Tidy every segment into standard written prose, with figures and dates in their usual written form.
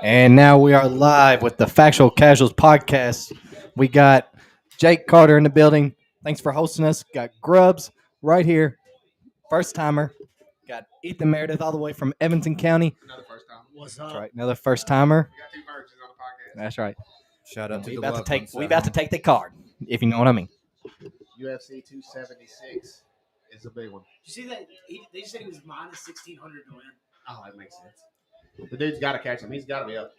And now we are live with the Factual Casuals podcast. We got Jake Carter in the building. Thanks for hosting us. Got Grubs right here, first timer. Got Ethan Meredith all the way from Evanston County. Another first time. What's That's up? right, another first timer. We got two virgins on the podcast. That's right. Shout out to We the about to loved take ones we at about to home. take the card, if you know what I mean. UFC 276 is a big one. You see that? They just said he was minus 1,600 to win. Oh, that makes sense. The dude's got to catch him. He's got to be up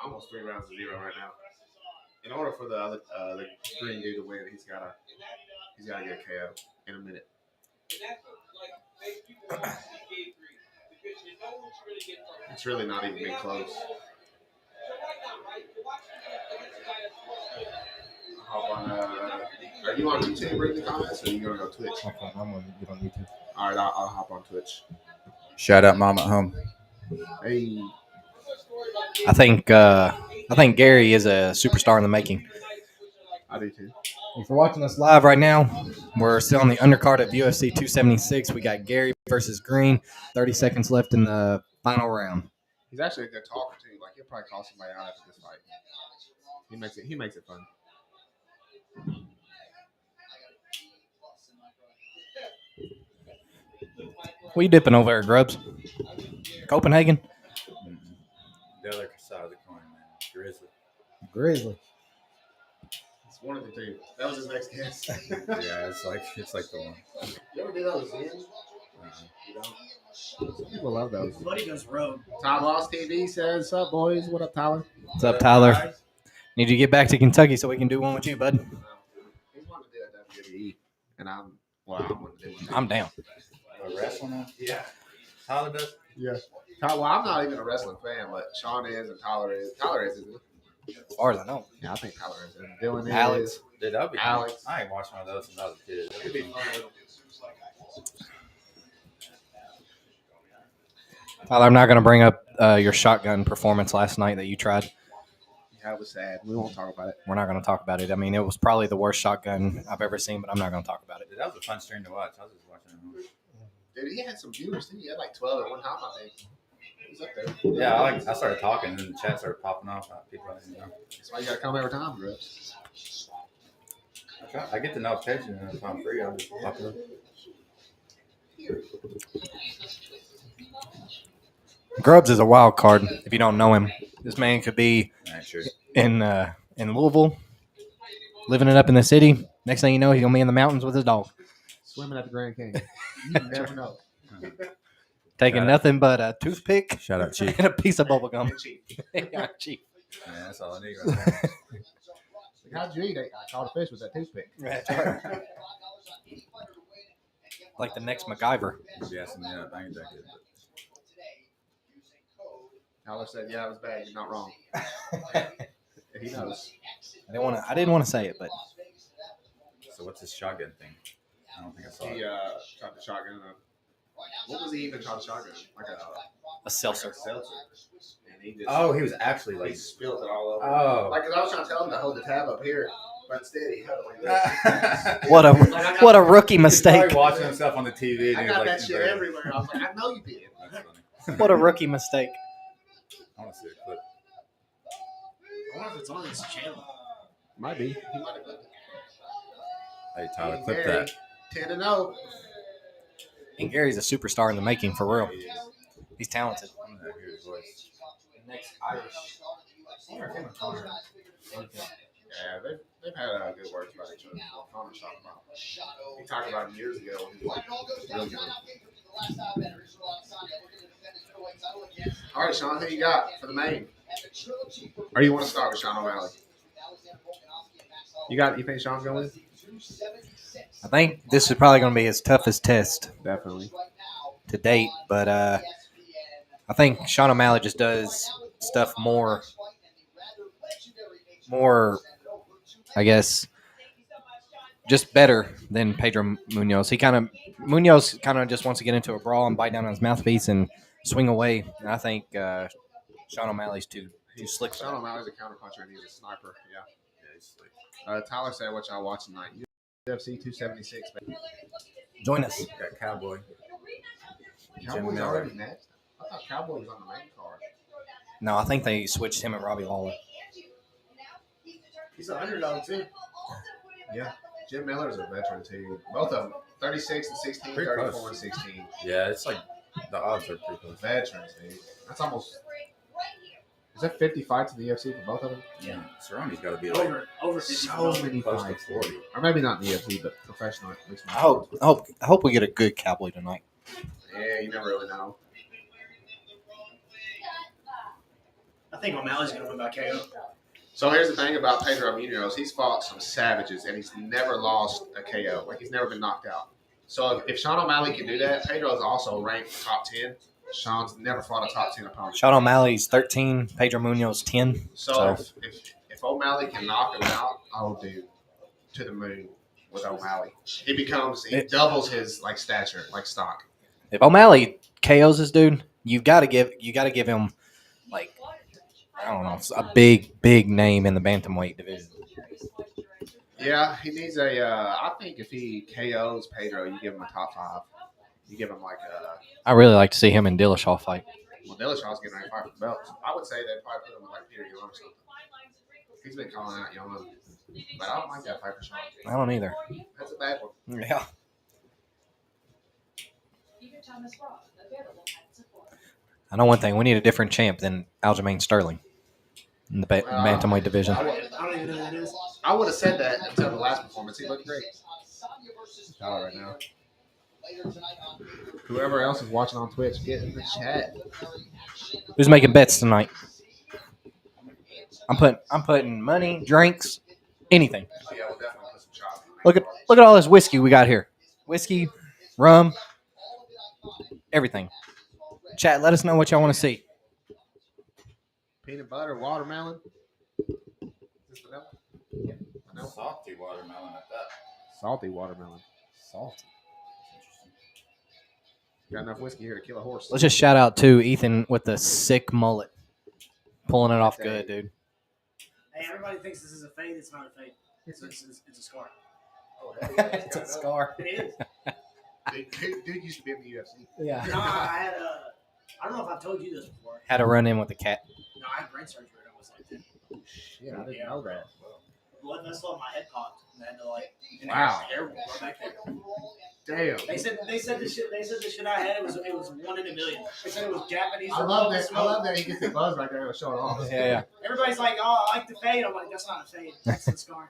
almost 3 rounds to 0 right now. In order for the other the green dude to win, he's got to get a KO in a minute. It's really not even been close. Hop on, are you on YouTube reading the comments, or are you going to go Twitch? Okay, I'm gonna get on YouTube. All right, I'll hop on Twitch. Shout out mom at home. Hey, I think Gary is a superstar in the making. I do too. If you're watching us live right now, we're still on the undercard of UFC 276. We got Gary versus Green. 30 seconds left in the final round. He's actually a good talker too. Like he'll probably call somebody out after this fight. He makes it fun. What you dipping over there, Grubs? Copenhagen? The other side of the coin, man. Grizzly. Grizzly. It's one of the two. That was his next guess. Yeah, it's like the one. You ever do those in? You don't? Some people love those. Buddy goes rogue. Todd Lost TV says, "What's up, boys? What up, Tyler?" What's up, Tyler? Need you to get back to Kentucky so we can do one with you, bud. He's wanting to do a WWE, and I'm wanting to do one. I'm down. Wrestling now? Yeah. Tyler does? Yeah. Well, I'm not even a wrestling fan, but Sean is and Tyler is. Tyler is, isn't he? As far as I know. Yeah, I think Tyler is. And Dylan is. Alex. Dude, that'd be Alex. I ain't watched one of those since I was a kid. It'd be fun. Tyler, I'm not going to bring up your shotgun performance last night that you tried. Yeah, it was sad. We won't talk about it. We're not going to talk about it. I mean, it was probably the worst shotgun I've ever seen, but I'm not going to talk about it. Dude, that was a fun stream to watch. I was just watching it. Dude, he had some viewers too. He had like 12 at one time, I think. He's up there. Yeah, I started talking and then the chat started popping off. People I didn't know. That's why you gotta come every time, bro. I get the notification and if I'm free, I'll just pop it up. Grubs is a wild card if you don't know him. This man could be Alright, sure. in Louisville, living it up in the city. Next thing you know, he's going to be in the mountains with his dog. Swimming at the Grand Canyon. You never know. Taking Shout out. nothing but a toothpick Shout out, Chief. and a piece of bubble gum. And cheap. Cheap. Man, that's all I need right there. Like, how'd you eat it? I caught a fish with that toothpick. Like the next MacGyver. Be asking me that, I ain't that good. Tyler said, "Yeah, it was bad. You're not wrong." He knows. I didn't want to say it, but So what's this shotgun thing? I don't think I saw He it. shot the shotgun. What was he even shot the shotgun? Like a seltzer. Like a seltzer. And he just, Oh, he was actually he like. spilled it all over. Oh. Like, 'cause I was trying to tell him to hold the tab up here, but instead he held it like this. What a rookie mistake. Probably watching himself on the TV. And I he was got like, that shit everywhere. I was like, I know you did. That's funny. What a rookie mistake. I want to see a clip. I wonder if it's on his channel. Might be. He might have clipped it. Hey, Tyler, clip Gary, that. 10-0. And Gary's a superstar in the making, for real. He's talented. I'm gonna hear his voice. Next Irish. Yeah, they've had good words about each other. Connor's talking about. He talked about him years ago when he was really young. All right, Sean, who you got for the main? Or you want to start with Sean O'Malley? You think Sean's going to win? I think this is probably going to be his toughest test Definitely. to date, but I think Sean O'Malley just does stuff more, I guess, just better than Pedro Munoz. Munoz kind of just wants to get into a brawl and bite down on his mouthpiece and swing away. And I think Sean O'Malley's too slick. Sean O'Malley's a counterpuncher and he's a sniper. Yeah. He's slick. Tyler said, "What y'all watching tonight?" UFC 276. Baby. Join us. Got Cowboy. Cowboy's already next. I thought Cowboy was on the main card. No, I think they switched him and Robbie Lawler. He's an underdog too. Yeah. Jim Miller's a veteran too. Both of them, 36 and 16, Pretty 34 close. and 16. Yeah, it's like the odds are pretty close. Veterans, dude. That's almost. Is that 50 fights in the UFC for both of them? Yeah, Cerrone's got to be like Over 50. So many close to fights. 40. Or maybe not in the UFC, but professional. At least I hope we get a good Cowboy tonight. Yeah, you never really know. I think O'Malley's gonna win by KO. So here's the thing about Pedro Munoz. He's fought some savages, and he's never lost a KO. Like, he's never been knocked out. So if Sean O'Malley can do that, Pedro is also ranked top 10. Sean's never fought a top 10 opponent. Sean O'Malley's 13, Pedro Munoz 10. So if O'Malley can knock him out, I'll do to the moon with O'Malley. He doubles his like stature, like stock. If O'Malley KOs this dude, you got to give him like I don't know, a big name in the bantamweight division. Yeah, he needs a. I think if he KOs Pedro, you give him a top 5. You give him like a. I really like to see him and Dillashaw fight. Well, Dillashaw's getting ready to fight for the belts. I would say they'd probably put him with like Peter Young or something. He's been calling out Young, but I don't like that fight for Sean. I don't either. That's a bad one. Yeah. I know one thing. We need a different champ than Aljamain Sterling in the bantamweight division. I don't even know who that is. I would have said that until the last performance. He looked great. All right now. Whoever else is watching on Twitch, get in the chat. Who's making bets tonight? I'm putting money, drinks, anything. Yeah, we'll definitely put some shots. Look at all this whiskey we got here. Whiskey, rum, everything. Chat, let us know what y'all want to see. Peanut butter, watermelon. Is this vanilla? Yeah. Vanilla. Salty watermelon at that. Salty watermelon. Salty. Got enough whiskey here to kill a horse. Let's just shout out to Ethan with the sick mullet. Pulling it off good, dude. Hey, everybody thinks this is a fade. It's not a fade. It's a scar. It's a scar. It is. Dude used to be in the UFC. Yeah. No, I don't know if I've told you this before. Had to run in with the cat. No, I had brain surgery when I was like 10. Shit, I didn't know that. Blood vessel in my head popped. And I had to like, Wow. hair will grow back there. Damn. They said the shit I had it was 1 in a million. They said it was Japanese. I love that he gets the buzz right there and show it off. Yeah. Everybody's like, oh, I like the fade. I'm like, that's not a fade. That's the scar.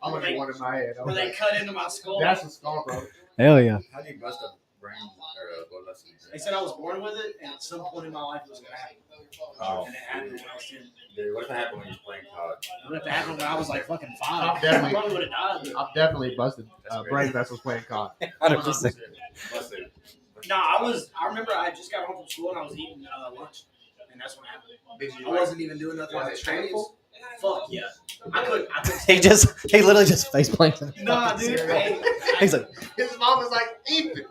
I'm looking at one in my head. Where they cut into my skull. That's a scar, bro. Hell yeah. How do you bust a brain or a blood vessel? They said I was born with it, and at some point in my life it was gonna happen. Oh. And it happened when I was 10. Dude, what happened when you was playing college? It would have to happen when I was like fucking 5. I'm I definitely- probably would have died. I've definitely busted brain vessels playing COD. 100%. Busted. No, I remember I just got home from school and I was eating lunch, and that's what happened. I wasn't even doing nothing. Was it painful? Fuck yeah. I couldn't. He literally just face planted. Nah, dude. Hey, He's like, His mom was like, Ethan.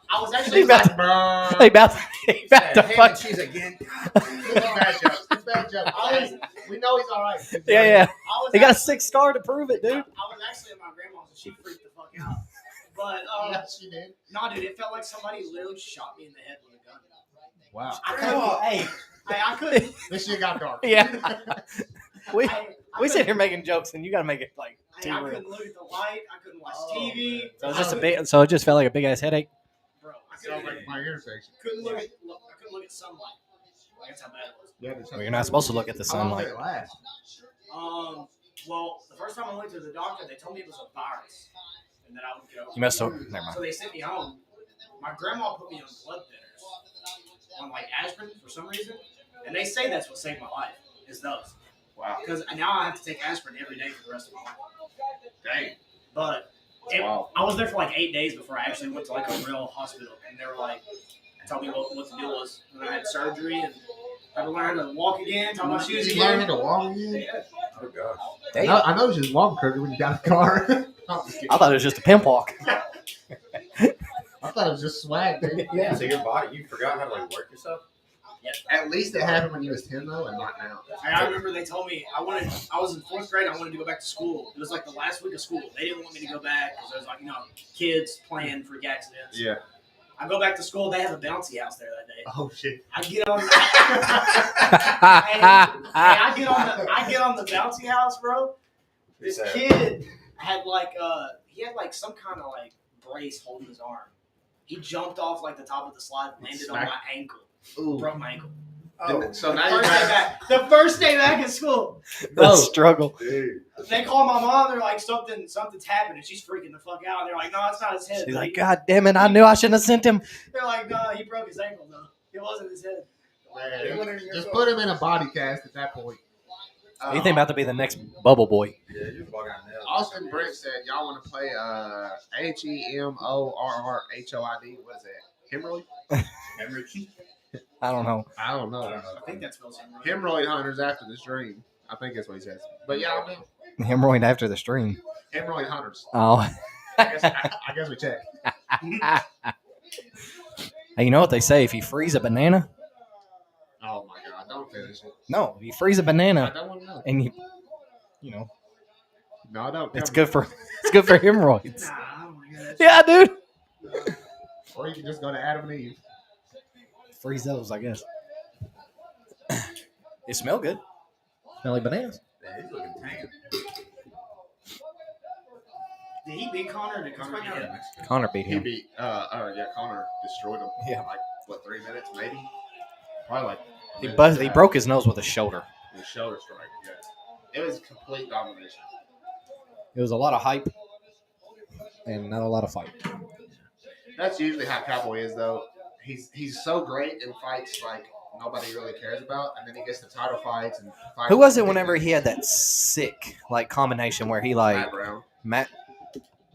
I was actually He about like, he about to Ham fuck. and cheese again. It's bad jokes. It's bad jokes. We know he's all right. Yeah. I was He got a actually- 6 star to prove it, dude. I was actually at my grandma's and she freaked the fuck out. But Yes, she did. nah, dude, it felt like somebody literally shot me in the head with a gun. Wow. I couldn't. I couldn't. This shit got dark. Yeah. We I sit couldn't- here making jokes, and you got to make it like I too real. couldn't look at the light. I couldn't watch TV. So it just felt like a big ass headache. Bro, I Sounds couldn't, like my intersection. couldn't look at sunlight. Like, that's how bad it was. Yeah, Well, you're not supposed to look at the How long sunlight. did it last? Well, the first time I went to the doctor, they told me it was a virus, and that I would get over. You must have. Never mind. So they sent me home. My grandma put me on blood thinners, on like aspirin for some reason, and they say that's what saved my life. Is those. Wow. Because now I have to take aspirin every day for the rest of my life. Dang. But I was there for like 8 days before I actually went to like a real hospital, and they were like, told me what the deal was. And I had surgery and had to learn to walk again, tie my shoes Did you learn again. how to walk again? Yeah. Oh gosh. I know you just walking crooked when you got a car. I'm just kidding. I thought it was just a pimp walk. I thought it was just swag, dude. Yeah. So your body, you forgot how to like work yourself? At least it happened when you was 10 though, and not now. And I remember they told me I was in 4th grade. I wanted to go back to school. It was like the last week of school. They didn't want me to go back because there was like kids playing freak accidents. Yeah. I go back to school. They have a bouncy house there that day. Oh shit! I get on. I get on the bouncy house, bro. This kid had he had some kind of brace holding his arm. He jumped off the top of the slide, landed on my ankle, broke my ankle. Oh, so now you're back. The first day back at school. The struggle. Dude. They call my mom. They're like, something's happening. She's freaking the fuck out. They're like, no, it's not his head. She's like, God damn it! I knew I shouldn't have sent him. They're like, no, he broke his ankle. No, it wasn't his head. Man, just put him in a body cast at that point. You think about to be the next Bubble Boy? Yeah, you walk out there. Austin Brent said, y'all want to play HEMORRHOID? What is that? Hemorrhoid? I don't know. I don't know. I think that's Phil's hemorrhoid. Hemorrhoid hunters after the stream. I think that's what he says. But yeah, I don't know. Hemorrhoid after the stream. Hemorrhoid hunters. Oh. I guess we check. Hey, you know what they say? If you freeze a banana, Oh my God! Don't finish it. no, if you freeze a I banana don't want to know. and you know, No, don't. it's good for hemorrhoids. Nah, I don't want to hear that. Yeah, dude. Or you can just go to Adam and Eve. Freeze those, I guess. It smell good. Smell like bananas. Man, he's looking tan. Did he beat Connor or did Connor beat him? Connor beat He him. beat. Connor destroyed him. Yeah. In 3 minutes, maybe. Probably He broke his nose with a shoulder. The shoulder strike. Yeah. It was complete domination. It was a lot of hype and not a lot of fight. That's usually how Cowboy is, though. He's so great in fights nobody really cares about, and then he gets the title fights and fights. Who was it whenever he had that sick combination where he Matt Brown.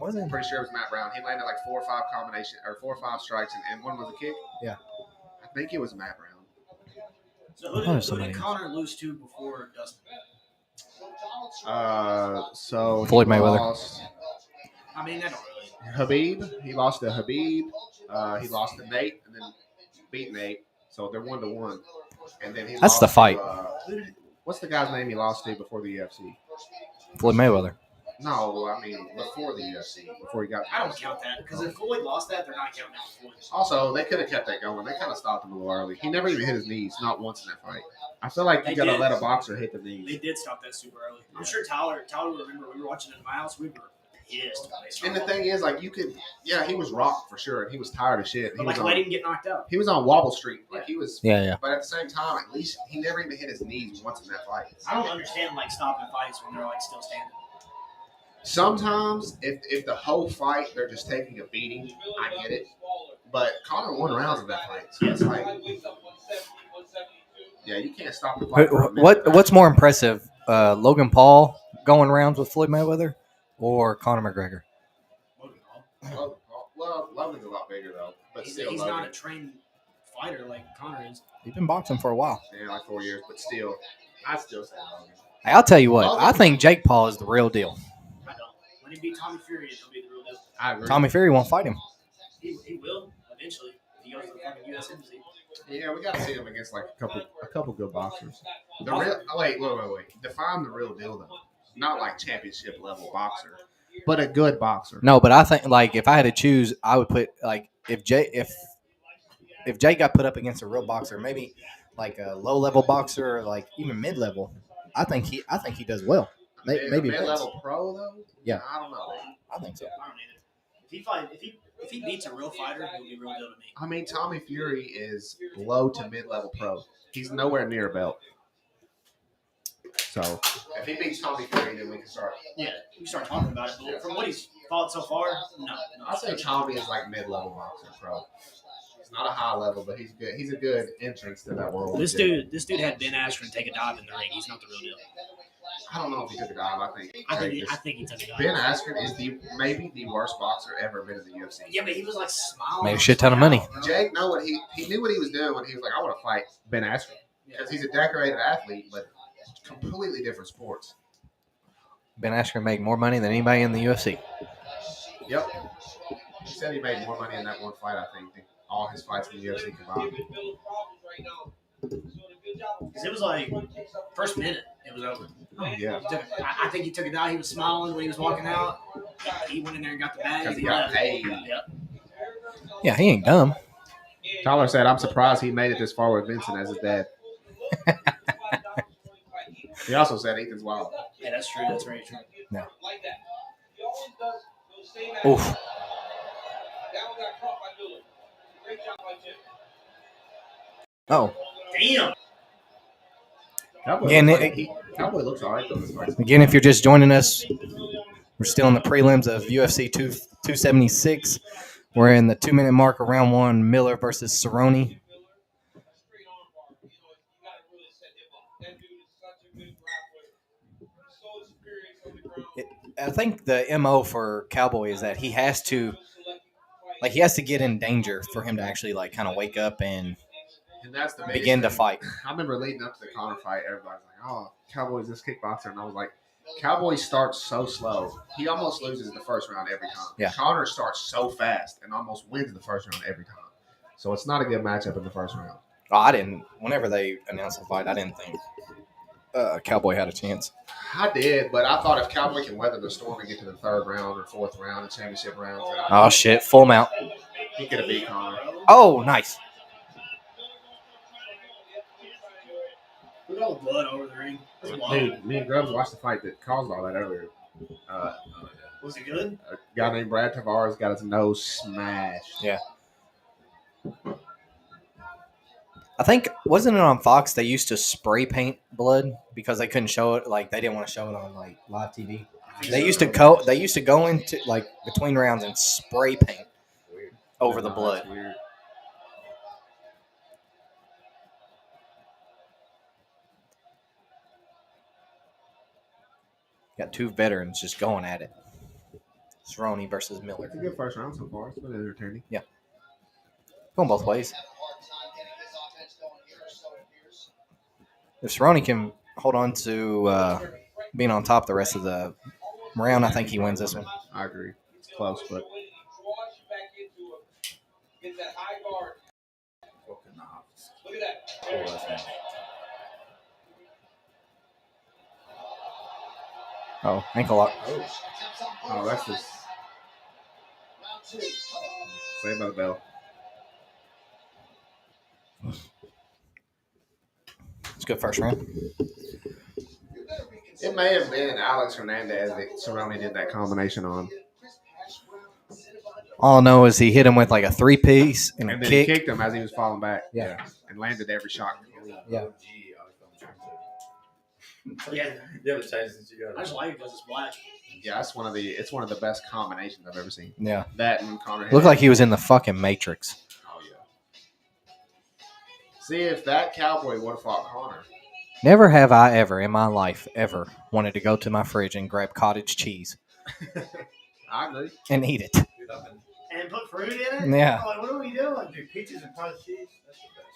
Was it? I'm pretty sure it was Matt Brown. He landed 4 or 5 strikes, and one was a kick. Yeah. I think it was Matt Brown. So who did Connor lose to before Dustin? So Floyd he Mayweather. Lost I mean, that don't really. Habib. He lost to Habib. He lost to Nate, and then beat Nate. So they're 1-1. And then he. That's lost the fight. To, what's the guy's name he lost to before the UFC? Floyd Mayweather. No, I mean before the UFC, before he got. I don't count that because if Floyd lost that, they're not counting that for Floyd. Also, they could have kept that going. They kind of stopped him a little early. He never even hit his knees, not once in that fight. I feel like you got to let a boxer hit the They knees. did stop that super early. I'm sure Tyler will remember we were watching it at my house. We were pissed. And the thing is, you could, he was rocked for sure, and he was tired of shit. He But was let him get knocked out. He was on Wobble Street. He was. Yeah. But at the same time, at least he never even hit his knees once in that fight. I don't understand stopping fights when they're still standing. Sometimes, if the whole fight they're just taking a beating, I get it. But Connor won rounds of that fight. So it's you can't stop the fight. For a minute. What's more impressive, Logan Paul going rounds with Floyd Mayweather or Conor McGregor? Well, Logan's a lot bigger though, but He's still, not a trained fighter like Connor is. He's been boxing for a while. Yeah, 4 years, but still, I still say Logan. Hey, I'll tell you what. I think Jake Paul is the real deal. I don't. When he beat Tommy Fury, he'll be the real deal. I agree. Tommy Fury won't fight him. He will eventually. If he goes to the fucking U.S. Embassy. Yeah, we got to see him against a couple good boxers. The real, wait. Define the real deal though. Not championship level boxer, but a good boxer. No, but I think if I had to choose, I would put if Jake got put up against a real boxer, maybe a low level boxer or even mid level. I think he does well. Maybe mid level pro though. Yeah, I don't know. I think so. I don't either. If he beats a real fighter, he'll be real deal to me. I mean, Tommy Fury is low to mid level pro. He's nowhere near a belt. So if he beats Tommy Fury, then we can start. Yeah, we start talking about it. But from what he's fought so far, no. I say Tommy is mid level boxer pro. He's not a high level, but he's good. He's a good entrance to that world. This dude had Ben Askren take a dive in the ring. He's not the real deal. I don't know if he took a dive. I think he took a dive. Ben Askren is maybe the worst boxer ever been in the UFC. Yeah, but he was smiling. Made a shit ton of money. Jake knew what he knew what he was doing when he was I want to fight Ben Askren because he's a decorated athlete, but completely different sports. Ben Askren made more money than anybody in the UFC. Yep. He said he made more money in that one fight, I think, than all his fights in the UFC combined. Because it was first minute, it was over. Oh, yeah. I think he took a dive. He was smiling when he was walking out. He went in there and got the bag. Because he got paid. Yep. Yeah, he ain't dumb. Tyler said, "I'm surprised he made it this far with Vincent as his dad." He also said Ethan's wild. Yeah, that's true. That's very true. No. Oof. Oh, Damn. Cowboy Again, looks, Cowboy looks all right though. This fight. again, if you're just joining us, we're still in the prelims of UFC 276. We're in the 2-minute mark of round one. Miller versus Cerrone. I think the MO for Cowboy is that he has to get in danger for him to actually kind of wake up and that's the begin to fight. I remember leading up to the Conor fight, everybody's like, "Oh, Cowboy's this kickboxer," and I was like, "Cowboy starts so slow. He almost loses the first round every time. Yeah. Conor starts so fast and almost wins the first round every time. So it's not a good matchup in the first round." Oh, I didn't. Whenever they announced the fight, I didn't think Cowboy had a chance. I did, but I thought if Cowboy can weather the storm and get to the third round or fourth round, the championship rounds, Oh shit! Full mount. he could have beat Conor. Oh, nice. Look at all the blood over the ring. That's wild. Dude, me and Grubs watched the fight that caused all that earlier. Was it good? A guy named Brad Tavares got his nose smashed. Yeah. I think, wasn't it on Fox? They used to spray paint blood because they couldn't show it. They didn't want to show it on live TV. They used to go into between rounds and spray paint over the blood. That's weird. Got two veterans just going at it. Cerrone versus Miller. It's a good first round so far. It's been entertaining. Going both ways. If Cerrone can hold on to being on top the rest of the round, I think he wins this one. I agree. It's close, but Oh, ankle lock. oh, that's just Saved by the Bell. It's a good first round. It may have been Alex Hernandez that Cerrone did that combination on. All I know is he hit him with a 3-piece and a And then kick. he kicked him as he was falling back. Yeah. And landed every shot. Yeah. Yeah. You haven't changed since you got I just like it because it's black. Yeah, it's one of the best combinations I've ever seen. Yeah. That and Conor. Looked like he was in the fucking Matrix. Oh yeah. See, if that Cowboy would have fought Conor. Never have I ever in my life wanted to go to my fridge and grab cottage cheese I agree. and eat it. And put fruit in it? Yeah. Like, what are we doing? Dude, peaches and cottage cheese. That's the best.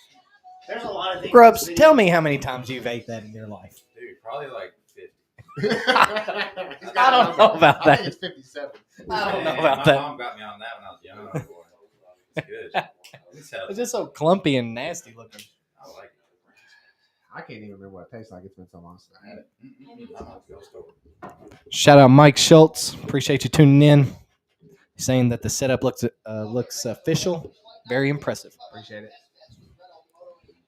There's a lot of things. Grubs, in this tell video. me how many times you've ate that in your life. Dude, probably like 50. I don't know about I that. think it's 57. I don't know Man, about my that. mom got me on that when I was young. Boy. It's good. It's just so clumpy and nasty looking. I like it. I can't even remember what it tastes like. It's been so long since I had it. I'm not the store. Shout out Mike Schultz. Appreciate you tuning in. Saying that the setup looks official. Very impressive. Appreciate it.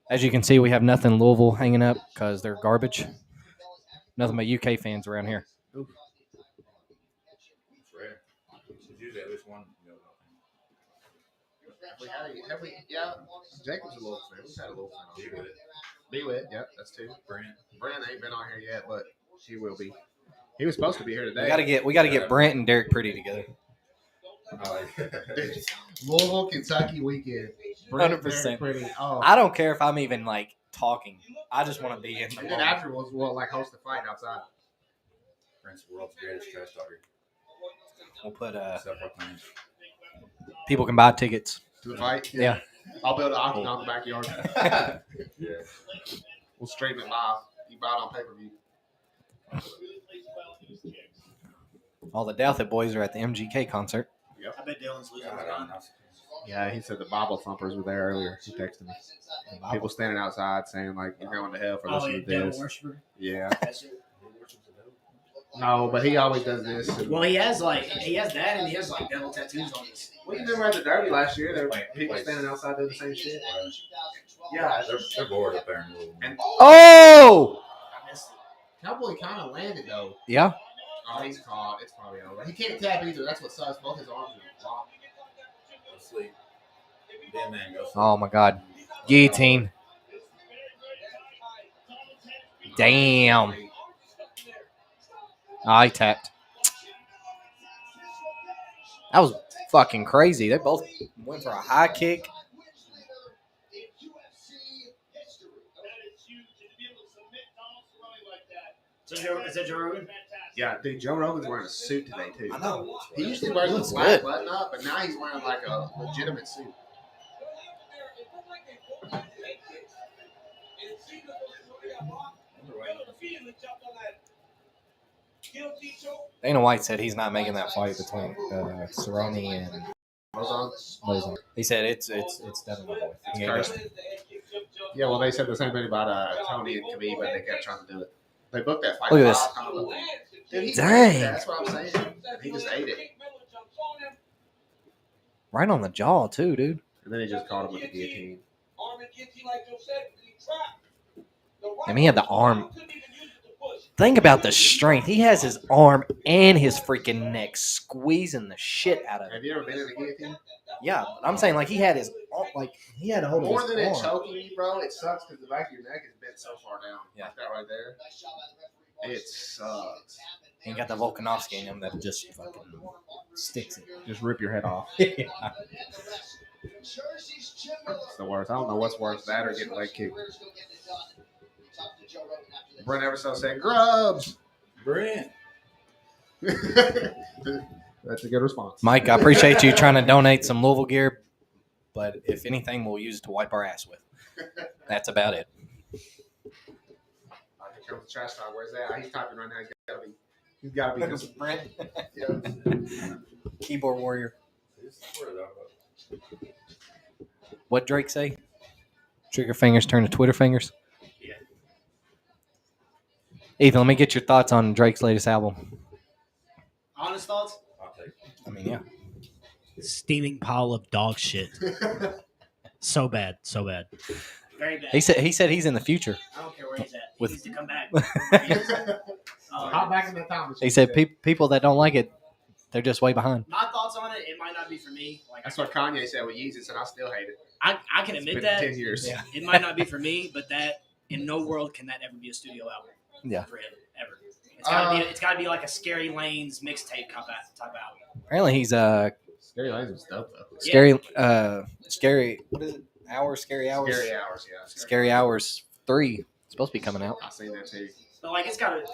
As you can see, we have nothing Louisville hanging up because they're garbage. Nothing but UK fans around here. It's rare. It's usually at least one. Have we? Yeah. Jacob's a little fan. We've had a little fan. Be with it. Be with. Yep, that's two. Brent. Brent ain't been on here yet, but she will be. He was supposed to be here today. We gotta get Brent and Derek Pretty together. I like it. Louisville, Kentucky weekend. 100%. Pretty. Oh. I don't care if I'm even talking. I just want to be in the And then moment. afterwards, we'll host a fight outside. Brent's the world's greatest trash talker. We'll put Self-proclaimed. people can buy tickets. To the fight? Yeah. I'll build an octagon in the backyard. Yeah. We'll stream it live. You buy it on pay-per-view. All the Douthit boys are at the MGK concert. I bet Dylan's losing his God, mind. Yeah, he said the Bible thumpers were there earlier. He texted me. People standing outside saying, you're going to hell for Oh, listening yeah, to devil this. worshiper. Yeah. That's it. No, but he always does this. Well, he has that, and he has like devil tattoos on his. Well, you remember at the Derby last year, there were people standing outside doing the same shit. Yeah, They're bored up there. and Oh! I missed it. Cowboy kind of landed though. Yeah. Oh, he's caught. It's probably over. He can't tap either. That's what sucks. Both his arms are locked. Go sleep. Then man, go sleep. Oh, my God. Guillotine. Damn. Oh, he tapped. That was fucking crazy. They both went for a high kick. Is that Joe Rogan? Yeah, dude, Joe Rogan's wearing a suit today too. I know. He usually wears a Looks black good. button up, but now he's wearing like a legitimate suit. Dana White said he's not making that fight between Cerrone and Lozon. He said it's definitely It's cursed. Yeah, well, they said the same thing about Tony and Khabib, but they kept trying to do it. They booked that fight. Look at this. 5 times. Dude, he Dang. ate that. That's what I'm saying. He just ate it, right on the jaw too, dude. and then he just caught him with the guillotine. I mean, he had the arm. Think about the strength. He has his arm and his freaking neck squeezing the shit out of Have it. you ever been in a guillotine? Yeah, but I'm saying like he had his he had a hold of More his than it arm. choking you, bro, it sucks because the back of your neck is bent so far down. Yeah. Like that right there. It sucks. He got the Volkanovski in him that just fucking sticks it. Just rip your head off. Yeah. It's the worst. I don't know what's worse, that or getting leg kicked. Brent Eversole said, Grubs. Brent. That's a good response. Mike, I appreciate you trying to donate some Louisville gear, but if anything, we'll use it to wipe our ass with. That's about it. Here comes the trash talk. Where's that? He's typing right now. He's got to be just Brent, yeah. keyboard warrior. What Drake say? Trigger fingers turn to Twitter fingers. Yeah. Ethan, let me get your thoughts on Drake's latest album. Honest thoughts? I'll take it. I mean, yeah. Steaming pile of dog shit. So bad. Very bad. He said he's in the future. I don't care where he's at. He With- needs to come back. Hop back in the time. He said people that don't like it, they're just way behind. My thoughts on it might not be for me. Like That's what Kanye said with Yeezus, and I still hate it. I can It's admit been that 10 years. Yeah. it might not be for me, but that in no world can that ever be a studio album. Yeah. For him ever. It's gotta be like a Scary Lane's mixtape type album. Apparently he's Scary Lanes was dope, though. scary. What is it? Scary hours. Scary Hours, yeah. Scary Hours 3. It's supposed to be coming out. I seen that too. But like it's gotta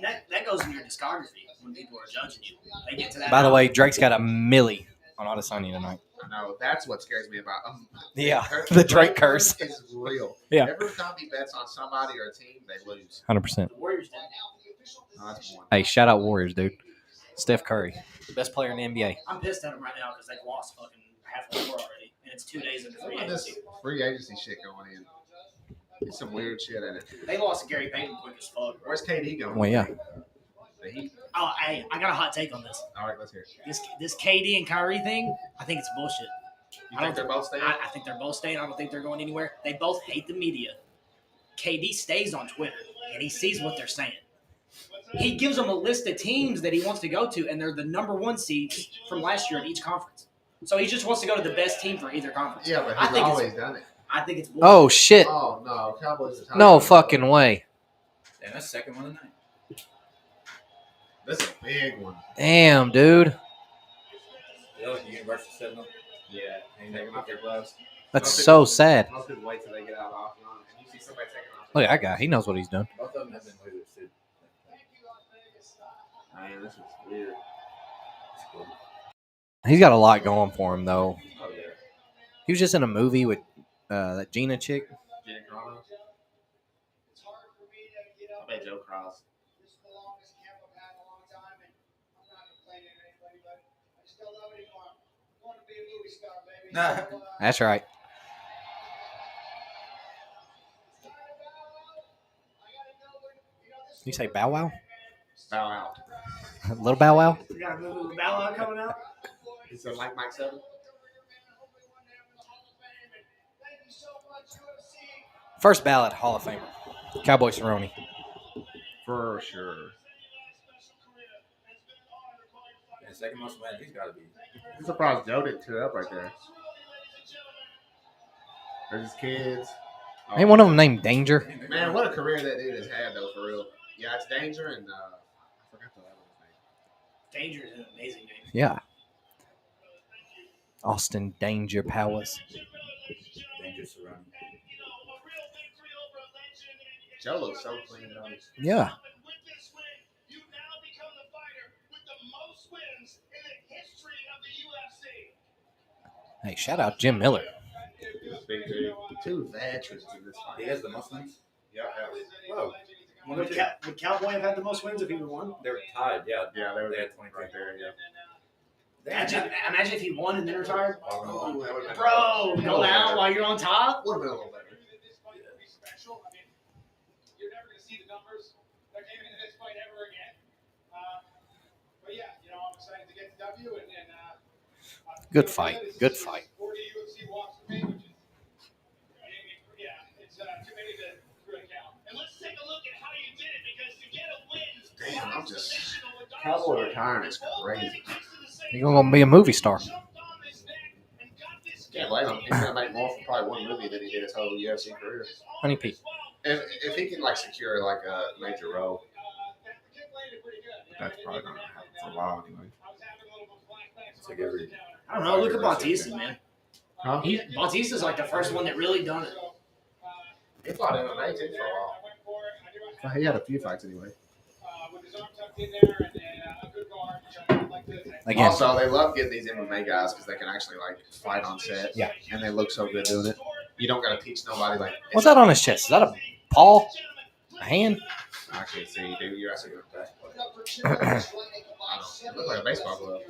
that goes in your discography when people are judging you. They get to that. By the album. way, Drake's got a milli on Adesanya tonight. I know. That's what scares me about Yeah, Her- the Drake curse. is real. Yeah. Every time he bets on somebody or a team, they lose. 100%. The Warriors did. No, that's one. Hey, shout out Warriors, dude. Steph Curry, best player in the NBA. I'm pissed at them right now because they've lost fucking half the war already, and it's 2 days into What free about this agency. free agency shit going in? There's some weird shit in it. They lost Gary Payton quick as fuck. Where's KD going? Well, yeah. The Heat? Oh, hey, I got a hot take on this. All right, let's hear it. This KD and Kyrie thing, I think it's bullshit. You think they're both staying? I think they're both staying. I don't think they're going anywhere. They both hate the media. KD stays on Twitter, and he sees what they're saying. He gives them a list of teams that he wants to go to, and they're the number 1 seeds from last year at each conference. So he just wants to go to the best team for either conference. Yeah, but I he's think always done it. I think it's bullshit. Oh shit! Oh, no. Cowboys are No fucking way. Damn, that's the second one tonight. That's a big one. Damn, dude. You know what the University said no? Yeah. Ain't taking off their gloves. That's so sad. Most people wait till they get out off and on. And you see somebody taking off. Look at that guy. He knows what he's doing. Both of them have been losers too. Man, this is weird. It's cool. He's got a lot going for him, though. Oh, yeah. He was just in a movie with that Gina chick. Gina Carano. I bet Joe Cross. Nah. That's right. You say Bow Wow? Bow out. Little Bow Wow. We got a movie with Bow Wow coming out. Is it like Mike 7? First ballot Hall of Famer. Cowboy Cerrone. For sure. And second most wins, he's got to be. I'm surprised Joe didn't tear up right there. There's his kids. Oh, Ain't one of them named Danger? man, what a career that dude has had, though, for real. Yeah, it's Danger and I forgot the other one's name. Danger is an amazing name. Yeah. Austin Danger Powers. Dangerous to run. Joe looks so clean, though. Yeah. Hey, shout out Jim Miller. Big dude. Two veterans in this fight. He has the most wins? Yeah, Whoa. Would Cowboy have had the most wins if he would won? They were tied, yeah. yeah, They had 23. right there. Yeah. Imagine if he won and then retired. Oh, that would've been Bro, go out while you're on top. Would have been a little better. You're never going to see the numbers that came into this fight ever again. But yeah, I'm excited to get the W. Good fight. Good fight. 40 UFC walks for me, which is, it's too many to really count. And let's take a look at how you did it, because to get a win, Damn, I'm just Cowboy retiring is crazy. You're going to be a movie star. Can't blame him. He's gonna make more from probably one movie than he did his whole UFC career. Honey Pete. If he can secure a major role, that's probably gonna happen for a while anyway. It's like every. I don't know. Look at Bautista, man. Huh? Bautista's like the first one that really done it. He fought MMA too for a while. Well, he had a few fights anyway. Again. Also, they love getting these MMA guys because they can actually fight on set. Yeah. And they look so good doing it. You don't gotta teach nobody What's that on his chest? Is that a paw? A hand? I can't see, dude. You're actually I don't know. It looks like a baseball glove.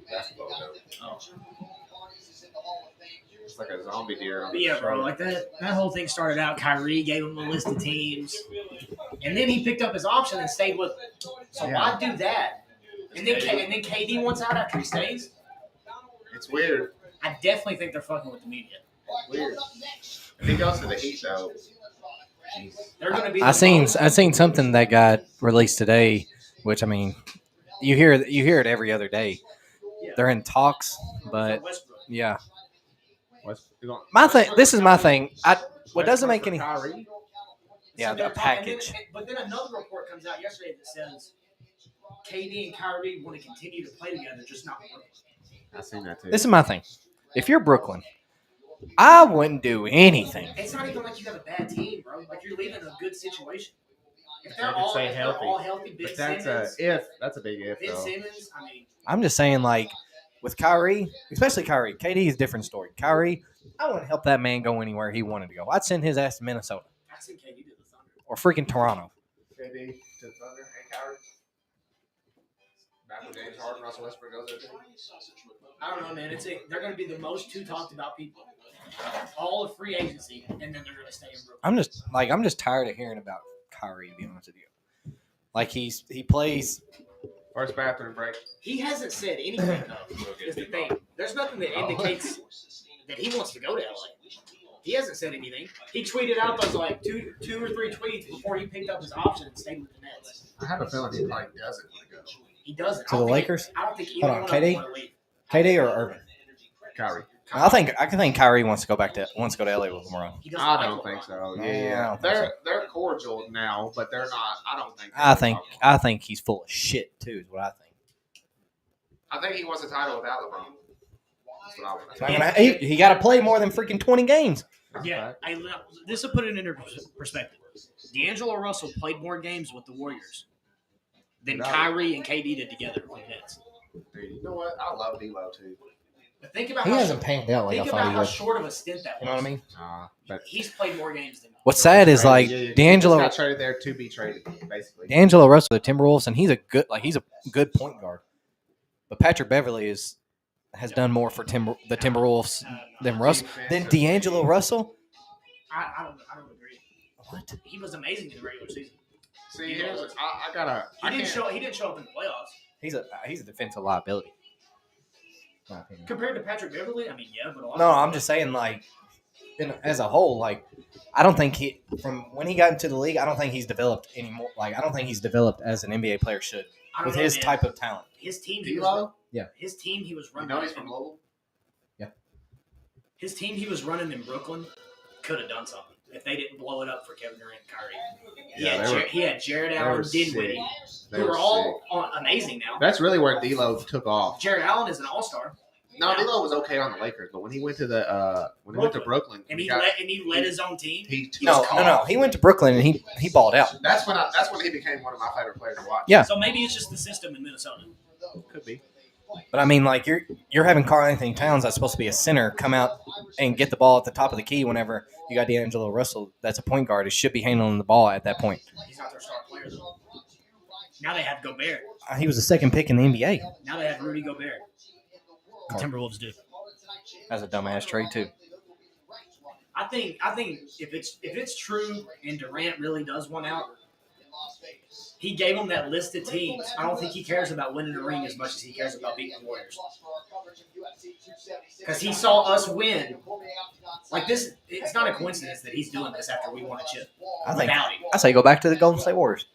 Basketball, though. Oh. It's like a zombie deer on But the yeah, bro, shoulder. like that whole thing started out. Kyrie gave him a list of teams, and then he picked up his option and stayed with them. So Yeah. why do that? And then KD wants out after he stays. It's weird. I definitely think they're fucking with the media. Weird. If he goes to the Heat, though, They're going to be. I seen something that got released today, which I mean, you hear it every other day. They're in talks, but yeah. My thing. This is my thing. What doesn't make any. Kyrie? Yeah, the package. But then another report comes out yesterday that says KD and Kyrie want to continue to play together, just not Brooklyn. I seen that too. This is my thing. If you're Brooklyn, I wouldn't do anything. It's not even like you have a bad team, bro. Like you're leaving a good situation. If They they're can all, stay if they're healthy. all healthy, Ben But that's Simmons, a if. That's a big if, Ben though. Simmons, I mean, I'm just saying, with Kyrie, especially Kyrie. KD is a different story. Kyrie, I wouldn't help that man go anywhere he wanted to go. I'd send his ass to Minnesota I think KD to the Thunder. or freaking Toronto. KD to the Thunder and Kyrie. Back when James Harden, Russell Westbrook goes there too. I don't know, man. They're going to be the most two talked about people. All of free agency, and then they're going to stay in Brooklyn. I'm just tired of hearing about Kyrie, to be honest with you. He plays. First bathroom break. He hasn't said anything, though, is the thing. There's nothing that indicates that he wants to go to LA. He hasn't said anything. He tweeted out those two or three tweets before he picked up his option and stayed with the Nets. I have a feeling he probably doesn't want to go. He doesn't. To the Lakers? I don't think either Hold on, one of them KD? want to leave. KD or Irvin? Kyrie. I think Kyrie wants to go to LA with LeBron. He doesn't I like don't LeBron. think so. No, Yeah, I don't think they're cordial now, but they're not. I don't think. I think he's full of shit too. Is what I think. I think he wants a title without LeBron. That's what I would think. He got to play more than freaking 20 games. Yeah, this will put it into perspective. D'Angelo Russell played more games with the Warriors than Kyrie and KD did together with the Nets. Dude, you know what? I love D'Lo too. But think about He hasn't panned out like I think thought about he how would. short of a stint that was. You know what I mean? But He's played more games than. What's sad is He D'Angelo just got traded there to be traded, basically. D'Angelo Russell, the Timberwolves, and he's a good point guard. But Patrick Beverly has done more for the Timberwolves than D'Angelo Russell. I don't agree. What? He was amazing in the regular season. See, I gotta. He didn't show up in the playoffs. He's a defensive liability. in my opinion. Compared to Patrick Beverly, I mean, yeah, but also, No, I'm just saying, like, as a whole, like, I don't think from when he got into the league, I don't think he's developed anymore. Like, I don't think he's developed as an NBA player should with his type of talent. His team, his team, he was running. You know he's from Louisville. Yeah. His team, he was running in Brooklyn, could have done something if they didn't blow it up for Kevin Durant and Kyrie. He had Jared Allen, Dinwiddie, who were all amazing now. That's really where D'Lo took off. Jared Allen is an all-star. No, D'Lo was okay on the Lakers, but when he went to Brooklyn, and he led his own team. No. He went to Brooklyn and he balled out. That's when he became one of my favorite players to watch. Yeah. So maybe it's just the system in Minnesota. Could be. But I mean, like you're having Karl Anthony Towns, that's supposed to be a center, come out and get the ball at the top of the key whenever you got D'Angelo Russell. That's a point guard. He should be handling the ball at that point. He's not their star player though. Now they have Gobert. He was the second pick in the NBA. Now they have Rudy Gobert. The Timberwolves do. That's a dumbass trade too. I think if it's true and Durant really does one out, he gave him that list of teams. I don't think he cares about winning a ring as much as he cares about beating the Warriors. Because he saw us win. Like this, it's not a coincidence that he's doing this after we won a chip. I say go back to the Golden State Warriors.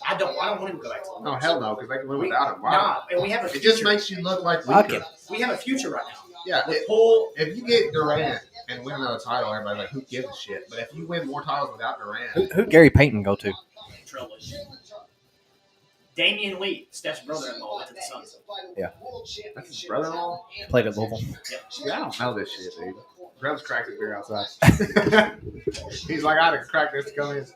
I don't want him to go back to them. No, hell no, because they can win without him. Nah, and we have a future. It just makes you look like weaker. We have a future right now. Yeah, if you get Durant and win another title, everybody's like, who gives a shit? But if you win more titles without Durant, who Gary Payton go to? Trailblazers. Damian Lee, Steph's brother-in-law, went to the Suns. Yeah. That's his brother-in-law? Played at Louisville. Yeah, I don't know this shit, dude. Grubs cracked his beer outside. He's like, I'd have cracked this to come in.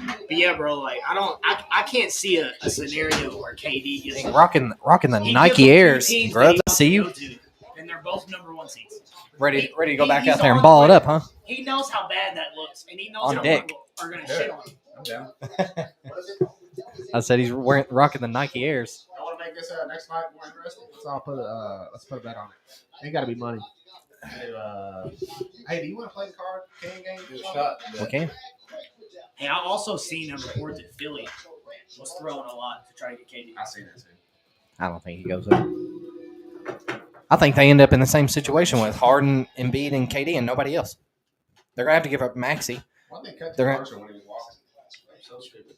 But yeah, bro, like I can't see a scenario where KD gets rocking the Nike Airs. Grubs, I see you. And they're both number one seeds. Ready to go back out there and ball it up, huh? He knows how bad that looks, and he knows on how deck. people are going to shit on him. I'm down. I said he's rocking the Nike Airs. I want to make this next fight more interesting. Let's put a bet on it. Ain't got to be money. Hey, do you want to play the card? Game? Okay. Hey, I also seen a report that Philly was throwing a lot to try to get KD. I seen that too. I don't think he goes there. I think they end up in the same situation with Harden, Embiid, and KD, and nobody else. They're gonna have to give up Maxey. Why they cut the commercial when he was walking? So stupid.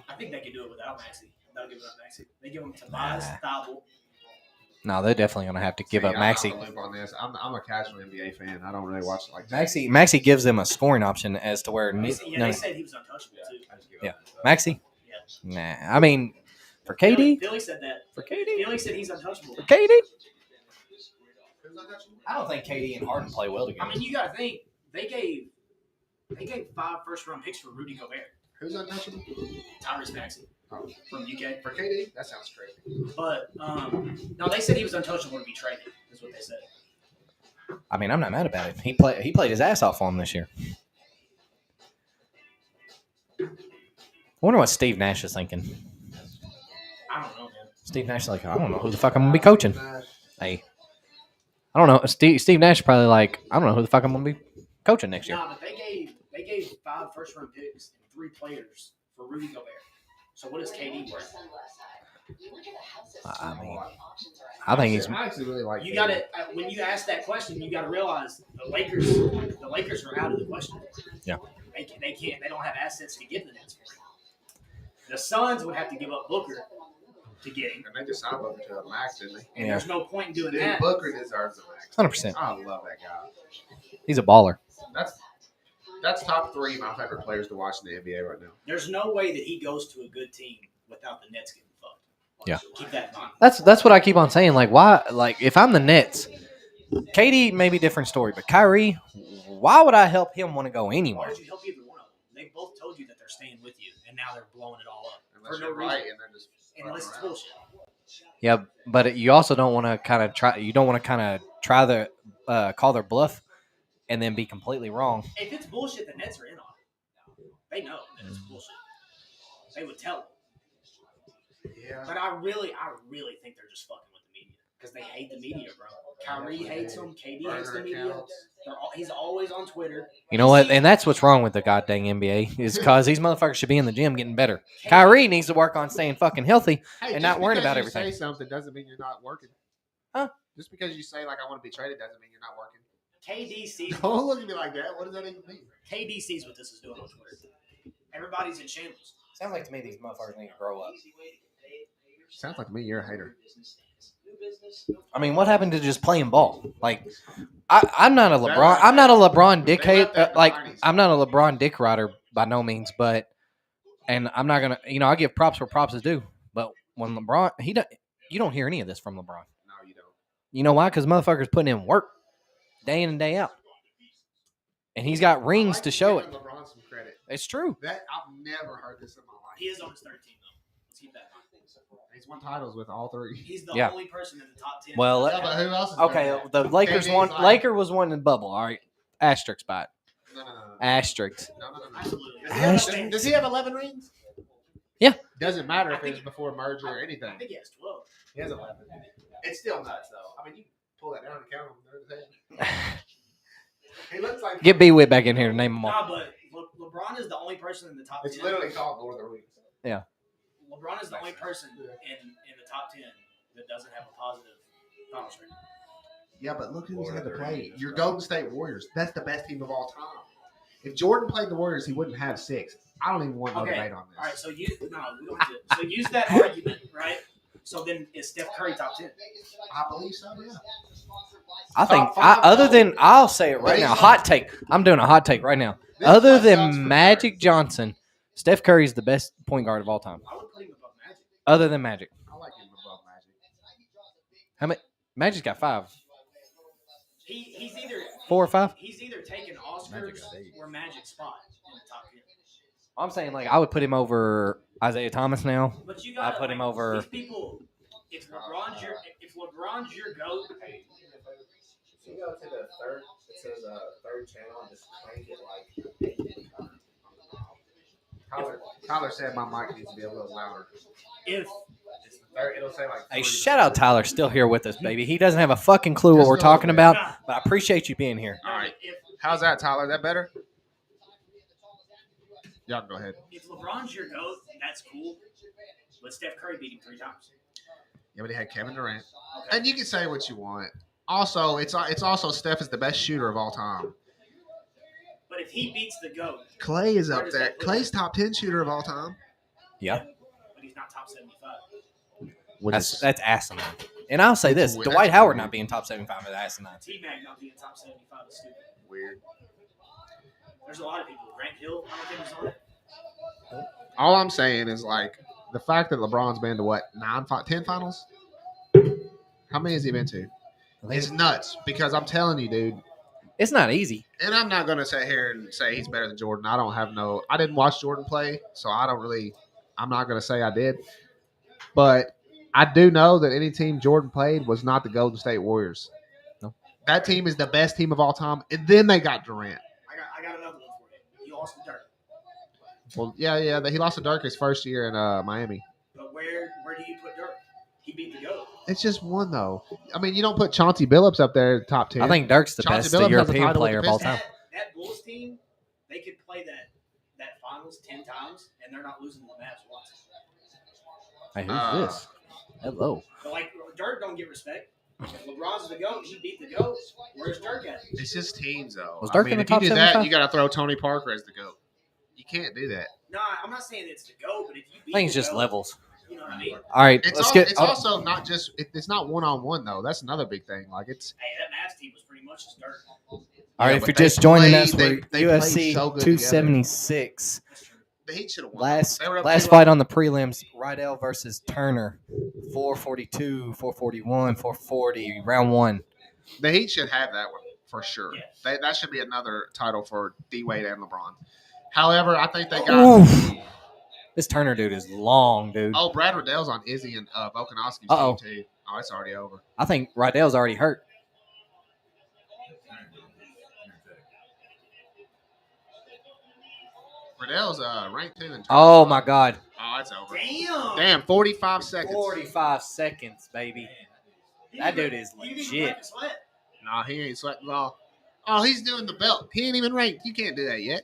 I think they could do it without Maxey. Without giving up Maxey, they give him Tobias, Thabo. No, they're definitely gonna have to give up Maxey. On this. I'm a casual NBA fan. I don't really watch it like that. Maxey gives them a scoring option as to where. They said he was untouchable too. Yeah, Maxey. Yeah. Nah, I mean. For KD? Billy said that. For KD? Billy said he's untouchable. For KD? I don't think KD and Harden play well together. I mean, you got to think. They gave 5 first-round picks for Rudy Gobert. Who's untouchable? Tyrese Maxey from UK. For KD? That sounds crazy. But, no, they said he was untouchable to be traded, is what they said. I mean, I'm not mad about it. He played his ass off for him this year. I wonder what Steve Nash is thinking. I don't know, man. Steve Nash is like, I don't know who the fuck I'm going to be coaching. Hey. I don't know. Steve Nash is probably like, I don't know who the fuck I'm going to be coaching next year. Nah, but they gave 5 first-round picks and 3 players for Rudy Gobert. So what is KD worth? I mean, I think he's. I actually really like. You got to when you ask that question, you got to realize the Lakers are out of the question. Yeah. They can't. They don't have assets to give the Nets for it. The Suns would have to give up Booker to get him. And they just signed Booker to a max, didn't they? And there's no point in doing that. Booker deserves a max. 100%. I love that guy. He's a baller. That's top 3 of my favorite players to watch in the NBA right now. There's no way that he goes to a good team without the Nets getting fucked. Yeah. Keep that in mind. That's what I keep on saying. Like, why? Like, if I'm the Nets, KD may be a different story, but Kyrie, why would I help him want to go anywhere? Why would you help either one of them? They both told you that they're staying with you, and now they're blowing it all up. Unless for no you're reason. right, and they're just Unless it's bullshit. Yeah, but you also don't want to kind of try. You don't want to kind of try the call their bluff, and then be completely wrong. If it's bullshit, the Nets are in on it. They know that it's bullshit. They would tell them. Yeah. But I really think they're just fucking with the media. Because they hate the media, bro. Kyrie hates them. KD hates the Burner media. accounts. He's always on Twitter. You know what? And that's what's wrong with the goddamn NBA is because these motherfuckers should be in the gym getting better. Kyrie needs to work on staying fucking healthy Hey, and just not worrying because about you everything. say something doesn't mean you're not working. Huh? Just because you say like I want to be traded doesn't mean you're not working. KD sees. Don't look at me like that. What does that even mean? KD sees what this is doing on Twitter. Everybody's in shambles. Sounds like to me these motherfuckers need to grow up. Sounds like to me you're a hater. I mean, what happened to just playing ball? Like, I'm not a They LeBron. left I'm not a that- LeBron dick they hate. left that in the Like, 90s. I'm not a LeBron dick rider by no means. But, and I'm not gonna. I give props where props is due. But when LeBron, you don't hear any of this from LeBron. No, you don't. You know why? Because motherfuckers putting in work day in and day out, and he's got rings to show it. LeBron some credit. It's true. That I've never heard this in my life. He is on his 13 though. Let's keep that in mind. He's won titles with all three. He's the Yeah. only person in the top 10. Well, Yeah, but who else is Okay, there? the Lakers KD's won. like- Laker was one in the bubble. All right, asterisk spot. No. Asterisk. No. Absolutely. Does he have 11 rings? Yeah. Doesn't matter I if think- it's before merger or I anything. think he has 12. He has 11. It's still nuts, though. I mean, you can pull that down and count them. He looks like Get B Wit back in here to name them all. Nah, but LeBron is the only person in the top 10. It's literally called Lord of the Rings. LeBron is the only person in the top 10 that doesn't have a positive finals record. Yeah, but look who's Lord had to of the play. Rings. Your Golden State Warriors. That's the best team of all time. If Jordan played the Warriors, he wouldn't have 6. I don't even want no Okay. debate on this. All right, so we don't have to. So use that argument, right? So then is Steph Curry top 10? I believe so, yeah. I think Top five. other than I'll say it right now. Hot take. I'm doing a hot take right now. This Other is what sucks than for Magic Curry. Johnson, Steph Curry is the best point guard of all time. I would put him above Magic. Other than Magic, I like him above Magic. how many? Magic's got 5, He's either 4 or 5. He's either taking Oscars Magic's 8. or Magic spot in the top 10. I'm saying like I would put him over Isaiah Thomas now. But you got put him over- these people. If LeBron's your goat, If you go to the third, it says third channel, and just crank it like. Tyler said my mic needs to be a little louder. if It's the third, it'll say like. Hey, 3 to shout out 4. Tyler, still here with us, baby. He doesn't have a fucking clue what Just we're a little talking bit. about, Nah. but I appreciate you being here. All right. if How's that, Tyler? Is that better? Y'all can go ahead. if LeBron's your goat, that's cool. But Steph Curry beat him 3 times. Yeah, but he had Kevin Durant. Okay. And you can say what you want. Also, it's also Steph is the best shooter of all time. But if he beats the goat, Clay is Where up does there. that put Clay's top 10 shooter of all time. Yeah, but he's not top 75. that's asinine. And I'll say this: That's Dwight weird. Howard not being top 75 is asinine. T-Mac not being top 75 is stupid. Weird. There's a lot of people. Grant Hill, I don't think he's on it. All I'm saying is like the fact that LeBron's been to what 10 finals. How many has he been to? It's nuts because I'm telling you, dude. It's not easy. And I'm not gonna sit here and say he's better than Jordan. I didn't watch Jordan play, so I'm not gonna say I did. But I do know that any team Jordan played was not the Golden State Warriors. No. That team is the best team of all time. And then they got Durant. I got another one for you. He lost to Dirk. Well, yeah. He lost to Dirk his first year in Miami. But where do you put Dirk? He beat the GOAT. It's just one though. I mean, you don't put Chauncey Billups up there top 10. I think Dirk's the Chauncey best Billups has a European title with player the of all Pistons. time. That Bulls team, they could play that finals 10 times, and they're not losing to the Mavs once. Hey, who's this? Hello. But like Dirk don't get respect. If LeBron's the GOAT, he beat the GOAT. Where's Dirk at? It's just teams though. Was Dirk in the if you top do that, 75? you got to throw Tony Parker as the GOAT. You can't do that. Nah, I'm not saying it's the GOAT, but if you beat I think it's the just GOAT, levels. You know what I mean? All right, It's let's get. It's also not just. It's not one-on-one though. That's another big thing. Like it's. Hey, that Mavs team was pretty much just Dirk. all right, Yeah, if but you're they just joining played- us, they- we're they UFC played so good 276. The Heat should have won. Last They were up last 2-0. fight on the prelims: Rydell versus Turner, 442, 441, 440, round 1. The Heat should have that one for sure. Yeah. That should be another title for D Wade and LeBron. However, I think they got. Oof. This Turner dude is long, dude. Oh, Brad Riddell's on Izzy and Volkanovski's Uh-oh. team too. Oh, it's already over. I think Rydell's already hurt. Riddell's ranked 2 in. Oh my God! Oh, it's over. Damn. Damn, 45 seconds. 45 seconds, baby. That dude is He didn't even legit. fucking sweat. Nah, he ain't sweating at all. Oh, he's doing the belt. He ain't even ranked. You can't do that yet.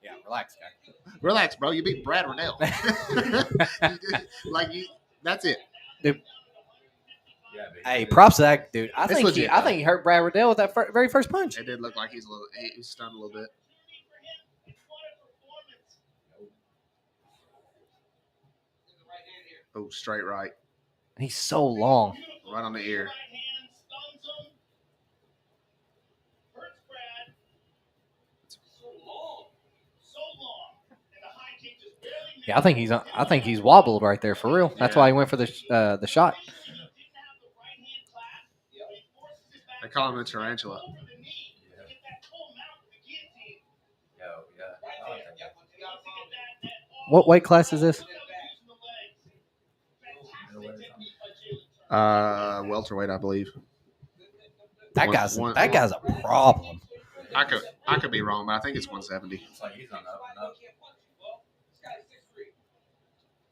Yeah, relax, guy. Relax, bro. You beat Brad Riddell. That's it. Yeah, but Hey, props to that dude. I It's think legit, I think he hurt Brad Riddell with that very first punch. It did look like he was stunned a little bit. Oh, straight right. He's so long. Right on the ear. Yeah, I think he's wobbled right there for real. That's Yeah. why he went for the shot. They call him the tarantula. What weight class is this? Welterweight, I believe. That guy's a problem. I could be wrong, but I think it's 170. It's like he's on the up and up.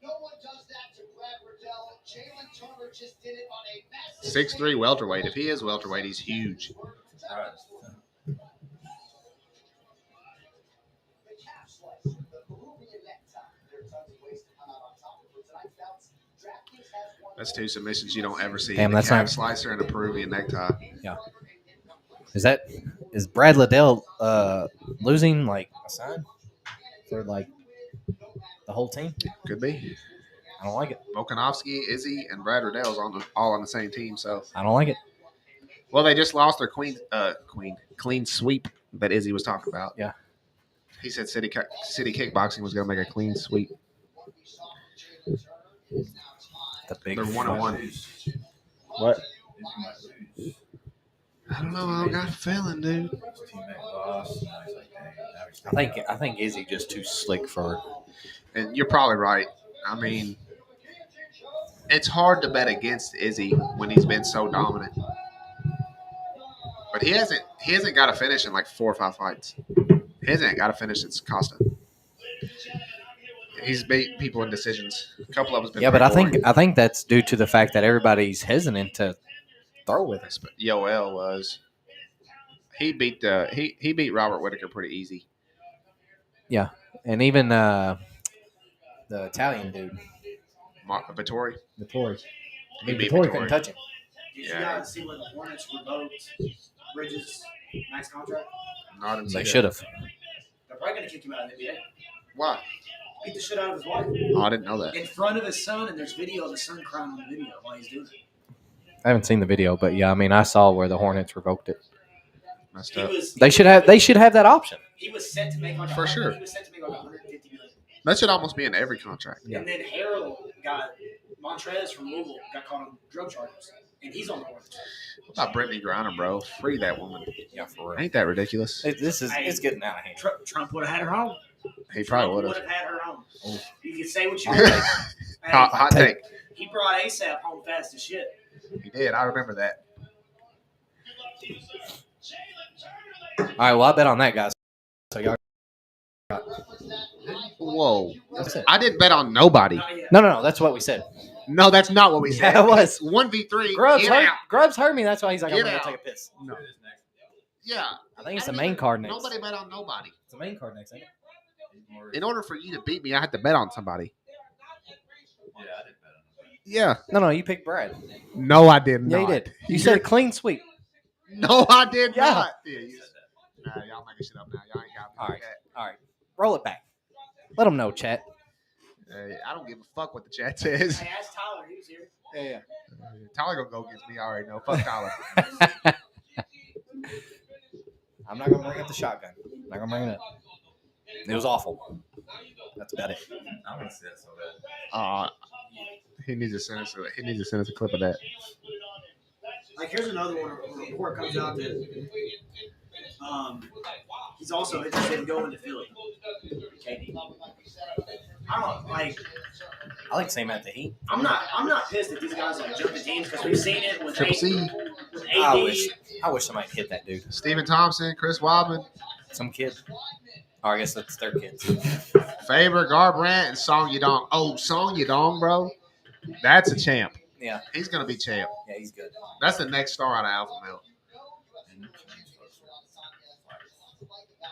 No one does that to Brad Riddell. Jalen Turner just did it on a massive 6'3" welterweight. If he is welterweight, he's huge. That's two submissions you don't ever see. Damn, a that's calf not- slicer and a Peruvian necktie. Is Brad Liddell losing like a sign for like the whole team? Could be. I don't like it. Volkanovski, Izzy, and Brad Riddell's all on the same team. So, I don't like it. well, they just lost their clean sweep that Izzy was talking about. Yeah. He said City Kickboxing was going to make a clean sweep. The big. They're 1-1. What? I don't know. I don't got a feeling, dude. I think Izzy just too slick for. And you're probably right. I mean, it's hard to bet against Izzy when he's been so dominant. But he hasn't got a finish in like 4 or 5 fights. He hasn't got a finish since Costa. He's beat people in decisions. A couple of us been. Yeah, but pretty boring. I think that's due to the fact that everybody's hesitant to throw with us. But Yoel was. He beat Robert Whitaker pretty easy. Yeah, and even the Italian dude, Vittori. Vittori. He beat Vittori Vittori. couldn't touch him. Did Yeah. you guys see when the Hornets revoked Bridges' max contract? No, I didn't see They that. should have. They're probably going to kick him out of the NBA. Why? Beat the shit out of his wife Oh, I didn't know that. in front of his son, and there's video of his son crying on the video while he's doing it. I haven't seen the video, but yeah, I mean, I saw where the Hornets revoked it. Messed He up. was They should have that option. He was set to make like For sure. He was set to make like 150 million. That should almost be in every contract. Yeah. And then Harold got Montrez from Louisville got caught on drug charges, and he's on the Hornets. What about Brittany Griner, bro? Free that woman. Yeah, for real. Ain't that ridiculous? It's getting out of hand. Trump would have had her home. He probably would Trump have. would have had her home. You can say what you want. Hey, Hot take. he brought ASAP home fast as shit. He did. I remember that. All right, well, I bet on that, guys. So y'all. Whoa. That's it. I didn't bet on nobody. Not yet. No, that's what we said. No, that's not what we said. Yeah, it was. 1v3. Grubs Get heard, out. Grubs heard me. That's why he's like, I'm Get going out. to take a piss. No. Yeah. I think it's the main card next. Nobody bet on nobody. It's the main card next, ain't it? In order for you to beat me, I had to bet on somebody. Yeah, I didn't bet on him. Yeah. No, you picked Brad. No, I did Yeah, not. you did. You said clean sweep. No, I did Yeah. not. Yeah, nah, y'all making shit up now. Y'all ain't got me All like right. that. All right. Roll it back. Let them know, chat. Hey, I don't give a fuck what the chat says. Hey, ask Tyler. He was here. Yeah. Tyler gonna go against me. I already know. Fuck Tyler. I'm not going to bring up the shotgun. I'm not going to bring it up. It was awful. That's about it. I want to see that so bad. He needs to send us. He needs to send us a clip of that. Like, here's another one. A report comes out that he's also interested in going to Philly. KD. I don't like. I like same at the Heat. I'm not pissed that these guys like jumping teams because we've seen it with Triple C, with AD. I wish somebody hit that dude. Stephen Thompson, Chris Wadman, Some kid. Oh, I guess that's their kids. Faber, Garbrandt, and Song Yadong. Oh, Song Yadong, bro. That's a champ. Yeah. He's gonna be champ. Yeah, he's good. That's the next star out of Alpha Male.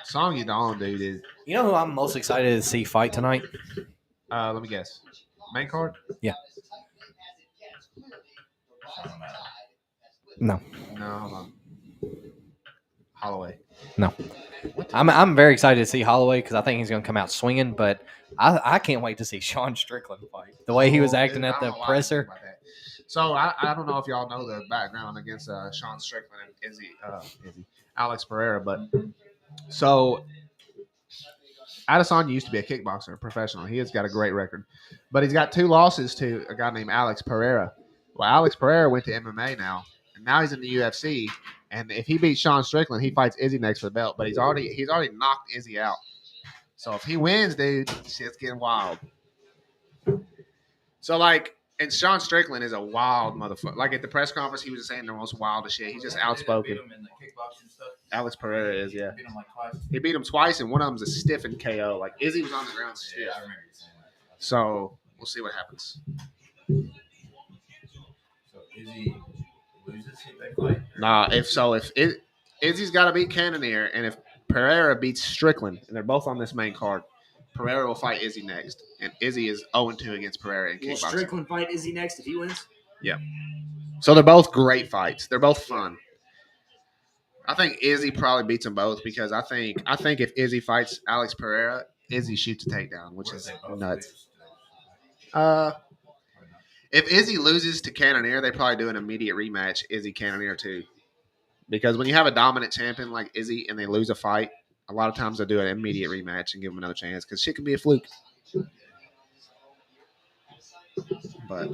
Song you don't, dude. Is You know who I'm most excited to see fight tonight? let me guess. Main card? No. No, hold on. Holloway. No. I'm very excited to see Holloway because I think he's going to come out swinging, but I can't wait to see Sean Strickland fight. The way he was acting Dude, at I the don't know why I presser. think about that. So I don't know if y'all know the background against Sean Strickland and Alex Pereira, but so Adesanya used to be a kickboxer, professional. He has got a great record, but he's got 2 losses to a guy named Alex Pereira. Well, Alex Pereira went to MMA now, and now he's in the UFC. And if he beats Sean Strickland, he fights Izzy next for the belt. But he's already knocked Izzy out. So if he wins, dude, shit's getting wild. So and Sean Strickland is a wild motherfucker. Like at the press conference, he was just saying the most wildest shit. He's just outspoken. Alex Pereira is, yeah. He beat him twice, and one of them's a stiffened KO. Like Izzy was on the ground stiff. Yeah, I remember you saying that. So we'll see what happens. So Izzy loses if they fight? Nah, if Izzy's got to beat Cannonier, and if Pereira beats Strickland, and they're both on this main card, Pereira will fight Izzy next, and Izzy is 0-2 against Pereira in Will kickboxing. Strickland fight Izzy next if he wins? So they're both great fights. They're both fun. I think Izzy probably beats them both because I think if Izzy fights Alex Pereira, Izzy shoots a takedown, which is nuts. If Izzy loses to Cannonier, they probably do an immediate rematch, Izzy Cannonier too. Because when you have a dominant champion like Izzy and they lose a fight, a lot of times they'll do an immediate rematch and give them another chance because shit can be a fluke. But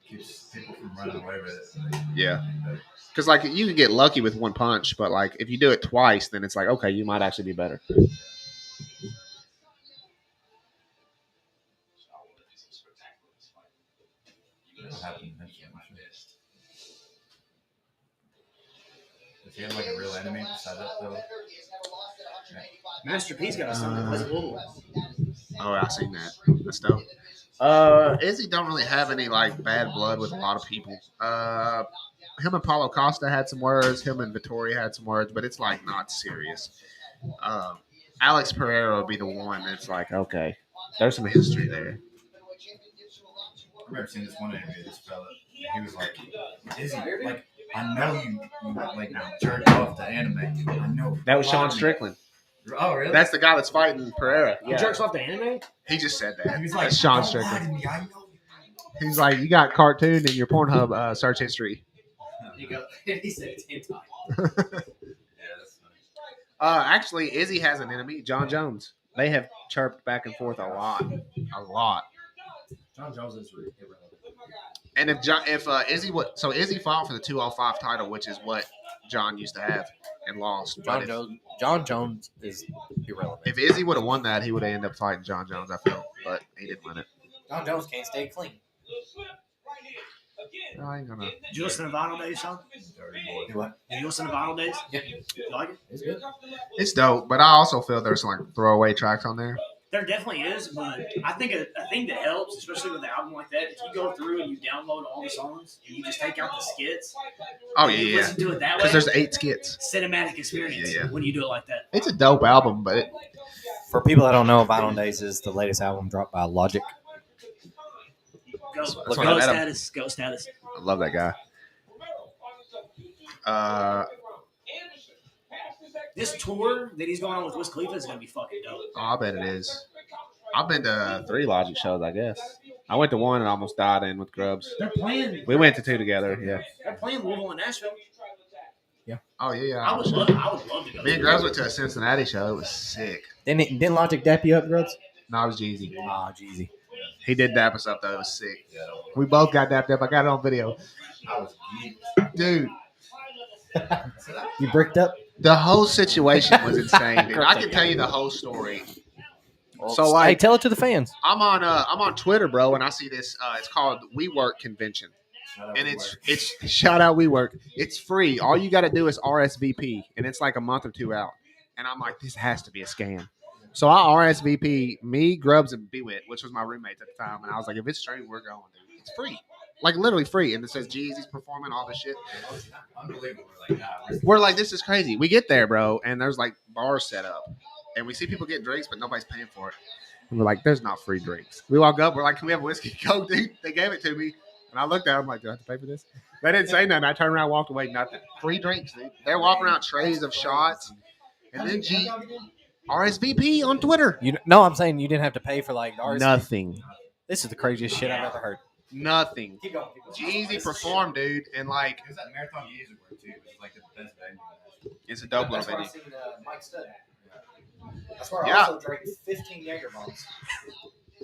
Keeps people from running away with it. yeah, because you can get lucky with one punch, but if you do it twice, then it's okay, you might actually be better. It'll happen eventually, I'm sure. Does he have a real enemy beside that though? Master P's got a son that plays a little. Oh, I seen that. That's dope. Izzy don't really have any bad blood with a lot of people. Him and Paulo Costa had some words. Him and Vittori had some words, but it's not serious. Alex Pereira would be the one that's okay, there's some history there. I remember seeing this one interview with this fella. He was like, Izzy, I know you jerked off the anime. I know. That was Sean Strickland. Oh, really? That's the guy that's fighting Pereira. He jerks off the anime? He just said that. He was like, that's Sean don't lie Strickland. to me, I know. He's like, you got cartoon in your Pornhub search history. You go. He said it's hentai. Yeah, that's funny. Actually, Izzy has an enemy, John Jones. They have chirped back and forth a lot. John Jones is irrelevant. And if Izzy fought for the 205 title, which is what John used to have and lost. John Jones is irrelevant. If Izzy would have won that, he would have ended up fighting John Jones, I felt, but he didn't win it. John Jones can't stay clean. No, I ain't gonna. Did you listen to Vinyl Days, Sean? Dirty boy. Do what? Did you listen to Vinyl Days? Yeah. You like it? It's good. It's dope, but I also feel there's some throwaway tracks on there. There definitely is, but I think a thing that helps, especially with an album like that, if you go through and you download all the songs and you just take out the skits. Oh and you yeah, listen to it that way. because there's 8 skits. Cinematic experience Yeah. when you do it like that. It's a dope album, but For people that don't know, Vinyl Days is the latest album dropped by Logic. Go That's when I met him. status. Go status. I love that guy. This tour that he's going on with Wiz Khalifa is going to be fucking dope. Oh, I bet it is. I've been to 3 Logic shows, I guess. I went to 1 and almost died in with Grubs. They're playing. We went to 2 together, yeah. They're playing Louisville and Nashville. Oh, yeah. I would love to go. Me and Grubs went to a Cincinnati show. It was sick. Didn't Logic dap you up, Grubs? No, it was Jeezy. Ah, Jeezy. He did dap us up, though. It was sick. Yeah, We both got dapped up. I got it on video. I was geeked. Dude, You bricked up? the whole situation was insane, dude. I can tell you the whole story. So, Hey, tell it to the fans. I'm on Twitter, bro, and I see this. It's called WeWork Convention. And it's shout out WeWork. It's free. All you got to do is RSVP, and it's like a month or 2 out. And I'm like, this has to be a scam. So I RSVP me, Grubs, and Bewit, which was my roommates at the time. And I was like, if it's free, we're going, dude. It's free. like literally free, and it says Jeezy's performing all this shit. Unbelievable. We're like, nah, We're like, this is crazy. We get there, bro, and there's like bars set up, and we see people get drinks, but nobody's paying for it. And we're like, there's not free drinks. We walk up, we're like, can we have a whiskey Coke, dude? They gave it to me, and I looked at them like, do I have to pay for this? They didn't say nothing. I turned around, walked away, nothing. Free drinks, dude. They're walking around trays of shots, and then RSVP on Twitter. No, I'm saying you didn't have to pay for like the RSVP. Nothing. This is the craziest shit I've ever heard. Nothing. Keep going. Jeezy performed, dude, and like, it was at Marathon Music World, too, which is like the best venue. it's a dope little That's where I video. seen Mike Stud. That's where Yeah. I also drank 15 Jaeger bombs.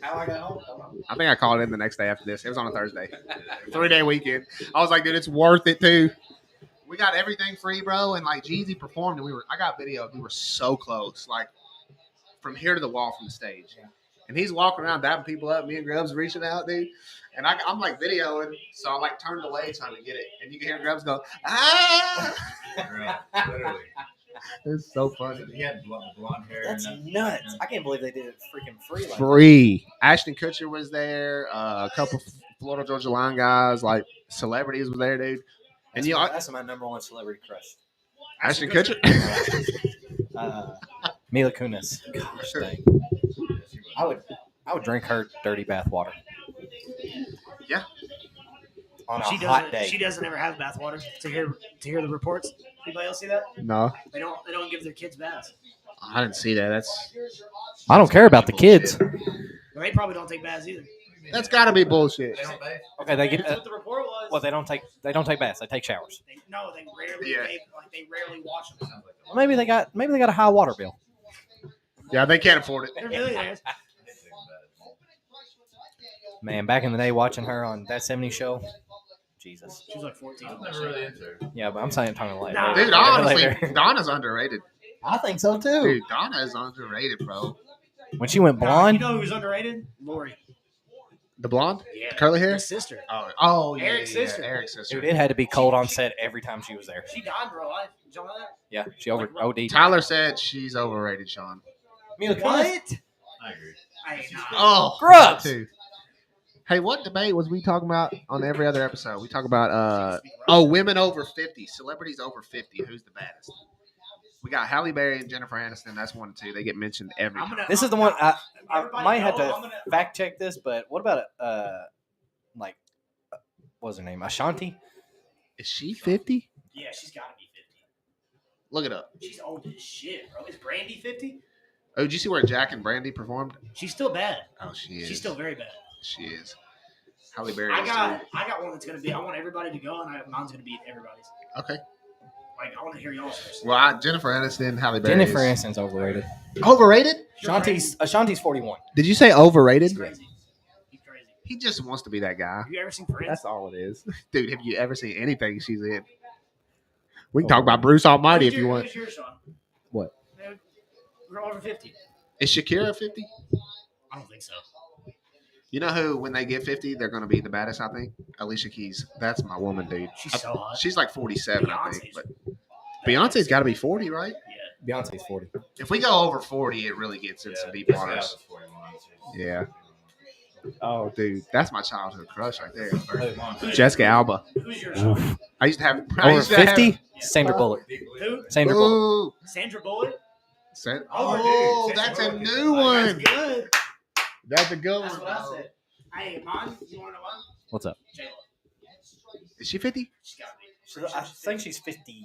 How I got home? I don't know. I think I called in the next day after this. It was on a Thursday. 3-day weekend. I was like, dude, it's worth it too. We got everything free, bro, and like Jeezy performed, and I got video. We were so close, like from here to the wall from the stage. And he's walking around dapping people up. Me and Grubs reaching out, dude. And I'm like videoing, so I like turned away trying to get it, and you can hear Grubs go, ah! Literally. It's so funny. He had blonde hair. That's and nuts. I can't believe they did it freaking free. Like Free. Ashton Kutcher was there. A couple Florida Georgia Line guys, like celebrities, was there, dude. And that's my number one celebrity crush. Ashton Kutcher. Mila Kunis. Gosh dang. I would drink her dirty bath water. Yeah. On a She hot doesn't. day. She doesn't ever have bathwater to hear the reports. Anybody else see that? No, They don't give their kids baths. I didn't see that. That's I don't care about the kids. They probably don't take baths either. that's got to be bullshit. They don't pay. Okay, they get. That's what the report was. Well, they don't take baths. They take showers. They rarely. Yeah. They rarely wash them. Well, maybe they got a high water bill. Yeah, they can't afford it. They're millionaires. Man, back in the day, watching her on That 70s Show, Jesus. She was like 14. I was never really into her. Yeah, but I'm saying talking like Nah. Dude, honestly, Donna's underrated. I think so too. Dude, Donna is underrated, bro. When she went Nah, blonde, you know who's underrated? Lori. The blonde, Yeah. curly hair. Her sister. Oh, yeah, Eric's yeah, sister. Eric's sister. dude, it had to be cold on set every time she was there. She died in real life. Did y'all know that? Yeah, she over OD. Tyler said she's overrated, Sean. Mila Kunis. What? I agree. Hey, nah. Oh, Grubs. too. Hey, what debate was we talking about on every other episode? We talk about women over 50, celebrities over 50. Who's the baddest? We got Halle Berry and Jennifer Aniston. That's 1 and 2. They get mentioned every time. This is the one I Everybody might have know, to I'm gonna- fact check this, but what about what was her name? Ashanti? Is she 50? Yeah, she's got to be 50. Look it up. She's old as shit, bro. Is Brandy 50? Oh, did you see where Jack and Brandy performed? She's still bad. Oh, she is. She's still very bad. She is. Halle Berry I is got one that's gonna be. I want everybody to go, and mine's gonna beat everybody's. too. Okay. Like I want to hear y'all's first. Well, Jennifer Aniston, Halle Berry. Jennifer Aniston's overrated. Overrated? Ashanti's 41. Did you say overrated? He's crazy. He's crazy. He just wants to be that guy. Have you ever seen Friends? That's all it is. Dude, have you ever seen anything she's in? We can talk about Bruce Almighty if you want. Who's yours, Sean? What? We're over 50. Is Shakira 50? I don't think so. You know who, when they get 50, they're going to be the baddest, I think? Alicia Keys. That's my woman, dude. She's so hot. She's like 47, I think. Beyonce's- But Beyonce's got to be 40, right? Yeah. Beyonce's 40. If we go over 40, it really gets in some deep waters. Yeah. Oh, dude. That's my childhood crush right there. Jessica Alba. Who's yours, Sean? I used to have. Over 50? Sandra Bullock. Who? Sandra Bullock. Ooh. Sandra Bullock? Oh, dude. that's a Sandra new Bullock. one. That's good. That's a good That's one. what I bro. said. Hey, mine? You want to know mine? What's up? J-Lo. Is she 50? She's got to be. I think she's 50.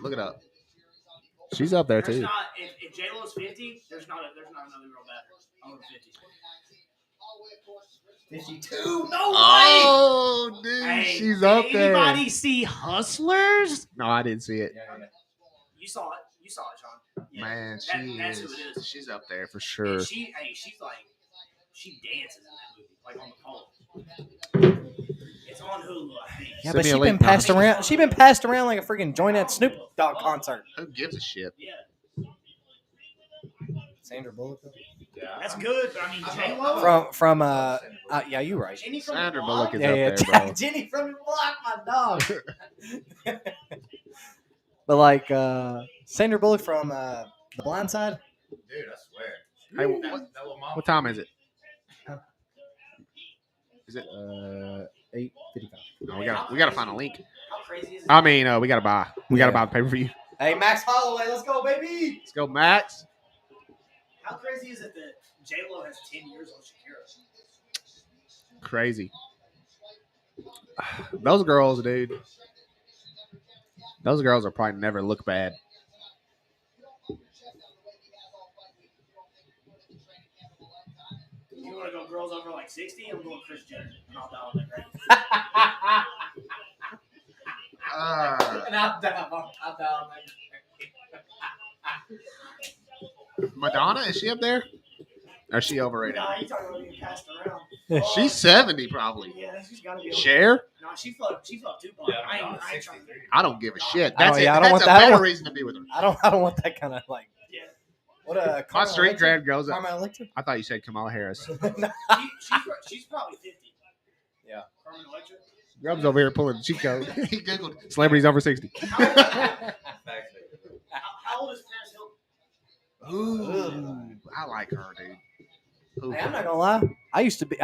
Look it up. She's up there There's too. not, if J-Lo's 50, there's not another girl better. Over 50. 52? No way! Oh, dude, Hey, she's did up there. Anybody see Hustlers? No, I didn't see it. You saw it. You saw it, Sean. Yeah. Man, That's she who it is. is. She's up there for And sure. she's like, she dances in that movie, like on the pole. It's on Hulu, I think. Yeah, Send but me a she's link, been Tom. passed around. She's been passed around like a freaking joint at Snoop Dogg concert. Who gives a shit? Yeah, Sandra Bullock. that's good. But I mean, J-Lo? From yeah, you're right. Jenny from Sandra the Bullock Block? is up there, bro. Jenny from the block, my dog. But like Sandra Bullock from The Blind Side. Dude, I swear. Hey, That little mama. what time is it? Huh? Is it $8.55. No, we gotta find a link. How crazy is it? I mean, we gotta buy. We gotta buy the pay-per-view. Hey, Max Holloway, let's go, baby. Let's go, Max. How crazy is it that J-Lo has 10 years on Shakira? Crazy. Those girls, dude. Those girls will probably never look bad. You want to go girls over like 60? I'm going Kris Jenner. And I'll dial that right. And I'll dial Madonna, is she up there? Or is she overrated? Nah, you talking about being passed around. She's 70 probably. Yeah, she's got to be. Cher? No, she fucked Tupac. Yeah, I Madonna's ain't trying. 63. I don't give a shit. I don't- That's it. yeah, I don't That's want a that. I don't better want- reason to be with her. I don't want that kind of like. Yeah. What a My street cred goes up. Carmine Electra? I thought you said Kamala Harris. She's probably 50. Yeah. Carmen Electra. Grubs over here pulling the cheat code. He Googled celebrities over 60. How old is Paris Hilton? Ooh, I like her, dude. Ooh. Hey, I'm not gonna lie. I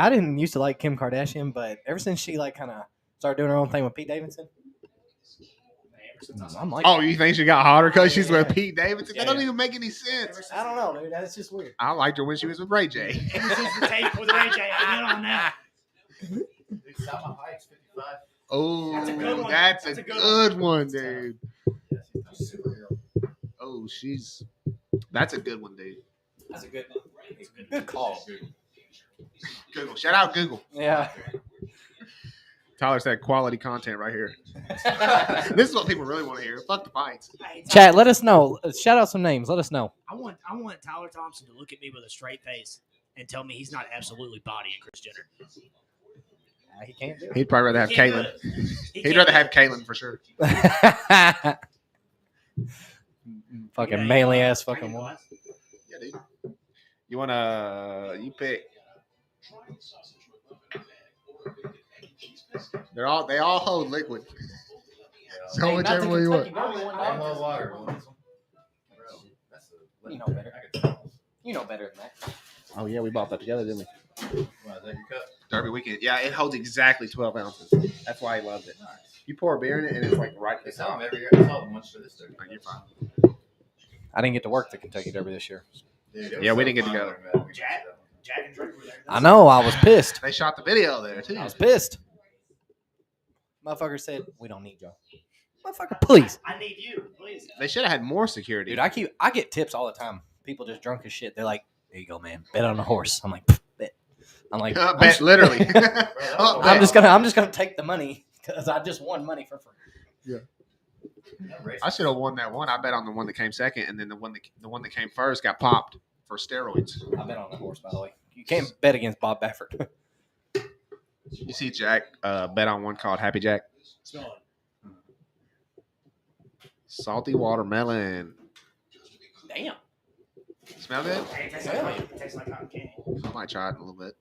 didn't used to like Kim Kardashian, but ever since she like kind of started doing her own thing with Pete Davidson, I'm like, Oh, you think she got hotter because she's with Yeah. Pete Davidson? Yeah, That don't yeah. even make any sense. I don't know, dude. That's just weird. I liked her when she was with Ray J. Ever since the tape with Ray J, I get on that. Salma Hayek's 55. Oh, That's a good one. that's That's a a good good one, dude. Yeah, she's a superhero. Oh, that's a good one, dude. That's a good call. Google. Shout out Google. Yeah. Tyler said quality content right here. This is what people really want to hear. Fuck the fights. Hey, Chat, let us know. Shout out some names. Let us know. I want Tyler Thompson to look at me with a straight face and tell me he's not absolutely bodying Kris Jenner. He can't do He'd probably rather have He can't do Caitlyn. it. He He'd can't rather do have it. Caitlyn for sure. it. Fucking Yeah, manly ass can I fucking get a woman. glass? Yeah, dude. You wanna? You pick. They all hold liquid. So Hey, not whichever the one you want. Kentucky Derby one, I dog. love water. Bro, that's a You know better. I can tell. You know better than that. Oh yeah, we bought that together, didn't we? Wow, is that your cup? Derby weekend. Yeah, it holds exactly 12 ounces. That's why I loved it. Nice. You pour a beer in it, and it's like right I this saw top. him every year. I saw him once for this Derby. You're fine. I didn't get to work the Kentucky Derby this year. Dude, it was Yeah, we so didn't get to fun go. learning that. We Jack? got to go. Jack and Drake were there. I know. I was pissed. They shot the video there too. I was pissed. Motherfucker said, "We don't need y'all." Motherfucker, please, I need you, please. They should have had more security. dude. I get tips all the time. People just drunk as shit. They're like, "There you go, man. Bet on a horse." I'm like, "Bet." I'm like, Bet literally. Oh, I'm bet. just gonna take the money because I just won money for free. That race I should have won that one. I bet on the one that came second, and then the one that came first got popped for steroids. I bet on a horse, by the way. You can't bet against Bob Baffert. You see Jack bet on one called Happy Jack. Smell it. Salty watermelon. Damn. Smell good? Hey, it tastes like cotton candy. I might try it in a little bit.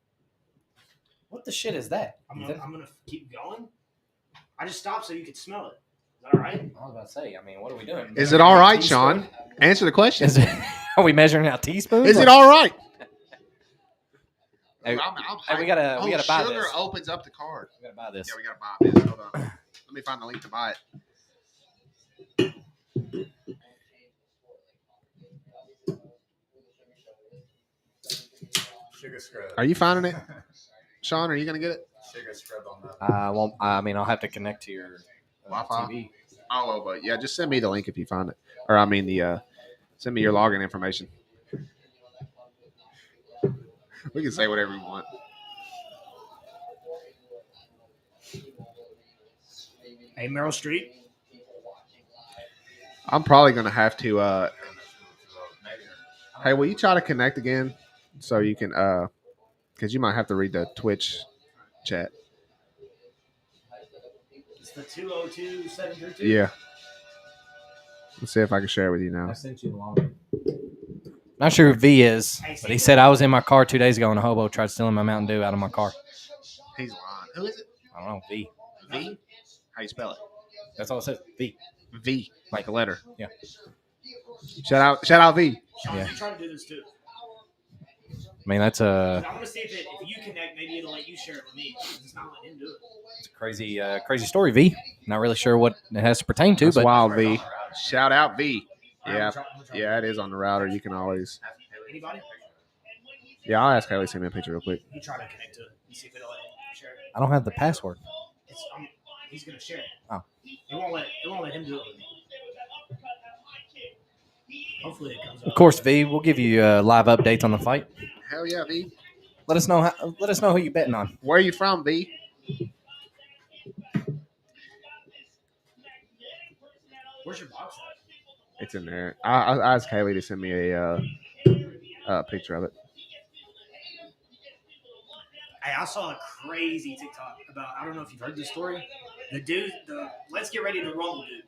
What the shit is that? I'm gonna keep going. I just stopped so you could smell it. Is that all right? I was about to say. I mean, what are we doing? Is it all right, Sean? Answer the question. Is it, are we measuring out teaspoons? Is it Like- all right? Hey, I'm hey, we gotta buy sugar this. opens up the card. We gotta buy this. Yeah, we gotta buy this. Hold on. Let me find the link to buy it. sugar scrub. Are you finding it, Sean? Are you gonna get it? Sugar scrub on that. I won't. I mean, I'll have to connect to your Wi-Fi? TV. Oh, but yeah, just send me the link if you find it, or I mean send me your login information. We can say whatever we want. Hey, Meryl Streep. I'm probably gonna have to. Hey, will you try to connect again so you can? Because you might have to read the Twitch chat. It's the 202-732. Yeah. Let's see if I can share it with you I now. sent you the login. Not sure who V is, but he said I was in my car 2 days ago and a hobo tried stealing my Mountain Dew out of my car. He's lying. Who is it? I don't know. V. V. How you spell it? That's all it says. V. V, like a letter. Yeah. Shout out V. Sean, Yeah. you trying to do this too? I mean, that's I want to see if you connect, maybe it'll let you share it with me. It's not letting him do it. it's a crazy story, V. Not really sure what it has to pertain to, That's but wild, V. Shout out, V. Yeah, yeah, it is on the router. You can always. Anybody? Yeah, I'll ask Haley to send me a picture real quick. He tried to connect to it and see if it'll let him share it. I don't have the password. He's gonna share it. Oh. It won't let him do it with me. Hopefully it comes up. Of course, V. We'll give you live updates on the fight. Hell yeah, V. Let us know who you're betting on. Where are you from, V? Where's your box at? It's in there. I asked Haley to send me a picture of it. Hey, I saw a crazy TikTok about. I don't know if you've heard this story. The dude, Let's Get Ready to Rumble dude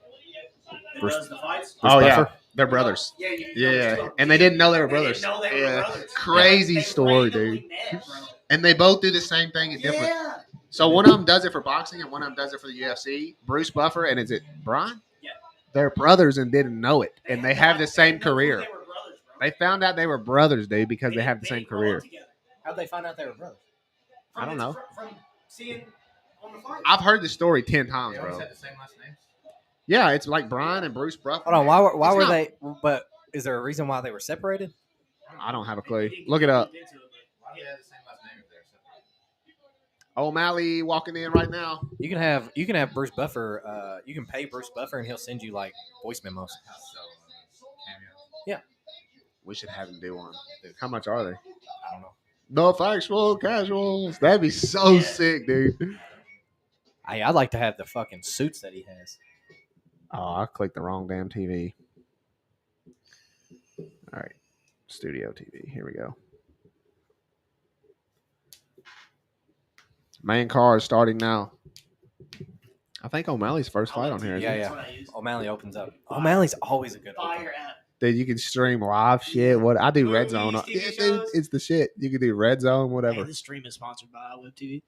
that does the fights. Oh yeah, Buffer? they're brothers. Yeah, Yeah, and they didn't know they were brothers. Didn't know they were brothers. Crazy They story, randomly dude. met, bro. And they both do the same thing at different. Yeah. So one of them does it for boxing, and one of them does it for the UFC. Bruce Buffer and is it Brian? Yeah. They're brothers and didn't know it, and they have the same career. They were brothers, bro. They found out they were brothers, dude, because they have the same didn't grow up career. together. How'd they find out they were brothers? I don't know. From seeing on the fight. I've heard the story 10 times, They always bro. had the same last names. Yeah, it's like Brian and Bruce Buffer. Hold on. Why It's were not- they? But is there a reason why they were separated? I don't have a clue. Look it up. Why do they have the same last name if they're separated? O'Malley walking in right now. You can have Bruce Buffer. You can pay Bruce Buffer, and he'll send you like voice memos. So, cameo. We should have him do one. Dude, how much are they? I don't know. No factual casuals. That'd be so Yeah. sick, dude. Hey, I'd like to have the fucking suits that he has. Oh, I clicked the wrong damn TV. All right. Studio TV. Here we go. Main card starting now. I think O'Malley's first fight on here. Isn't Yeah, it? That's what I use. O'Malley opens up. O'Malley's always a good opener. Fire app. Dude, you can stream live shit. What I do Where Red we Zone. use TV Yeah, dude, shows? it's the shit. You can do Red Zone, Hey, whatever. this stream is sponsored by Web TV.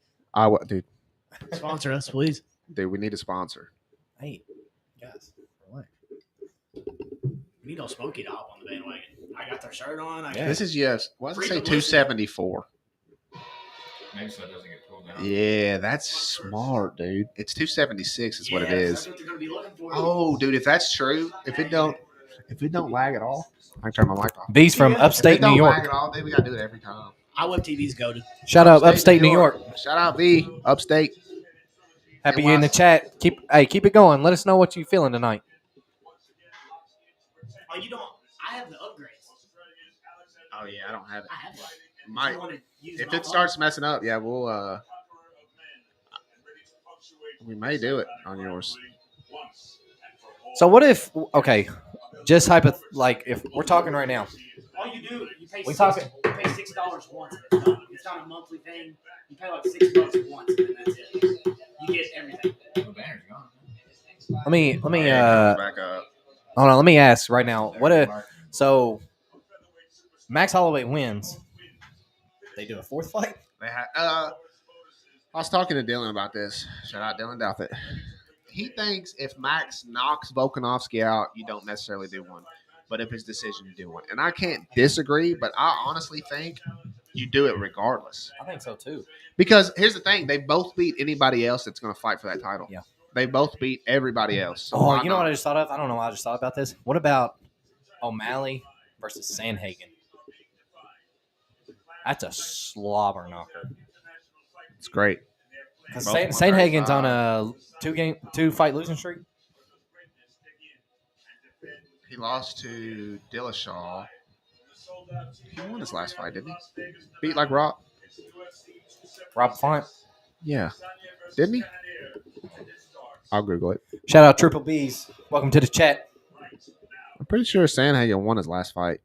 Dude, Sponsor us, please. we need a sponsor. Hey, guys, relax. We need Smokey to hop on the bandwagon. I got their shirt on. Yeah. This is why does it say Free publicity. 274? Maybe so it doesn't get pulled down. Yeah, that's smart, dude. It's 276 is what it is. That's what they're gonna be looking for. Oh, dude, if that's true, if it don't lag at all, I can turn my mic off. V's from Yeah. If upstate it don't New lag York. at all, dude, we gotta do it every time. Web TV's goaded. Shout out upstate New York. Shout out V, upstate. Happy And you in the chat. Keep it going. Let us know what you feeling tonight. Oh, you don't. I have the upgrades. Oh yeah, I don't have it. I have one. Might You wanna use if my it starts messing up, yeah, we'll we may do it on yours. So what if? Okay, just like if we're talking right now. All you do, you pay We $6 once. And it's done. It's not a monthly thing. You pay like $6 once, and then that's it. You get everything. The banner's gone. Let me Back up. hold on. Let me ask right now. So Max Holloway wins. They do a fourth fight. I was talking to Dylan about this. Shout out Dylan Douthit. He thinks if Max knocks Volkanovski out, you don't necessarily do one. But if it's decision, you do one. And I can't disagree, but I honestly think you do it regardless. I think so too. Because here's the thing. They both beat anybody else that's going to fight for that title. Yeah. They both beat everybody else. So Oh, why you know what not? I just thought of? I don't know why I just thought about this. What about O'Malley versus Sandhagen? That's a slobber knocker. It's great. Because Both won Sandhagen's 35. on a two fight losing streak. He lost to Dillashaw. He won his last fight, didn't he? Beat like Rob. Rob Font. Yeah. Didn't he? I'll Google it. Shout out Triple B's. Welcome to the chat. I'm pretty sure Sandhagen won his last fight.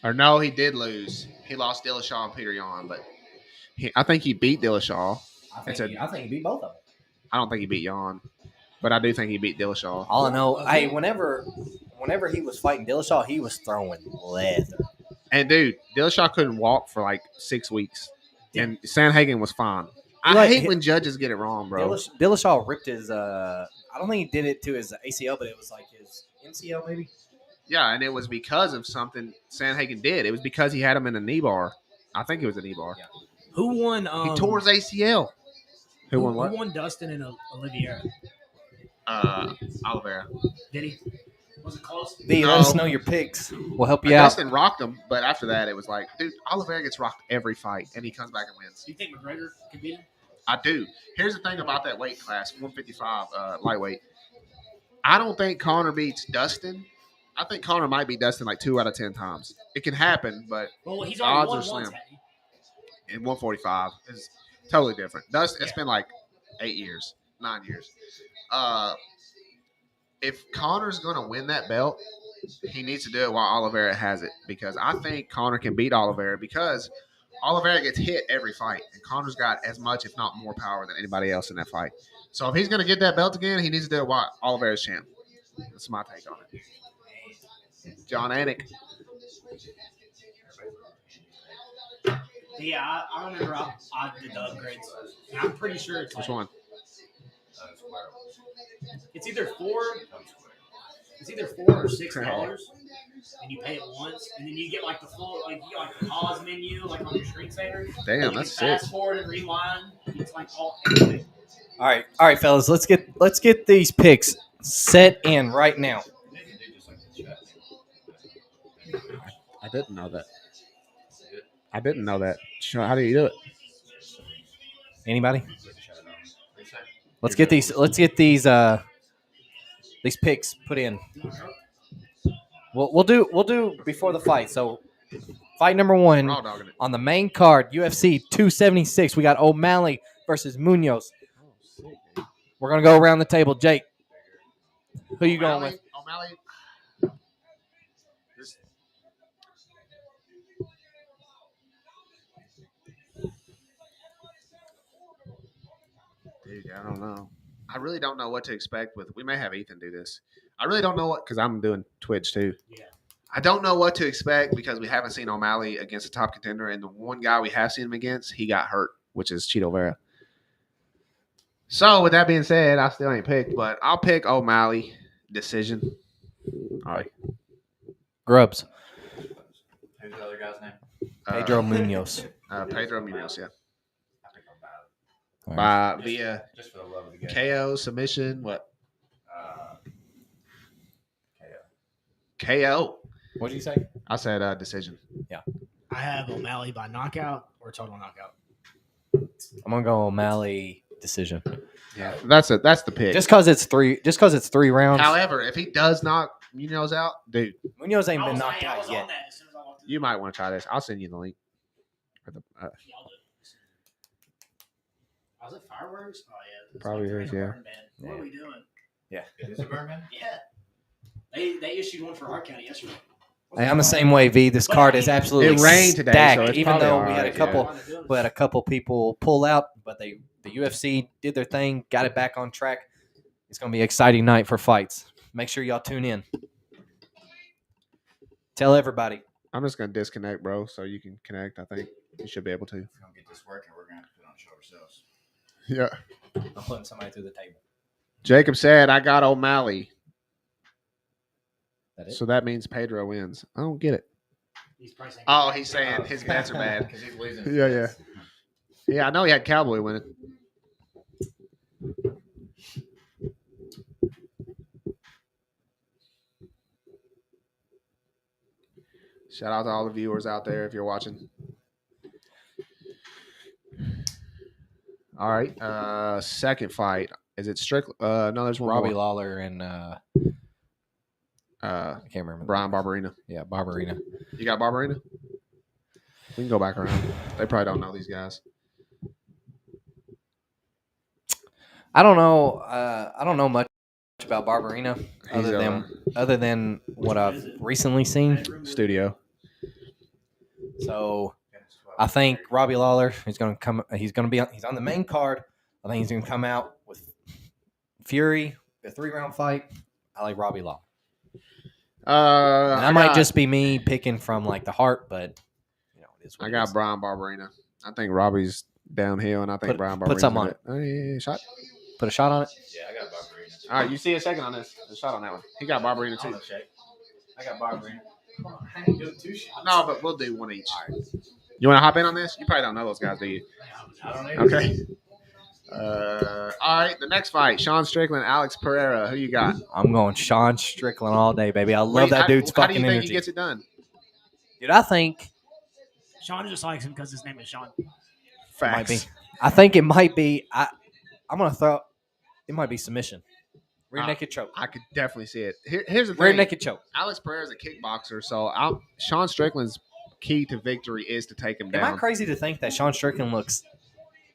Or no, he did lose. He lost Dillashaw and Peter Yan, but I think he beat Dillashaw. I think think he beat both of them. I don't think he beat Yan, but I do think he beat Dillashaw. All I know, whenever he was fighting Dillashaw, he was throwing leather. And dude, Dillashaw couldn't walk for like 6 weeks, and Sandhagen was fine. I Like, hate when judges get it wrong, bro. Dillashaw ripped his. I don't think he did it to his ACL, but it was like his MCL maybe. Yeah, and it was because of something Sandhagen did. It was because he had him in a knee bar. I think it was a knee bar. Yeah. Who won? He tore his ACL. Who won what? Who won Dustin and Oliveira? Oliveira. Did he? Was it close? V, let us know your picks. We'll help you out. Dustin rocked him, but after that, it was like, dude, Oliveira gets rocked every fight, and he comes back and wins. Do you think McGregor could beat him? I do. Here's the thing about that weight class, 155 lightweight. I don't think Conor beats Dustin. I think Conor might beat Dustin like 2 out of 10 times. It can happen, but Well, he's the already odds won are once, slim. hasn't he? And 145 is totally different. It's been like 8 years, 9 years. If Conor's going to win that belt, he needs to do it while Oliveira has it, because I think Conor can beat Oliveira because Oliveira gets hit every fight, and Conor's got as much, if not more, power than anybody else in that fight. So if he's going to get that belt again, he needs to do it while Oliveira's champ. That's my take on it. John Anik. Yeah, I remember I did the upgrades. And I'm pretty sure it's Which like, one? it's either $4 or $6, and you pay it once, and then you get like the full, like you get like the pause menu, like on your screensaver. Damn, you that's can sick. fast forward and rewind. It's like all everything. All right, fellas. Let's get these picks set in right now. I didn't know that. How do you do it? Anybody? Let's get these picks put in. We'll do before the fight. So fight number 1 Raw dogging it. on the main card, UFC 276. We got O'Malley versus Munoz. We're gonna go around the table. Jake, who you going with? O'Malley. Dude, I don't know. I really don't know what to expect with. We may have Ethan do this. I really don't know what, because I'm doing Twitch too. Yeah. I don't know what to expect because we haven't seen O'Malley against a top contender, and the one guy we have seen him against, he got hurt, which is Cheeto Vera. So with that being said, I still ain't picked, but I'll pick O'Malley decision. All right. Grubs. Who's the other guy's name? Pedro Munoz. Pedro Munoz, yeah. I think I'm bad. Via Just for the love of the game. KO, submission, what? KO. KO. What did you say? I said decision. I have O'Malley by knockout or total knockout. I'm gonna go O'Malley decision. Yeah, that's the pick. Just because it's 3 rounds. However, if he does knock Munoz out, dude, Munoz ain't I been was knocked out on yet. that as soon as I walked in. you might want to try this. I'll send you the link. For the, Yeah, I'll do it. Was it fireworks? Oh yeah. It's Probably like is, a yeah. burn ban. What are we doing? It is a Berman? Yeah. They issued one for our county yesterday. Hey, I'm the same way, V. This card is absolutely It rained today, stacked. so it's even probably though all we had a right, couple, yeah. we had a couple people pull out, but the UFC did their thing, got it back on track. It's gonna be an exciting night for fights. Make sure y'all tune in. Tell everybody. I'm just gonna disconnect, bro, so you can connect. I think you should be able to. If we don't get this working, we're going to have to put on a show ourselves. Yeah. I'm putting somebody through the table. Jacob said I got O'Malley, That it? so that means Pedro wins. I don't get it. Oh, He's saying his bets are bad. Because he's losing. Yeah. Yeah, I know he had Cowboy winning. Shout out to all the viewers out there if you're watching. All right. Second fight. Is it Strickland? No, there's one Robbie more. Lawler and I can't remember. Brian Barberina. Yeah, Barberina. You got Barberina? We can go back around. They probably don't know these guys. I don't know. I don't know much about Barberina He's other than what I've recently seen. studio. So I think Robbie Lawler is going to come. He's on the main card. I think he's going to come out with Fury, the 3-round fight. I like Robbie Lawler. And that might just be me picking from like the heart, but you know, it is what I it got is. Brian Barberina. I think Robbie's downhill, and I think Brian Barberina. Put something on it. Oh, yeah, shot. Put a shot on it. Yeah, I got Barbarina. All right, you see a second on this. A shot on that one. He got Barberina too. I got bar green. I ain't doing 2 shots. No, but we'll do one each. You want to hop in on this? You probably don't know those guys, do you? I don't know. Okay. All right, the next fight: Sean Strickland, Alex Pereira. Who you got? I'm going Sean Strickland all day, baby. I love that dude's How do fucking you think energy. he gets it done? Dude, I think Sean just likes him because his name is Sean. might be. Facts. I think it might be. I'm gonna throw. It might be submission. Rear naked choke. I could definitely see it. Here's the Rear thing: naked choke. Alex Pereira is a kickboxer, so Sean Strickland's key to victory is to take him Am I down. crazy to think that Sean Strickland looks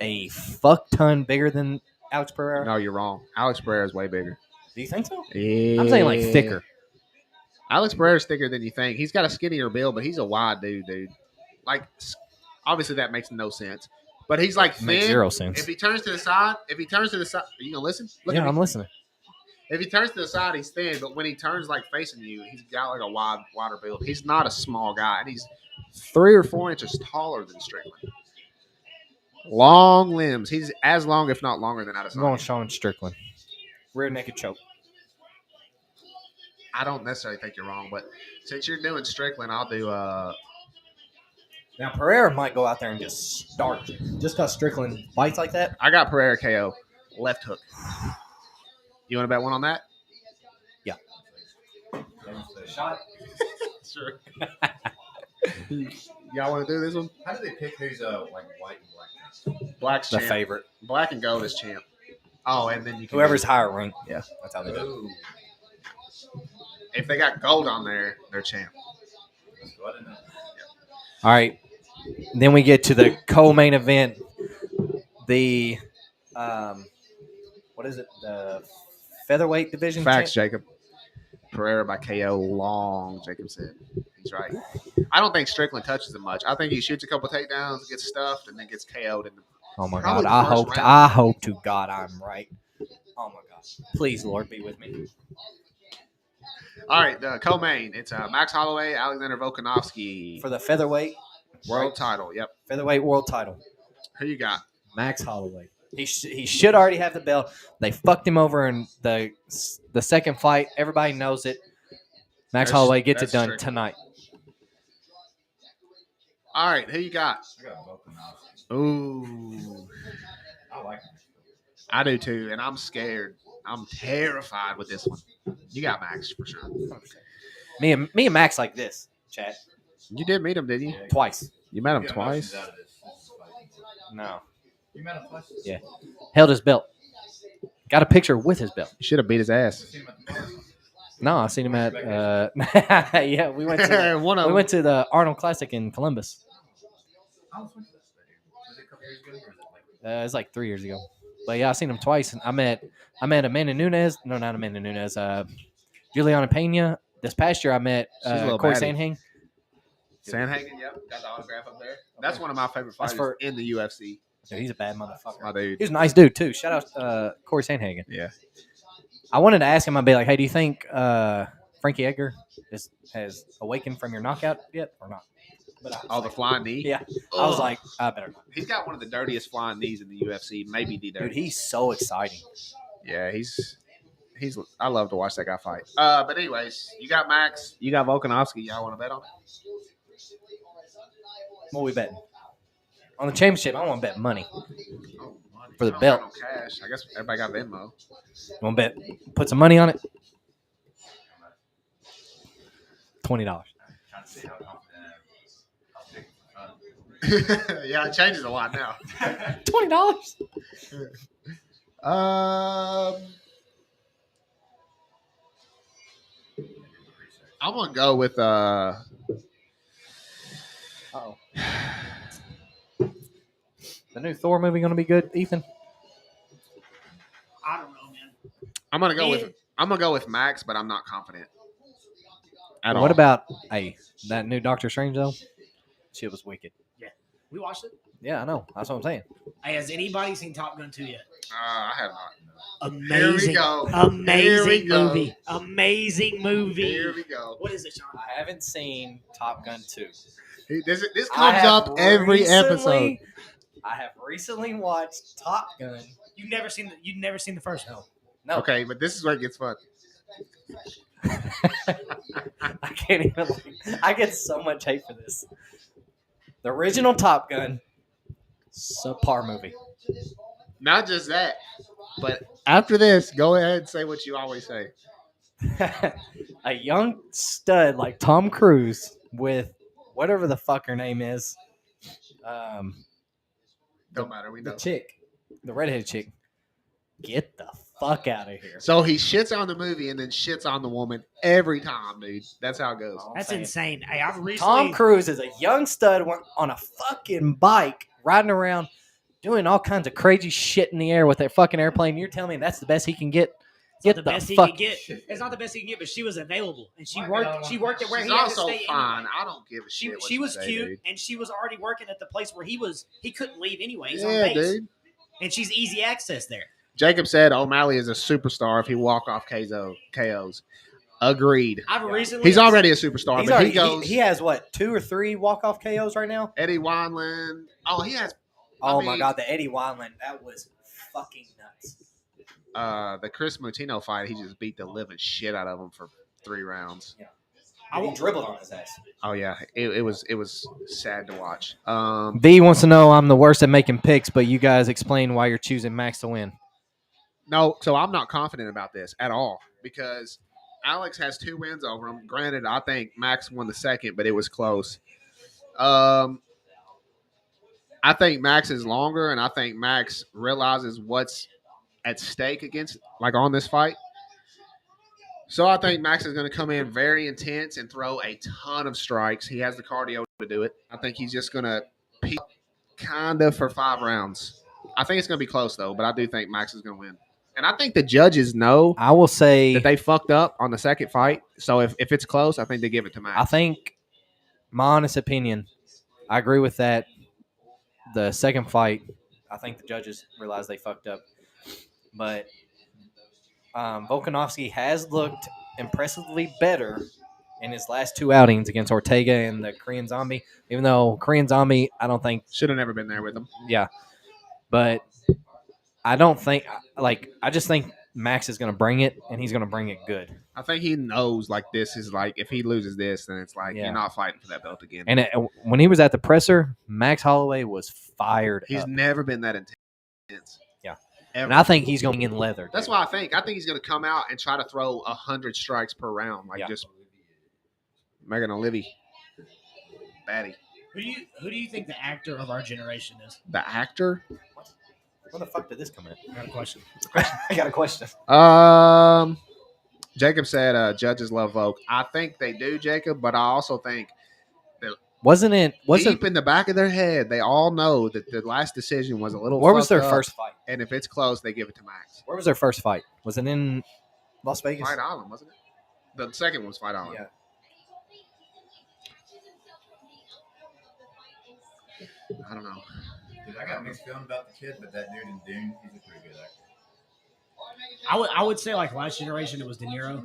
a fuck ton bigger than Alex Pereira? No, you're wrong. Alex Pereira is way bigger. Do you think so? Yeah. I'm saying like thicker. Alex Pereira's thicker than you think. He's got a skinnier build, but he's a wide dude. Like, obviously that makes no sense. But he's like thin. Makes zero sense. If he turns to the side, are you gonna listen? Look Yeah, at me. I'm listening. If he turns to the side, he's thin, but when he turns like facing you, he's got like a wider build. He's not a small guy, and he's 3 or 4 inches taller than Strickland. Long limbs. He's as long, if not longer, than I'm Adesanya. going Sean Strickland. Rear naked choke. I don't necessarily think you're wrong, but since you're doing Strickland, I'll do. Now Pereira might go out there and just start. Just because Strickland fights like that. I got Pereira KO, left hook. You want to bet one on that? Shot. Sure. Y'all want to do this one? How do they pick who's like white and black? Black's The champ. favorite. Black and gold is champ. Oh, and then you can Whoever's do- higher ranked. Yeah, that's how they do it. Ooh. if they got gold on there, they're champ. That's what I didn't know. All right. Then we get to the co-main event. The what is it? The featherweight division. Facts, champ? Jacob. Pereira by KO long, Jacob said. He's right. I don't think Strickland touches him much. I think he shoots a couple takedowns, gets stuffed, and then gets KO'd. In the, Oh my Probably God! the first round. I hope to God I'm right. Oh my God! Please, Lord, be with me. all right, the co-main. It's Max Holloway, Alexander Volkanovski For the featherweight world title. Yep. featherweight world title, Who you got? Max Holloway. He should already have the belt. They fucked him over in the second fight. Everybody knows it. Max That's- Holloway gets it that's done Strickland. tonight. All right, who you got? I got Volkanovski. Ooh, I like him. I do too, and I'm scared. I'm terrified with this one. You got Max for sure. Me and Max like this, chat, You did meet him, didn't you? twice. You met him Get twice. emotions out of this fight. No, You met him twice? Yeah. held his belt. Got a picture with his belt. You should have beat his ass. Seen him at the bar. No, I seen him at. Yeah, we went to One of we them. went to the Arnold Classic in Columbus. I was went to that stadium. Was it a couple years ago? Or was it like It was like 3 years ago. But yeah, I seen him twice. And I met Amanda Nunes. No, not Amanda Nunes. Juliana Pena. This past year, I met She's a little Corey baddie. Sandhagen. Sandhagen, yep. Got the autograph up there. That's one of my favorite That's fighters for- in the UFC. Dude, he's a bad motherfucker. My dude. He's a nice dude too. Shout out Corey Sandhagen. Yeah. I wanted to ask him. I'd be like, hey, do you think Frankie Edgar has awakened from your knockout yet or not? But I was Oh, the like, flying knee? yeah. I was Ugh. like, I better not. He's got one of the dirtiest flying knees in the UFC, maybe the Dude, dirtiest. he's so exciting. Yeah, he's. I love to watch that guy fight. But anyways, you got Max, you got Volkanovski. Y'all want to bet on it? What we betting? On the championship, I want to bet money. Oh, money. For the I don't belt. got no cash. I guess everybody got Venmo. Want to bet? Put some money on it. $20. trying to see how confident I am. How big of a Yeah, it changes a lot now. $20. I'm gonna go with Oh. The new Thor movie going to be good, Ethan? I don't know, man. I'm gonna go with Max, but I'm not confident. At all. What about that new Doctor Strange though? Shit was wicked. We watched it. Yeah, I know. That's what I'm saying. Hey, has anybody seen Top Gun 2 yet? I have not. Amazing. Here we go. Here we Amazing go. movie. Amazing movie. Here we go. What is it, Sean? I haven't seen Top Gun 2. This I comes have up every episode. recently- I have recently watched Top Gun. You've never seen the first one. No. Okay, but this is where it gets fun. I can't even. I get so much hate for this. The original Top Gun, subpar movie. Not just that, but after this, go ahead and say what you always say. A young stud like Tom Cruise with whatever the fuck her name is. Don't matter. We The know. chick, the redheaded chick. Get the fuck out of here. So he shits on the movie and then shits on the woman every time, dude. That's how it goes. That's insane. Hey, I've recently. Tom Cruise is a young stud on a fucking bike riding around doing all kinds of crazy shit in the air with that fucking airplane. You're telling me that's the best he can get? It's not the best he can get. It's not the best he can get, but she was available and she worked. She worked at where She's he had to also stay. fine. Anyway. I don't give a shit. She was say, cute dude. and she was already working at the place where he was. He couldn't leave anyway. He's on Yeah, base, dude. and she's easy access there. Jacob said O'Malley is a superstar if he walk off KOs. Agreed. I've recently. He's already a superstar, but he goes. He has what, 2 or 3 walk-off KOs right now? Eddie Wineland. Oh, he has. Oh my god, the Eddie Wineland, that was fucking nuts. The Chris Moutinho fight, he just beat the living shit out of him for 3 rounds. Yeah. He dribbled on his ass. Oh yeah, it was sad to watch. V wants to know I'm the worst at making picks, but you guys explain why you're choosing Max to win. No, so I'm not confident about this at all because Alex has 2 wins over him. Granted, I think Max won the second, but it was close. I think Max is longer, and I think Max realizes what's at stake on this fight. So I think Max is going to come in very intense and throw a ton of strikes. He has the cardio to do it. I think he's just going to peak kind of for 5 rounds. I think it's going to be close, though, but I do think Max is going to win. And I think the judges know I will say that they fucked up on the second fight. So if it's close, I think they give it to Max. I think, my honest opinion, I agree with that. The second fight, I think the judges realized they fucked up. But Volkanovski has looked impressively better in his last 2 outings against Ortega and the Korean Zombie. Even though Korean Zombie, I don't think should have never been there with him. Yeah, but I don't think I just think Max is going to bring it, and he's going to bring it good. I think he knows this is if he loses this, then it's you're not fighting for that belt again. And when he was at the presser, Max Holloway was fired. He's never been that intense. Yeah, ever. And I think he's going in leather. That's what I think. I think he's going to come out and try to throw 100 strikes per round, just Megan Olivia, baddie. Who do you think the actor of our generation is? The actor? Where the fuck did this come in? I got a question. I got a question. Jacob said judges love Volk. I think they do, Jacob, but I also think that deep in the back of their head, they all know that the last decision was a little. Where was their up, first fight? And if it's close, they give it to Max. Where was their first fight? Was it in Las Vegas? Fight Island, wasn't it? The second one was Fight Island. Yeah. I don't know. Dude, I got mixed feeling about the kid, but that dude in Dune, he's a pretty good actor. I would say last generation it was De Niro,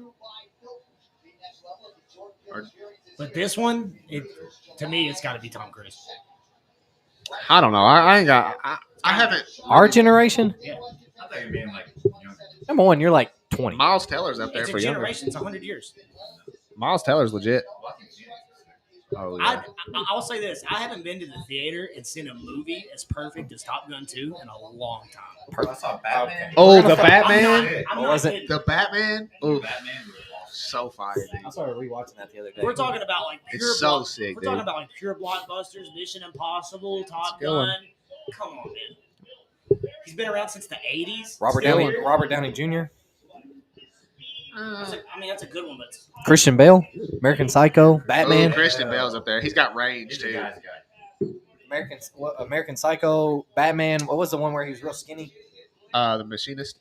but this one, to me, it's got to be Tom Cruise. I don't know. I ain't got. I haven't. Our generation? Yeah. I thought you mean younger. Number one, you're 20. Miles Teller's up there It's for a younger. generation. It's 100 years. Miles Teller's legit. Oh yeah. I'll say this: I haven't been to the theater and seen a movie as perfect as Top Gun 2 in a long time. I saw Batman. Oh, the Batman. I'm What not was it? kidding. The Batman. Oh, Batman was awesome. so fire, dude. I started rewatching that the other day. We're talking about pure. It's so sick, We're dude. talking about pure blockbusters, Mission Impossible, Top Good one. Gun. Come on, man. He's been around since the 80s. Robert Downey Jr., That's a good one, but Christian Bale, American Psycho, Batman, Christian Bale's up there. He's got range He's a too. guy's guy. American Psycho, Batman. What was the one where he was real skinny? The Machinist.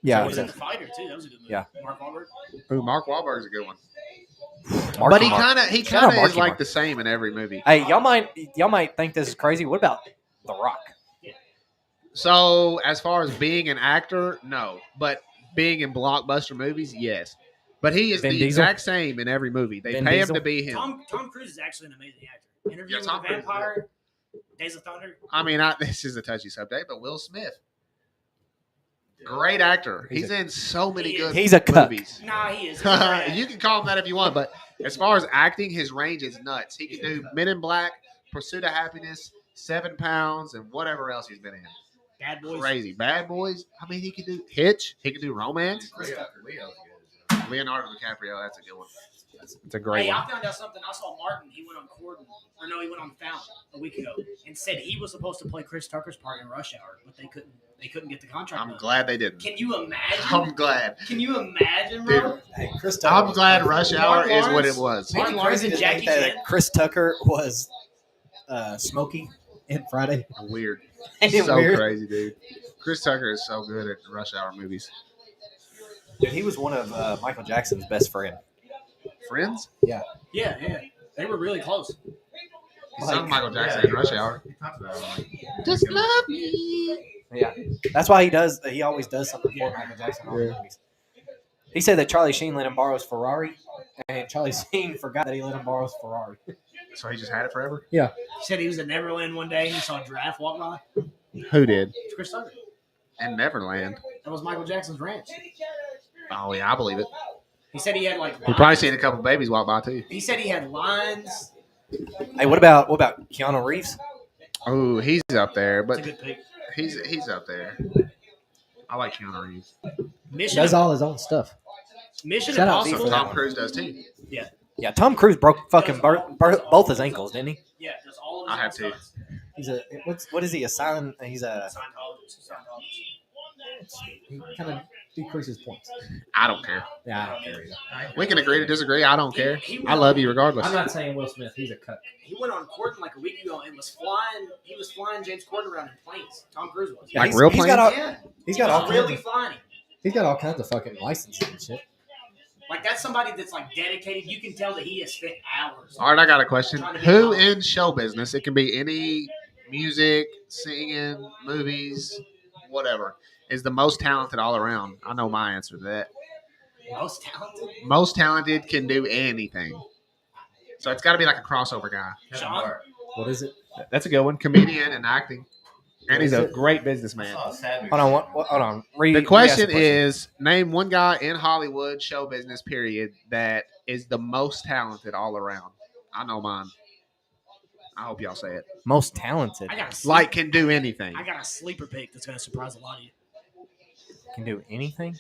Yeah, he was in The Fighter too. That was a good movie. Yeah. Mark Wahlberg. Ooh, Mark Wahlberg's a good one. Marky But he Mark. kind of Shout out is Marky like Mark. the same in every movie. Hey, y'all might think this is crazy. What about The Rock? So as far as being an actor, no. But being in blockbuster movies, yes. But he is Vin the Diesel? exact same in every movie. They Vin pay Diesel? him to be him. Tom Cruise is actually an amazing actor. Interview with Tom the Cruise is Vampire, Days of Thunder. I mean, this is a touchy subject, but Will Smith. Great actor. He's He's in so many good He's a cuck. movies. Nah, he is. You can call him that if you want, but as far as acting, his range is nuts. He can do Men in Black, Pursuit of Happiness, 7 Pounds, and whatever else he's been in. Bad Boys. Crazy. Bad Boys. I mean, he can do Hitch. He can do Romance. Leonardo DiCaprio. That's a good one. It's a great Hey, one. I found out something. I saw Martin. He went on Corden, or no, he went on Found a week ago, and said he was supposed to play Chris Tucker's part in Rush Hour, but they couldn't. They couldn't get the contract. I'm done. glad they didn't. Can you imagine? I'm glad. Can you imagine, bro? Dude, Hey, Chris Tucker. I'm glad Rush Hour is what it was. Martin Lawrence and Jackie Chan. Chris Tucker was Smokey in Friday. Weird. Ain't it So weird? crazy, dude. Chris Tucker is so good at Rush Hour movies. Dude, he was one of Michael Jackson's best friend. Friends? Yeah. They were really close. He sung Michael Jackson in Rush Hour. He talks about it, like, Just love me. Yeah, that's why he does. He always does something for Michael Jackson. In all the movies. He said that Charlie Sheen let him borrow his Ferrari, and Charlie Sheen forgot that he let him borrow his Ferrari. So he just had it forever? He said he was at Neverland one day and he saw a giraffe walk by. Who did? It's Chris Tucker. In Neverland. That was Michael Jackson's ranch. Oh, yeah, I believe it. He said he had like. He probably seen a couple babies walk by, too. He said he had lines. Hey, what about Keanu Reeves? Oh, he's up there, That's a but good pick. he's up there. I like Keanu Reeves. Mission. Does all his own stuff. Mission Shout out Impossible. for that Tom one. Cruise does, too. Yeah, Tom Cruise broke fucking both his ankles, didn't he? Yeah, does all of his I have own to. stunts. He's a what is he? A silent? He's a Scientologist. he kind of decreases points. I don't care. Yeah, I don't care either. We can agree to disagree. I don't care. He I love you regardless. I'm not saying Will Smith. He's a cuck. He went on Corden like a week ago and was flying. He was flying James Corden around in planes. Tom Cruise was. Yeah, Like he's- real he's got planes? all, Yeah, he's he got all was kinds really of, flying. he's got all kinds of fucking licenses and shit. Like that's somebody that's like dedicated. You can tell that he has spent hours. All right, I got a question. Who in show business, it can be any music, singing, movies, whatever, is the most talented all around? I know my answer to that. Most talented. Most talented can do anything. So it's got to be like a crossover guy. Kevin Sean? Hart. What is it? That's a good one. Comedian and acting. And he's a Is it? great I businessman. saw a sad Hold on. Hold on. The question is, name one guy in Hollywood show business, period, that is the most talented all around. I know mine. I hope y'all say it. most talented. I got a Like can do anything. I got a sleeper pick that's gonna surprise a lot of you. Can do anything.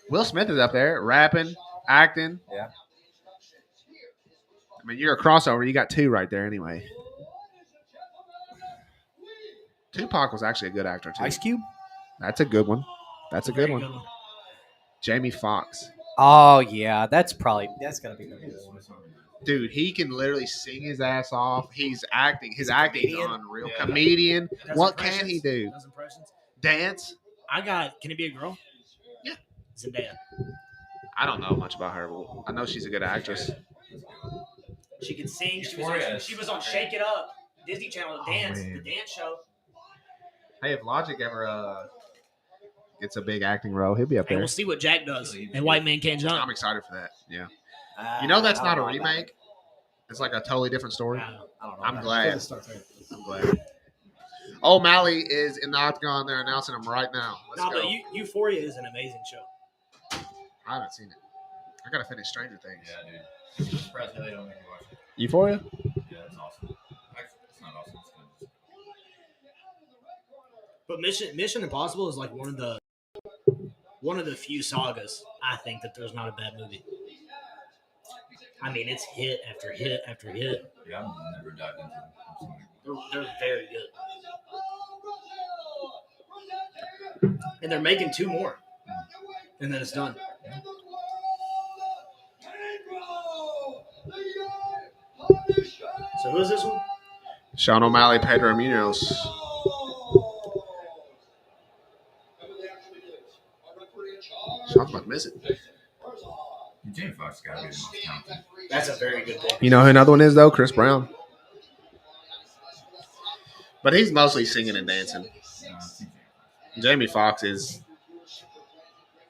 Will Smith is up there, rapping, acting. Yeah. I mean, you're a crossover. You got two right there anyway. Tupac was actually a good actor, too. Ice Cube. That's a good one. That's a good Very one. Jamie Foxx. Oh yeah, that's gonna be the good one. Dude, he can literally sing his ass off. He's acting. His acting's comedian. unreal. Yeah. Comedian. Does What can impressions. he do? Does impressions. Dance? I got. Can it be a girl? Yeah. Zendaya. I don't know much about her, but I know she's a good actress. She can sing. Euphoria. She was on Shake It Up, Disney Channel, the dance, man. the dance show. Hey, if Logic ever gets a big acting role, he'll be up And there. we'll see what Jack does. And White Man Can't I'm Jump. excited for that. Yeah. You know that's not a remake. It's like a totally different story. I don't know. I don't know. I'm about glad. it. Starts right. I'm glad. O'Malley is in the octagon. They're announcing him right now. Let's No, go. but Euphoria is an amazing show. I haven't seen it. I gotta finish Stranger Things. Yeah, dude. I'm surprised they don't make me watch it. Euphoria? Yeah, it's awesome. Actually, it's not awesome. It's good. But Mission Impossible is like one of the few sagas I think that there's not a bad movie. I mean, it's hit after hit after hit. Yeah, I've never dived into them. They're very good. And they're making 2 more. And then it's done. So who is this one? Sean O'Malley, Pedro Munoz. Sean's about to miss it. Jamie Foxx got to be the most talented. That's a very good pick. You know who another one is, though? Chris Brown. But he's mostly singing and dancing. Jamie Foxx is...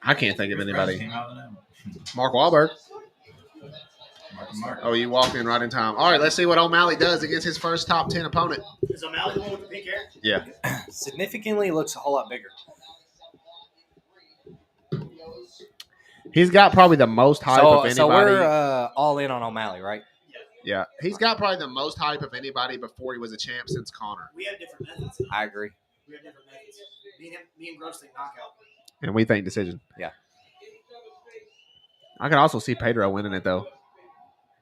I can't think of anybody. Came out of them. Mark Wahlberg. Mark. Oh, you walked in right in time. All right, let's see what O'Malley does against his first top 10 opponent. Is O'Malley the one with the pink hair? Yeah. Significantly looks a whole lot bigger. He's got probably the most hype of anybody. So we're all in on O'Malley, right? Yeah, he's got probably the most hype of anybody before he was a champ since Connor. We have different methods. I agree. We have different methods. Me and Grubs think knockout. And we think decision. Yeah. I can also see Pedro winning it, though.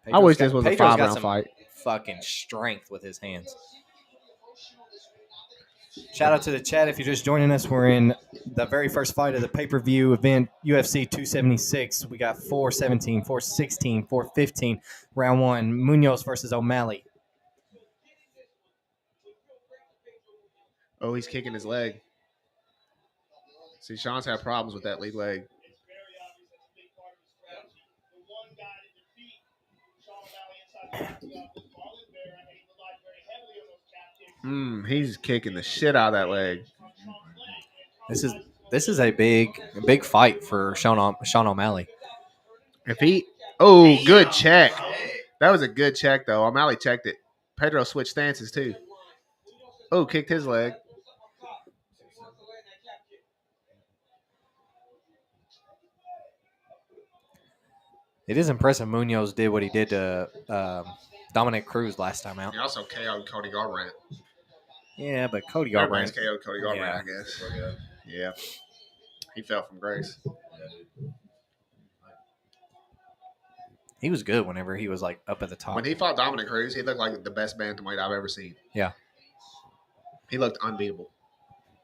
Pedro's I wish this was a Pedro's got 5-round some fight. Fucking strength with his hands. Shout out to the chat if you're just joining us. We're in the very first fight of the pay-per-view event, UFC 276. We got 417, 416, 415, round one. Munoz versus O'Malley. Oh, he's kicking his leg. See, Sean's had problems with that lead leg. He's kicking the shit out of that leg. This is a big fight for Sean O'Malley. If he, good check. That was a good check though. O'Malley checked it. Pedro switched stances too. Oh, kicked his leg. It is impressive Munoz did what he did to Dominic Cruz last time out. He also KO'd Cody Garbrandt. Yeah, but Cody Everybody's Garbrandt. KO'd Cody Garbrandt, Yeah. I guess. Yeah. He fell from grace. He was good whenever he was like up at the top. When he fought Dominic Cruz, he looked like the best bantamweight I've ever seen. Yeah. He looked unbeatable.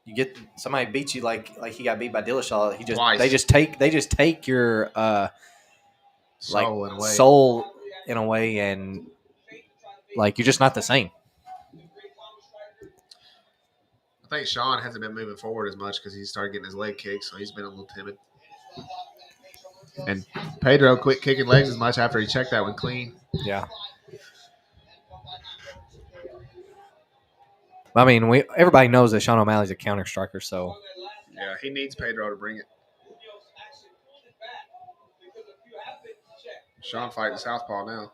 You get somebody beats you like he got beat by Dillashaw. Twice. They just take your Soul in a way. soul in a way, and like you're just not the same. I think Sean hasn't been moving forward as much because he started getting his leg kicked, so he's been a little timid. And Pedro quit kicking legs as much after he checked that one clean. Yeah. I mean, everybody knows that Sean O'Malley's a counter striker, so Yeah, he needs Pedro to bring it. Sean fighting southpaw now.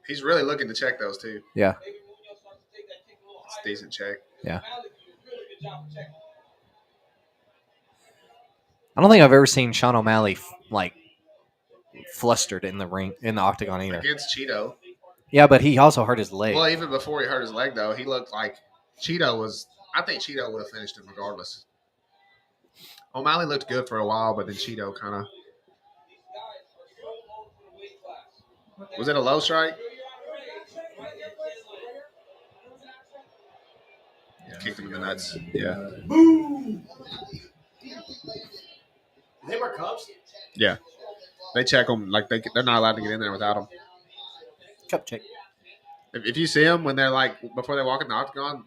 He's really looking to check those too. yeah. It's a decent check. Yeah. I don't think I've ever seen Sean O'Malley flustered in the ring in the octagon either. Against Cheeto. Yeah, but he also hurt his leg. Well, even before he hurt his leg, though, he looked like Cheeto was. I think Cheeto would have finished him regardless. O'Malley looked good for a while, but then Cheeto kind of. Was it a low strike? Kicked him in the nuts. Yeah. Boom! They were Cubs? Yeah. They check them like they're not allowed to get in there without them. Cup check. If you see them when they're like before they walk in the octagon,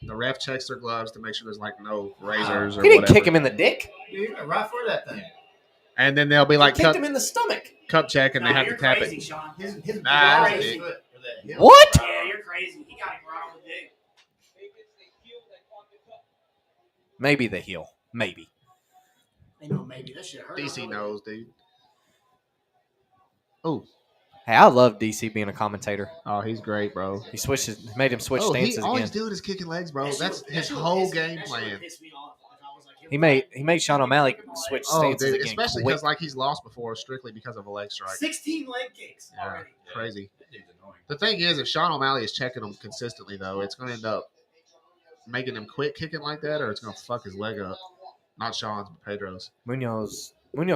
the ref checks their gloves to make sure there's like no razors or He didn't whatever. kick him in the dick. Dude, he went right for that thing. And then they'll be like He kicked him in the stomach. cup check and they have to you're tap crazy, it. Sean. His Nah, that's it- foot for that heel. What? Yeah, you're crazy. He got him right on the dick. Maybe the heel. Maybe. They know maybe that shit hurt. DC knows, dude. Oh, Hey, I love DC being a commentator. he's great, bro. He made him switch He stances all again. he's doing is kicking legs, bro. That That's shit- his that shit whole would piss- game that shit would plan. piss me off if I was like him. He made Sean O'Malley switch Oh, stances dude, again. especially quick. because like he's lost before strictly because of a leg strike. 16 leg kicks Yeah, already. crazy. That dude's annoying. The thing is, if Sean O'Malley is checking him consistently, though, it's going to end up making him quit kicking like that, or it's going to fuck his leg up. Not Sean's, but Pedro's. Munoz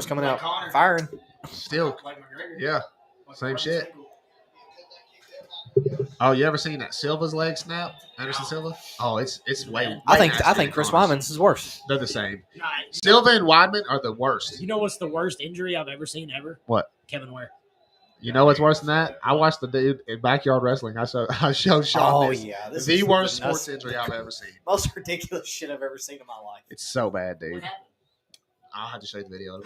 coming Like out Connor. firing. Still, Like McGregor. yeah. Like same McGregor's shit. single. Oh, you ever seen that Silva's leg snap? Anderson Silva? Oh, it's way. I way think nastier Chris than Connor's. Weidman's is worse. They're the same. Nah, Silva and Weidman are the worst. You know what's the worst injury I've ever seen ever? What? Kevin Ware. You know what's worse than that? I watched the dude in Backyard Wrestling. I showed Sean this. yeah, The worst sports injury I've ever seen. most ridiculous shit I've ever seen in my life. It's so bad, what dude. happened? I'll have to show you the video.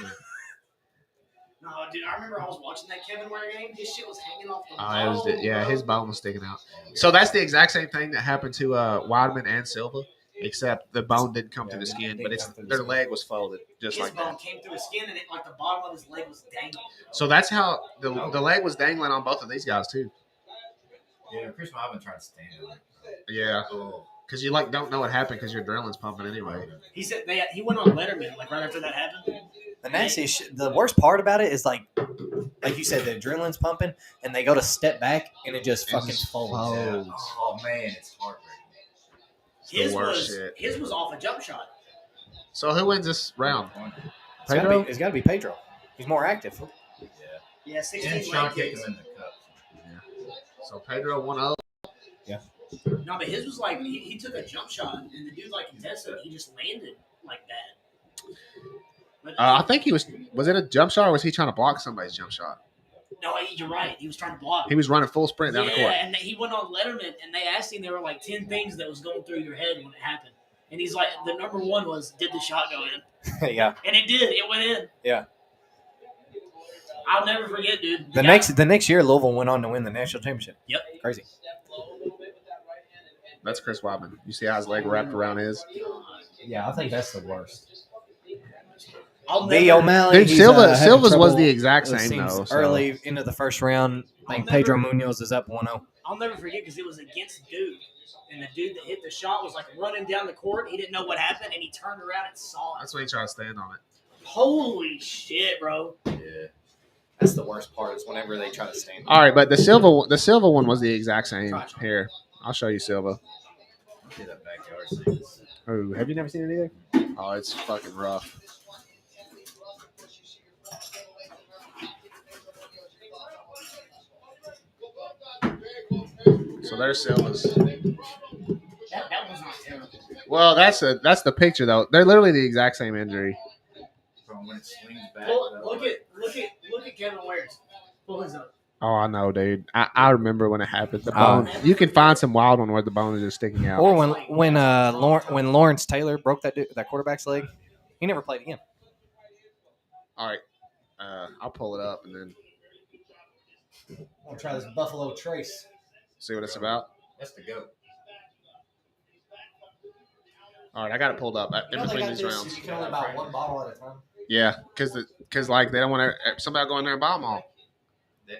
No, dude, I remember I was watching that Kevin Ware game. His shit was hanging off the His bone was sticking out. So that's the exact same thing that happened to Weidman and Silva, except the bone didn't come through the skin, but their leg was folded just His like bone that. came through his skin, and like the bottom of his leg was dangling. So that's how the leg was dangling on both of these guys too. Yeah, Chris Weidman tried to stand on it. Yeah, because you like don't know what happened because your adrenaline's pumping anyway. He said he went on Letterman like right after that happened. The worst part about it is like you said, the adrenaline's pumping, and they go to step back, and it just fucking folds. Yeah. Oh man, it's heartbreaking. It's the worst shit. His was off a jump shot. So who wins this round? It's got to be Pedro. He's more active. Yeah, 16 And Sean leg kicked kicks. him in the cup. So Pedro 1-0. No, but his was like he took a jump shot, and the dude like contested, he just landed like that. But, I think he was it a jump shot or was he trying to block somebody's jump shot? no, you're right. He was trying to block. He was running full sprint down the court. Yeah, and he went on Letterman, and they asked him, there were like 10 things that was going through your head when it happened. And he's like, the number one was, did the shot go in? Yeah. And it did. It went in. Yeah. I'll never forget, dude. The next year, Louisville went on to win the national championship. Yep. Crazy. That's Chris Weidman. You see how his leg wrapped around his? Yeah, I think that's the worst. I'll B. never, O'Malley. Dude, Silva's was the exact it same seems though. So. Early into the first round, I think Pedro Munoz is up 1-0. I'll never forget because it was against Duke. And the dude that hit the shot was like running down the court. He didn't know what happened, and he turned around and saw it. That's why he tried to stand on it. Holy shit, bro. Yeah. That's the worst part is whenever they try to stand. All right, but the Silva one was the exact same. Here, I'll show you Silva. See that backyard scene. Oh, have you never seen it either? Oh, it's fucking rough. So there's Silva's. That was not terrible. Well, that's the picture though. They're literally the exact same injury. From when it swings back. Look at Kevin Wares. Pull his up. Oh, I know, dude. I remember when it happened. The bone. You can find some wild one where the bone is just sticking out. Or when Lawrence Taylor broke that quarterback's leg, he never played again. All right, I'll pull it up and then I'll try this Buffalo Trace. see what it's about. That's the goat. All right, I got it pulled up in between these rounds. You can only buy one bottle at a time. Yeah, because like they don't want somebody to go in there and buy them all.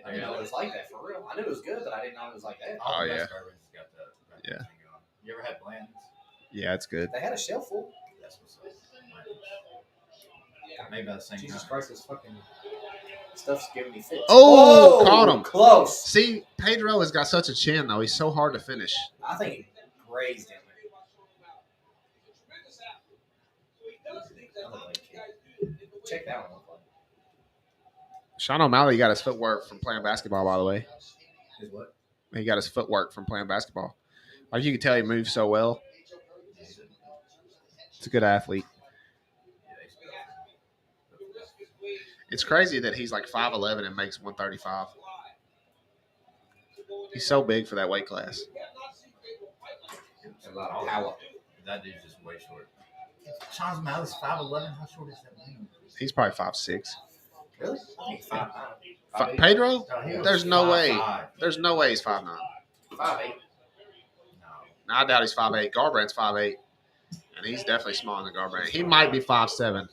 I didn't know it was like that for real. I knew it was good, but I didn't know it was like that. Oh, yeah. Yeah. You ever had Bland's? Yeah, it's good. They had a shelf full. That's what's up. Maybe about the same Jesus time. Christ, this fucking stuff's giving me fits. Oh, caught him. Close. See, Pedro has got such a chin though. He's so hard to finish. I think he grazed him. Check that one. Sean O'Malley got his footwork from playing basketball, by the way. His what? He got his footwork from playing basketball. Like you can tell he moves so well. It's a good athlete. It's crazy that he's like 5'11" and makes 135. He's so big for that weight class. A lot of power. That dude's just way short. Sean O'Malley's 5'11". How short is that man? He's probably 5'6". Really? 5'9". Pedro? No, There's no way. 5'5". There's no way he's 5'9". 5'8". No, I doubt he's 5'8". Garbrandt's 5'8", and he's definitely smaller than Garbrand. He might be 5'7".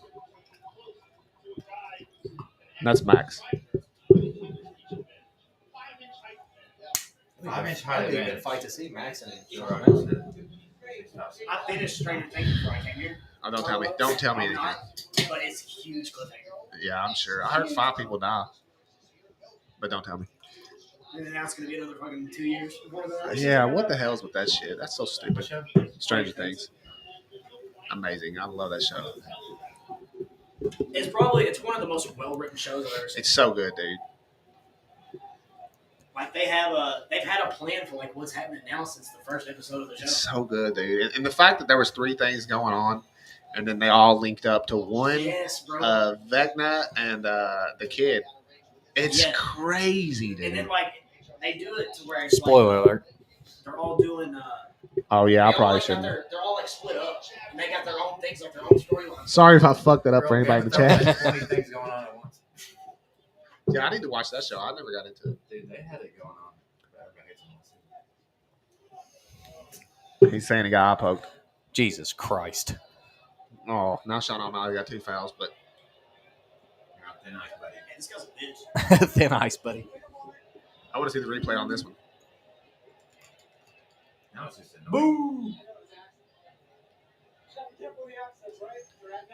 That's max. 5-inch height That'd be a advantage. good fight to see, Max. And I finished Stranger Things before I came here. Oh, don't tell me. Don't tell me I'm anything. not, but it's huge cliffhanger. Yeah, I'm sure. I heard 5 people die, but don't tell me. And then now it's going to be another fucking 2 years before that. Yeah, what the hell's with that shit? That's so stupid. Show? Stranger Things. Amazing. I love that show. It's one of the most well written shows I've ever seen. It's so good, dude. Like they've had a plan for like what's happening now since the first episode of the show. It's so good, dude. And the fact that there was 3 things going on, and then they all linked up to one. Yes, bro. Vecna and the kid. It's crazy, dude. And then like they do it to where it's spoiler alert. They're all doing. Oh yeah, I they all, probably like, shouldn't. They're all like split up, and they got their own things, like their own storylines. Sorry if I fucked that up for anybody in the chat. 20 things going on at once. Yeah, I need to watch that show. I never got into it. Dude, they had it going on. He's saying he got eye poked. Jesus Christ. Oh, now Sean O'Malley got 2 fouls, but Thin ice, buddy. Man, this guy's a bitch. Thin ice, buddy. I want to see the replay on this one. Now it's just a boom.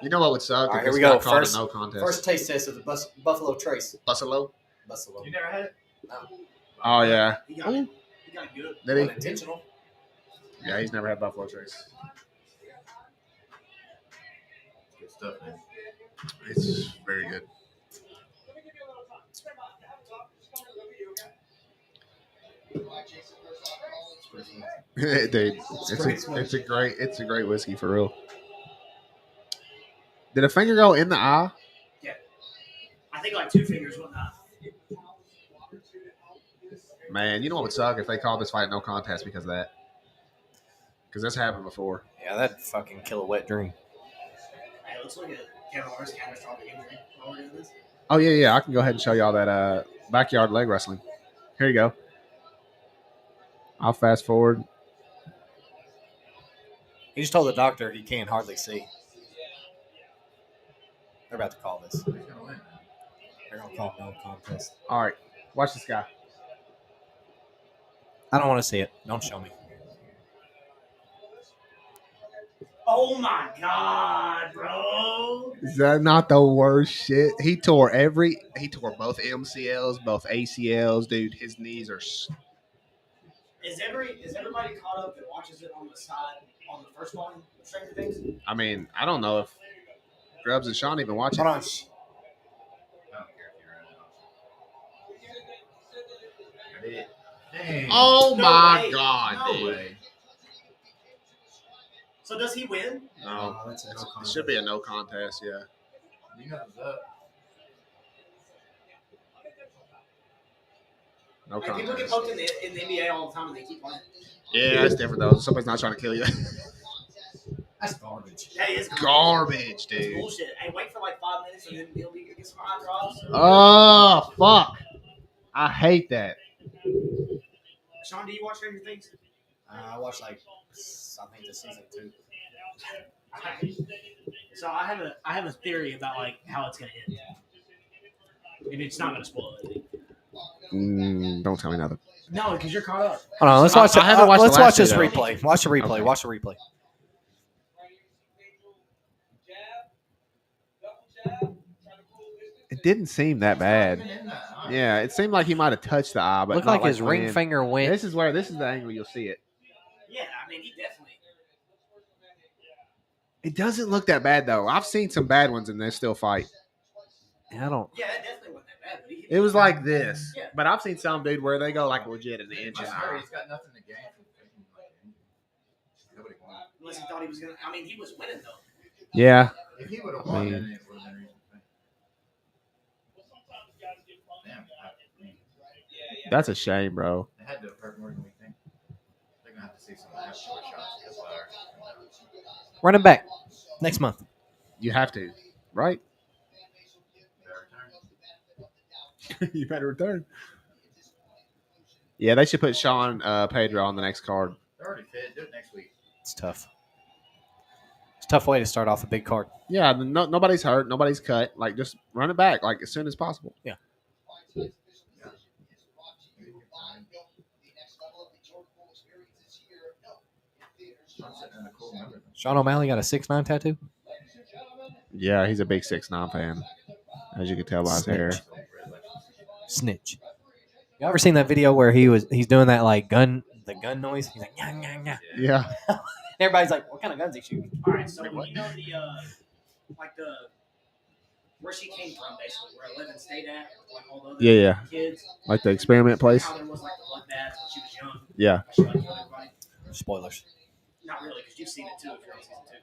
You know what would suck? All right, if here this we go. got called a First- no contest. First taste test of the Buffalo Trace. Buffalo. Buffalo. You never had it? Oh yeah. He got it good. Did he? Unintentional. Yeah, he's never had Buffalo Trace. Good stuff, man. It's very good. Dude, it's a great whiskey for real. Did a finger go in the eye? I think like 2 fingers went out. Man, you know what would suck if they called this fight no contest because of that. Because that's happened before. Yeah, that'd fucking kill a wet dream. Hey, let's look at Kevin Hart's catastrophic injury while we're doing this. Oh yeah. I can go ahead and show y'all that backyard leg wrestling. Here you go. I'll fast forward. He just told the doctor he can't hardly see. They're about to call this. Who's gonna win? They're gonna call no contest. All right, watch this guy. I don't want to see it. Don't show me. Oh my god, bro! Is that not the worst shit? He tore both MCLs, both ACLs, dude. His knees are. Is everybody caught up that watches it on the side on the first one? Stranger Things. I mean, I don't know if Grubs and Sean even watch it. Hold on. I don't care if you're in it. Dang. Oh No my way. god, No dude. way. So does he win? No, that's a no it contest. should be a no contest. Yeah. You know what's up. No Like, people get contest. poked in the NBA all the time and they keep playing. Yeah, that's different though. Somebody's not trying to kill you. That's garbage. That is Garbage, That's dude. bullshit. Hey, wait for like 5 minutes and then he'll get some high drops. Oh fuck! I hate that. Sean, do you watch Stranger Things? I watched I think the season 2. So I have a theory about like how it's gonna end, and it's not gonna spoil it. Don't tell me nothing. No, because you're caught up. Hold on, let's I- watch. I haven't watched Let's the last watch this two, though. replay. Watch the replay. Okay. Watch the replay. It didn't seem that bad. Yeah, it seemed like he might have touched the eye, but Looked not like his ring when- finger went. This is the angle you'll see it. Yeah, I mean, he definitely. It doesn't look that bad though. I've seen some bad ones and they still fight. I don't. Yeah, it definitely wasn't that bad. But he It was like this, Yeah. but I've seen some dude where they go like legit an inch. I in the swear eye. he's got nothing to gain from fighting like him. Nobody won. Unless he thought he was gonna. I mean, he was winning though. Yeah, If he would have I won, mean- then it would have been reason to think. Damn, I mean, that's a shame, bro. they had to have hurt more than we think. They're gonna have to see some half short shots. Because Run him back next month. You have to, right? their return. You better return. Yeah, they should put Sean Pedro on the next card. They're already fit. Do it next week. It's tough. It's a tough way to start off a big card. Yeah, nobody's hurt, nobody's cut. Like, just run it back, like as soon as possible. Yeah. I'm sitting in a cool number. Sean O'Malley got a 6'9" tattoo. Yeah, he's a big 6'9" fan, as you can tell by his hair. Snitch. You ever seen that video where he's doing that like the gun noise? He's like, yeah, yeah, yeah. Yeah, Everybody's like, what kind of guns he shooting? All right, so you know the where she came from, basically, where Eleven stayed at, like all the other yeah. kids. Like the experiment place. How there was like the bloodbath when she was young. Yeah. How she like killed everybody. Spoilers. Not really, because you've seen it too if you're on season 2.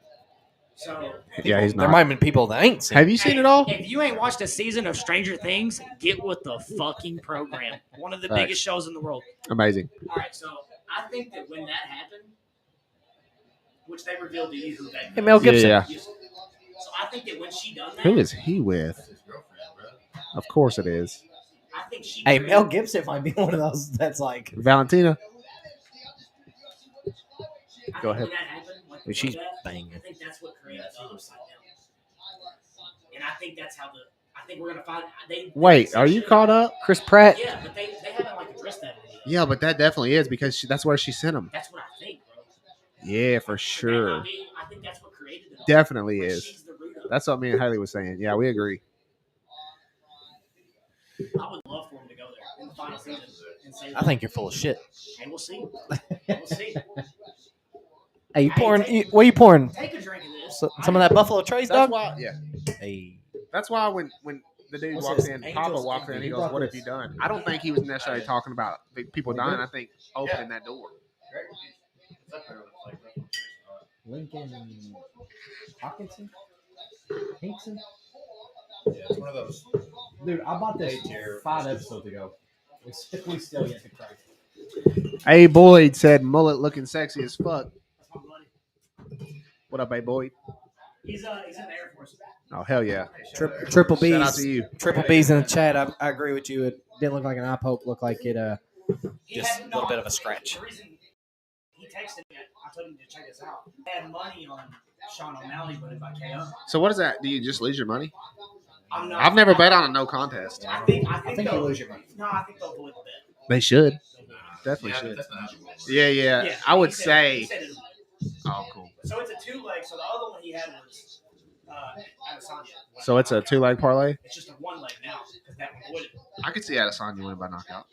So Yeah, he's There not. might have been people that ain't seen. Have you seen it all? If you ain't watched a season of Stranger Things, get with the fucking program. One of the Facts. biggest shows in the world. Amazing. all right, so I think that when that happened, which they revealed to you who that Hey, Mel Gibson. Yeah. So I think that when she done that, Who is he with? That's his girlfriend, bro. Of course it is. I think she. Hey, Mel Gibson might be one of those that's like, Valentina. I think Go ahead. When that happened, like Dude, she's that, banging. I think that's what created the upside down. And I think that's how I think we're gonna find. Wait, are you caught up? Chris Pratt. Yeah, but they haven't like addressed that. Yet. Yeah, but that definitely is because that's where she sent him. That's what I think, bro. Yeah, for That sure. might be- I think that's what created created it all. Definitely Like, is. she's the root of it. That's what me and Haley was saying. Yeah, we agree. I would love for him to go there in the final season and say, I think you're full of shit. hey, we'll see. We'll see. Hey, you Hey, pouring? take- What are you pouring? Take a drink of this. Some of that Buffalo Trace, That's dog. why. Yeah. Hey, That's why when the dude What's walks this? in, Angels Papa walks in, Envy. he Who goes, brought "What have this? you done?" I don't think he was necessarily talking about people dying. I think opening that door. Lincoln Hawkinson, Hinkson. Yeah, it's one of those. Dude, I bought this A-tier. 5 episodes ago. We still yet to crack. A Boyd said, "Mullet looking sexy as fuck." That's my buddy. What up, A Boyd? He's in the Air Force. Oh hell yeah! Triple B's. Shout out to you. Triple B's in the chat. I agree with you. It didn't look like an eye poke. Looked like it. Just a little bit of a scratch. The reason he texted me, I told him to check this out. He had money on Sean O'Malley winning by KO. So what is that? Do you just lose your money? I'm not. I've never bet on a no contest. I think you they'll lose your money. No, I think they'll void the bet. They should. Definitely Yeah, should. that's not how it works. Yeah. I would he said say. it would. Oh, cool. So it's a 2-leg. So the other one he had was Adesanya. So it's a 2-leg parlay. It's just a 1-leg now because that one voided. I could see Adesanya winning by knockout.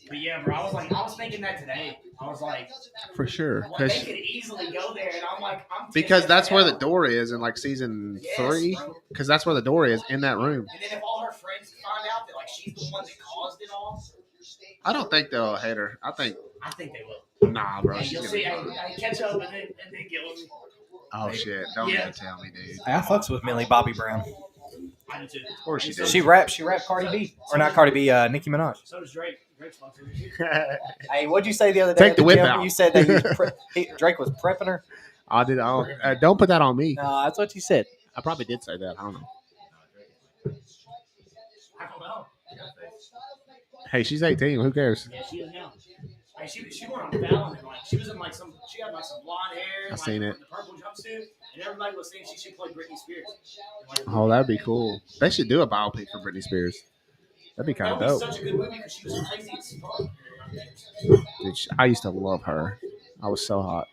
But yeah, bro, I was thinking that today. I was like, For sure. well, they could easily go there, and I'm like, Because tempted that's to where the hell. door is in like season Yes, 3. bro. Because that's where the door is in that room. And then if all her friends find out that like she's the one that caused it all, I don't think they'll hate her. I think they will. nah, bro. Hey, She's you'll gonna see. be fine. I catch up and then get with me. Oh shit! Don't Yeah. even tell me, dude. Hey, I fucks with Millie Bobby Brown. I do too. Of course she did. She rapped Cardi B, or not Cardi B, Nicki Minaj. So does Drake. Drake's fucked her. Hey, what'd you say the other day? Take at the whip gym? out. You said that Drake was prepping her. I did. Don't put that on me. No, that's what you said. I probably did say that. I don't know. I don't know. Hey, she's 18. Who cares? Yeah, she is now. Like, she went on Fallon and like she was in like she had like some blonde hair. I And, seen like, it. The purple jumpsuit, and everybody was saying she should play Britney Spears. And, like, Oh, that'd be cool. They should do a biopic for Britney Spears. That'd be kind that of would be dope. such a good movie because she was crazy as fuck. Dude, I used to love her. I was so hot.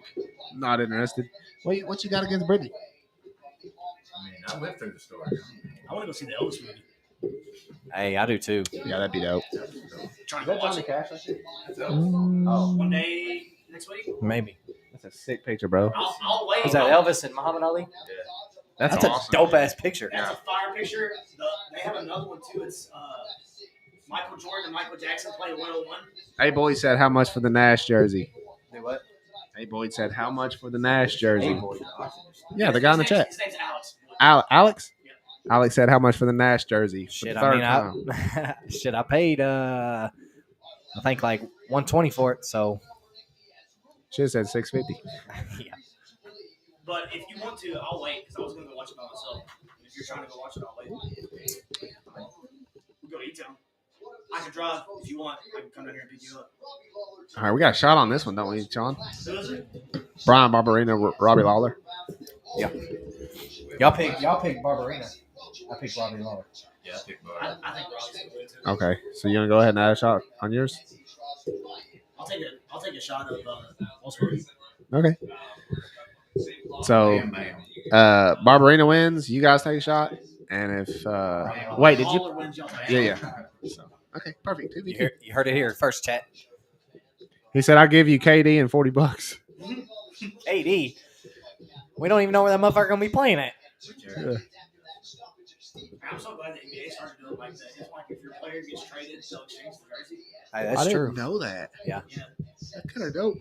Not interested. What you got against Britney? I mean, I lived through the story. I want to go see the Elvis movie. Hey, I do too. Yeah, that'd be dope. Trying to watch it. Cash? One day next week. Maybe. That's a sick picture, bro. I'll wait. Is that Elvis and Muhammad Ali? That's That's awesome. a dope ass picture. That's a fire picture. They have another one too. It's Michael Jordan and Michael Jackson playing 101. Hey, Boyd said how much for the Nash jersey? Do what? Hey, Boyd said how much for the Nash jersey? Hey, boy. Yeah, the guy in the chat. His name's Alex. Alex? Alex said how much for the Nash jersey? For Shit, the I third mean, time. I paid I think like 120 for it. So Should have said $650. yeah. But if you want to, I'll wait because I was going to go watch it by myself. If you're trying to go watch it, I'll wait. We'll go to E-Town. I can drive if you want. I can come down here and pick you up. All right, we got a shot on this one, don't we, John? Who is it? Brian Barberino, Robbie Lawler. Y'all pick Barbarina. I picked Robbie Lawler. Yeah, I think I think Robbie's going to win too. Okay, so you want to go ahead and add a shot on yours? I'll take a shot of Wolfsburg. Okay. So, Bam, bam. Barberina wins. You guys take a shot. And if wait, did you? Lawler wins, y'all take Yeah, it. yeah. So, okay, perfect. You heard it here first, chat. He said, "I'll give you KD and $40." AD. We don't even know where that motherfucker gonna be playing at. Yeah. I'm so glad the NBA started doing it like that. It's like if your player gets traded, they'll exchange the jersey. Hey, that's I didn't true. know that. Yeah. That's kind of dope.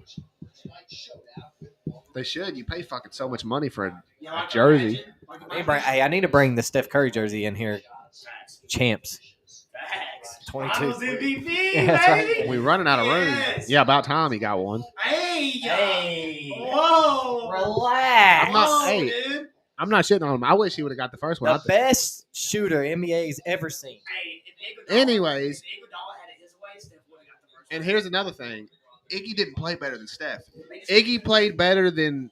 They should. You pay fucking so much money for a Yeah, like jersey. I need to bring the Steph Curry jersey in here. Facts. Champs. Facts. 22. Finals MVP, Yeah, that's right. baby. We running out of room. Yes. Yeah, about time he got one. Hey. Hey. Whoa. Relax. I'm not- Whoa, hey. dude. I'm not shitting on him. I wish he would have got the first one. The best shooter NBA's ever seen. Hey, if Iguodala- Anyways. if Iguodala had it his way, Steph would have got the first And one. here's another thing. Iggy didn't play better than Steph. They just- Iggy played better than.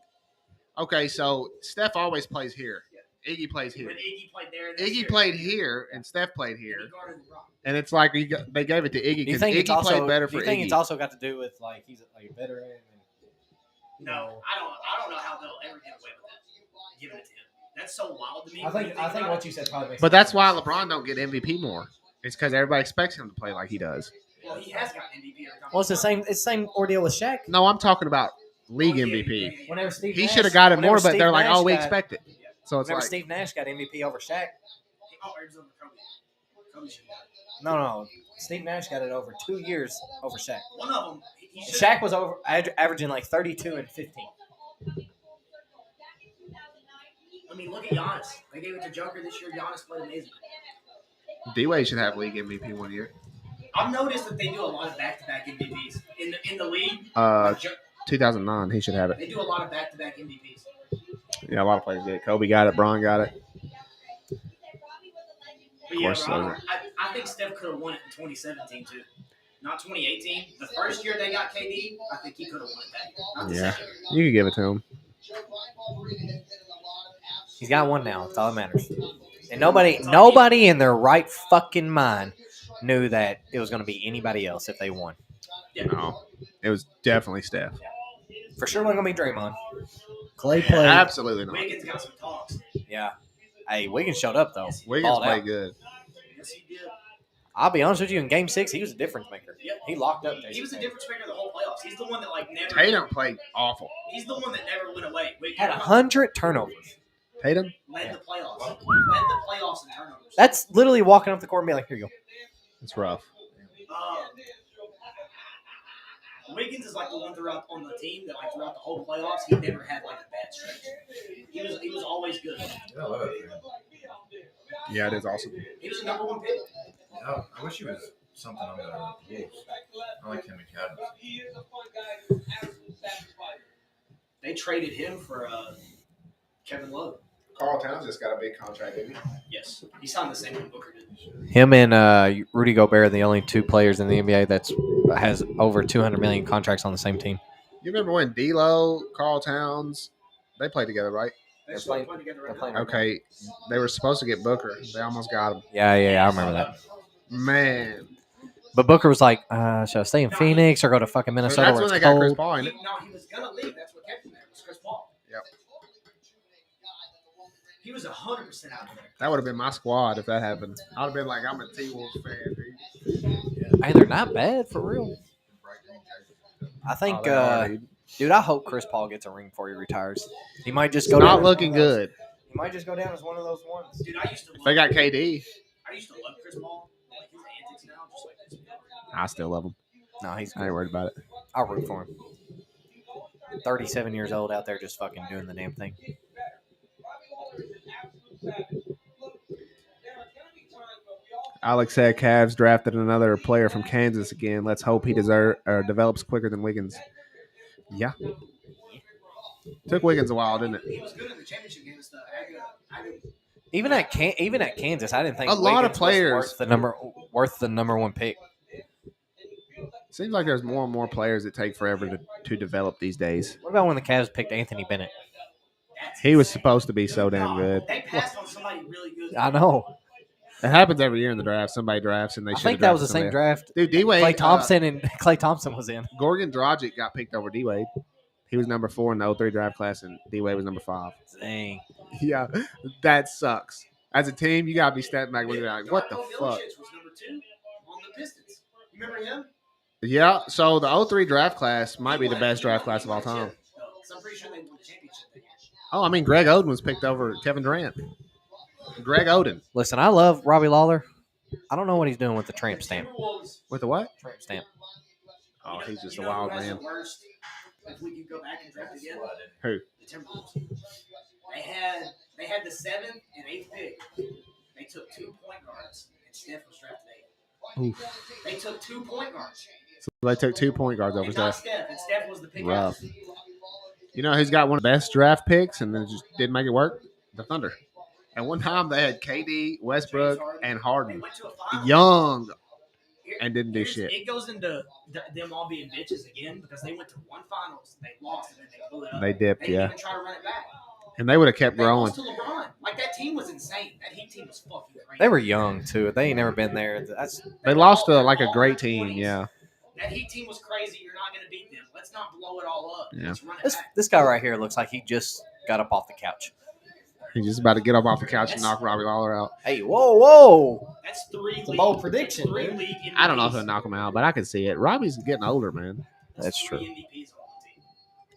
Okay, so Steph always plays here. Iggy plays here. When Iggy played there, Iggy played here, and Steph played and here. he guarded LeBron. And it's like they gave it to Iggy Do you because think it's Iggy also? played better Do for you think Iggy. it's also got to do with like he's like a veteran? And, No, I don't know how they'll ever get away with that. Giving it to him. That's so wild to me. I think what you said probably makes. But that's why LeBron don't get MVP more. It's because everybody expects him to play like he does. Well, he has got MVP every time. Well, it's the same. It's the same ordeal with Shaq. No, I'm talking about league Yeah, MVP. yeah. Whenever Steve He Nash- should have got it whenever more, but Steve they're like, Nash "Oh, we got- expect it." So it's Whenever like Steve Nash got MVP over Shaq. Oh, it was over Kobe. Kobe should have No. Steve Nash got it over 2 years over Shaq. got it. One of them. He should Shaq was averaging like 32 and 15. I mean, look at Giannis. They gave it to Joker this year. Giannis played amazing. D-Wade should have league MVP one year. I've noticed that they do a lot of back-to-back MVPs in the league. 2009, he should have it. They do a lot of back-to-back MVPs. Yeah, a lot of players did. Kobe got it. Bron got it. But yeah, course, bro, I think Steph could have won it in 2017 too. Not 2018. The first year they got KD, I think he could have won it that year. Not the Yeah. second year. You can give it to him. He's got one now. That's all that matters. And nobody in their right fucking mind knew that it was going to be anybody else if they won. No, it was definitely Steph. For sure, wasn't going to be Draymond. Clay played. Absolutely not. Wiggins got some talks. Yeah. Hey, Wiggins showed up though. Wiggins Balled played out. good. Yes, he did. I'll be honest with you. In Game 6, he was a difference maker. Yep. He locked up. Jason He was a Tatum. difference maker the whole playoffs. He's the one that like never. Tatum played awful. He's the one that never went away. Had 100 turnovers. Tatum? Led the playoffs. Led the playoffs in turnovers. That's literally walking up the court and be like, here you go. It's rough. Wiggins is like the one throughout on the team that like throughout the whole playoffs he never had like a bad stretch. He was always good. Yeah, it is awesome. He was the number one pick. Oh, I wish he was something on the Wolves. I like him in Cavs. They traded him for Kevin Love. Carl Towns just got a big contract, didn't he? Yes, he signed the same one Booker did. Him and Rudy Gobert are the only two players in the NBA that has over 200 million contracts on the same team. You remember when D'Lo, Carl Towns, they played together, right? They're They're still playing- playing together they're right playing now. right Okay, they were supposed to get Booker. They almost got him. Yeah, I remember that. Man. But Booker was like, should I stay in Phoenix or go to fucking So Minnesota that's where when they it's got Chris cold? Paul in it. He was gonna leave. That's what kept him there. Was Chris Paul. Yep. He was 100% out of there. That would have been my squad if that happened. I would have been like, I'm a T-Wolves fan, dude. Hey, they're not bad for real. I think, Oh, they are, dude. dude, I hope Chris Paul gets a ring before he retires. He might just It's go not down. looking good. He might just go down as one of those ones. Dude, I used to. If they got KD, I used to love Chris Paul. Like his antics now, just like this. I still love him. No, he's I ain't worried about it. I'll root for him. 37 years old out there just fucking doing the damn thing. Alex said Cavs drafted another player from Kansas again. Let's hope he develops quicker than Wiggins. Yeah. Took Wiggins a while, didn't it? He was good in the championship game and stuff. Even at Kansas, I didn't think A lot of Wiggins was players- worth the number one pick. Seems like there's more and more players that take forever to develop these days. What about when the Cavs picked Anthony Bennett? He was supposed to be so damn good. They passed on somebody really good. I know. It happens every year in the draft. Somebody drafts and they I should. think that was the same draft. Dude, D-Wade. Clay Thompson and Clay Thompson was in. Gorgon Dragic got picked over D-Wade. He was number 4 in the 03 draft class, and D-Wade was number 5. Dang. Yeah, that sucks. As a team, you gotta be stepping back looking like, what the Darko fuck? Milicic was number 2 on the Pistons. You remember him? Yeah, so the 03 draft class might be the best draft class of all time. Because I'm pretty sure they won the championship that year. Oh, I mean, Greg Oden was picked over Kevin Durant. Greg Oden. Listen, I love Robbie Lawler. I don't know what he's doing with the tramp stamp. Timberwolves. With the what? Tramp stamp. Oh, he's just You a know who wild has man. the worst? If we could go back and draft again, Who? the Timberwolves. They had the 7th and 8th pick. They took 2 point guards, and Steph was drafted 8th. Oof. They took 2 point guards. So they took 2 point guards over And not Steph. Steph, and Steph was the pick. Rough. after. You know who's got one of the best draft picks and then just didn't make it work? The Thunder. And one time they had KD, Westbrook, and They Harden. went to a final. Young. Here- and didn't do here's- shit. It goes into them all being bitches again because they went to one finals, they lost, and then they blew it up. They dipped, They didn't yeah. even try to run it back. And they would have kept They growing. lost to LeBron. Like, that team was insane. That Heat team was fucking crazy. They were young too. They ain't never been there. That's They lost to They're like a all great in their team. 20s. Yeah. That Heat team was crazy. You're not going to beat them. Let's not blow it all up. Yeah. Let's run it this. back. This guy right here looks like he just got up off the couch. He's just about to get up off the couch and knock Robbie Lawler out. Hey, whoa! That's three. It's a bold prediction, Three dude. league MVPs. I don't know if he'll knock him out, but I can see it. Robbie's getting older, man. That's three true. MVPs on the team.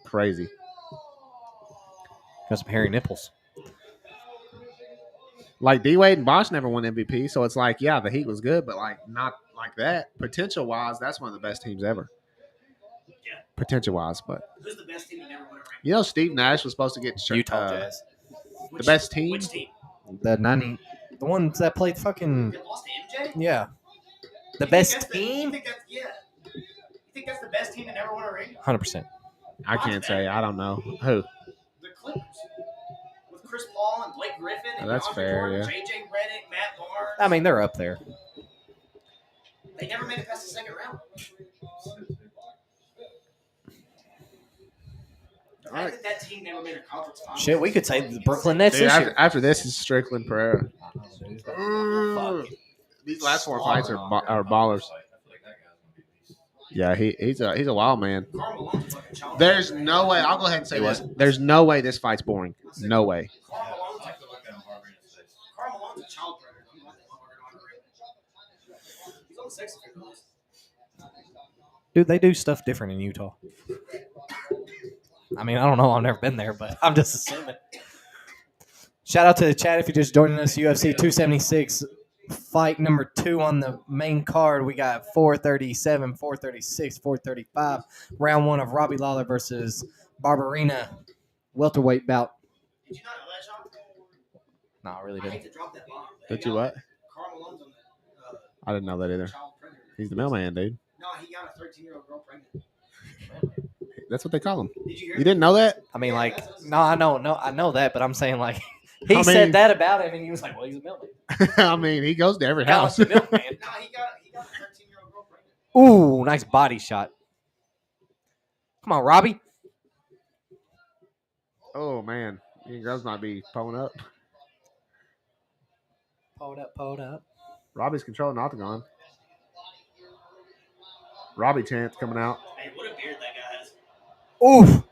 Crazy. Got some hairy nipples. Like D-Wade and Bosh never won MVP, so it's like, yeah, the Heat was good, but like not like that. Potential-wise, that's one of the best teams ever. Yeah. Potential-wise, but Who's the best team that never won a ring? you know, Steve Nash was supposed to get Utah Jazz. the best team. Which team? The 90. The ones that played fucking They lost to MJ? yeah. The You best think that's team. You think that's, yeah. You think that's the best team that never won a ring? 100%. I can't say. I don't know who. The Clippers. With Chris Paul and Blake Griffin and That's DeAndre fair, Jordan, yeah. JJ Redick, Matt Barnes. I mean, they're up there. They never made it past the second round. The fact that team never made a conference final. Shit, we could say the Brooklyn Nets Dude, this year. after this is Strickland Pereira. Fuck. These last four fights are ballers. Yeah, he's a wild man. Karl Malone's fucking child. There's no way. I'll go ahead and say this. There's no way this fight's boring. No way. Karl Malone's a child predator. I'm not that motherfucker on the ring. He's on the sex offender list. Dude, they do stuff different in Utah. I mean, I don't know. I've never been there, but I'm just assuming. Shout out to the chat if you're just joining us. UFC 276, fight number 2 on the main card. We got 437, 436, 435. Round 1 of Robbie Lawler versus Barberina. Welterweight bout. Did you not know that, Sean? No, I really I didn't. hate to drop that bomb. Did you what? Karl Malone's on the I didn't know that either. child predator. He's the mailman, dude. No, he got a 13-year-old girl pregnant. That's what they call him. Did you hear? You didn't know that? I mean, like, no, I know that, but I'm saying, like, he I mean- said that about him, and he was like, well, he's a milkman. I mean, he goes to every Kind of house. like the milkman. No, he got a 13-year-old girl pregnant. Ooh, nice body shot. Come on, Robbie. Oh man, Grubs might be pulling up. Pulled up, pulled up. Robbie's controlling the octagon. Robbie chance coming out. Hey, what a beard that guy has. Ooh.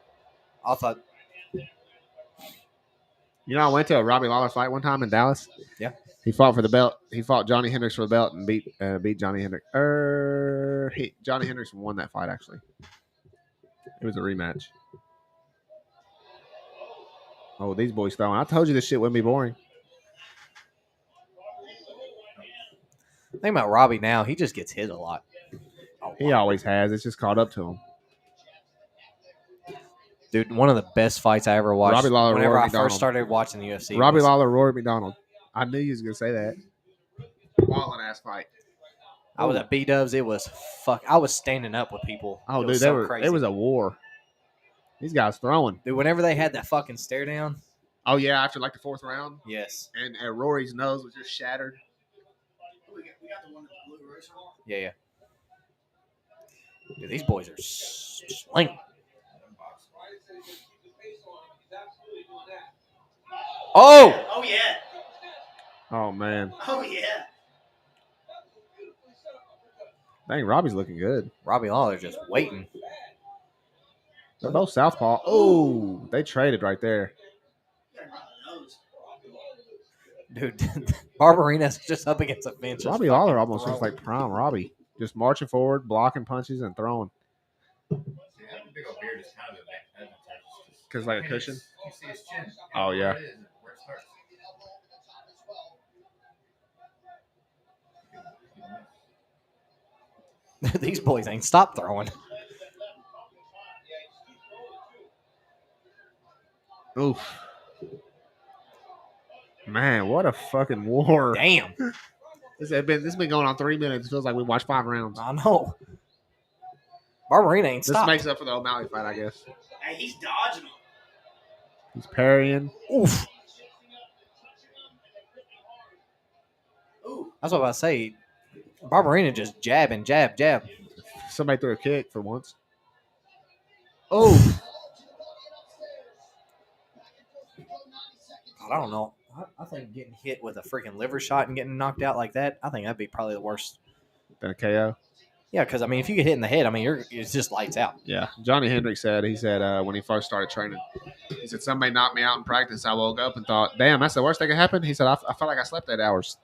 I thought, You know, I went to a Robbie Lawler fight one time in Dallas. Yeah. He fought for the belt. He fought Johnny Hendricks for the belt and beat Johnny Hendricks. Johnny Hendricks won that fight actually. It was a rematch. Oh, these boys throwing. I told you this shit wouldn't be boring. think about Robbie now. He just gets hit a lot. He always has. It's just caught up to him. Dude, one of the best fights I ever watched. Robbie Lawler, whenever Rory I McDonald. first started watching the UFC. Robbie was- Lawler, Rory McDonald. I knew you was gonna say that. Ballin' ass fight. I was at B-Dubs. It was fuck. I was standing up with people. Oh, It dude, was so it was a war. These guys throwing. Dude, whenever they had that fucking stare down. Oh yeah, after like the fourth round, Yes. and Rory's nose was just shattered. We got the one with the blue racer. Yeah, yeah. Dude, these boys are slinging. Oh! Oh yeah. Oh man, Oh yeah. dang, Robbie's looking good. Robbie Lawler just waiting. They're both southpaw. Oh, they traded right there. You gotta run the nose. Dude, Barberina's just up against a bench. Robbie Lawler almost looks like prime Robbie, just marching forward, blocking punches, and throwing. See, having a big old beard is kind of an advantage. 'Cause like a cushion? You see his chin. Oh, yeah. Where it is and where it starts. These boys ain't stopped throwing. Oof. Man, what a fucking war. Damn. This has been going on 3 minutes. It feels like we watched 5 rounds. I know. Barberina ain't This stopped. makes up for the O'Malley fight, I guess. Hey, he's dodging them. He's parrying. Oof. Ooh. That's what I was about to say. Barberina just jabbing, jab, jab. Somebody threw a kick for once. Oh. I don't know. I think getting hit with a freaking liver shot and getting knocked out like that, I think that'd be probably the worst. Then a KO. Yeah, because I mean, if you get hit in the head, I mean, it's just lights out. Yeah. Johnny Hendricks said, when he first started training, he said, somebody knocked me out in practice. I woke up and thought, damn, that's the worst thing that could happen. He said, I felt like I slept 8 hours.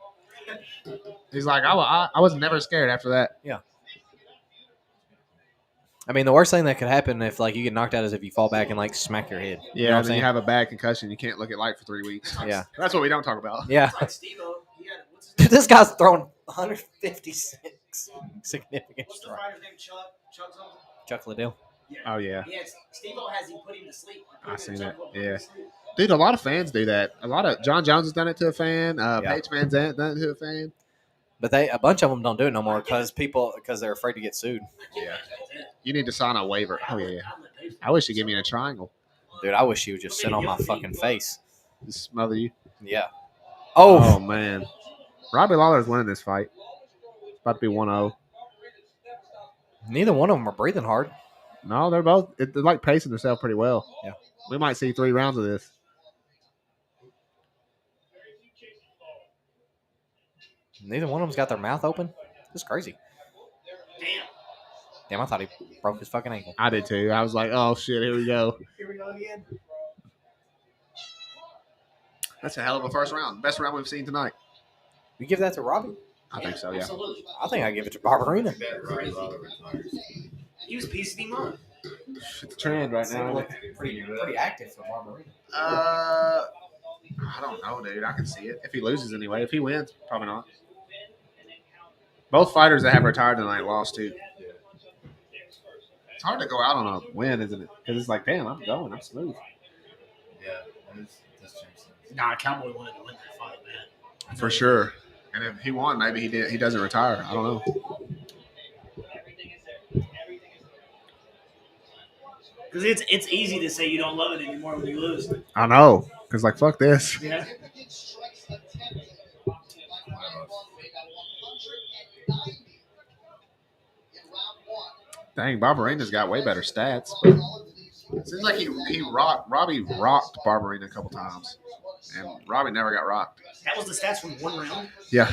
He's like, I was never scared after that. Yeah. I mean, the worst thing that could happen if like you get knocked out is if you fall back and like smack your head. Yeah, You know what I'm and then you saying? have a bad concussion. You can't look at light for 3 weeks. Yeah. That's what we don't talk about. Yeah. Like Steve-O, he had, what's his Dude, this guy's thrown 156 significant What's the strikes. fighter's name? Chuck something? Chuck Liddell. Oh, yeah. He has, Steve-O has him put him to sleep. I seen Chuck it, will put him yeah. to sleep. Dude, a lot of fans do that. A lot of John Jones has done it to a fan. Yeah. Paige Van Zandt done it to a fan. But a bunch of them don't do it no more because they're afraid to get sued. Yeah. You need to sign a waiver. Oh, yeah. I wish you'd give me a triangle. Dude, I wish you would just sit on my fucking face. Just smother you. Yeah. Oh, Oh, man. Robbie Lawler's winning this fight. It's about to be 1-0. neither one of them are breathing hard. No, they're both they're like pacing themselves pretty well. Yeah. We might see 3 rounds of this. Neither one of them's got their mouth open. It's crazy. Damn, I thought he broke his fucking ankle. I did too. I was like, oh, shit, here we go. Here we go again. That's a hell of a first round. Best round we've seen tonight. You give that to Robbie? I think so, yeah. Absolutely. I think I give it to Barbarina. He was piecing him up. It's a trend right now. Pretty active for Barbarina. I don't know, dude. I can see it. If he loses anyway. If he wins, probably not. Both fighters that have retired tonight lost too. It's hard to go out on a win, isn't it? Because it's like, damn, I'm going. I'm smooth. Yeah, that's changed. Nah, Cowboy wanted to win that fight, man. For sure. And if he won, maybe he doesn't retire. I don't know. Because it's easy to say you don't love it anymore when you lose. I know. Because, like, fuck this. Yeah. Dang, Barbarina's got way better stats. It seems like Robbie rocked Barbarina a couple times. And Robbie never got rocked. That was the stats from one round. Yeah.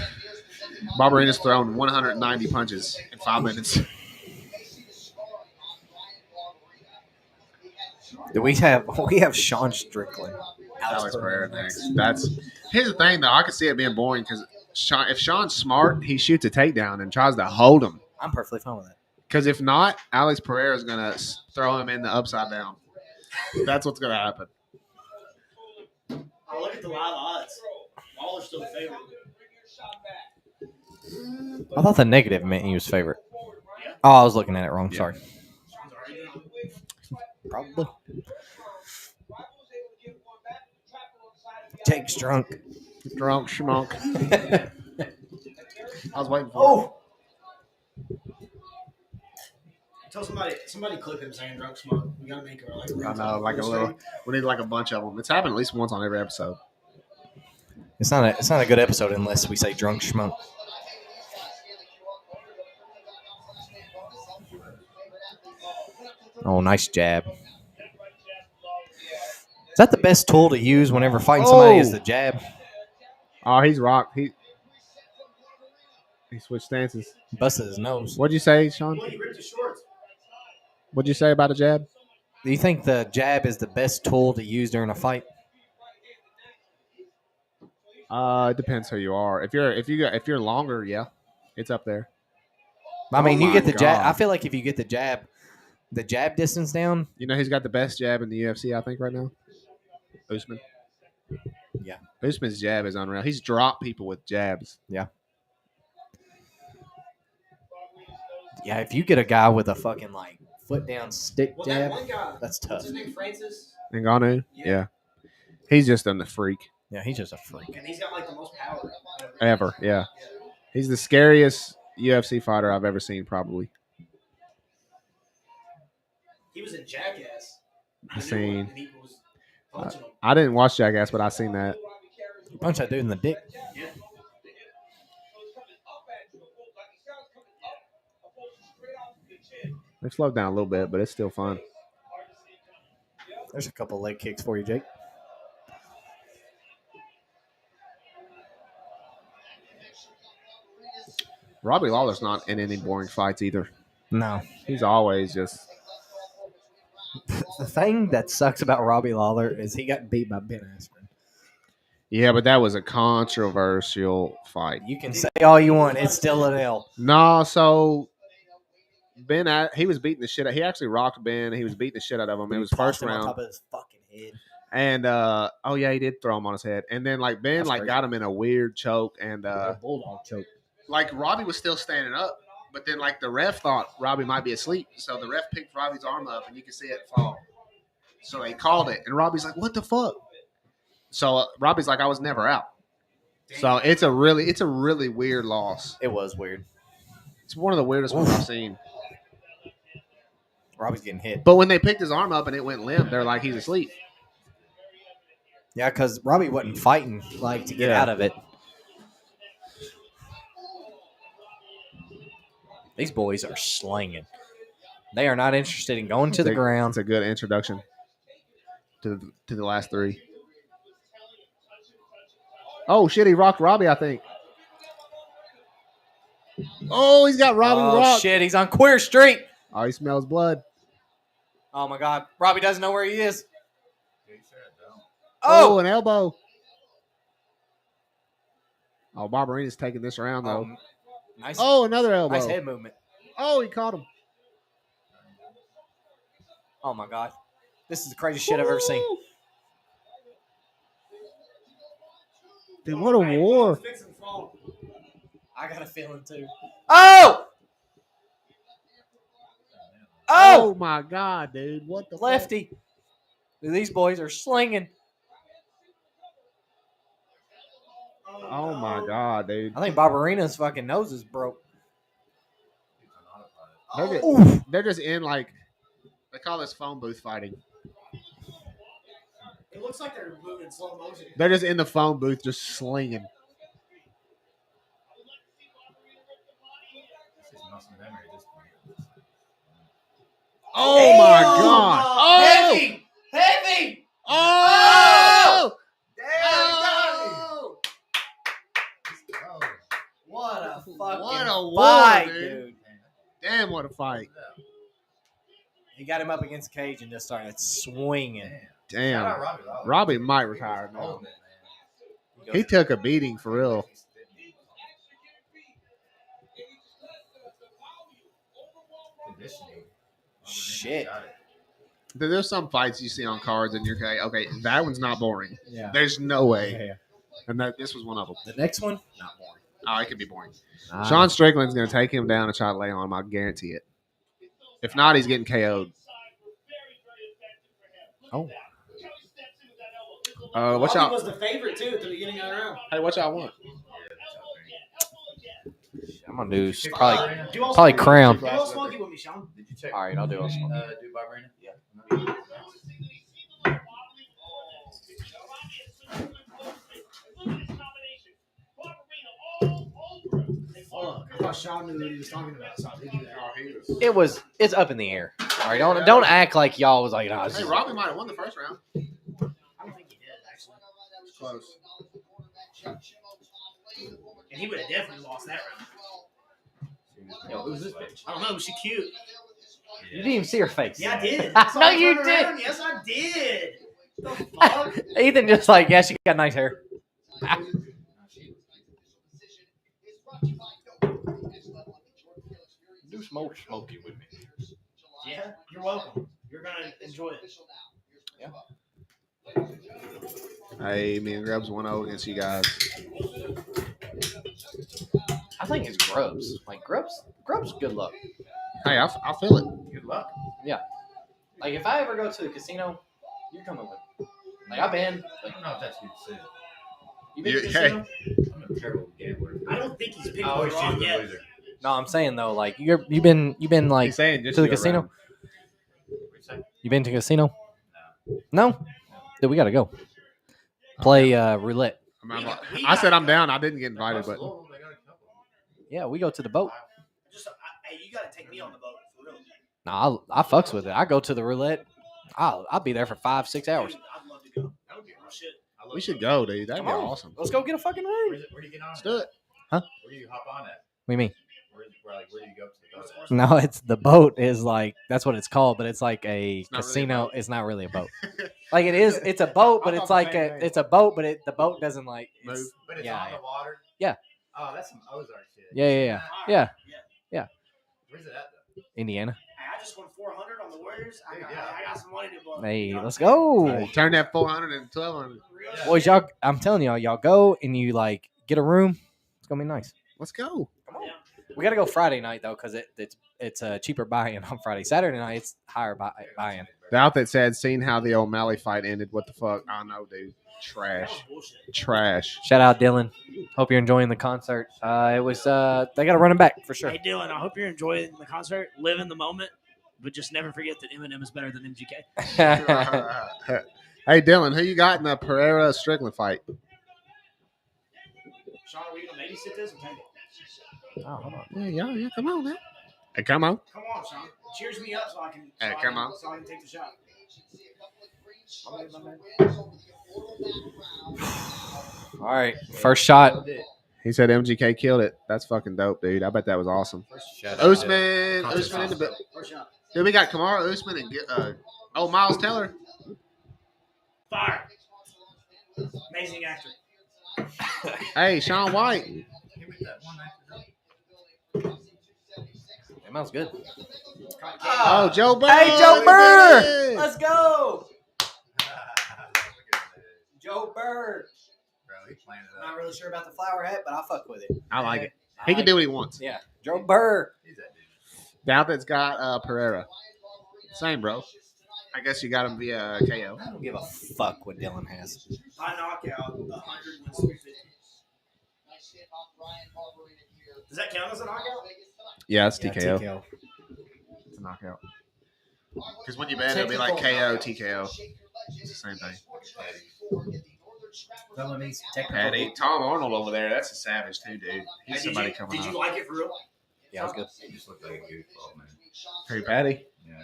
Barbarina's thrown 190 punches in 5 minutes. We have Sean Strickland. Alex Pereira next. Here's the thing, though. I could see it being boring because if Sean's smart, he shoots a takedown and tries to hold him. I'm perfectly fine with that. Because if not, Alex Pereira is going to throw him in the upside down. That's what's going to happen. Oh, look at the live odds. Lawler's still the favorite. I thought the negative meant he was favorite. Oh, I was looking at it wrong. Yeah. Sorry. Sean's already down. Probably. Jake's drunk. Drunk schmuck. I was waiting for Oh. Tell somebody clip him saying drunk smoke. We gotta make her like. it. I know, like a little. We need like a bunch of them. It's happened at least once on every episode. It's not a good episode unless we say drunk schmuck. Oh, nice jab. Is that the best tool to use whenever fighting somebody? Is the jab? Oh, he's rocked. He switched stances. Busted his nose. What'd you say, Sean? Well, he ripped his shorts. What'd you say about a jab? Do you think the jab is the best tool to use during a fight? It depends who you are. If you're longer, yeah, it's up there. I mean, Oh you get my the jab. God. I feel like if you get the jab distance down. You know, he's got the best jab in the UFC, I think, right now. Usman. Yeah. Usman's jab is unreal. He's dropped people with jabs. Yeah, if you get a guy with a fucking like foot down stick Well, that jab, one guy. that's What's tough. his name? Francis. Ngannou? Yeah. Yeah. He's just a freak. Yeah, he's just a freak. And he's got like the most power Ever, yeah. He's the scariest UFC fighter I've ever seen, probably. He was in Jackass. I seen. And he was punching him. I didn't watch Jackass, but I seen that. Punch that dude in the dick. Yeah. They've slowed down a little bit, but it's still fun. There's a couple leg kicks for you, Jake. Robbie Lawler's not in any boring fights either. No. He's always just. The thing that sucks about Robbie Lawler is he got beat by Ben Askren. Yeah, but that was a controversial fight. You can say all you want. It's still an L. No, so Ben, he was beating the shit out. He actually rocked Ben. He was beating the shit out of him. It was first On round. top of his fucking head. And oh yeah, he did throw him on his head. And then like Ben That's like crazy. got him in a weird choke, and Bulldog choke. like Robbie was still standing up, but then like the ref thought Robbie might be asleep, so the ref picked Robbie's arm up, and you can see it fall. So they called it, and Robbie's like, "What the fuck?" So Robbie's like, "I was never out." So it's a really weird loss. It was weird. It's one of the weirdest ones I've seen. Robbie's getting hit. But when they picked his arm up and it went limp, they're like, he's asleep. Yeah, because Robbie wasn't fighting like to get Yeah. out of it. These boys are slinging. They are not interested in going to the ground. It's a good introduction to the last three. Oh shit, he rocked Robbie, I think. Oh, he's got Robbie Oh rocked. shit, he's on Queer Street. Oh, he smells blood. Oh my god, Robbie doesn't know where he is. Oh, Oh, an elbow. Oh, Barberina's taking this around though. nice. Oh, another elbow. Nice head movement. Oh, he caught him. Oh my god, this is the craziest shit I've ever seen. Dude, what a war. Fixing the phone. I got a feeling too. Oh! Oh Oh! my god, dude. What the fuck? Lefty. These boys are slinging. Oh my god, dude. I think Barberina's fucking nose is broke. They're just in like they call this phone booth fighting. It looks like they're moving in slow motion. They're just in the phone booth just slinging. Oh my god. Oh! Heavy! Heavy! Oh! Oh! What a fucking What a war, fight, dude. dude. Damn, what a fight. He got him up against the cage and just started swinging. Damn. Robbie might retire now. He took a beating for real. Shit. There's some fights you see on cards and you're okay, that one's not boring. Yeah. There's no way. Yeah. And this was one of them. The next one, not boring. Oh, it could be boring. Sean Strickland's going to take him down and try to lay on him. I guarantee it. If not, he's getting KO'd. Oh. What Robbie y'all? was the favorite too at the beginning of the round. Hey, what y'all want? I'm gonna do Do all probably smoky- Crown. Do all smoky with me, Sean. Did you check? All right, I'll do it. Do Barberina? Yeah. Hold on. I thought Sean knew what he was talking about, so I didn't do that. It's up in the air. All right, don't act like y'all was like, nah, this Hey, is- Robbie might have won the first round. I don't think he did, actually. Close. And he would have definitely lost that round. Yo, who's this bitch? I don't know, was she cute? You didn't even see her face. Yeah, I did. No, So I you turned did. around. Yes, I did. The fuck? Ethan just like, yeah, she got nice hair. Do smoky with me. Yeah, you're welcome. You're gonna enjoy it. Hey, me and Grubs 1-0 against you guys. I think it's Grubs. Like Grubs, good luck. Hey, I feel it. Good luck. Like if I ever go to the casino, you're coming with me. Like I've been. I don't know if that's your decision. You been to the Hey. casino? I'm a terrible gambler. I don't think he's picked I one always choose wrong the yet. loser. No, I'm saying though, like you've been like He's saying just to the go casino. around. What'd you say? You been to the casino? No. Then we gotta go. Play roulette. I said I'm down. I didn't get invited, but Louisville, they got a couple. Yeah, we go to the boat. Hey, you gotta take me on the boat for real. Nah, I fucks with it. I go to the roulette. I'll be there for 5-6 hours. Dude, I'd love to go. That would be real shit. we should go, dude. That'd Come be on. awesome. Let's go get a fucking room. Where do you get on? Let's do it. Huh? Where do you hop on at? What do you mean? Where do you go to the boat? No, it's the boat is like that's what it's called, but it's like a not really a casino. boat. It's not really a boat. Like it is. It's a boat, but I it's thought like the same thing. it's a boat, but the boat doesn't like Move. it's, But it's yeah, on yeah. the water. Yeah. Oh, that's some Ozark shit. Yeah. Where's it at though? Indiana. Hey, I just won 400 on the Warriors. I got, Yeah. I got some money to blow. Hey, You know let's what I'm saying? go, Turn that 400 into 1200. Real boys! shit. Y'all, I'm telling y'all go and you like get a room. It's gonna be nice. Let's go. Yeah. We gotta go Friday night though, because it's a cheaper buy-in on Friday. Saturday night it's higher buy-in. The outfit said, "Seen how the O'Malley fight ended. What the fuck? I know, dude. That was Trash. bullshit. Trash. Shout out Dylan. Hope you're enjoying the concert. It was they gotta run it back for sure. Hey Dylan, I hope you're enjoying the concert. Live in the moment, but just never forget that Eminem is better than MGK. Hey, Dylan, who you got in the Pereira Strickland fight? Sean, are we gonna babysit this or take it? Oh, hold on. Yeah, come on, man. Hey, come on. Come on, Sean. Cheers me up so I can. Hey, so I come can- on. So I can take the shot. All right, first shot. He said MGK killed it. That's fucking dope, dude. I bet that was awesome. Shut up. Usman in the bit. First shot. Dude, we got Kamara Usman and Miles Teller. Fire. Amazing actor. Hey, Sean White. He was that one night. That smells good. Oh, Joe Burr. Hey, Joe He Burr. did it. Let's go, Look at that. Joe Burr. Bro, he playing it Not up. really sure about the flower hat, but I'll fuck with it. I like it. He can do what he wants. Yeah, Joe Burr. He's that dude. The outfit's got Pereira. Same, bro. I guess you got him via KO. I don't give a fuck what Dylan has. By knockout, 100 wins 350. Does that count as a knockout? Yeah, it's Yeah, TKO. It's a knockout. Because when you bet, it'll be like KO, TKO. It's the same thing. Patty, Tom Arnold over there. That's a savage too, dude. He's Hey, somebody coming Did up. you like it for real? Yeah, it was good. He just looked like a goofball, man. Hey, Patty. Yeah.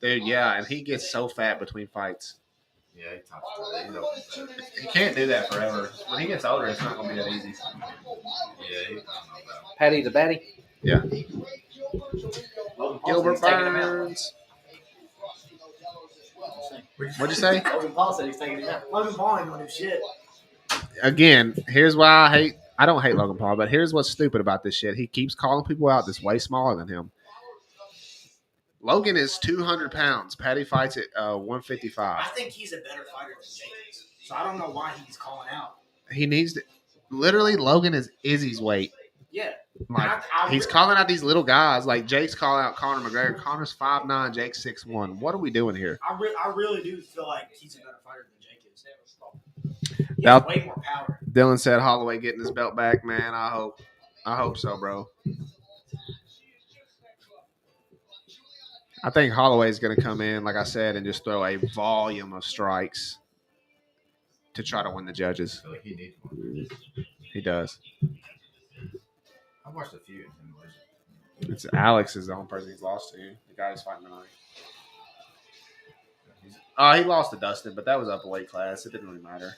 Dude, yeah, and he gets so fat between fights. Yeah, he talks about it. He can't do that forever. When he gets older, it's not going to be that easy. Yeah, I don't know about Patty the Batty. Yeah. Logan Paul Gilbert said he's taking him out. Burns. What'd you say? Logan Paul said he's taking him out. Logan Paul ain't gonna do shit. Again, here's why I don't hate Logan Paul, but here's what's stupid about this shit. He keeps calling people out that's way smaller than him. Logan is 200 pounds. Patty fights at 155. I think he's a better fighter than Jake is. So I don't know why he's calling out. He needs to. Literally, Logan is Izzy's weight. Yeah. Like he's calling out these little guys. Like Jake's calling out Conor McGregor. Conor's 5'9", Jake's 6'1". What are we doing here? I really do feel like he's a better fighter than Jake is. He Now- has way more power. Dylan said Holloway getting his belt back. Man, I hope so, bro. I think Holloway's going to come in, like I said, and just throw a volume of strikes to try to win the judges. I feel like he needs one. He does. I watched a few. It's Alex is the only person he's lost to. The guy who's fighting tonight. He lost to Dustin, but that was up a weight class. It didn't really matter.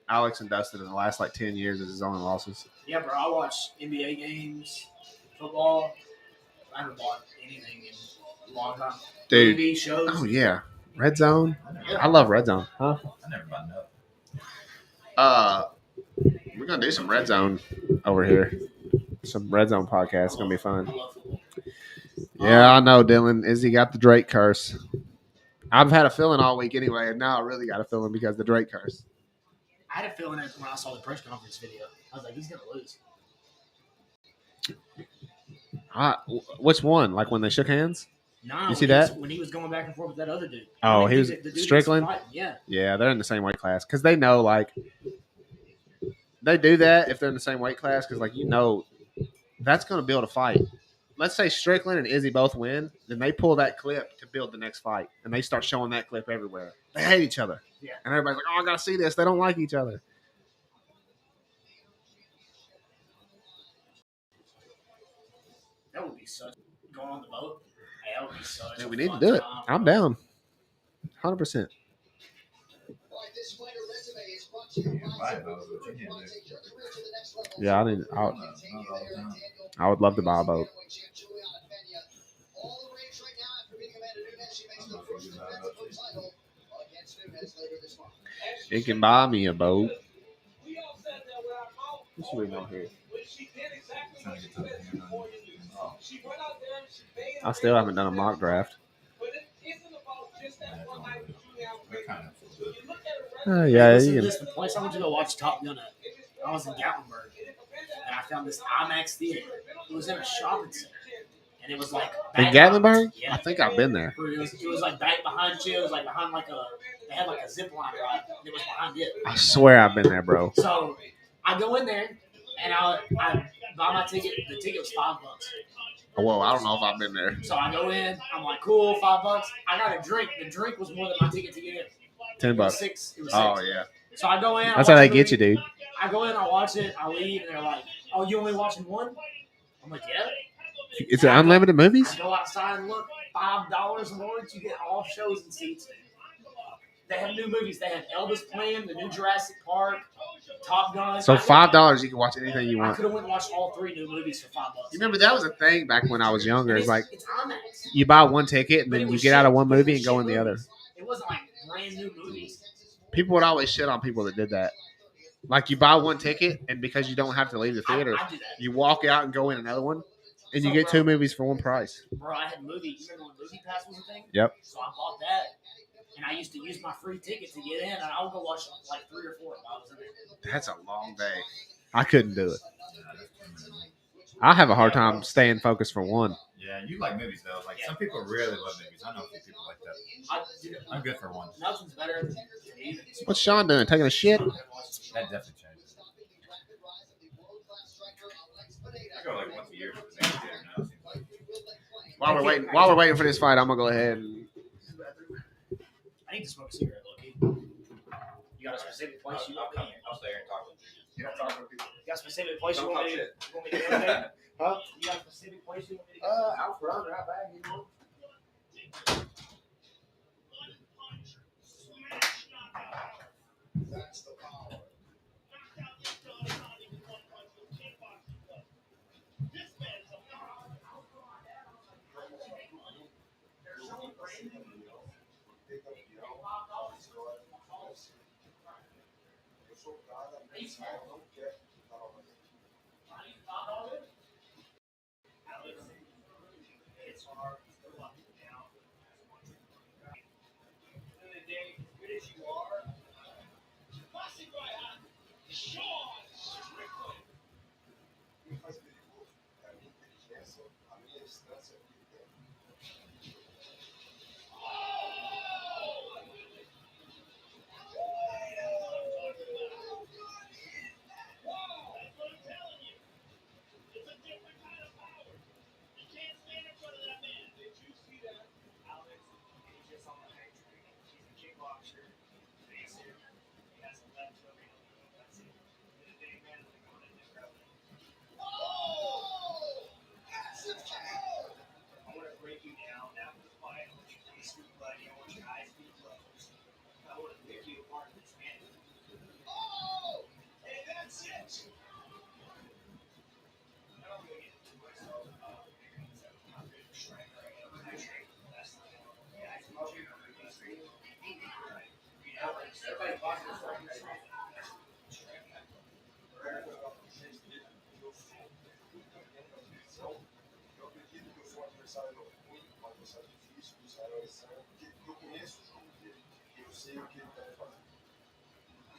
Alex and Dustin in the last 10 years is his only losses. Yeah, bro. I watch NBA games, football. I haven't watched anything in a long time. Dude. TV shows. Oh, yeah. Red Zone. I love Red Zone. Huh? I never buttoned up. We're going to do some Red Zone over here. Some Red Zone podcast. It's going to be fun. I love football. Yeah, I know, Dylan. Izzy got the Drake curse. I've had a feeling all week anyway, and now I really got a feeling because of the Drake curse. I had a feeling that when I saw the press conference video. I was like, he's going to lose. Which one? Like when they shook hands? No, You see when he that? was- when he was going back and forth with that other dude. Oh, I think he was the dude Strickland? was fighting, Yeah. Yeah, they're in the same weight class because they know, like, they do that if they're in the same weight class because, like, that's going to build a fight. Let's say Strickland and Izzy both win, then they pull that clip to build the next fight, and they start showing that clip everywhere. They hate each other. Yeah. And everybody's like, oh, I got to see this. They don't like each other. That would be such going on the boat. Hey, that would be such. Dude, a we need to fun do it. time, I'm bro. down. 100%. Yeah, I know what you can do. Yeah, Not all the time. I would love to buy a boat. You can buy me a boat. What's going on here? Trying to get to the hand on I still haven't done a mock draft. Yeah, Listen you to can. this. The place I went to go watch Top Gun at, I was in Gatlinburg, and I found this IMAX theater. It was in a shopping center, and it was like In back Gatlinburg? behind- I Yeah, think I've been there. it was like back behind you. It was like behind like a. They had like a zip line ride. And it was behind it. I swear I've been there, bro. So I go in there, and I buy my ticket. The ticket was $5. Whoa, I don't know if I've been there. So I go in. I'm like, cool, $5. I got a drink. The drink was more than my ticket to get in. $10. It was $6. It was $6. Oh yeah, So I go in. that's how they get you, dude. I go in, I watch it, I leave, and they're like, "Oh, you only watching one?" I'm like, "Yeah." It's unlimited movies. I go outside and look, $5 more to get all shows and seats. They have new movies. They have Elvis playing, the new Jurassic Park, Top Gun. So $5, you can watch anything you I want. could have went and watched all 3 new movies for $5. You remember that was a thing back when I was younger. It's like it's IMAX. you buy one ticket and But then it you was get out of shit. one It movie was and go shit in the other. movies. It wasn't like brand new movies. People would always shit on people that did that. Like you buy one ticket and because you don't have to leave the theater, I do that. you walk out and go in another one, and you get 2 movies for one price. Bro, I had movie. You remember when Movie Pass was a thing? Yep. So I bought that, and I used to use my free ticket to get in, and I would go watch like 3 or 4 while I was in there. That's a long day. I couldn't do it. I have a hard time staying focused for one. Yeah, you like movies though. Like some people really love movies. I know a few people like that. I'm good for one. Nothing's better than me. What's Sean doing? Taking a shit? That definitely changes. I go like once a year to the movie theater now. It seems like. While we're waiting for this fight, I'm gonna go ahead and. I need to smoke a cigarette, Loki. You got a specific place you want me? I'll stay here and talk to you. You got a specific place you Don't want talk me to shit. go there? Huh? You got a specific place you want me to go? Out front, right back, you know.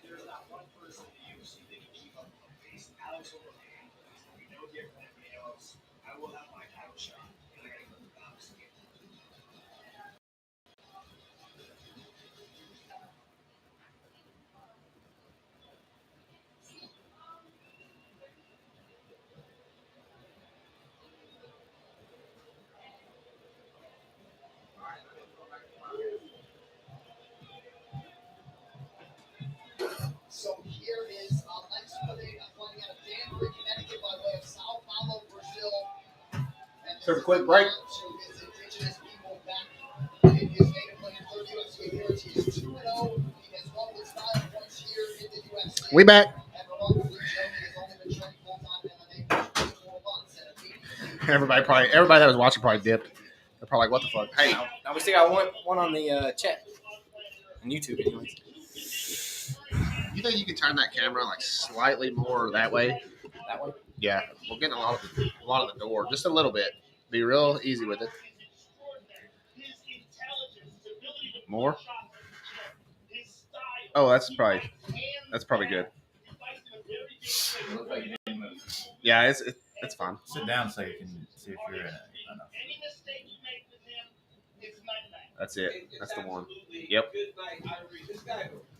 There's not one person in the UFC that can keep up with the pace. Alex Overhand is no different than everybody else. I will have my title shot, and I got to go to the box again. So here is Lex Pineda flying out of Danbury, Connecticut by way of Sao Paulo, Brazil. And Sort of quick break. to visit indigenous people back in his native land. Third UFC appearance. He is 2-0. He has won with style points here in the UFC. We back. And remarkably, Germany has only been training full-time in MMA for 4 months and a Everybody that was watching probably dipped. They're probably like, what the fuck? Hey, Now we still got one on the chat on YouTube, anyways. you think you can turn that camera like slightly more that way? That one. Yeah, we're getting a lot of the door, just a little bit. Be real easy with it. More. Oh, that's probably good. Yeah, it's fine. Sit down so you can see if you're in it. That's it. That's the one. Yep. Didn't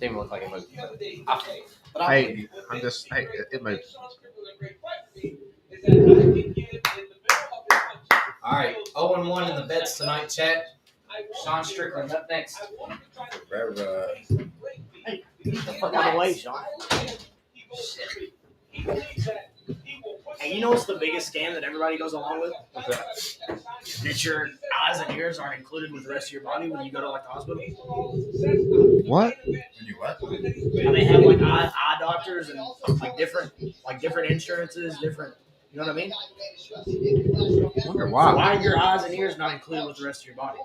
even look like it moved. Hey, it moved. All right, 0-1 in the bets tonight, chat. Sean Strickland up next. Get the fuck out of the way, Sean. Hey, you know what's the biggest scam that everybody goes along with? What's that? That your eyes and ears aren't included with the rest of your body when you go to like the hospital. What? When you what? How they have like eye doctors and like different insurances, different. You know what I mean? I wonder So why. why are your eyes and ears not included with the rest of your body?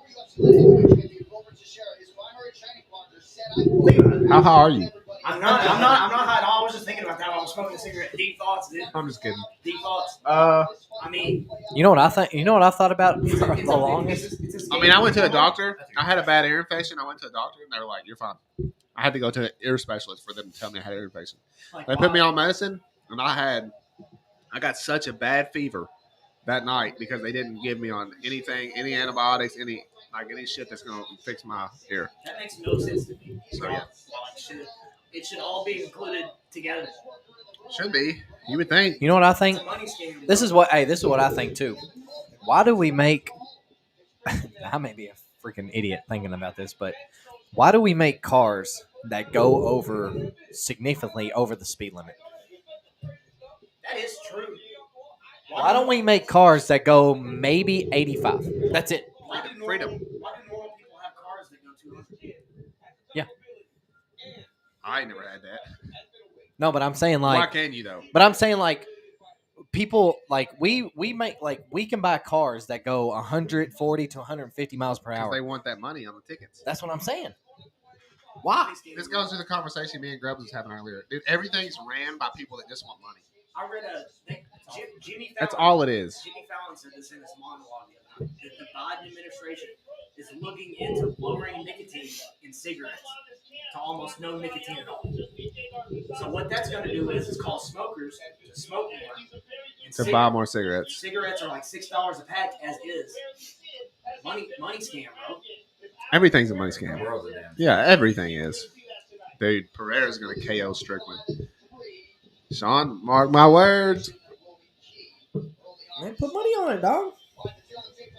How high are you? I'm not high at all. I was just thinking about that while I was smoking a cigarette. Deep thoughts, dude. I'm just kidding. Deep thoughts. Uh, I mean, You know what I think? You know what I thought about for the longest? I mean, I went to a doctor. I had a bad ear infection. I went to a doctor, and they were like, "You're fine." I had to go to an ear specialist for them to tell me I had ear infection. like, They put me on medicine, and I got such a bad fever that night because they didn't give me on anything, any antibiotics, any shit that's gonna fix my ear. That makes no sense to me. So yeah, It should all be included together. should be. You would think. You know what I think? It's a money scam. This is what I think too. Why do we make? I may be a freaking idiot thinking about this, but why do we make cars that go over significantly over the speed limit? That is true. Why don't we make cars that go maybe 85? That's it. Why do normal Freedom. people have cars that go 200? I ain't never had that. No, but I'm saying Why like, can you though? but I'm saying like, people like we make like we can buy cars that go 140 to 150 miles per Because they hour. want that money on the tickets. That's what I'm saying. Why? This goes to the conversation me and Grubs was having earlier. Dude, everything's ran by people that just want money. I read Jimmy Fallon. That's all it is. Jimmy Fallon said this in his monologue the other night, that the Biden administration is looking into lowering nicotine in cigarettes to almost no nicotine at all. So what that's going to do is cause smokers to smoke more. And To buy more cigarettes. Cigarettes are like $6 a pack as is. Money scam, bro. Everything's a money scam. The world's a damn. Yeah, everything is. Dude, Pereira's going to KO Strickland. Sean, mark my words. Man, put money on it, dog.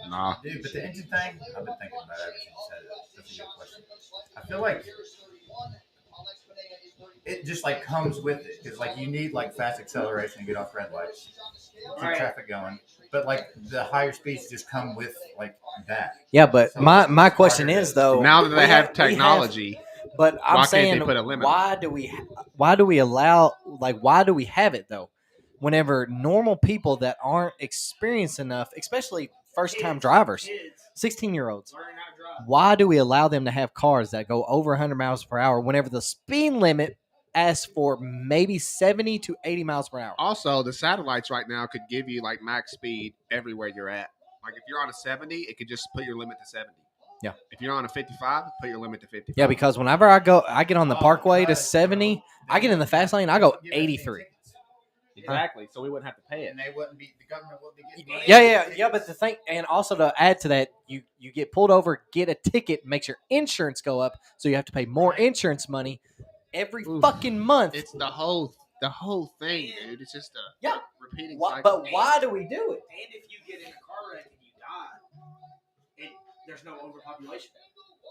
Nah. Dude, but the engine thing, I've been thinking about it ever since you said it. That's a good question. I feel like it just like comes with it because like you need like fast acceleration to get off red lights, keep Right. traffic going. But like the higher speeds just come with like that. Yeah, but So my it's question harder is to- though. Now that they we have technology, but I'm why can't saying, they put a limit? why do we allow? Like, why do we have it though? Whenever normal people that aren't experienced enough, especially first-time drivers, Kids 16-year-olds, learning how to drive. why do we allow them to have cars that go over 100 miles per hour whenever the speed limit asks for maybe 70 to 80 miles per hour? also, the satellites right now could give you like max speed everywhere you're at. Like if you're on a 70, it could just put your limit to 70. Yeah. If you're on a 55, put your limit to 55. Yeah, because whenever I get on the parkway to 70, I get in the fast lane, I go 83. Exactly. So we wouldn't have to pay it. And they wouldn't be, the government wouldn't be getting money. Yeah. But the thing, and also to add to that, you get pulled over, get a ticket, makes your insurance go up, so you have to pay more insurance money every Oof. fucking month. It's the whole thing, dude. It's just a repeating cycle. But why do we do it? And if you get in a car wreck and you die, there's no overpopulation.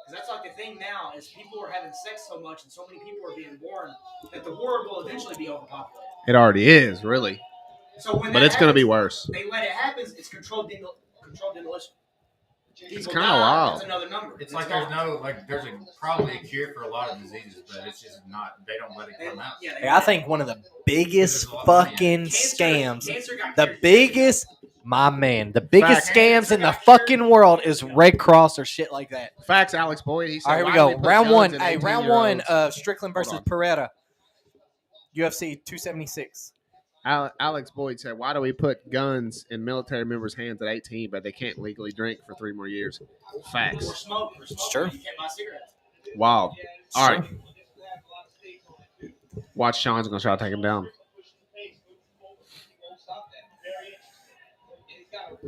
Because that's like the thing now is people are having sex so much and so many people are being born that the world will eventually be overpopulated. It already is, really. So when But that it's going to be happens, worse. They let it happen. It's controlled demolition. It's People kinda die, wild. That's another number. It's like there's no, like there's probably a cure for a lot of diseases, but it's just not, they don't let it come out. Yeah, Hey, I think one of the biggest fucking scams, Cancer got the cured. biggest, My man, the biggest Facts. scams in the fucking world is Red Cross or shit like that. Facts, Alex Boyd. He said, All right, here we "Why do go. put Round guns one. in Hey, round 18-year-olds?" one. Strickland versus on. Pereira. UFC 276. Alex Boyd said, "Why do we put guns in military members' hands at 18, but they can't legally drink for 3 more years?" Or Facts. smoke. Sure. You can't buy cigarettes. Wow. All right. Sure. Watch Sean's gonna try to take him down.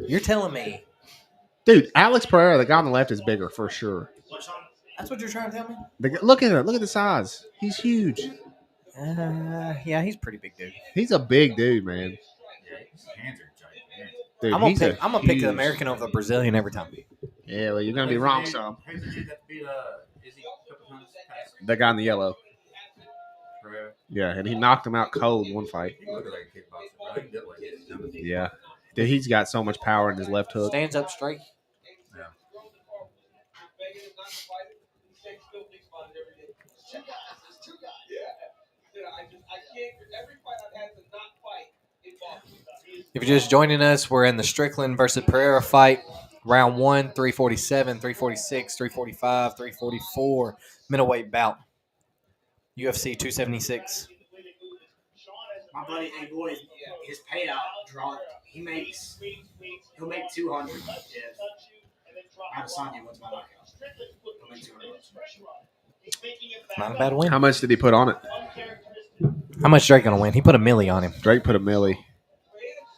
You're telling me Dude, Alex Pereira, the guy on the left, is bigger for sure. that's what you're trying to tell me? Look at him. Look at the size. He's huge. Yeah, he's a pretty big dude. He's a big dude, man. Yeah, his hands are gigantic. Dude, I'm gonna he's pick. I'm gonna pick the huge- American over the Brazilian every time. Yeah, well, you're gonna be wrong, some. Who's the dude that beat Izzy a couple times past The guy in the yellow. Pereira? Yeah, and he knocked him out cold one fight. He looked like a kickboxer, bro. He can get like it. Yeah. Dude, he's got so much power in his left hook. Stands up straight. If you're just joining us, we're in the Strickland versus Pereira fight. Round 1, 347, 346, 345, 344. Middleweight bout. UFC 276. My buddy, hey boy, his payout dropped. He'll make 200 if Adesanya wins my knockout. He'll make $200. Not a bad win. How much did he put on it? How much Drake gonna win? He put a milli on him. Drake put a milli.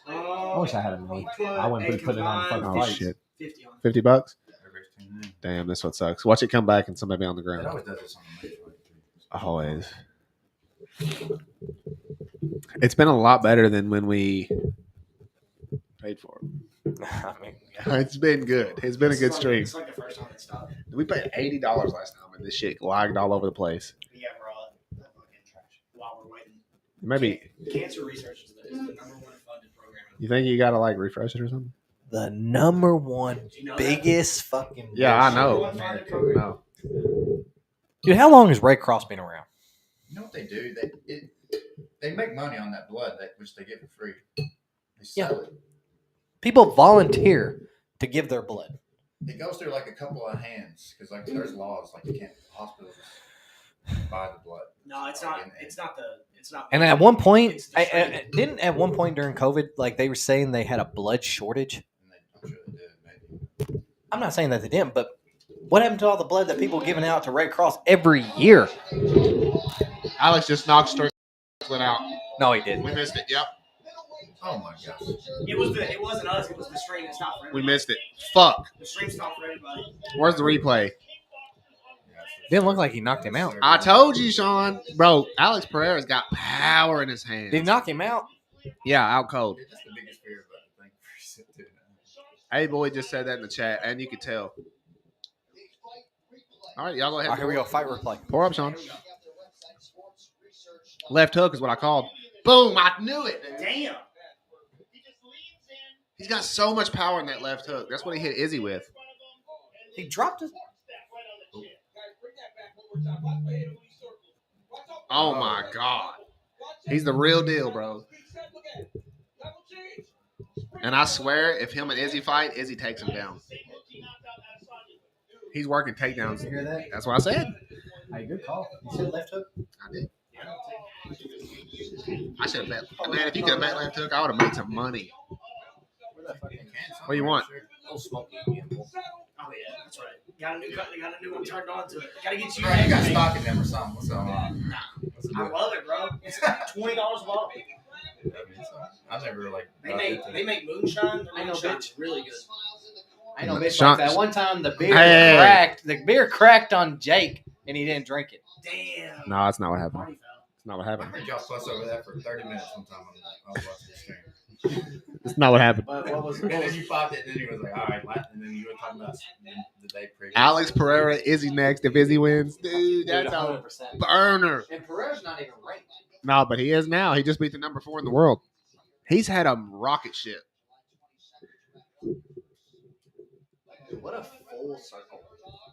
I wish I had a milli. I wouldn't put it on the fucking Oh, fight. shit. 50 on $50? Everybody's tuning in. Damn, this what sucks. Watch it come back and somebody be on the It ground. always does this on the major fight. Always. It's been a lot better than when we paid for it. I mean, It's been good. It's been a good stream. It's like the first time it stopped. We paid $80 last time, and this shit lagged all over the place. Yeah, bro. That fucking trash. While we're waiting. Maybe Cancer research is the number one funded program. you think you gotta like refresh it or something? the number one Do you know biggest fucking. Yeah, I bullshit. know. Number one funded program. No. Dude, how long has Red Cross been around? You know what they do? They make money on that blood, which they get for free. They sell it. People volunteer to give their blood. It goes through like a couple of hands because like there's laws like you can't hospitals buy the blood. No, it's not. It's not the. It's not. And at one point, It's the didn't at one point during COVID, like they were saying they had a blood shortage. And I'm sure they did, maybe. I'm not saying that they didn't, but what happened to all the blood that people giving out to Red Cross every year? Alex just knocked Strickland out. No, he didn't. We missed it. Yep. Oh my gosh. It wasn't us. It was the stream. It stopped for We everybody. missed it. Fuck. The stream stopped for everybody. Where's the replay? Didn't look like he knocked him out. I told you, Sean. Bro, Alex Pereira's got power in his hands. Did he knock him out? Yeah, out cold. Dude, that's the biggest fear about the thing for sit doing Hey, boy just said that in the chat, and you could tell. All right, y'all go All ahead. right, here we go. Fight replay. Pour up, Sean. Left hook is what I called. Boom! I knew it. Dude. Damn. He's got so much power in that left hook. That's what he hit Izzy with. He dropped his. Oh my god, he's the real deal, bro. And I swear, if him and Izzy fight, Izzy takes him down. He's working takedowns. You hear that? That's what I said. Hey, good call. You said left hook. I did. I should have bet. Man, if you could have bet left hook, I would have made some money. What do you want? Little smoky again. Oh yeah, that's right. Got a new one turned on to it. Gotta get you. Bro, you got stock in them or something. What's going on? I love it, bro. It's $20 a bottle. I never like. They make moonshine. I know, Moonshine's really good. I know, bitch. Sean- Like that one time the beer Hey. cracked. The beer cracked on Jake, and he didn't drink it. Damn. No, that's not what happened. Party foul. That's not what I happened. heard y'all fuss over that for 30 minutes one time. I was watching the stream. That's not what happened. What was And then you popped it, and then he was like, all right, and then you were talking about the day previous. Alex Pereira, Izzy next. If Izzy wins, dude, that's a 100%. burner. And Pereira's not even ranked. No, but he is now. He just beat the number 4 in the world. He's had a rocket ship. What a full circle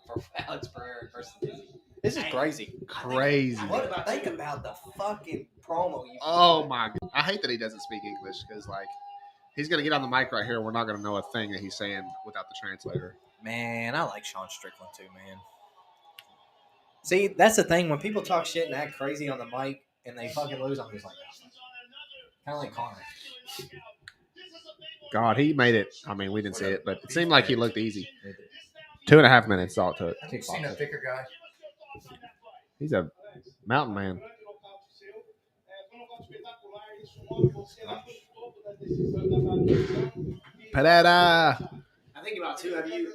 for Alex Pereira versus Izzy. This is crazy. Crazy. Think about the fucking promo you. Oh my god. I hate that he doesn't speak English because like He's gonna get on the mic right here. We're not gonna know a thing that he's saying without the translator. Man, I like Sean Strickland too, man. See, that's the thing. When people talk shit and act crazy on the mic and they fucking lose, I'm just like, kind of like Connor. God, he made it. I mean, we didn't see it, but it seemed like he looked easy. 2.5 minutes all it took. Have you seen a thicker guy? He's a mountain man. Parada. I think about too. Have you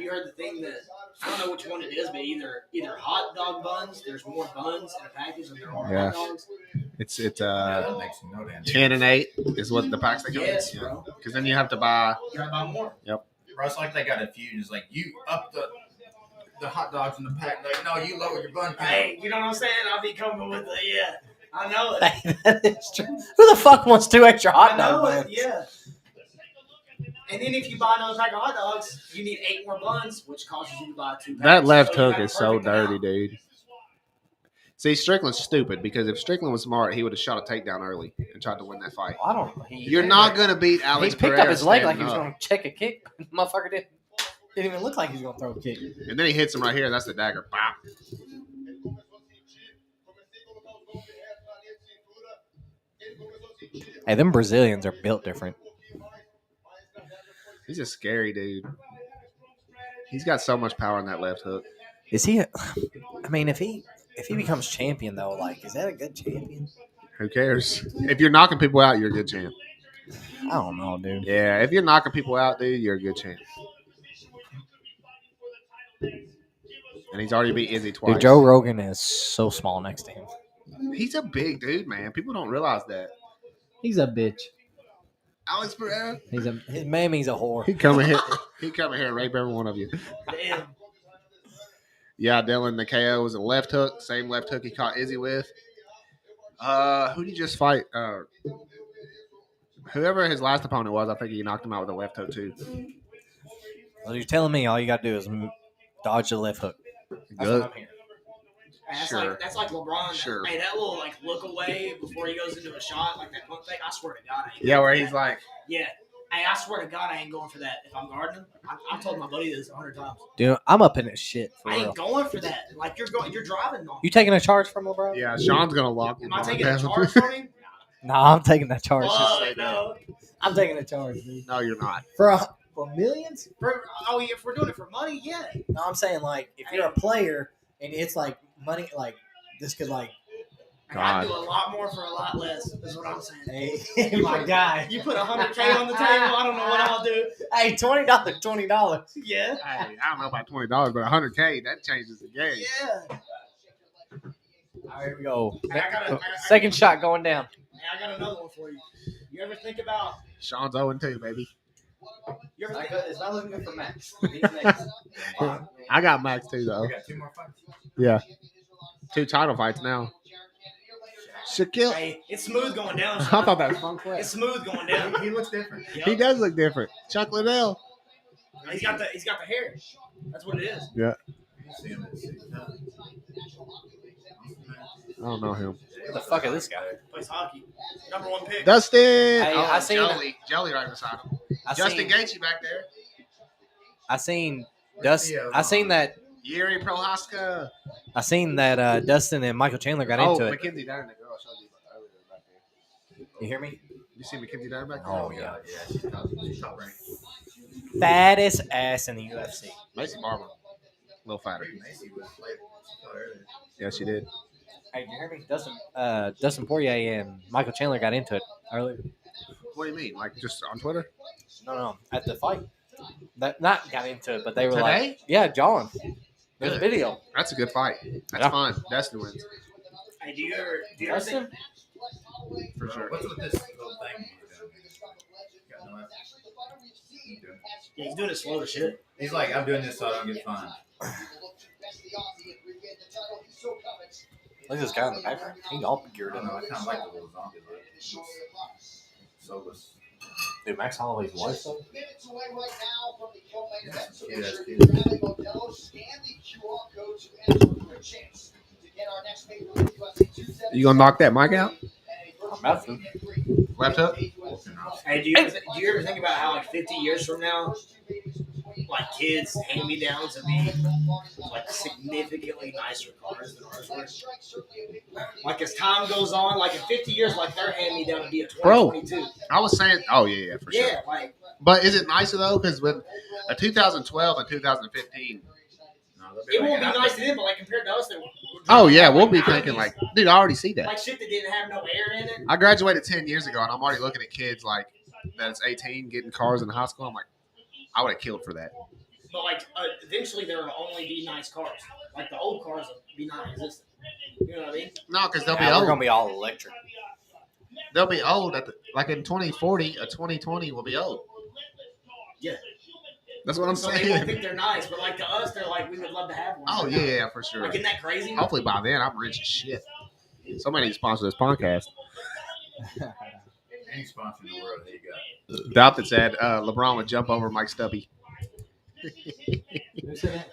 heard the thing that I don't know which one it is, but either hot dog buns. There's more buns in a package than there are hot dogs. It's That makes no damn 10 and 8 is what the packs they come in. Yes, bro. Because then you have to buy. You gotta buy more. Bro, it's like they got a feud. It's like you up the hot dogs in the pack. Like, no, you lower your bun count. Hey, you know what I'm saying? I'll be coming with the I know it. That is true. Who the fuck wants 2 extra hot I know dogs? it. Yeah. And then if you buy another pack of hot dogs, you need 8 more buns, which causes you to buy 2 packs. That left So you hook got is so perfect amount. dirty, dude. See, Strickland's stupid because if Strickland was smart, he would have shot a takedown early and tried to win that fight. I don't know. You're not going to beat Alex He picked Pereira up his leg like he standing was up. going to check a kick. Motherfucker didn't even look like he was going to throw a kick. And then he hits him right here. That's the dagger. Bop. Hey, them Brazilians are built different. He's a scary dude. He's got so much power in that left hook. Is he? I mean, if he becomes champion though, like, is that a good champion? Who cares? If you're knocking people out, you're a good champ. I don't know, dude. Yeah, if you're knocking people out, dude, you're a good champ. And he's already beat Izzy twice. Dude, Joe Rogan is so small next to him. He's a big dude, man. People don't realize that. He's a bitch. Alex Pereira. His mammy's a whore. He come in here. He come in here and rape every one of you. Damn. Yeah, Dylan, the KO was a left hook. Same left hook he caught Izzy with. Who did he just fight? Whoever his last opponent was, I think he knocked him out with a left hook too. Well, you're telling me all you got to do is dodge the left hook. That's Good. what I'm hearing. Hey, that's like LeBron. Sure. Hey, that little like look away before he goes into a shot, like that one thing. I swear to God, I ain't Yeah, going where for he's that. like, Yeah. Hey, I swear to God, I ain't going for that. If I'm guarding him, I've told my buddy this 100 times. Dude, I'm up in this shit for I real. ain't going for that. Like you're driving on. You taking a charge from LeBron? yeah, Sean's gonna lock Am I LeBron taking a down. charge from him? No, I'm taking that charge. Fuck, no. I'm taking a charge, dude. No, you're not. For millions? If we're doing it for money, yeah. No, I'm saying like if you're a player and it's like money, like just because like I do a lot more for a lot less. Is what I'm saying. hey, my guy. You put $100K on the table, I don't know what I'll do. Hey, $20, $20. Yeah. Hey, I don't know about $20, but $100K that changes the game. Yeah. All right, here we go. Hey, I gotta- Second shot going down. Hey, I got another one for you. You ever think about? Sean's 0-2, baby. You ever think? It's not looking good for Max. I got Max too, though. We got 2 more fights. Yeah, 2 title fights now. Shaquille. Hey, it's smooth going down. I Sean. thought that was fun play. It's smooth going down. He looks different. Yep. He does look different. Chuck Liddell. He's got the hair. That's what it is. Yeah, You see him at 6'9". I don't know him. What the fuck is this guy? Plays hockey. Number 1 pick. Dustin. Hey, oh, I seen- Jelly right beside him. I Justin seen, Gaethje back there. I seen that Yuri Prohaska. I seen that Dustin and Michael Chandler got into it. Mackenzie Dern, the girl I showed you about earlier back there. You hear me? You see Mackenzie Dern back there? Oh, yeah. She's top ranked. Fattest ass in the UFC. Macy Barber. A little fatter. Macy was played earlier. Yeah, she did. Hey, you hear me? Dustin Poirier and Michael Chandler got into it earlier. What do you mean? Like just on Twitter? No, at the fight. That not got into it, but they were Today? like, yeah, John. There's a Good. video. That's a good fight. That's Yeah. fine. Dustin wins. Hey, do you ever Dustin? think? For sure. What's with this little thing he's doing? Got no effort. He's doing- Yeah, he's doing it slow as shit. He's like, I'm doing this so I don't get fined. Look at this guy in the background. He all geared I don't up. know. I kind of like the little zombie look. Soulless. Dude, Max Holloway's wife, though? Minutes away right now from the co-main event. So Yeah, make that's sure good. you have a Modelo. Scan the QR code to enter for a chance to get our next pay-per-view UFC 270. You gonna knock that mic out? I'm about to. Left hook? Volkanovski. Hey, do you ever think about how like 50 years from now, like kids hand me downs will be like significantly nicer cars than ours were? Like as time goes on, like in 50 years, like their hand me down to be a 2022. I was saying, oh yeah, for sure. Yeah, like But is it nicer though? Because with a 2012 and 2015. it won't be nice to them, but like compared to us, they're Oh yeah, like we'll be 90s, thinking like, dude, I already see that. like shit that didn't have no air in it. I graduated 10 years ago, and I'm already looking at kids like that's 18 getting cars in high school. I'm like, I would have killed for that. But like eventually, there will only be nice cars. Like the old cars will be non-existent. You know what I mean? No, because they'll be We're old. gonna be all electric. They'll be old like in 2040. A 2020 will be old. Yeah. That's what I'm So they won't saying. think they're nice, but like to us, they're like, we would love to have one. Oh yeah, for sure. Like, isn't that crazy? Hopefully by then I'm rich as shit. Somebody needs to sponsor this podcast. Any sponsor in the world that you got. Doubt that said LeBron would jump over Mike Stubby.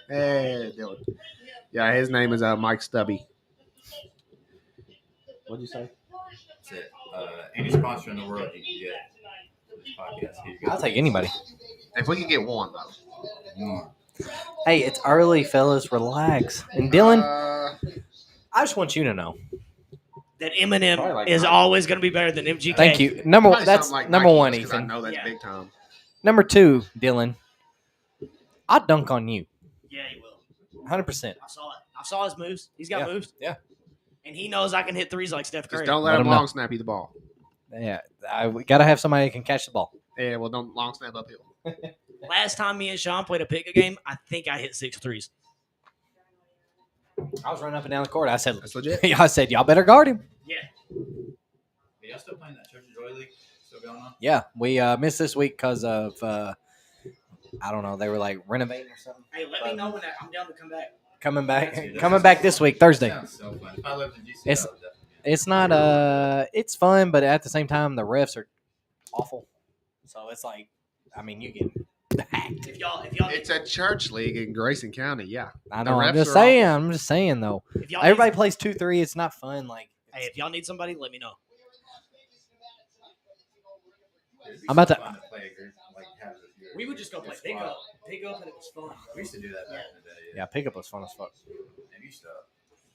Hey, Dylan. Yeah, his name is Mike Stubby. What'd you say? That's it. Any sponsor in the world you can get for this podcast. Here you go. I'll take anybody. If we could get one though. One. Hey, it's early, fellas. Relax. And Dylan, Uh, I just want you to know. That Eminem Probably like is Nike. always going to be better than MGK. Thank you. probably That's something like number Nike, one, just 'cause I Ethan. know that's Yeah. big time. Number two, Dylan. I'll dunk on you. Yeah, he will. 100%. I saw it. I saw his moves. He's got Yeah, moves. yeah. And he knows I can hit threes like Steph Curry. Just don't let Let him him know. long snap you the ball. Yeah, we got to have somebody that can catch the ball. Yeah, well, don't long snap uphill. Last time me and Sean played a pickup game, I think I hit 6 threes. I was running up and down the court. I said, That's legit. I said, y'all better guard him. Yeah. Are y'all still playing that Church of Joy League? Still going on? Yeah, we missed this week because of, I don't know, they were like renovating or something. Hey, let me know when I'm down to come back. Coming back this week, Thursday. Sounds so fun. If I lived in DC, It's- I would definitely. It's not, it's fun, but at the same time, the refs are awful. So it's like, I mean, you get hacked. If y'all, It's a church league in Grayson County. Yeah, I The know. refs I'm just are saying. I'm just saying though. If y'all Everybody need, plays 2-3. It's not fun. Like, hey, if y'all need somebody, let me know. It'd be I'm about so to- fun play a group, like, have your- we would just go your play squad. pickup, and it was fun. We used to do that back in the day. yeah, pickup was fun as fuck. And you used to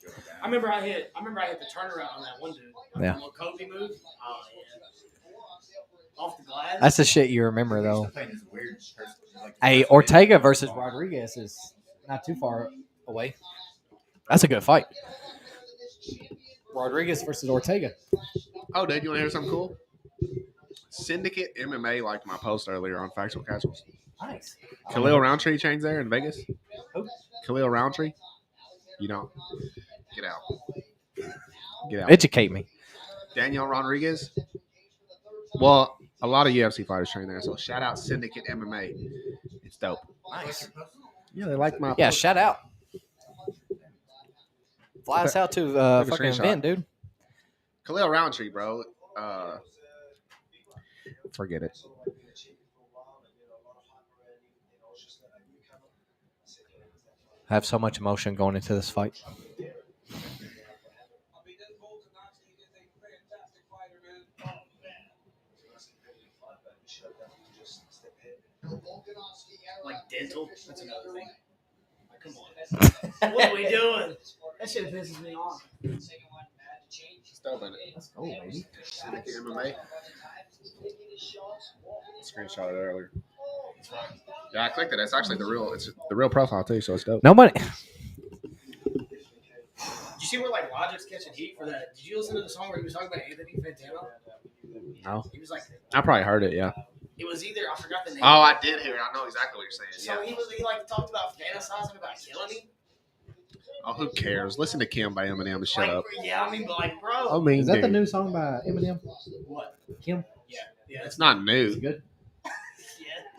go down. I remember I hit the turnaround on that one dude. Like Yeah. The little Kobe move. Oh yeah. Off the glass. That's the shit you remember We used though. to play this weird person, like, Hey, Ortega versus Rodriguez is not too far away. That's a good fight. Rodriguez versus Ortega. Oh, dude, you want to hear something cool? Syndicate MMA liked my post earlier on Factual Casuals. Nice. Khalil Roundtree trains there in Vegas. Who? Khalil Roundtree. You don't. Get out. Get out. Educate me. Daniel Rodriguez. Well, a lot of UFC fighters train there, so shout out Syndicate MMA. It's dope. Nice. Yeah, they like my Yeah, post. shout out. Fly us out to Take a fucking screenshot. event, dude. Khalil Roundtree, bro. Forget it. I have so much emotion going into this fight. Like dental. That's another thing. Like, come on. What are we doing? That shit pisses me off. It's dope, isn't it? Let's go, baby. Syndicate MMA. Screenshot it earlier. Yeah, I clicked it. It's actually the real. It's the real profile too, so it's dope. Nobody. Did you see where like Logic's catching heat for that? Did you listen to the song where he was talking about Anthony Fantano? No, He was like, I probably heard it. Yeah. it was either I forgot the name. Oh, I did hear it. I know exactly what you're saying. So Yeah. he like talked about fantasizing about killing him. Oh, who cares? Listen to Kim by Eminem and shut Like, up. yeah, I mean, but like, bro. I mean, dude, new song by Eminem? What? Kim? Yeah, it's not new. good. yeah.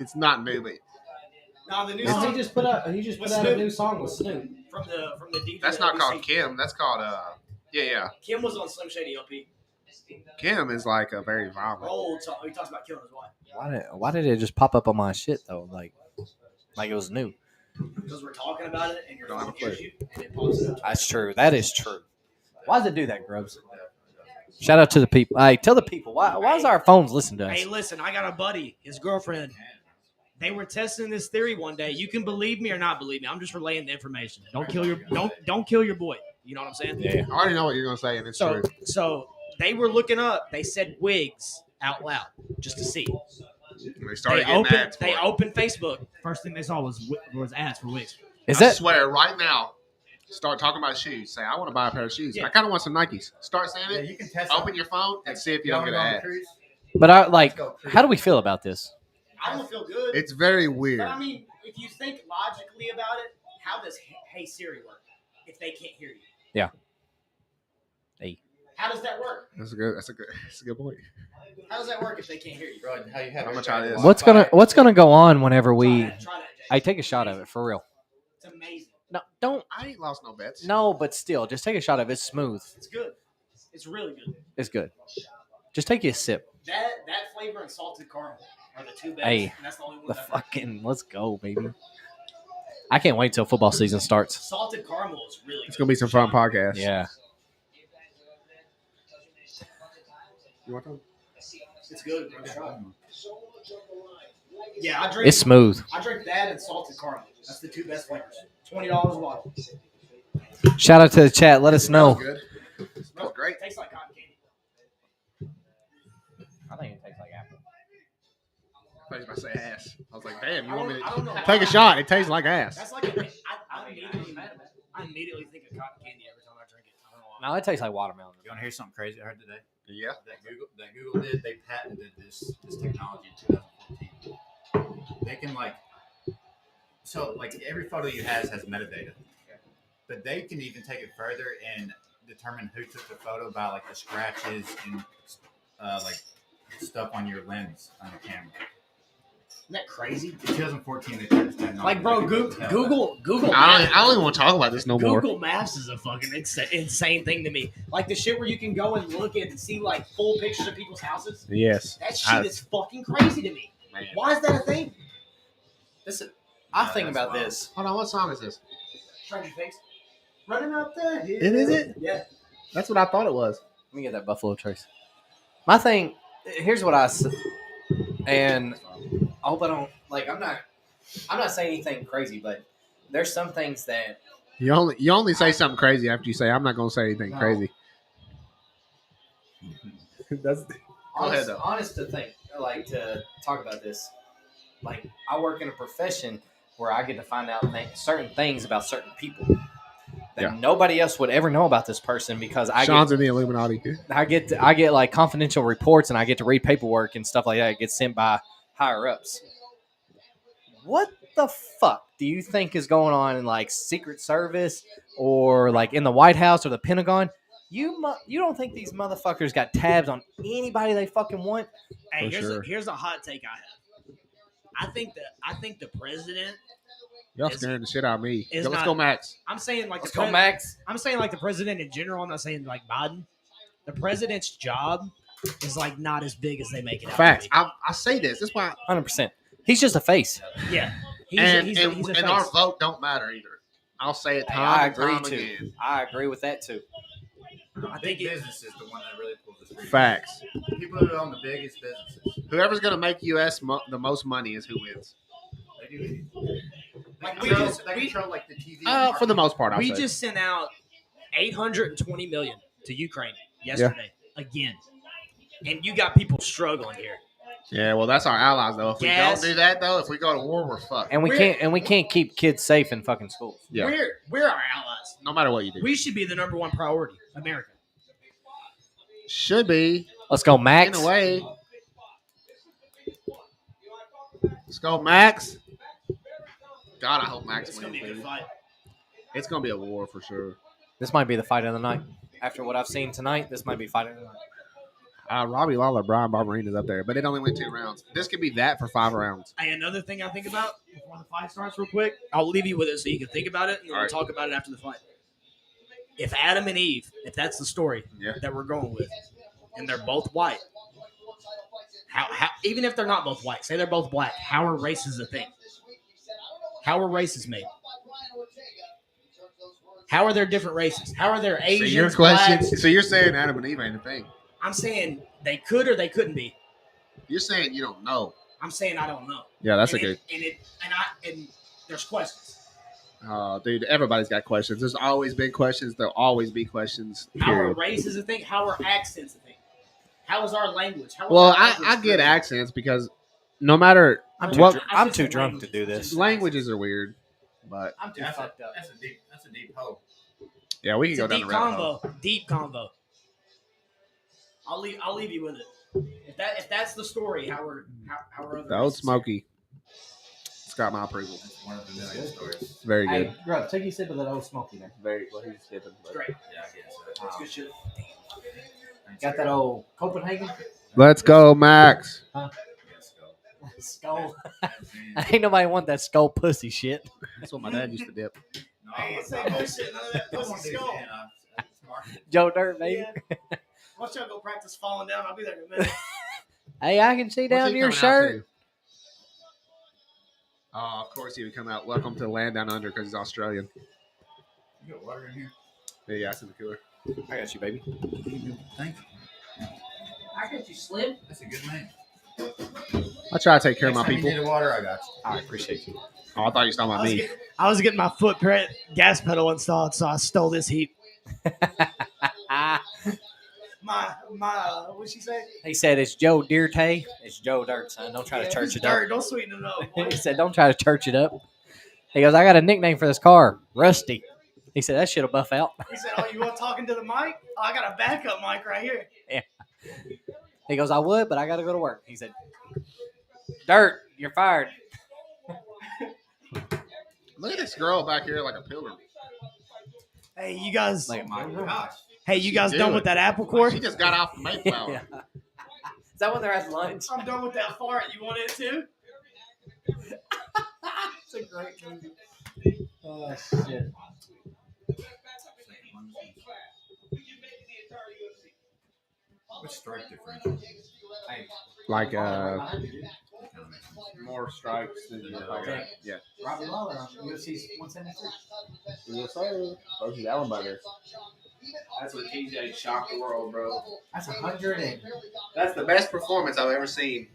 It's not new, but No, the new No, song he just put out a new song with Snoop. from the DJ. that's that not we called see. Kim. That's called yeah. Kim was on Slim Shady LP. Kim is like a very violent. Old song. He talks about killing his wife. Why did it just pop up on my shit though? Like it was new. Because we're talking about it and your Don't have phone a clue. hears you and it pops up. That's true. That is true. Why does it do that, Grubs? Shout out to the people. Hey, tell the people why is our phones listening to us? Hey, listen, I got a buddy, his girlfriend. They were testing this theory one day. You can believe me or not believe me. I'm just relaying the information. Don't kill your boy. You know what I'm saying? Yeah. I already know what you're gonna say, and it's true. So they were looking up. They said wigs out loud just to see. They started getting ads. They opened Facebook. First thing they saw was ads for wigs. I swear, right now, start talking about shoes. Say, I want to buy a pair of shoes. Yeah. I kind of want some Nikes. Start saying Yeah, it. you can test Open your phone and see if you don't get an ad. But how do we feel about this? I don't feel good. It's very weird. But I mean, if you think logically about it, how does Hey Siri work if they can't hear you? Yeah. Hey. How does that work? That's a good point. How does that work if they can't hear you? Bro, how you have I'm gonna try this. What's gonna go on whenever we? Try that, Jay. I take a shot of it for real. It's amazing. No, don't. I ain't lost no bets. No, but still, just take a shot of it. It's smooth. It's good. It's really good. It's good. Just take you a sip. That flavor and salted caramel are the two best. Hey, and that's the only one The that fucking let's go, baby. I can't wait till football season starts. salted caramel is really It's good. gonna be some fun podcast. Yeah. You want them? It's good. Bro. Try it. Yeah, I drink. It's smooth. I drink that and salted caramel. That's the two best flavors. $20 a bottle. Shout out to the chat. Let us know. Good. Smells great. Tastes like cotton candy. I think it tastes like apple. I was about to say ass. I was like, damn, you I want me don't know to take a why. shot? It tastes like ass. That's like I immediately think of cotton candy every time I drink it. I don't know why. No, it tastes like watermelon. You want to hear something crazy I heard today? Yeah. That Google did. They patented this technology in 2014. They can every photo you has metadata, but they can even take it further and determine who took the photo by like the scratches and stuff on your lens on the camera. Isn't that crazy? In 2014, they tried this technology. Like, bro, Google. I don't even want to talk about this no more. Google Maps is a fucking insane thing to me. Like the shit where you can go and look and see like full pictures of people's houses. Yes. That shit is fucking crazy to me. Man. Why is that a thing? I think that's about wild. this. Hold on, what song is this? Stranger Things. Running up the hill. It is it? Yeah. That's what I thought it was. Let me get that Buffalo Trace. My thing, here's what I said, and I hope I don't I'm not saying anything crazy, but there's some things that You only say something crazy after you say I'm not gonna say anything No. crazy. That's Go ahead, though. honest to think, to talk about this. Like, I work in a profession where I get to find out certain things about certain people that Yeah. nobody else would ever know about this person because Sean's in the Illuminati. I get like confidential reports and I get to read paperwork and stuff like that. It gets sent by higher ups. What the fuck do you think is going on in like Secret Service or like in the White House or the Pentagon? You don't think these motherfuckers got tabs on anybody they fucking want? Hey, For sure. here's a hot take I have. I think the president. Y'all Is- scaring the shit out of me. is Let's not- go, Max. I'm saying like Let's the go, Max. I'm saying like the president in general. I'm not saying like Biden. The president's job is like not as big as they make it out Facts. to be. I say this. That's why. 100%. He's just a face. Yeah, And he's a face. our vote don't matter either. I'll say it Hey, time I and agree time too. again. I agree with that too. I Big think business is the one that really pulls the strings. Facts. People who own the biggest businesses. Whoever's gonna make US the most money is who wins. They do. Like, They control like the TV. For the most part, I'll we say. just sent out $820 million to Ukraine yesterday again, and you got people struggling here. Yeah, well, that's our allies though. If Gas. we don't do that though, if we go to war, we're fucked. And we can't keep kids safe in fucking schools. Yeah. We're our allies. No matter what you do, We should be the number one priority, America. should be Let's go, Max. in a way. Let's go, Max. God, I hope Max It's wins. gonna be a good baby. fight. It's gonna be a war for sure. This might be the fight of the night. After what I've seen tonight, this might be fight of the night. Robbie Lawler, Brian Barberina's up there, but it only went 2 rounds. This could be that for 5 rounds. Hey, another thing I think about before the fight starts, real quick. I'll leave you with it so you can think about it, and then All we'll right. talk about it after the fight. If Adam and Eve, if that's the story Yeah. that we're going with, and they're both white, how even if they're not both white, say they're both black, how are races a thing? How are races made? How are there different races? How are there So Asians? your question. blacks? So you're saying Adam and Eve ain't a thing? I'm saying they could or they couldn't be. You're saying you don't know. I'm saying I don't know. Yeah, that's and a good. And there's questions. Oh, dude, everybody's got questions. There's always been questions. There'll always be questions. How are Period. races a thing? How are accents a thing? How is our language? How is Well, our language I get created? accents because no matter I'm what, too, I I'm should too say drunk to language. do this. languages are weird, but I'm too fucked up. That's a deep hole. yeah, we can It's go a down deep the rabbit hole. convo. Deep convo. I'll leave you with it. If that's the story, how are other The old races? Smoky. It's got my approval. That's one of the million stories. Very good. Hey, Grubs, take a sip of that old smoky there. Very well. He's skipping. It's great. Yeah, I guess. It's good shit. Got that old Copenhagen Let's go, Max. skull. Ain't nobody want that skull pussy shit. That's what my dad used to dip. No, Hey, it's that bullshit. None of that I want pussy to do skull. it. Joe Dirt, baby. Yeah. Once y'all go practice falling down, I'll be there in a minute. Hey, I can see What's down he your coming out shirt. to? Oh, of course he would come out. Welcome to the land down under because he's Australian. You got water in here? Yeah, it's in the cooler. I got you, baby. Thank you. I got you, Slim. That's a good name. I try to take care of my Next time people. you need water, I got you. I appreciate you. Oh, I thought you was talking about me. I was getting my foot gas pedal installed, so I stole this heat. My what'd she say? He said, it's Joe Dirty. It's Joe Dirt, son. Don't try to church it Dirt. up. Don't sweeten it up. boy. He said, don't try to church it up. He goes, I got a nickname for this car, Rusty. He said, that shit'll buff out. He said, "Oh, you want talking to the mic? Oh, I got a backup mic right here." He goes, I would, but I got to go to work. He said, Dirt, you're fired. Look at this girl back here like a pilgrim. Hey, you guys. Like my Gosh. Hey, you guys She done do with it. that apple core? She just got off the Mayflower. Yeah. Is that when they're at lunch? I'm done with that fart. You want it too? It's a great movie. Oh, shit. What's strike differential? Like more strikes than Okay. yeah. Robbie Lawler on UFC's 173. Yes, sir. Versus Allen Butter. That's what TJ shocked the world, bro. That's 100 and That's the best performance I've ever seen.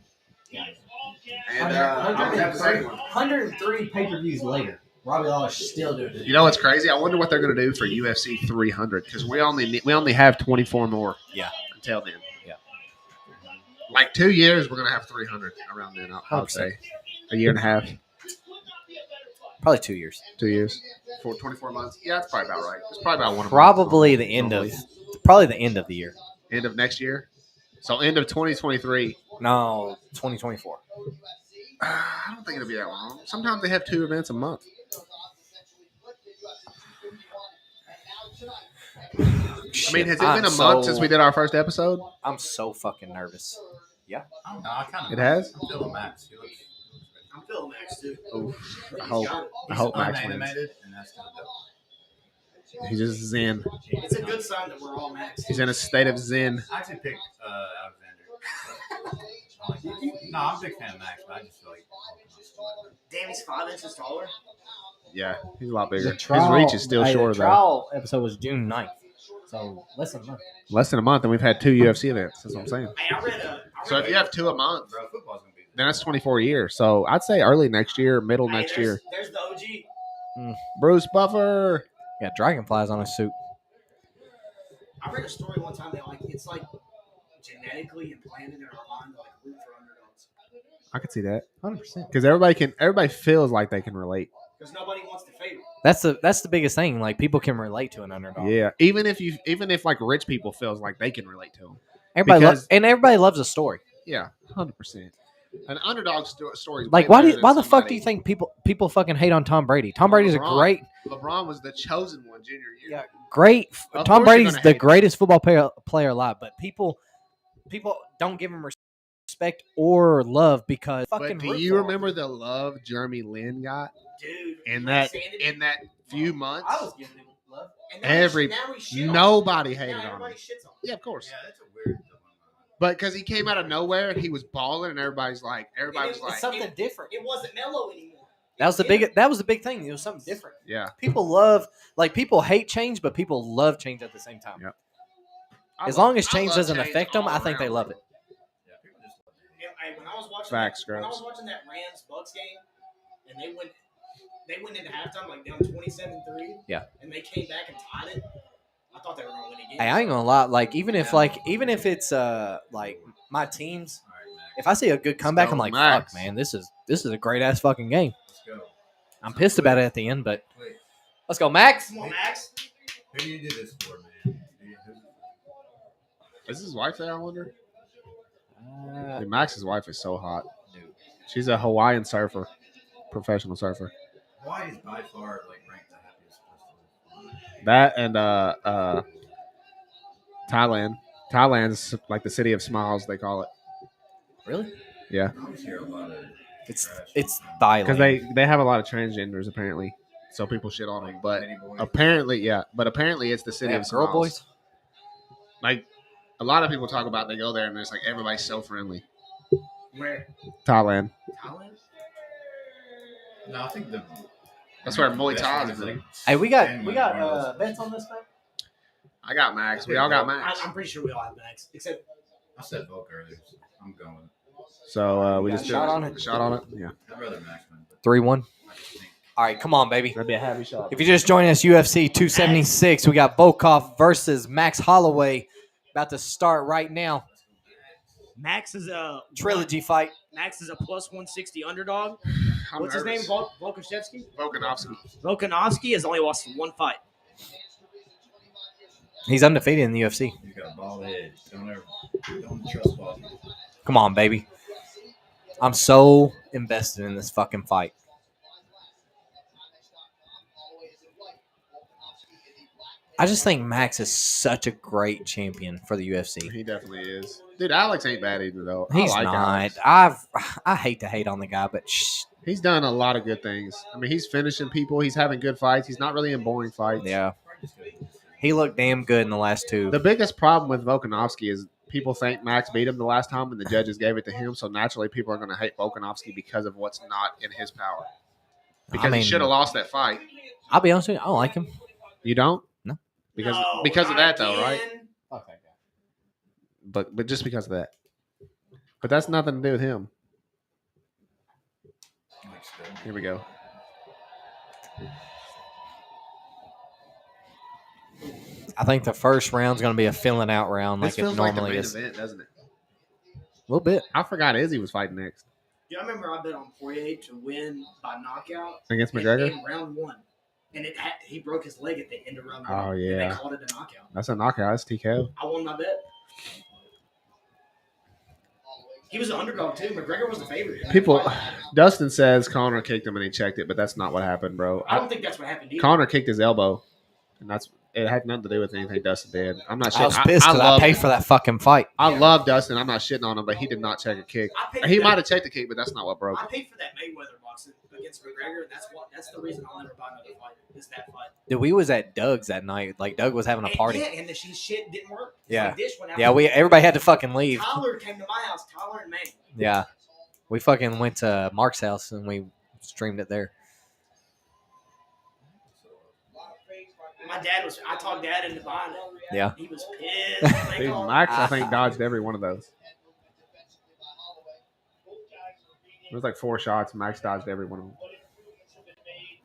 And 103 pay-per-views later. Robbie Lawler's still doing it. you know what's crazy? I wonder what they're going to do for UFC 300 because we only have 24 more. Yeah. Until then. Yeah. Like 2 years, we're going to have 300 around then. I would say a year and a half, Probably 2 years. 2 years, for 24 months. Yeah, that's probably about right. It's probably about one. Probably the end of the year. End of next year. So end of 2023. No, 2024. I don't think it'll be that long. Sometimes they have 2 events a month. I mean, has it been a month since we did our first episode? I'm so fucking nervous. I don't know. I kind of. It has? I'm feeling Max. I'm feeling Max too. Oof. I He's hope Max wins. unanimated, and that's kind of dope. He's just zen. It's a good sign that we're all Max. He's in a state of zen. I actually picked Alexander. No, I'm a big fan of Max, but I just feel like. Damn, he's 5 inches taller. Yeah, he's a lot bigger. The trial- His reach is still hey, shorter, the though. trial episode was June 9th. So less than a month. Less than a month, and we've had 2 UFC events. That's what I'm saying. Hey, I read So if you have 2 a month, Bro, football's gonna be. then that's 24 years. So I'd say early next year, middle next year. There's the OG. Bruce Buffer. Got dragonflies on his suit. I read a story one time that it's like genetically implanted in our mind to root for underdogs I could see that 100%. because everybody feels like they can relate. because nobody wants to favor. That's the biggest thing. Like people can relate to an underdog. Yeah, even if like rich people feels like they can relate to them. Everybody everybody loves a story. Yeah, 100%. An underdog story. Is Like way why better than the fuck somebody- do you think people fucking hate on Tom Brady? Tom Brady's a LeBron. great LeBron was the chosen one junior year. Yeah. Of Tom course Brady's you're gonna the hate him. greatest football player alive, but people don't give him respect or love because fucking But do root you for him. remember the love Jeremy Lin got Dude. in like that few months? I was giving him love. And now every- now we shit on Nobody him. hated Now on him. everybody shits on him. Yeah, of course. Yeah, that's a weird. But because he came out of nowhere and he was balling, and everybody was like, It's something different. It wasn't mellow anymore. That was the big thing. It was something different. yeah. People hate change, but people love change at the same time. Yep. As long as change doesn't affect them, I think they love it. Yeah, people just love it. When I was watching Facts, when I Grubs. was watching that Rams Bucks game, and they went into halftime like down 27-3. Yeah. And they came back and tied it. I thought they were gonna win again. Hey, I ain't gonna lie. Like even if it's like my teams, All right, Max. if I see a good comeback, go, I'm like, Max. fuck, man, this is a great ass fucking game. Let's go. I'm pissed about it at the end, but Wait, let's go, Max. Come on, Max. who do you do this for, man? Is his wife there? I wonder. Dude, Max's wife is so hot. Dude, she's a Hawaiian surfer, professional surfer. Hawaii is by far like ranked the happiest place to live. That and Thailand. Thailand's like the city of smiles, they call it. Really? Yeah, I always hear a lot of It's trash. Thailand. because they have a lot of transgenders apparently, so people shit on them. But Many boys. apparently it's the They city have of girl smiles. boys. Like a lot of people talk about, they go there and it's like everybody's so friendly. Where? Thailand. Thailand? No, I think That's where Muay best Thai one is. is like Hey, we got one of those- bets on this thing. I got Max. We all got Max. I'm pretty sure we all have Max, except I said Volk earlier. So I'm going. So we got just a shot did on it? a shot on it. Yeah, I'd rather Max win, but 3-1. I just think All right, come on, baby. that'd be a happy shot. If you just joined us, UFC 276, we got Volkov versus Max Holloway about to start right now. Max is a Trilogy fight. Max is a plus 160 underdog. I'm What's his name? nervous. Volkanovski? Volkanovski. Volkanovski has only lost one fight. He's undefeated in the UFC. he's got a bald head. Don't trust bald. Come on, baby. I'm so invested in this fucking fight. I just think Max is such a great champion for the UFC. He definitely is. Dude, Alex ain't bad either though. He's I like not. Alex. I hate to hate on the guy, but He's done a lot of good things. I mean, he's finishing people. He's having good fights. He's not really in boring fights. yeah, he looked damn good in the last two. The biggest problem with Volkanovski is people think Max beat him the last time and the judges gave it to him. So naturally, people are going to hate Volkanovski because of what's not in his power. Because he should have lost that fight. I'll be honest with you, I don't like him. You don't? No. Because No, of not that though, right? again. Okay. But just because of that. But that's nothing to do with him. Here we go. I think the first round's going to be a filling out round like This it feels like the normally main is. event, doesn't it? A little bit. I forgot Izzy was fighting next Yeah, I remember I bet on Poirier to win by knockout against in McGregor. round one, and he broke his leg at the end of round one. Oh, and yeah. they called it a knockout. That's a knockout. That's TKO. I won my bet. He was an underdog too. McGregor was the favorite. People, Dustin says Connor kicked him and he checked it, but that's not what happened, bro. I don't think that's what happened either. Connor kicked his elbow, and it had nothing to do with anything Dustin did. I'm not. I was shitting. pissed because I love, paid for that fucking fight. I love Dustin. I'm not shitting on him, but he did not check a kick. I paid He for might that. have checked a kick, but that's not what broke. I paid for that Mayweather boxing against McGregor. And that's the reason I'll never buy another fight. Is that fight? Dude, we was at Doug's that night. Like Doug was having a party. Yeah, and the shit didn't work. Yeah. Like, Dish went out. Yeah, everybody had to fucking leave. Tyler came to my house. Tyler and May. Yeah, we fucking went to Mark's house and we streamed it there. My dad was. I talked Dad into buying it. Yeah. He was pissed. They Dude, called- Max, I think dodged every one of those. It was like 4 shots. Max dodged every one of them.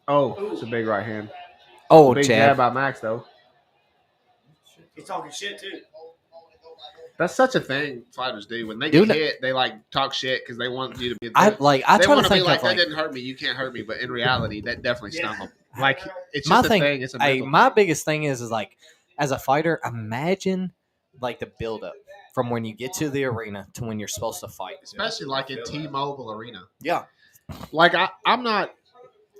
Oh, it's a big right hand. Oh, Big Chad. jab by Max though. He's talking shit too. That's such a thing fighters do when they Dude, get hit. They like talk shit because they want you to be. I they try to want to be think like of that like didn't hurt me. You can't hurt me, but in reality, that definitely stung them. Like it's my just a thing. thing. It's a Hey, mental my thing. biggest thing is like, as a fighter, imagine like the build up from when you get to the arena to when you're supposed to fight. Especially like in T-Mobile Arena. Yeah, Like I'm not.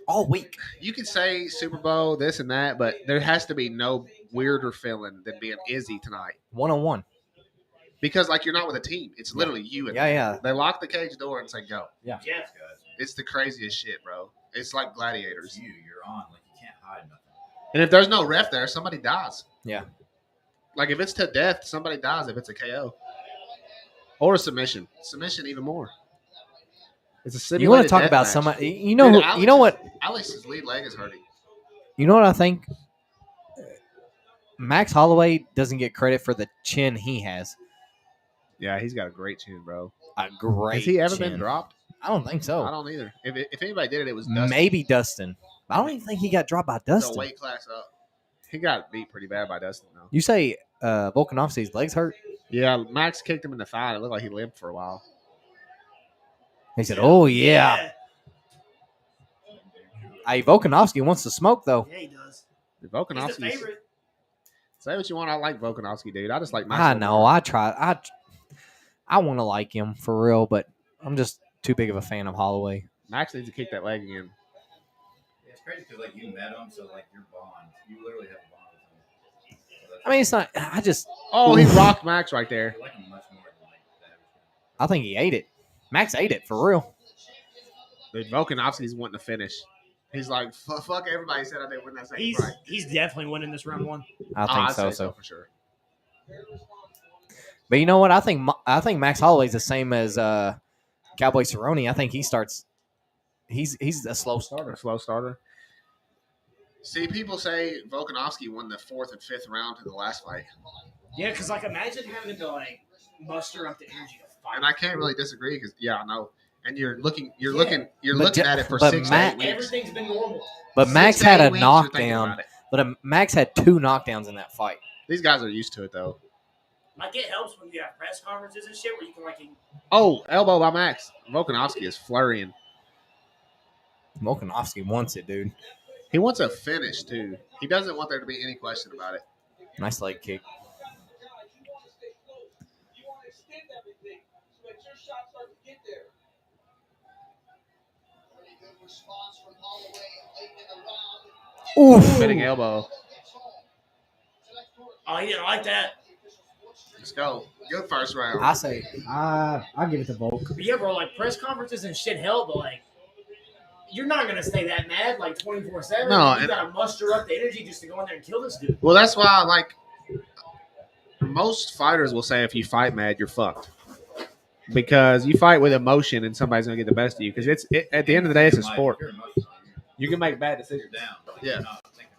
all week. You can say Super Bowl this and that, but there has to be no weirder feeling than being Izzy tonight. 1-on-1. Because like you're not with a team. It's literally you and Yeah, yeah. They lock the cage door and say go. Yeah. It's the craziest shit, bro. It's like gladiators. You're on. Like you can't hide nothing. And if there's no ref there, somebody dies. Yeah. Like if it's to death, somebody dies if it's a KO. Or a submission. Submission even more. It's a simulated You want to talk death about match. somebody? You know, Dude, you know what? Alex's lead leg is hurting. You know what I think? Max Holloway doesn't get credit for the chin he has. Yeah, he's got a great chin, bro. A great Has he ever chin. been dropped? I don't think so. I don't either. If anybody did it, it was Dustin. Maybe Dustin. I don't even think he got dropped by The Dustin. weight class up. He got beat pretty bad by Dustin, though. You say Volkanovski's legs hurt? Yeah, Max kicked him in the thigh. It looked like he limped for a while. He said, "Oh yeah." Hey, Volkanovski wants to smoke though. Yeah, he does. He's Volkanovski. the favorite. Say what you want. I like Volkanovski, dude. I just like Max. I know. I try. I want to like him for real, but I'm just too big of a fan of Holloway. Max needs to kick that leg again. Yeah, it's crazy because like you met him, so like you're bond. You literally have a bond with him. So I mean, it's not. I just. Oh, he rocked Max right there. I like him much more than like the average guy. I think he ate it. Max ate it for real. Dude, Volkanovski's wanting to finish. He's like, fuck everybody said I didn't win that second fight. He's definitely winning this round one. I think I'd so. say So, for sure. but you know what? I think Max Holloway's the same as Cowboy Cerrone. I think he starts. He's a slow starter. A slow starter. See, people say Volkanovski won the 4th and 5th round to the last fight, Yeah, because like imagine having to like muster up the energy to fight. and I can't really disagree because I know. And you're looking But at it for but 6 Matt- to 8 weeks. Everything's been normal. But 6 Max to had 8 a weeks, you're thinking knockdown. about it. But Max had 2 knockdowns in that fight. These guys are used to it though. Like it helps when you have press conferences and shit where you can like. Oh, elbow by Max. Volkanovski is flurrying. Volkanovski wants it, dude. He wants a finish too. He doesn't want there to be any question about it. Nice leg kick. You want to extend everything so that your shots start to get there. Pretty good response from Holloway late in the round. Oof. Spinning elbow. Oh, he didn't like that. Let's go. Good first round. I say I'll give it to Volk. But yeah, bro, like press conferences and shit help, but like you're not gonna stay that mad like 24/7. No, You and- gotta muster up the energy just to go in there and kill this dude. Well, that's why like most fighters will say if you fight mad, you're fucked. Because you fight with emotion and somebody's gonna get the best of you. Because at the end of the day, it's a sport. If you're emotional, You can make bad you're decisions. down. But Yeah. You're not thinking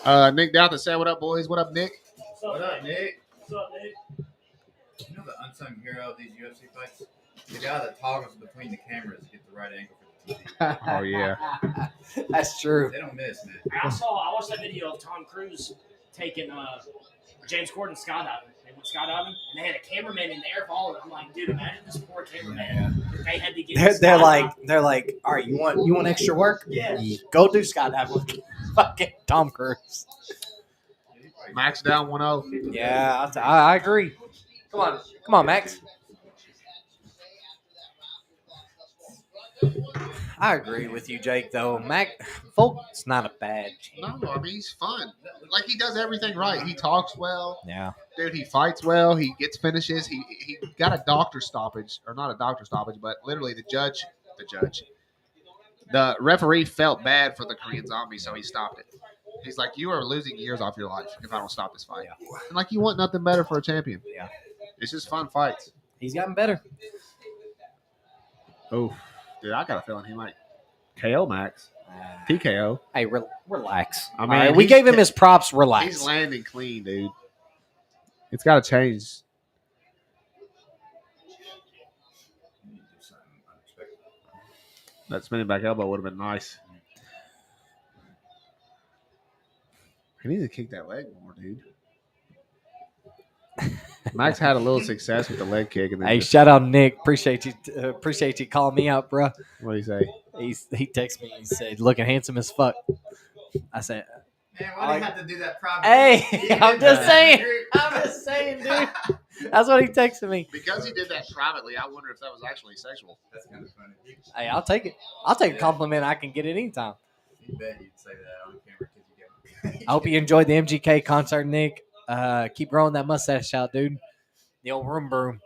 right. Nick Doughton said, "What up, boys? What up, Nick?" What's What up, Nick? What's up, Nick? You know the unsung hero of these UFC fights? The guy that toggles between the cameras to get the right angle for the TV. Oh yeah. that's true. They don't miss, man. I watched that video of Tom Cruise taking James Corden skydiving. They went skydiving and they had a cameraman in the air following. I'm like, dude, imagine this poor cameraman. They had to get. They're like, all right, you want extra work? Yeah. Go do skydiving with fucking Tom Cruise. Max down 1-0. Yeah, I agree. Come on, Max. I agree with you, Jake. Though Volk's not a bad champ. No, I mean he's fun. Like he does everything right. He talks well. Yeah, Dude, he fights well. He gets finishes. He got a doctor stoppage, or not a doctor stoppage, but literally the referee felt bad for the Korean Zombie, so he stopped it. He's like, you are losing years off your life if I don't stop this fight. Yeah. And like, you want nothing better for a champion. Yeah. It's just fun fights. he's gotten better. Oh, dude, I got a feeling he might KO Max. TKO. Hey, relax. I mean, All right, we he's- gave him his props. Relax. He's landing clean, dude. It's got to change. You need to do something unexpected. That spinning back elbow would have been nice. He needs to kick that leg more, dude. Max had a little success with the leg kick, and then Hey, shout out Nick. Appreciate you calling me out, bro. what do you say? He texted me. He said, "Looking handsome as fuck." I said, Man, why do you have to do that privately? "Hey, I'm just saying. I'm just saying, dude." That's what he texted me. Because he did that privately, I wonder if that was actually sexual. That's kind of funny. Hey, I'll take it. I'll take a compliment. I can get it anytime. You bet you'd say that on camera because you get I hope you enjoyed the MGK concert, Nick. Keep growing that mustache out, dude. The old room broom.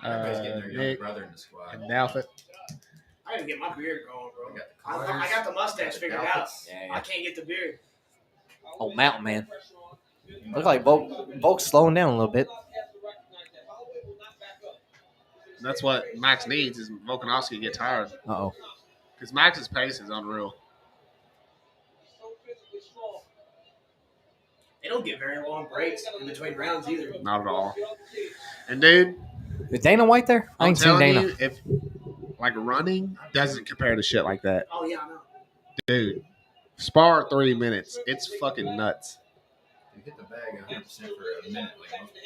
Everybody's getting their young Nick brother in the squad. and Alfred. I gotta get my beard going, bro. We got the I collars. got the mustache figured out. Yeah, I can't get the beard. Oh, Mountain Man. Look like Volk's slowing down a little bit. That's what Max needs is Volkanovski to get tired. Uh-oh. Because Max's pace is unreal. They don't get very long breaks in between rounds either. Not at all. And, dude, Is Dana White there? I I'm ain't seen telling Dana. you, if, like, running doesn't compare to shit like that. Oh, yeah, I know. Dude, spar 30 minutes. It's fucking nuts. You hit the bag 100% for a minute.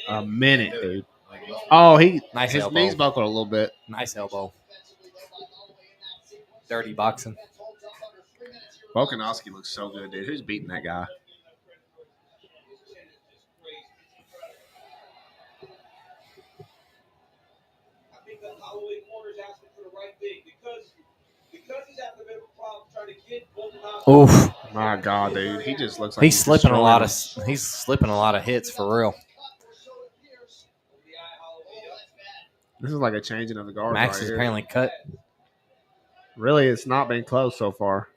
A minute, dude. Like, Oh, Nice his elbow. knees buckled a little bit. Nice elbow. Dirty boxing. Volkanovski looks so good, dude. Who's beating that guy? I think that Holloway corner's asking for the right thing because he's having a bit of a problem trying to get Volkanovski. Oof. My God, dude. He just looks like He's slipping a lot of destroying he's slipping a lot of hits for real. This is like a changing of the guard. Max right is here. apparently cut. Really, it's not been close so far.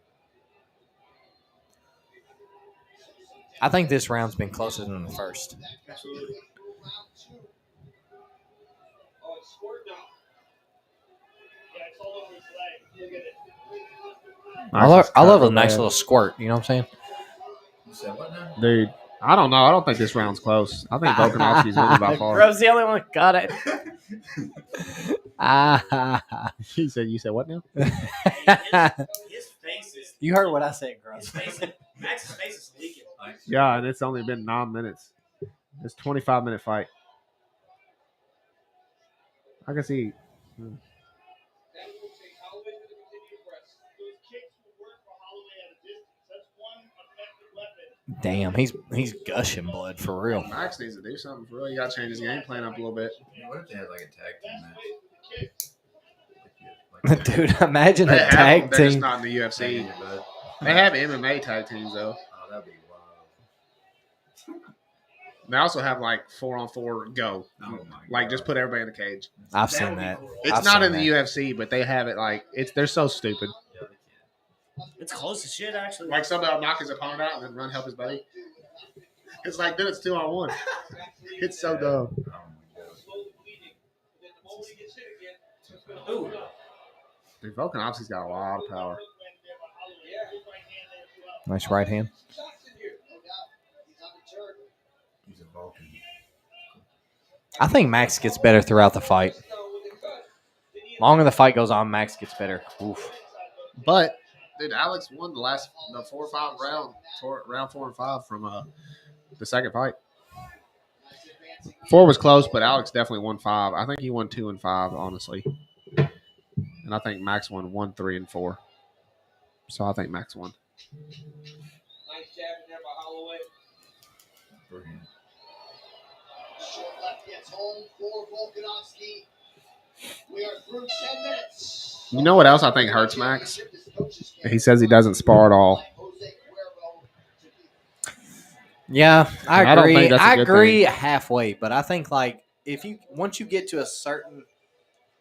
I think this round's been closer than the first. Absolutely. Oh, it's scored now. Yeah, it's all over his leg. Look at it. I love a nice little squirt. You know what I'm saying? you said what now? Dude, I don't know. I don't think this round's close. I think Volkanovski's winning by far. Grubs the only one that got it. You said what now? His face is. You heard what I said, His Grubs. face, Max's face is leaking. Yeah, and it's only been 9 minutes. It's a 25-minute fight. I can see. That will take Holloway to continue to press. Those kicks will work for Holloway at a distance. That's one effective weapon. Damn, he's gushing blood for real. Max needs to do something for real. You got to change his game plan up a little bit. Yeah, what if they had like a tag team match? Dude, imagine They a have tag them, they're just team. not in the Tag UFC. in your bud. They have MMA tag teams, though. Oh, that'd be wild. They also have, like, 4-on-4 go. Oh my Like, God. just put everybody in the cage. I've That seen would be that. cool. It's I've not seen in the that. UFC, but they have it, like, they're so stupid. Yeah, they can. It's close as shit, actually. Like, somebody will knock his opponent out and then run help his buddy. It's like, then it's 2-on-1. It's so dumb. Oh my God. Slowly bleeding. Then the moment he gets hit again, Ooh. Dude, Volkanovski's got a lot of power. Nice right hand. He's a Vulcan. I think Max gets better throughout the fight. Longer the fight goes on, Max gets better. Oof. But, dude, Alex won the 4 or 5 round 4 and 5 from the second fight. 4 was close, but Alex definitely won 5. I think he won 2 and 5, honestly. And I think Max won 1, 3, and 4. So I think Max won. nice jab in there by Holloway. Brilliant. Short left gets home for Volkanovski. We are through 10 minutes. You know what else I think hurts Max? He says he doesn't spar at all. Yeah, I I don't agree. think that's a I good agree halfway, but I think like once you get to a certain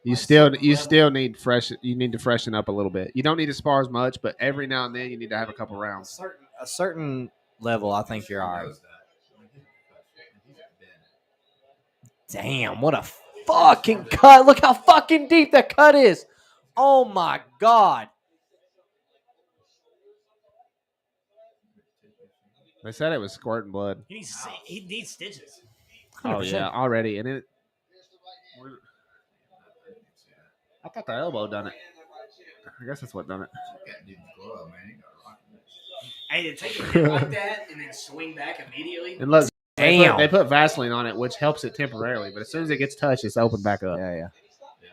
You still need fresh. You need to freshen up a little bit. You don't need to spar as much, but every now and then you need to have a couple rounds. a certain level, I think you're all right. Knows that. He's been. Damn, what a fucking cut. Look how fucking deep that cut is. Oh my God. They said it was squirting blood. He needs stitches. Oh 100%. yeah, already. And I thought the elbow done it. I guess that's what done it. Got dude's glove, man. He got rocking this. Hey, to take a hit like that and then swing back immediately. And look, Damn. they put Vaseline on it, which helps it temporarily. But as soon as it gets touched, it's opened back up. Yeah, yeah. Yeah,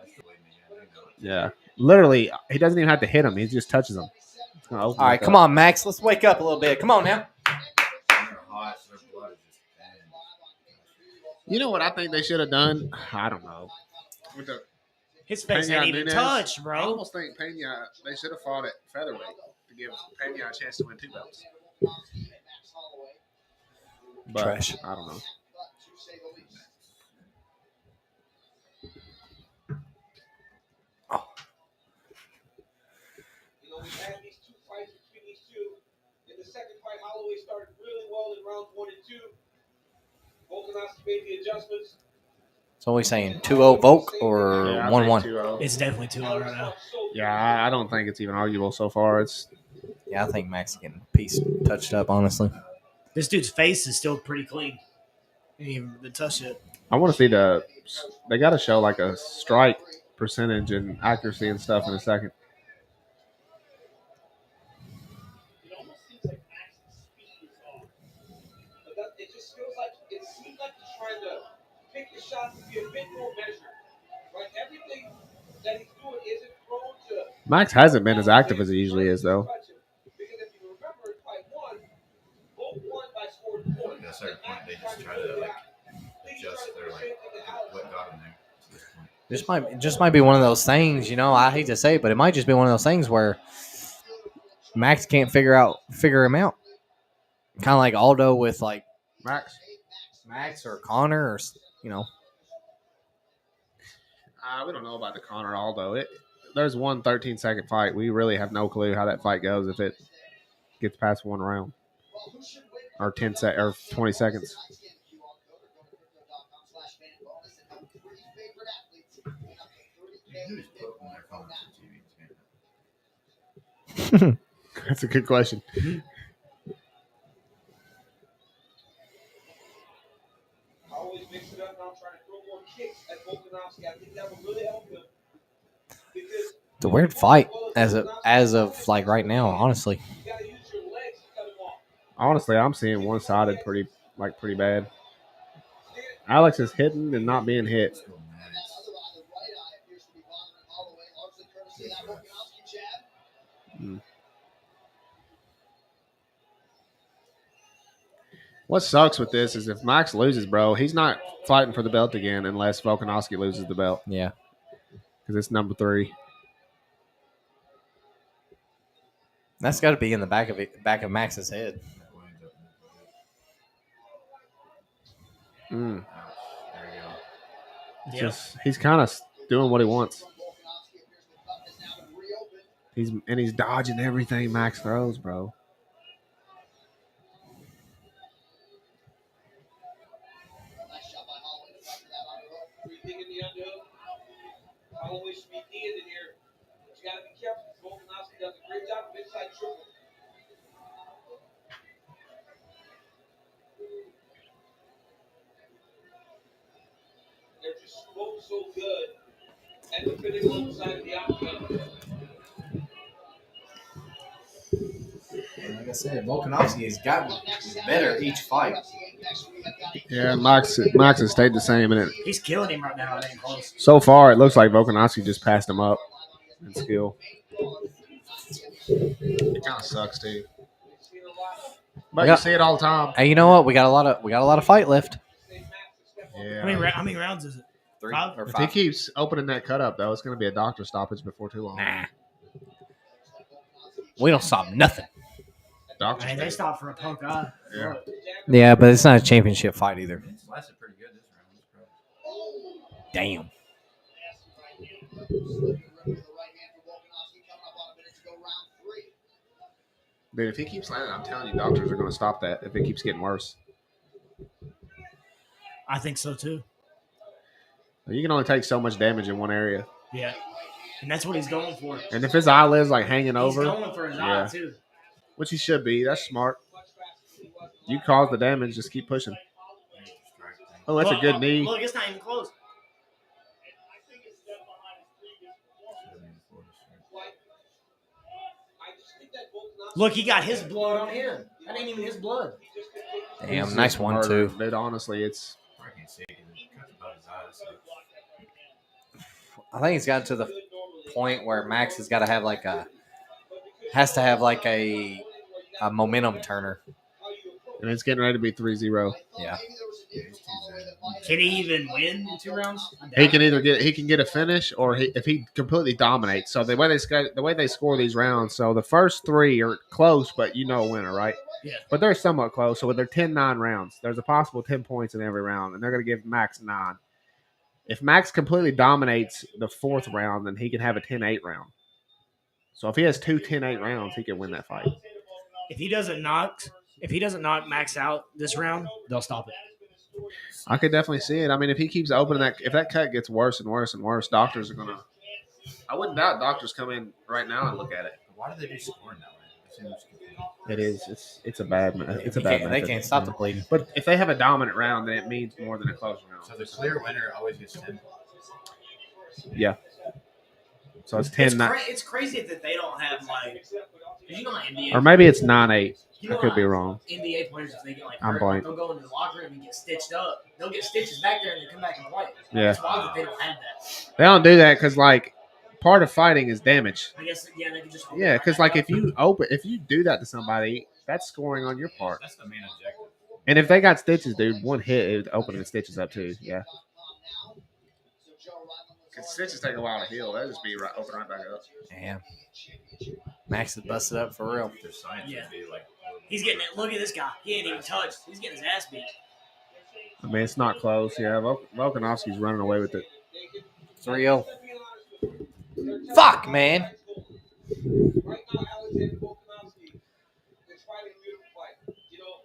that's the way, man. I know it. Yeah, literally, he doesn't even have to hit him. He just touches them. All right, come on, Max. Let's wake up a little bit. Come on now. They're hot, so their blood is just thin. You know what I think they should have done? I don't know. With the His face Pena ain't even Nunes, touched, I bro. almost think Pena, they should have fought at featherweight to give Pena a chance to win 2 belts. But Trash. I don't know. You know, we've had these 2 fights between these two. In the second fight, Holloway started really well in rounds 1 and 2. Volkanovski made the adjustments. So what are we saying? 2-0 Volk or Yeah, I 1-1? think 2-0. It's definitely 2-0 right now. Yeah, I don't think it's even arguable so far. It's Yeah, I think Max getting piece touched up, honestly. This dude's face is still pretty clean. He ain't even been touched yet. I want to see they got to show like a strike percentage and accuracy and stuff in a second. It almost seems like Max's speed is off. But it just feels like it seems like he's trying to pick his shots to be a bit more measured. Like everything that he's doing isn't prone to. Max hasn't been as active as he usually is, though. Because if you remember in fight one, both won by scoring points. At a certain point, they just try to like adjust their like what got in there. To this point. Just might be one of those things, you know. I hate to say it, but it might just be one of those things where Max can't figure him out. Kind of like Aldo with like Max or Connor, or you know. We don't know about the Conor Aldo. There's one 13-second fight. We really have no clue how that fight goes if it gets past one round or 20 seconds. Who's putting their phones to TV? That's a good question. I always mix it up, and I'm trying to throw more kicks at Volkanovski. I think that would really help him. Because It's a weird fight as of like right now, honestly. you got to use your legs to cut him off. Honestly, I'm seeing one-sided pretty bad. Alex is hitting and not being hit. Still nice. What sucks with this is if Max loses, bro, he's not fighting for the belt again unless Volkanovski loses the belt Yeah. because it's number 3. That's got to be in the back of Max's head. Mm. Ouch. There you go. It's just he's kind of doing what he wants. He's dodging everything Max throws, bro. Rethinking the underhook. Holloway should be keying in here. But you got to be careful. Volkanovski does a great job of inside triple. They're just both so good at defending one side of the octagon. And like I said, Volkanovski has gotten better each fight. Yeah, Max has stayed the same, and He's killing him right now. It ain't close. so far it looks like Volkanovski just passed him up in skill. It kind of sucks too, but you see it all the time. Hey, you know what? We got a lot of fight left. Yeah. How many rounds is it? 3 Five? or If he 5. keeps opening that cut up, though, it's going to be a doctor stoppage before too long. Nah. We don't stop nothing. Doctor Hey, they stopped for a punk eye. Yeah. Yeah, but it's not a championship fight either. It's lasted pretty good this round. Damn. Dude, if he keeps landing, I'm telling you, doctors are going to stop that if it keeps getting worse. I think so too. You can only take so much damage in one area. Yeah. And that's what he's going for. And if his eyelid's like hanging over, He's going for his yeah. eye too. which he should be, that's smart. You cause the damage, just keep pushing. Oh, that's a good knee. Look, it's not even close. Look, he got his blood on him. That ain't even his blood. Damn, nice one Murder. too. Dude, honestly, it's I can't see it because it cuts above his eyes. So. I think it's gotten to the point where Max has got to have like a momentum turner. and it's getting ready to be 3-0. Yeah. Can he even win in 2 rounds? He can either get a finish, or if he completely dominates. So the way they score these rounds, so the first 3 are close, but you know a winner, right? Yeah. But they're somewhat close. So they're 10-9 rounds. There's a possible 10 points in every round, and they're going to give Max 9. If Max completely dominates the 4th round, then he can have a 10-8 round. So if he has 2 10-8 rounds, he can win that fight. If he doesn't knock Max out this round, they'll stop it. I could definitely see it. I mean, if he keeps opening that, if that cut gets worse and worse and worse, doctors are gonna. I wouldn't doubt doctors come in right now and look at it. Why do they do scoring that way? It seems confusing. It is. It's a bad. It's a You bad. can't- they method. can't stop the bleeding. But if they have a dominant round, then it means more than a close round. So the clear winner always gets 10. Yeah. So it's 10-9, It's crazy that they don't have like, you know, how NBA or maybe it's 9-8. you I know could how be wrong. NBA players, if they get like I'm hurt, blank. they'll go into the locker room and get stitched up. They'll get stitches back there and they come back and play. Yeah. It's wild that they don't have that. They don't do that because like part of fighting is damage. I guess they can just Yeah, because like if you do that to somebody, that's scoring on your part. That's the main objective. And if they got stitches, dude, one hit it would open the stitches up too. Yeah. Because stitches take a while to heal. They'll just be open right back up. Yeah. Max is busted up for real. Their science Yeah. would be like. He's getting it. Look at this guy. He ain't even touched. He's getting his ass beat. I mean, it's not close. Yeah, Volkanovski's running away with it. 3-0. Fuck, man. Right now, Alexander Volkanovski is fighting a beautiful fight. You know,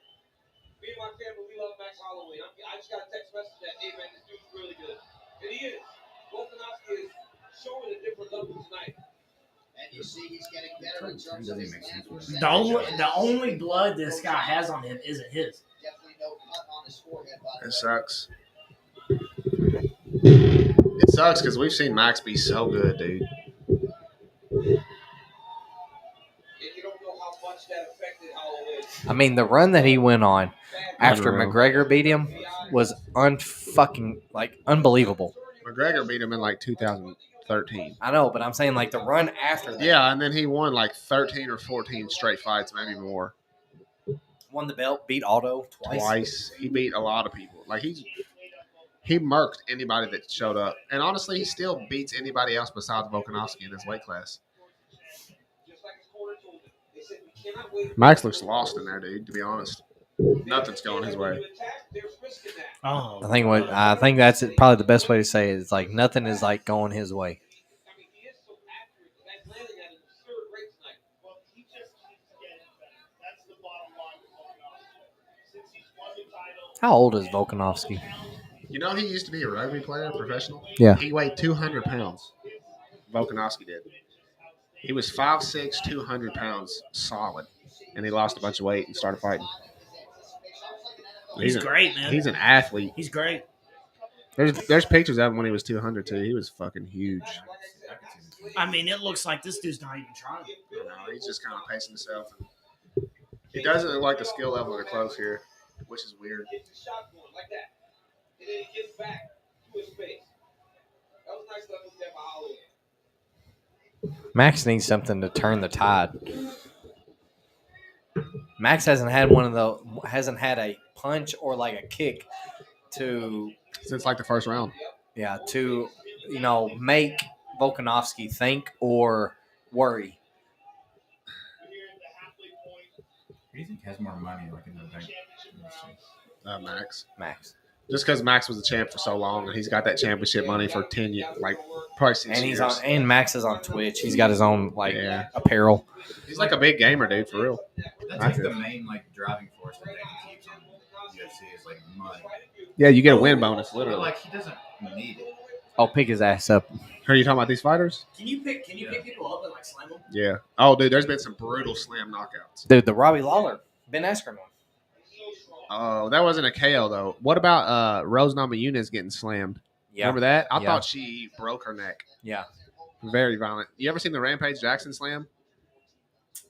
me and my family, we love Max Holloway. I just got a text message that, hey, man, this dude's really good. And he is. Volkanovski is showing a different level tonight. And you see he's getting better in terms of Doesn't his make sense. The only blood this guy has on him isn't his. Definitely no cut on his forehead, by the It way. sucks. It sucks because we've seen Max be so good, dude. And you don't know how much that affected Holloway. I mean, the run that he went on after Unreal. McGregor beat him was unbelievable. McGregor beat him in like 2013. I know, but I'm saying like the run after that. Yeah, and then he won like 13 or 14 straight fights, maybe more. Won the belt, beat Aldo twice. He beat a lot of people. Like he murked anybody that showed up. And honestly, he still beats anybody else besides Volkanovski in his weight class. Just like his corner told him. They said we cannot wait. Max looks lost in there, dude, to be honest. Nothing's going his way. There's risk in that. Oh. I think that's probably the best way to say it. It's like nothing is like going his way. I mean, he is so accurate. That landing at an absurd rate tonight. Well, he just keeps getting better. That's the bottom line with Volkanovski. Since he's won the title. How old is Volkanovski? You know, he used to be a rugby player, professional. Yeah. He weighed 200 pounds. Volkanovski did. He was 5'6", 200 pounds solid. And he lost a bunch of weight and started fighting. He's great, man. He's an athlete. He's great. There's pictures of him when he was 200 too. He was fucking huge. I mean, it looks like this dude's not even trying. You know, he's just kind of pacing himself. He doesn't look like the skill level are close here, which is weird. Gets his shot going like that. And then he gets back to his face. That was nice level there by Holloway. Max needs something to turn the tide. Max hasn't had a punch or like a kick to Since like the first round. make Volkanovski think or worry. Who do you think has more money like in the bank? Max. Just because Max was a champ for so long and he's got that championship money for 10 years, like probably 6 And years. and Max is on Twitch. He's got his own Yeah. apparel. He's like a big gamer, dude, for real. That's like the main like driving force that they keeps on UFC is like money. Yeah, you get a win bonus, But literally. like he doesn't need it. I'll pick his ass up. Are you talking about these fighters? Can you pick people up and like slam them? Yeah. Oh, dude, there's been some brutal slam knockouts. Dude, the Robbie Lawler, Ben Askren one. Oh, that wasn't a KO, though. What about Rose Namajunas getting slammed? Yeah. Remember that? I Yeah. thought she broke her neck. Yeah. Very violent. You ever seen the Rampage Jackson slam?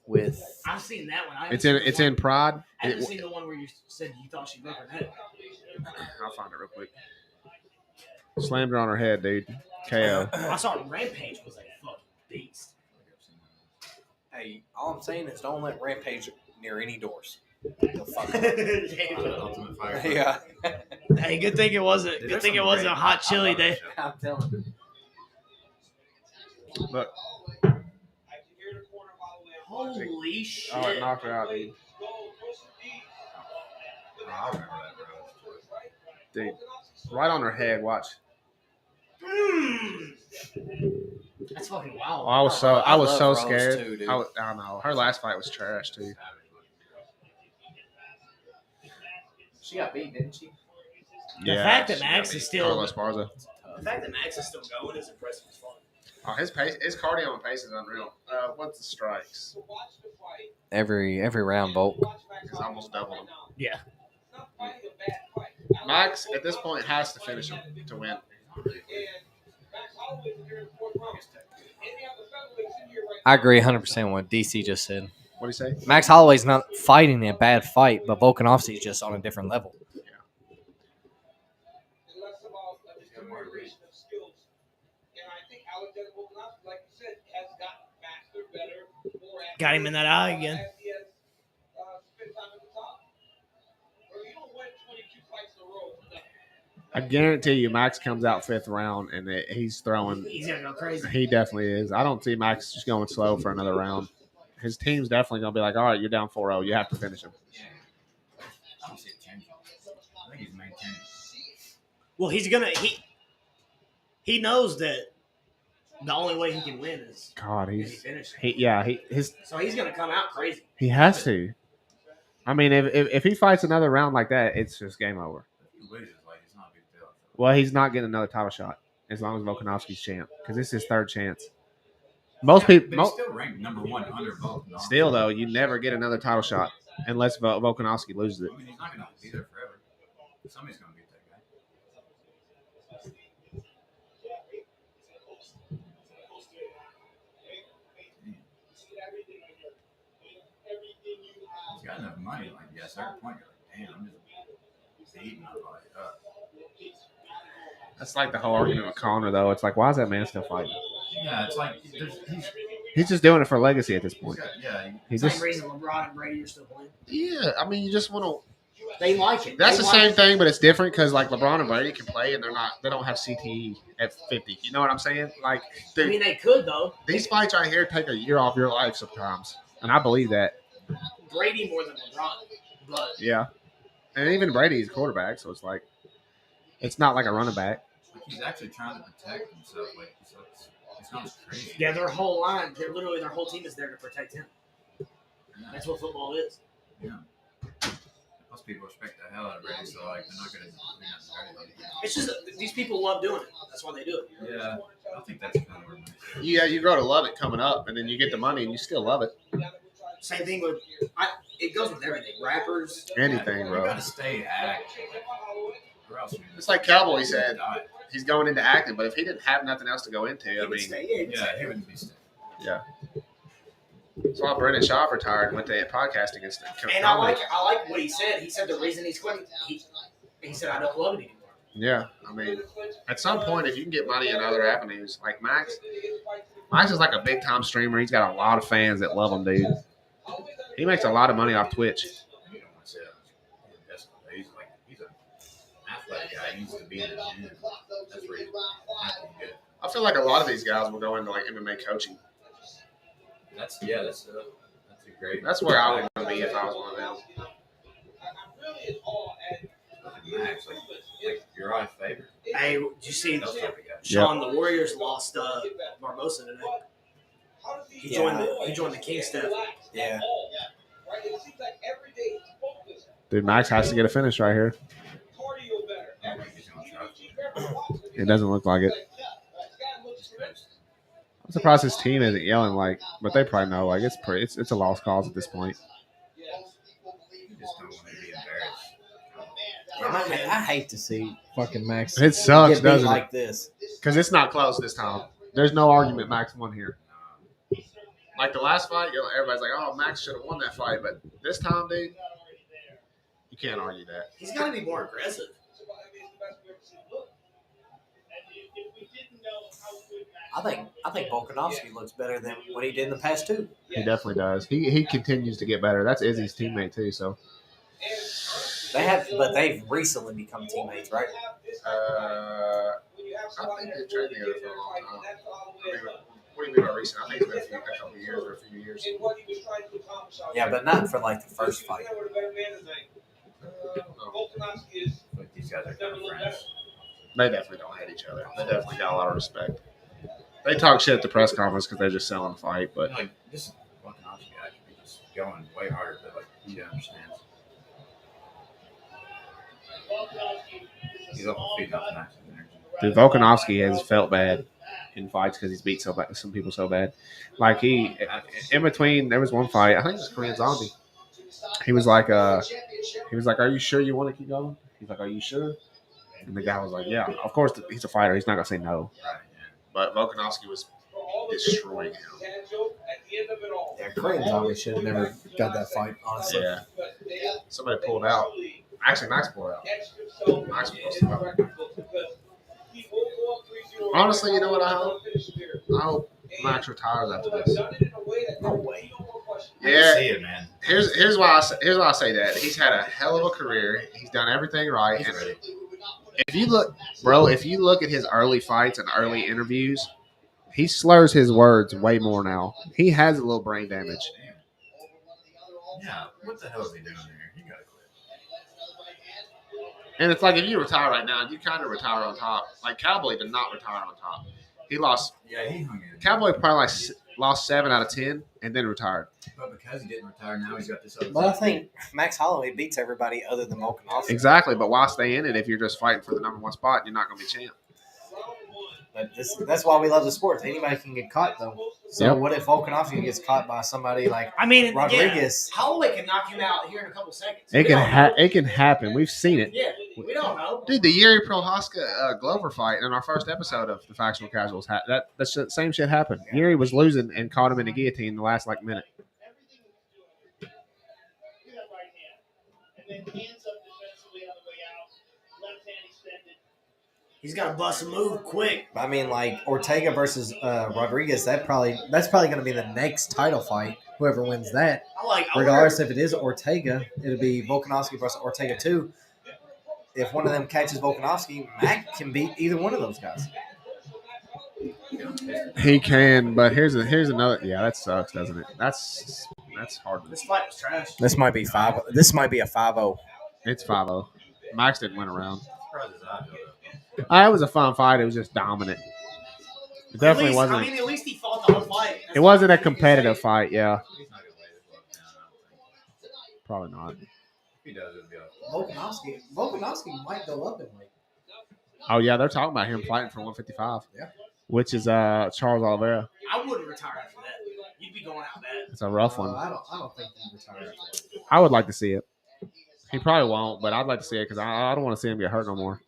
With I've seen that one. I It's haven't in seen the one- Pride. I haven't seen the one where you said you thought she broke her head. I'll find it real quick. Slammed her on her head, dude. KO. I saw Rampage was a fucking beast. Hey, all I'm saying is don't let Rampage near any doors. They'll fuck up. Ultimate Fighter. Yeah. Hey, good thing it wasn't. Dude, Good there's thing it some wasn't a great- hot chili I love that day. show. I'm telling you. Look. I can hear the corner of Holloway. Holy shit! Oh, it knocked her out, dude. Go, throw some deep. Oh, I remember that, bro. Dude. Right on her head. Watch. Mm. That's fucking wild. Oh, I was so love Rose scared. too, dude. I don't know. Her last fight was trash too. She got beat, didn't she? The fact that Max is still Carlos Barza. the fact that Max is still going is impressive as fuck. Oh, his cardio and pace is unreal. What's the strikes? Every round, Volk. It's almost double them. Yeah. Max at this point has to finish him to win. I agree 100% with what DC just said. What do you say? Max Holloway's not fighting a bad fight, but Volkanovski is just on a different level. Got him in that eye again. I guarantee you, Max comes out 5th round and he's throwing. He's gonna go crazy. He definitely is. I don't see Max just going slow for another round. His team's definitely going to be like, all right, you're down 4-0. You have to finish him. I don't see it changing. I think he's maintaining. Well, he's gonna he knows that the only way he can win is God, if he he's finishes. So he's gonna come out crazy. he has to. I mean, if he fights another round like that, it's just game over. If he loses, like, it's not a big deal. Well, he's not getting another title shot as long as Volkanovski's champ because this is his 3rd chance. Most people, But he's still ranked number 1 under Volk. No? still though, you never get another title shot unless Volkanovski loses it. I mean, he's not going to be there forever. Somebody's going to beat that guy. He's got enough money. Like, yeah, at a certain point, you're like, damn, I'm just beating my body up. That's like the whole argument with Conor, though. It's like, why is that man still fighting? Yeah, it's like He's just doing it for legacy at this point. He's Same just, reason LeBron and Brady are still playing. yeah. I mean, you just want to. They like it. That's They the like same it. thing, but it's different because like LeBron and Brady can play, and they don't have CTE at 50. You know what I'm saying? Like, I mean, they could though. these fights right here take a year off your life sometimes, and I believe that. Brady more than LeBron, but Yeah, and even Brady's quarterback, so it's like, it's not like a running back. he's actually trying to protect himself. Like, so it's not as crazy. yeah, their whole line, their whole team is there to protect him. That's what football is. Yeah. Most people respect the hell out of Brady, so like they're not gonna do anything. It's just these people love doing it. That's why they do it. Yeah, I think that's kind of where Yeah, you grow to love it coming up, and then you get the money, and you still love it. Same thing with it goes with everything. Rappers, Anything, you bro. gotta stay active. Or else It's like Cowboy said. He's going into acting, but if he didn't have nothing else to go into, I mean, Yeah, he wouldn't be staying. yeah. That's why Brendan Schaub retired and went to podcasting and stuff. and I like what he said. He said the reason he's quitting, he said I don't love it anymore. Yeah, I mean, at some point, if you can get money in other avenues, like Max is like a big time streamer. He's got a lot of fans that love him, dude. He makes a lot of money off Twitch. You don't want to say that. He's an athletic guy. He needs to be in the gym. That's where he's good. I feel like a lot of these guys will go into like MMA coaching. That's a great. That's where I would want to be if I was one of them. Max, like you're our favorite. Hey, did you see Those type of guys. Sean? The Warriors lost Barbosa today. He joined the King staff. Yeah. Dude, Max has to get a finish right here. I don't think he's gonna try. It doesn't look like it. I'm surprised his team isn't yelling like, but they probably know like it's a lost cause at this point. You just don't want to be embarrassed. I hate to see fucking Max. It sucks, get beat doesn't like it? this. Because it's not close this time. There's no argument Max won here. Like the last fight, everybody's like, "Oh, Max should have won that fight," but this time, dude, you can't argue that. He's got to be more aggressive. I think Volkanovski looks better than what he did in the past too. He definitely does. He continues to get better. That's Izzy's teammate too. So But they've recently become teammates, right? I think they've trained together for a long time. What do you mean by recent? I think it's been a couple of years or a few years. Yeah, but not for like the first fight. Like these guys are kind of friends. They definitely don't hate each other. They definitely got a lot of respect. They talk shit at the press conference because they're just selling the fight, but Like this fucking Aussie guy should be just going way harder, but like he understands. He's up feeding off Max energy. Dude, Volkanovski has felt bad in fights because he's beat some people so bad. Like in between, there was one fight. I think it was Korean Zombie. He was like, "Are you sure you want to keep going?" He's like, "Are you sure?" And the guy was like, "Yeah, of course." He's a fighter. He's not gonna say no. Right, yeah. But Volkanovski was destroying him. Yeah, Korean Zombie should have never got that fight, honestly. Yeah. Somebody pulled out. Actually, Max pulled out. Max was supposed to fight. Honestly, you know what I hope? I hope Max retires after this. No way. I can Yeah. see it, man. Here's why I say that. He's had a hell of a career. He's done everything right. He's And ready. if you look at his early fights and early interviews, he slurs his words way more now. He has a little brain damage. Yeah, what the hell is he doing there? He gotta quit. And it's like if you retire right now, you kind of retire on top. Like Cowboy did not retire on top. He lost. Yeah, he hung in. Cowboy probably lost 7 out of 10 and then retired. But because he didn't retire, now he's got this other. But I think Max Holloway beats everybody other than Volkanovski. Exactly, but why stay in it if you're just fighting for the number 1 spot? You're not going to be champ. But that's why we love the sport. Anybody can get caught, though. So Yep. what if Volkanovski gets caught by somebody like I mean, Rodriguez? Yeah, Holloway can knock him out here in a couple seconds. It can happen. We've seen it. Yeah, we don't know. Dude, the Yuri Prohaska Glover fight in our first episode of the Factual Casuals, that's the same shit happened. Yuri was losing and caught him in the guillotine the last minute. That right hand. And then hands up defensively on the way out. Left hand extended. He's got to bust a move quick. I mean, like Ortega versus Rodriguez. That's probably going to be the next title fight. Whoever wins that, regardless if it is Ortega, it'll be Volkanovski versus Ortega too. If one of them catches Volkanovski, Mac can beat either one of those guys. He can, but here's another. Yeah, that sucks, doesn't it? That's hard. This fight was trash. This might be 5. This might be a 5-0. It's 5-0. Max didn't win a round. Surprised his eye held up. It was a fun fight. It was just dominant. It definitely wasn't. I mean, at least he fought the whole fight. It wasn't a competitive fight. Yeah, He's not gonna lay this glove down. I don't think. probably not. If he does, it'll be a Volkanovski might go up in weight. Oh yeah, they're talking about him fighting for 155. Yeah. Which is Charles Oliveira. I wouldn't retire after that. You'd be going out bad. It's a rough one. I don't think he retired. I would like to see it. He probably won't, but I'd like to see it because I don't want to see him get hurt no more.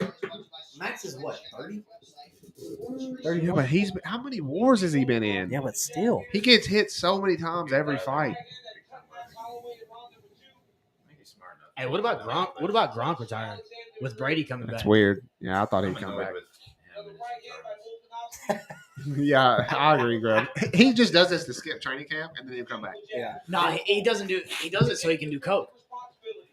Max is what, 30? Yeah, but how many wars has he been in? Yeah, but still. He gets hit so many times every fight. I think he's smart enough. Hey, what about Gronk? What about Gronk retiring with Brady coming That's back? weird. Yeah, I thought I'm he'd come annoyed back. with him and his retirement. Yeah, I agree, Grub. He just does this to skip training camp and then he'll come back. Yeah. No, he doesn't do. He does it so he can do coke.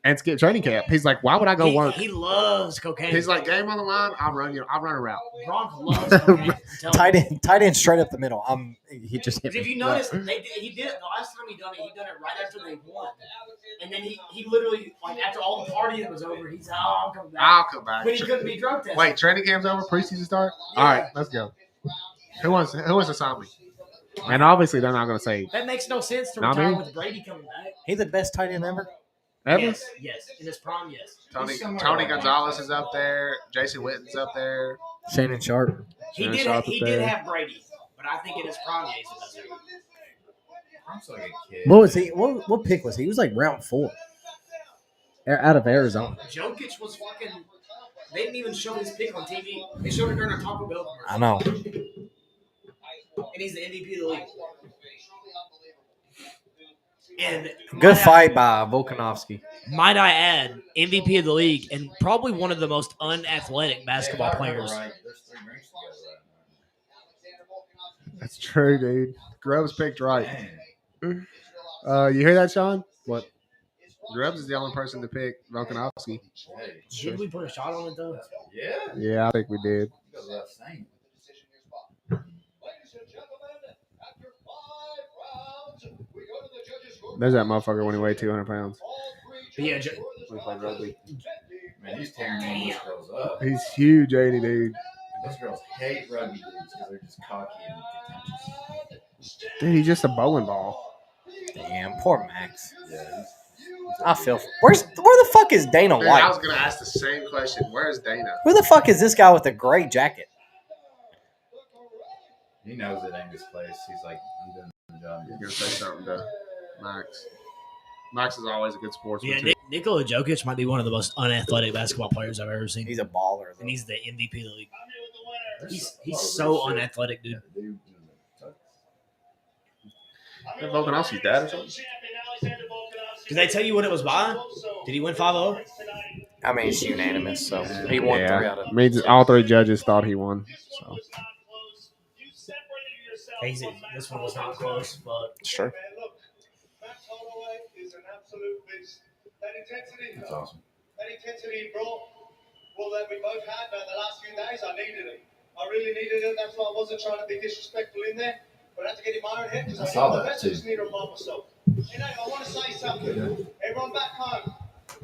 And skip training camp. He's like, why would I go work? He loves cocaine. He's like, game on the line. I'll run a route. Gronk loves cocaine. I'm telling Tight end straight up the middle. He just hit you. If me. you notice, he did it the last time he done it right after they won. And then he literally, like, after all the partying was over, he's I'm coming back. I'll come back. But he couldn't be drug tested. Wait, training camp's over. Preseason start. Yeah. All right, let's go. Who wants to sign me? And obviously, they're not going to say That makes no sense to Not retire me. with Brady coming back. He's the best tight end ever. Evans. Yes. In his prime, yes. Tony Gonzalez is up there. Jason Witten's up there. Shannon Sharp. He Shannon did Sharp up he there. did have Brady, but I think in his prime, yeah, he's the best ever. I'm still like a kid. What was he? What pick was he? He was like round 4. Out of Arizona. Jokic was fucking. They didn't even show his pick on TV. They showed it during a Taco Bell commercial. I know. And he's the MVP of the league. And Good fight by Volkanovski. Might I add, MVP of the league and probably one of the most unathletic basketball If I remember players. right, there's 3 drinks together right now. That's true, dude. Grubbs picked right. Dang. You hear that, Sean? What? Grubbs is the only person to pick Volkanovski. Hey. Should we put a shot on it though? Yeah. Yeah, I think we did. Goes without saying. There's that motherfucker when he weighed 200 pounds. But yeah, We played rugby. Man, he's tearing these girls up. He's huge, 80 dude. Those girls hate rugby dudes because they're just cocky and contentious. Dude, he's just a bowling ball. Damn, poor Max. Yeah. I feel. Where the fuck is Dana Dude, I was White? gonna ask the same question. Where's Dana? Who the fuck is this guy with the gray jacket? He knows it ain't his place. He's like, I'm doing the job. He's gonna say something to Max. Max is always a good sportsman. Yeah, too. Nikola Jokic might be one of the most unathletic basketball players I've ever seen. He's a baller. And he's the MVP of the league. He's so unathletic, dude. Is Volkanovski's dad or something? Did they tell you what it was by? Did he win 5-0? I mean, it's unanimous, so he won 3 out of. Means all 3 judges thought he won. So This one was not close, but Sure. That's awesome. That intensity, bro, well, that we both had the last few days, I needed it. I really needed it. That's why I wasn't trying to be disrespectful in there. But I had to get in my own head because I saw need my that best. too. I just need to remind myself. You know, I want to say something. Everyone back home,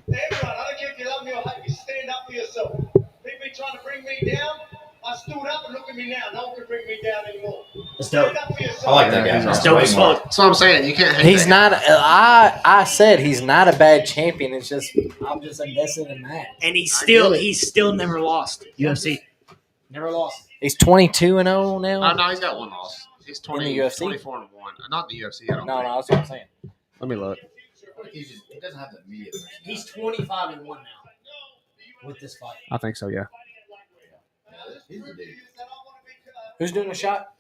everyone, I don't care if you love me or hate me, stand up for yourself. People trying to bring me down, I stood up and look at me now. No one can bring me down anymore. Stand up for yourself. I like that guy. that's dope as fuck. that's what I'm saying. You can't hate He's that. not. I said he's not a bad champion. It's just I'm just invested in that. And he's get it. still never lost UFC. Never lost. He's 22-0 now. Oh, no, he's got 1 loss. He's 20, In the UFC? 24-1. Not in the UFC. I don't No, think. that's what I'm saying. Let me look. He doesn't have the immediate. He's 25-1 now with this fight. I think so. Yeah. He's the dude. Who's doing the shot?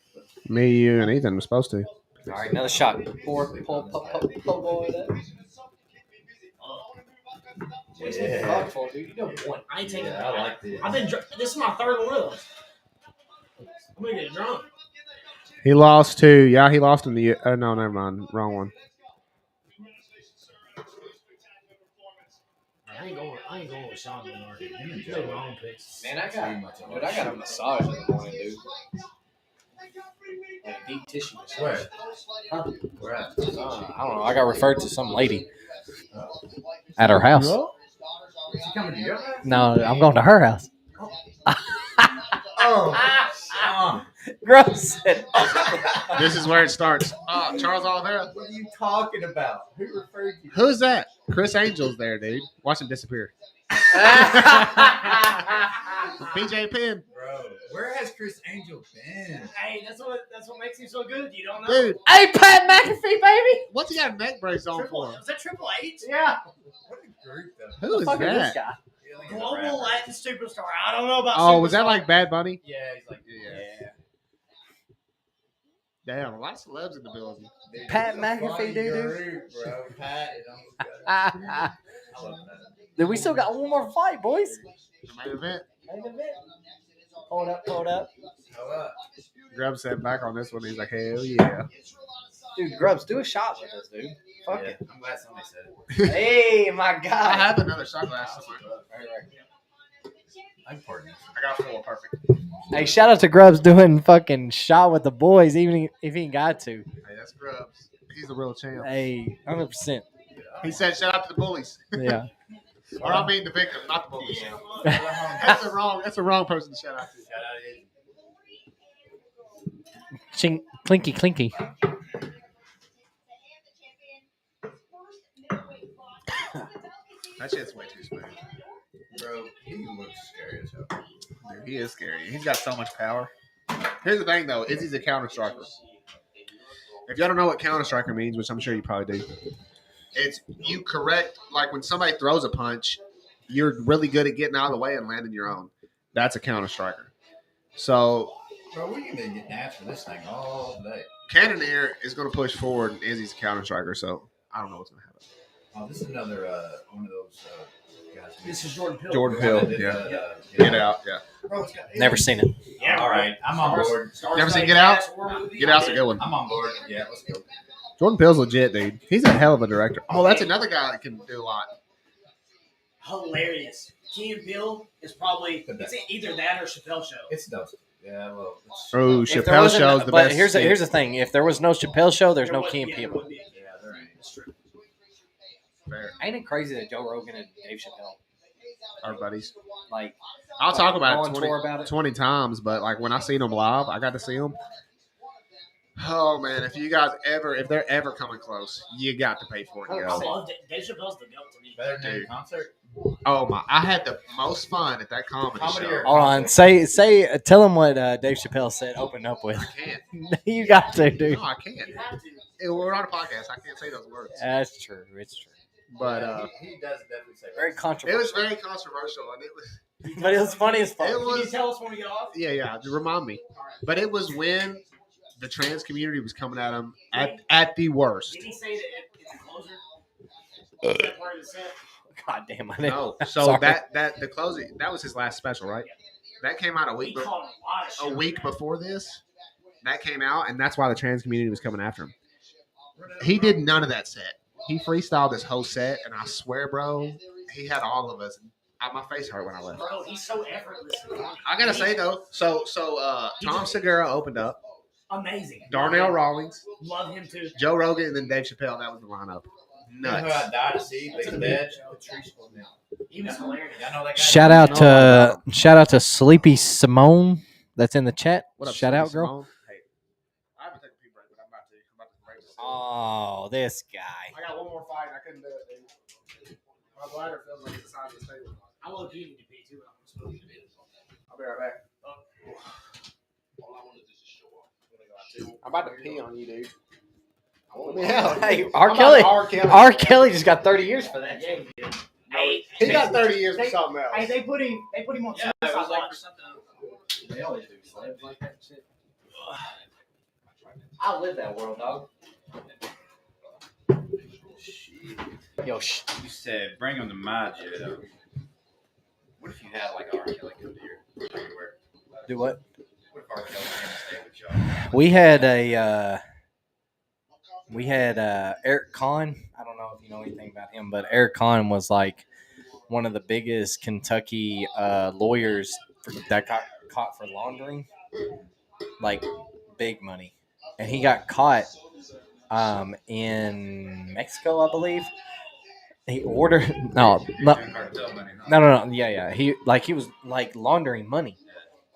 Me, you, and Ethan were supposed to. All right, another shot. Pull boy that. Yeah. Dude, you know one. I ain't taking Yeah, I like this. This is my 3rd one of those. I'm gonna get drunk. He lost to. Yeah, he lost in the. No, never mind. Wrong one. I ain't going with Sean anymore. You made wrong picks. Man, I got a massage in the morning, dude. Like a deep tissue massage. Where? Huh? Where at? I don't know. I got referred to some lady at her house. Is he coming to your house? No, I'm going to her house. Oh, Grubs said. This is where it starts. Charles Oliveira. what are you talking about? Who referred you? Who's that? Chris Angel's there, dude. Watch him disappear. BJ Penn. Bro, where has Chris Angel been? Hey, that's what makes him so good. You don't know. Dude, Hey, Pat McAfee, baby. what's he got a neck brace on for? Was that Triple H? Yeah. What a group, though. Who is Fuck is this that? guy? Global Latin superstar. I don't know about. Oh, was that superstar. like Bad Bunny? Yeah, he's like, Yeah. Damn, a lot of celebs in the building. Dude, Pat this is a McAfee, funny dude. group, bro. Pat is almost good. I love that. Dude, we still got one more fight, boys. The main event. Hold up, hold up. Hold up. Grub sat back on this one. He's like, hell yeah. Dude, Grubs, do a shot with us, dude. Fuck Yeah, it. I'm glad somebody said it. Hey, my I guy. have another shot glass somewhere. I'm pardon this. I got 4. Perfect. Hey, shout out to Grubs doing fucking shot with the boys, even if he ain't got to. Hey, that's Grubs. He's the real champ. Hey, 100%. He said, shout out to the bullies. Yeah. Or I mean the victim, not the bullies. Yeah. That's a wrong person to shout out to. Shout out to Chink, clinky, clinky. That shit's way too smooth. bro. He looks scary as hell. Dude, he is scary. He's got so much power. Here's the thing, though. Izzy's a counter striker. If y'all don't know what counter striker means, which I'm sure you probably do, it's you correct. Like when somebody throws a punch, you're really good at getting out of the way and landing your own. That's a counter striker. So Bro, we're gonna get nasty for this thing all day. Cannoneer is going to push forward, and Izzy's a counter striker. So I don't know what's going to happen. Oh, this is another one of those guys. This is Jordan Peele. Jordan The one Peele, that did yeah. the, Get out, yeah. Bro, it's got- Never seen it. Yeah, All right, I'm on board. You ever seen Get Out? Get Out's a good one. I'm on board. Yeah, let's go. Jordan Peele's legit, dude. He's a hell of a director. Oh, that's another guy that can do a lot. Hilarious. Key and Peele is probably it's either that or Chappelle Show. It's dope. Yeah, well, it's, Oh, If there Chappelle wasn't- Show's the but best. here's the thing: if there was no Chappelle Show, there's There no would- Key and yeah, Peele. there would be. yeah, there ain't. It's true. Fair. Ain't it crazy that Joe Rogan and Dave Chappelle, Our buddies. like, I'll talk about go it on 20, tour about it? 20 times, but like when I seen them live, I got to see them. Oh man, if they're ever coming close, you got to pay for it. To I go. love it. Dave Chappelle's the goat to me. Better than Dude. a concert. Oh my! I had the most fun at that comedy Comedy show. or- Hold on. Tell him what Dave Chappelle said. Open up with. I can't. You got to, dude. No, I can't. You have to. We're on a podcast. I can't say those words. That's true. It's true. But he does definitely say Very it controversial. was very controversial, and it was. But it was funny as fuck. It Can you was. tell us when we get off? Yeah. Remind me. But it was when the trans community was coming at him at the worst. Did he say that it's a closer? Was that part of the set? God damn, I didn't. No. So Sorry. that the closing that was his last special, right? That came out He called a lot of shit. a week before this. That came out, and that's why the trans community was coming after him. He did none of that set. He freestyled this whole set, and I swear, bro, he had all of us. My face hurt when I left. Bro, he's so effortless. I gotta say though, so Tom Segura opened up, Amazing. Darnell Rawlings, Love him too. Joe Rogan, and then Dave Chappelle. That was the lineup. You know who I Nuts. died to see? That's Big a Bed. big Patrice Cornell. He was hilarious. Y'all know that guy? Shout out to Sleepy Simone that's in the chat. What up, Shout out, Simone? girl. Hey, I haven't taken a pee break, but I'm about to break this. Oh, this guy. I got one more fight, and I couldn't do it. Dude. My bladder feels like it's the size of the table. I love you to pee too. But I'm supposed to be. I'll be right back. All I wanted to just show off. I'm about to pee on you, dude. Let me Hell, out. hey, I'm R. about Kelly. to R. Kelly. R. Kelly just got 30 years for that. Yeah, he did. Hey, He got 30 years for something else. Hey, they put him on. Yeah, it was like watch. for something. They always do slabs like that shit. I live that world, dog. Yo, You said bring them to my jail. What if you had like R. Kelly come to your everywhere? do what? What if R. Kelly came to stay with y'all? We had Eric Kahn. I don't know if you know anything about him, but Eric Kahn was like one of the biggest Kentucky lawyers that got caught for laundering, like big money, and he got caught in Mexico, I believe. He ordered no. Cartel money, huh? No. Yeah. He was like laundering money,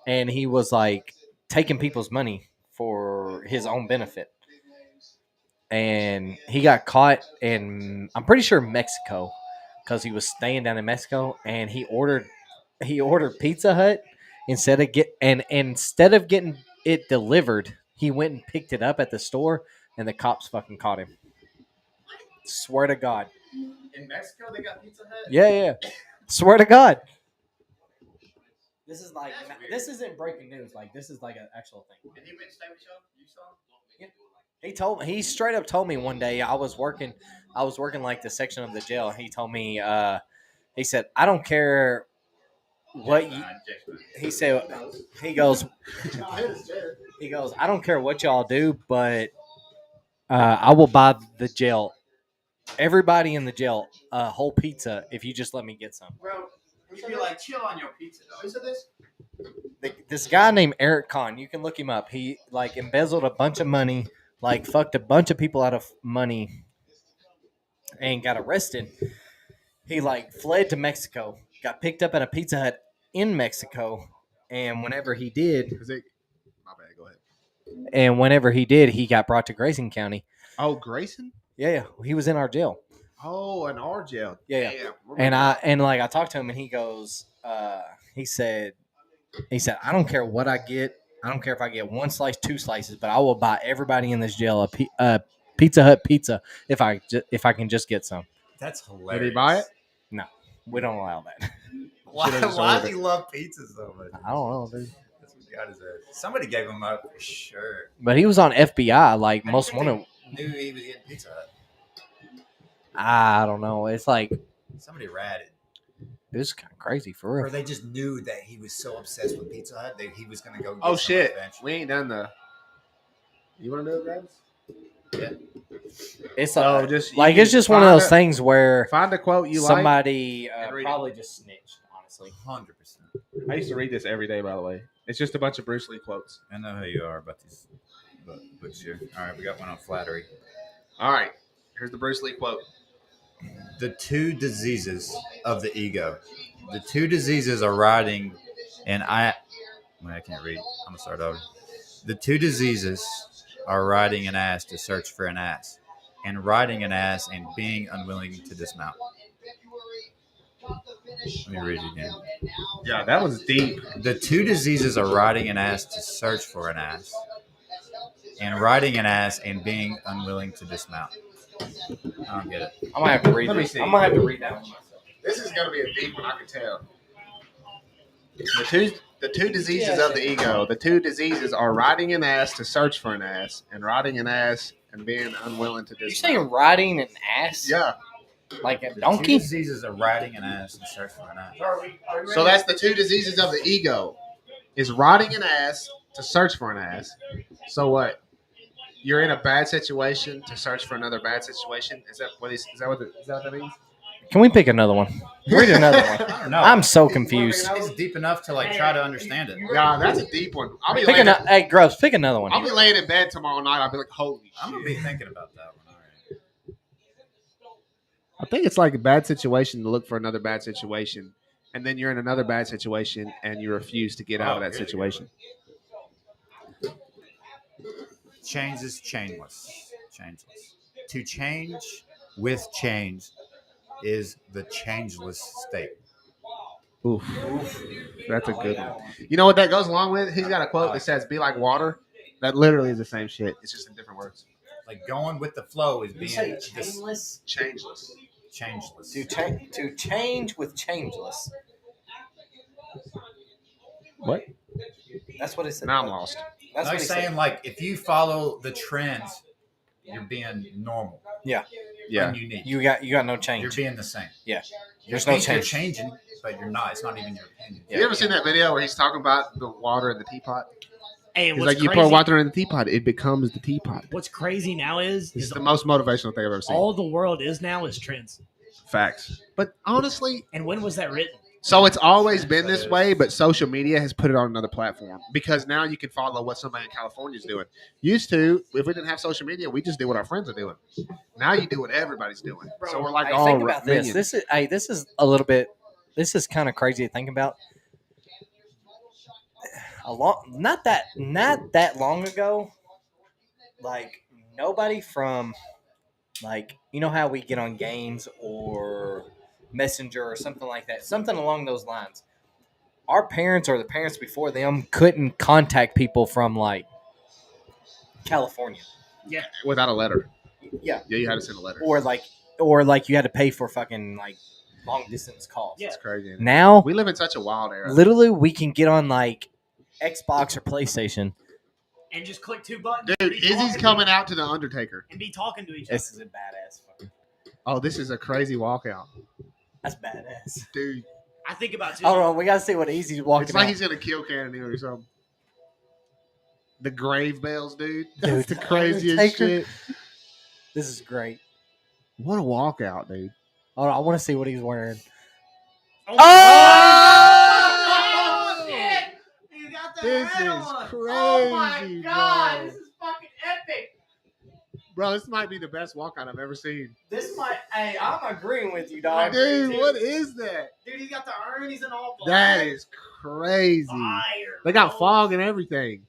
and he was like taking people's money for his own benefit. And he got caught in, I'm pretty sure, Mexico, because he was staying down in Mexico, and he ordered Pizza Hut instead of getting it delivered. He went and picked it up at the store, and the cops fucking caught him. Swear to God. In Mexico, they got Pizza Hut. Yeah. Swear to God. This is like this isn't breaking news. Like this is like an actual thing. Did he went to stay with y'all? You saw him? He straight up told me one day I was working like the section of the jail. He told me he said, I don't care what you, he said, he goes, I don't care what y'all do, but I will buy the jail, everybody in the jail, a whole pizza if you just let me get some. Bro, you'd be like, chill on your pizza, dog. Who said this? This guy named Eric Kahn, you can look him up. He like embezzled a bunch of money, like fucked a bunch of people out of money, and got arrested. He like fled to Mexico, got picked up at a Pizza Hut in Mexico, and whenever he did, My bad. Go ahead. he got brought to Grayson County. Oh, Grayson? Yeah, he was in our jail. Oh, an R jail. Yeah. Damn. And I talked to him, and he goes, he said, I don't care what I get. I don't care if I get one slice, two slices, but I will buy everybody in this jail a Pizza Hut pizza if I can just get some. That's hilarious. Did he buy it? No, we don't allow that. Why Should've just does ordered he love pizza so much? I don't know, dude. That's what got his ass. Somebody gave him up for sure. But he was on FBI, like I most think wanted. they knew he was getting Pizza Hut. I don't know. It's like Somebody ratted. this is kind of crazy for Or real. they just knew that he was so obsessed with Pizza Hut that he was going to go get Oh, some shit. eventually. We ain't done the. You want to do it, Grubs? It's So like, just it's just one of those things where Find a quote you like. somebody and read it. probably just snitched. Honestly, 100%. I used to read this every day, by the way. It's just a bunch of Bruce Lee quotes. I know who you are about these books here. All right, we got one on flattery. All right. Here's the Bruce Lee quote. The two diseases of the ego. The two diseases are riding, and I can't read. I'm going to start over. The two diseases are riding an ass to search for an ass, and riding an ass and being unwilling to dismount. Let me read it again. Yeah, that was deep. The two diseases are riding an ass to search for an ass, and riding an ass and being unwilling to dismount. I don't get it. I'm gonna have to read Let me this. see. I'm gonna have to read that one myself. This is gonna be a deep one, I can tell. The two diseases of the ego. The two diseases are riding an ass to search for an ass, and riding an ass and being unwilling to You dismount. saying riding an ass? Yeah. Like a The donkey? two diseases are riding an ass and search for an ass. So that's the two diseases of the ego. Is riding an ass to search for an ass. So what? You're in a bad situation to search for another bad situation. Is that what that means? Can we pick another one? Read another one. I don't know. I'm so confused. It's deep enough to like try to understand it. Yeah, that's a deep one. I'll be Pick laying. Hey, Grubs, pick another one. I'll be laying in bed tomorrow night. I'll be like, holy I'm gonna shit. be thinking about that one. All right. I think it's like a bad situation to look for another bad situation, and then you're in another bad situation and you refuse to get out of that here you go. situation. Change is changeless. Changeless. To change with change is the changeless state. Oof. That's a good one. You know what that goes along with? He's got a quote that says, "Be like water." That literally is the same shit. It's just in different words. Like going with the flow is You being say just chainless? Changeless. changeless. To change with changeless. What? That's what it said. Now I'm lost. That's Like what he saying, said. like, if you follow the trends, you're being normal. Yeah. Unique. You got no You're change. being the same. Yeah. You There's no think you're change. changing, but you're not. It's not even your opinion. You ever seen that video where he's talking about the water in the teapot? Hey, and He's what's like, you crazy, pour water in the teapot, it becomes the teapot. what's crazy now is It's the most motivational thing I've ever seen. all the world is now is trends. Facts. But honestly, And when was that written? so it's always been this way, but social media has put it on another platform because now you can follow what somebody in California is doing. Used to, if we didn't have social media, we just did what our friends are doing. Now you do what everybody's doing. So we're like Hey, all think about this. minions. This is a little bit. This is kind of crazy to think about. Not that long ago. Like nobody from, like, you know how we get on games or Messenger or something like that, something along those lines. Our parents or the parents before them couldn't contact people from like California. Without a letter. Yeah. Yeah, you had to send a letter. Or like you had to pay for fucking like long distance calls. Yeah. It's crazy. isn't it? Now, We live in such a wild era. literally, we can get on like Xbox or PlayStation. And just click two buttons. Dude, and be Izzy's talking coming out to the Undertaker. and be talking to each other. This is a badass. Fucking, Oh, this is a crazy walkout. that's badass. Dude, I think about too. Hold on, we gotta see what Easy's walking. it's like out. he's going to kill Kennedy or something. The grave bells, dude. Dude, That's the craziest Undertaker. shit. This is great. What a walkout, dude. Hold on, I want to see what he's wearing. Oh! shit! You got the This hat is on. crazy, Oh my god, bro. this is fucking epic. Bro, this might be the best walkout I've ever seen. This might. Hey, I'm agreeing with you, dog. Dude, what is that? Dude, he's got the urn. He's in all black. That is crazy. fire. They got bro. fog and everything.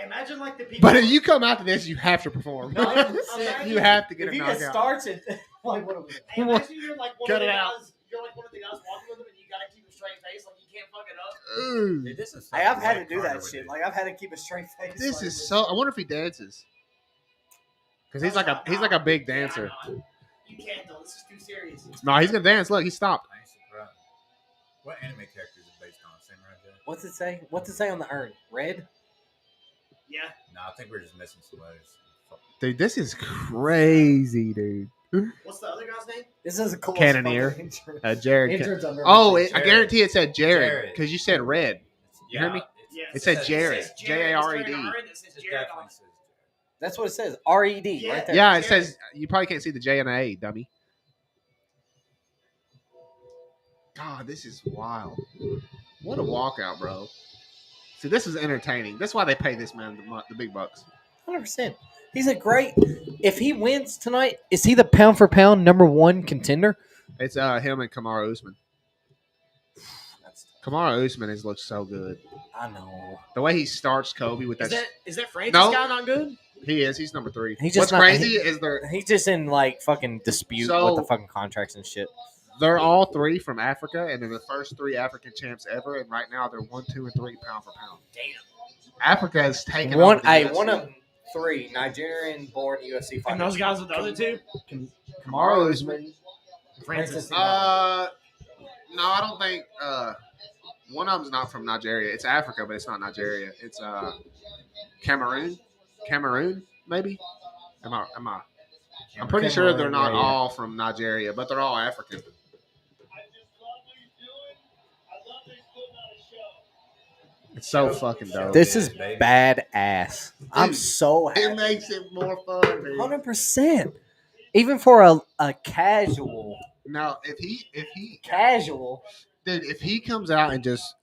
I imagine like the people. But if you come out to this, you have to perform. No, imagine- You have to get If a he just knockout. starts it, like what? Hey, imagine you're like one Cut of the it out. guys. You're like one of the guys walking with him, and you gotta keep a straight face, like you can't fuck it up. Ooh, Dude, this is Hey, I've had to way do harder that with shit. it. Like I've had to keep a straight face. this like, is so. I wonder if he dances. Because he's like a big dancer. Yeah, I know. You can't though. This is too serious. No, he's gonna dance. Look, he stopped. I ain't surprised. What anime character is it based on? Samurai Jack? What's it say? What's it say on the urn? Red. Yeah. No, I think we're just missing some letters. Dude, this is crazy, dude. What's the other guy's name? This is a cool Cannoneer. fucking Jared. entrance under. Oh, everything. I guarantee it said Jared Jared. because you said red. You heard me? Yeah. It said Jared. It says Jared. He's Jared. carrying an urn that says It Jared definitely on it. says That's what it says. RED Yeah. right there. Yeah, it Jared. says you probably can't see the J and a A, dummy. God, this is wild. What a walkout, bro. See, this is entertaining. That's why they pay this man the big bucks. 100%. He's a great. If he wins tonight, is he the pound for pound #1 contender? It's him and Kamaru Usman. That's tough. Kamara Usman has looked so good. I know. The way he starts Kobe with Is that. that Francis No. guy not good? He is. He's number 3. He's What's just not- crazy he- is He's just in like fucking dispute So- with the fucking contracts and shit. they're all 3 from Africa, and they're the first 3 African champs ever. And right now they're 1, 2, and 3 pound for pound. Damn. Africa has taken One over the UFC. of them, 3 Nigerian-born UFC And fighters. those guys with the other two? Kamara Usman. Francis. No, I don't think. One of them's not from Nigeria. It's Africa, but it's not Nigeria. It's Cameroon. Cameroon, maybe. Am I? I'm pretty sure they're not yeah. all from Nigeria, but they're all African. I just love what he's doing. I love that he's putting on a show. It's so fucking dope. This is baby. badass. I'm so It happy. makes it more fun, dude. 100%. Even for a casual, Now, if he comes out and just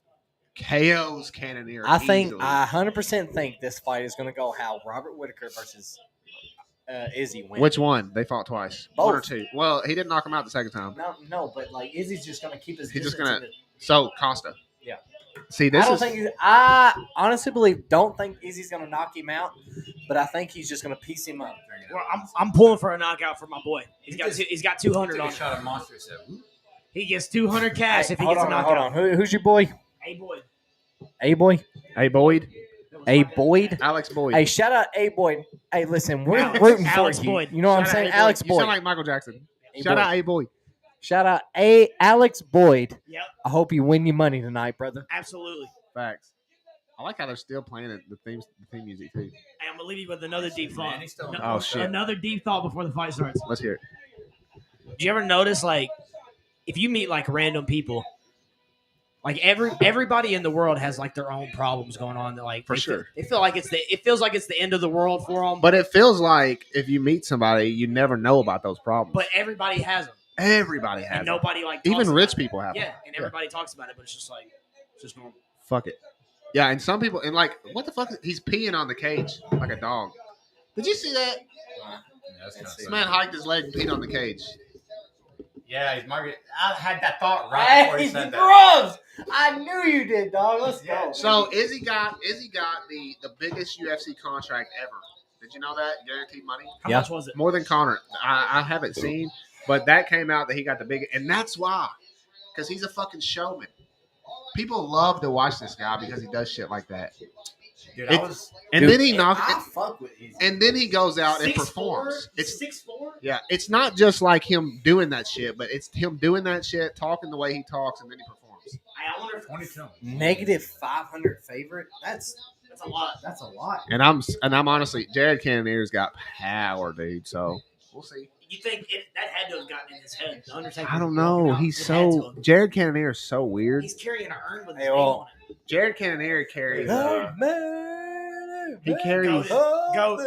KOs Cannonier, I think easily, I 100% think this fight is going to go how Robert Whitaker versus Izzy went. which one? They fought twice, 1 or Both. 2. Well, he didn't knock him out the second time. No, but like Izzy's just going to keep his. He's just distance gonna- in So Costa. Yeah. See, I this don't is think. I honestly don't think Izzy's going to knock him out, but I think he's just going to piece him up. Well, I'm pulling for a knockout for my boy. He just- He's got 200 Took on a him. shot of Monster. Said, "Whoop." He gets 200 cash if he hold gets a on, knockout. hold on. Who's your boy? Hey boy. A boy. hey Boyd, A Boyd. Alex Boyd. Hey, shout out A Boyd. Hey, listen, we're Alex- rooting Alex for you. Boyd. You know what I'm Shout out saying? A. Boyd. Alex You sound Boyd. like Michael Jackson. A Shout Boyd. out A Boyd. Shout out Alex Boyd. Yep, I hope you win your money tonight, brother. absolutely. Facts. I like how they're still playing the theme music too. Hey, I'm gonna leave you with another deep thought. Man, he's still No- Oh, shit. Another deep thought before the fight starts. Let's hear it. Do you ever notice, like, if you meet like random people, like everybody in the world has like their own problems going on. That like For they sure. feel, they feel like it feels like it's the end of the world for them. But it feels like if you meet somebody, you never know about those problems. But everybody has them, everybody has and them. nobody like talks Even about rich it. people have them. Yeah, and everybody talks about it, but it's just like it's just normal. Fuck it. Yeah, and some people, and like, what the fuck? He's peeing on the cage like a dog. Did you see that? Yeah, that's kinda This sad. man hiked his leg and peed on the cage. Yeah, he's Margaret. I had that thought right before he Hey, said that. Grubs! I knew you did, dog. Let's Yeah. go. So Izzy got the biggest UFC contract ever. Did you know that? Guaranteed money. How Yeah. much was it? More than Connor. I haven't seen, but that came out that he got the big, and that's why, because he's a fucking showman. People love to watch this guy because he does shit like that. Dude, It- I was. And Dude, then he knocks, I fuck with Izzy. and then he goes out and 6'4"? performs. It's 6'4". yeah, it's not just like him doing that shit, but it's him doing that shit, talking the way he talks, and then he performs. I wonder if 22. Negative 500 favorite. That's that's a lot. a lot. And I'm honestly, Jared Cannonier's got power, dude. So we'll see. You think that had to have gotten in his head? The Undertaker. I don't walking know. out, He's it had to so have. Jared Cannonier is so weird. He's carrying an urn with his Hey, name well, on it. Jared Cannonier carries. He Go, carries. go.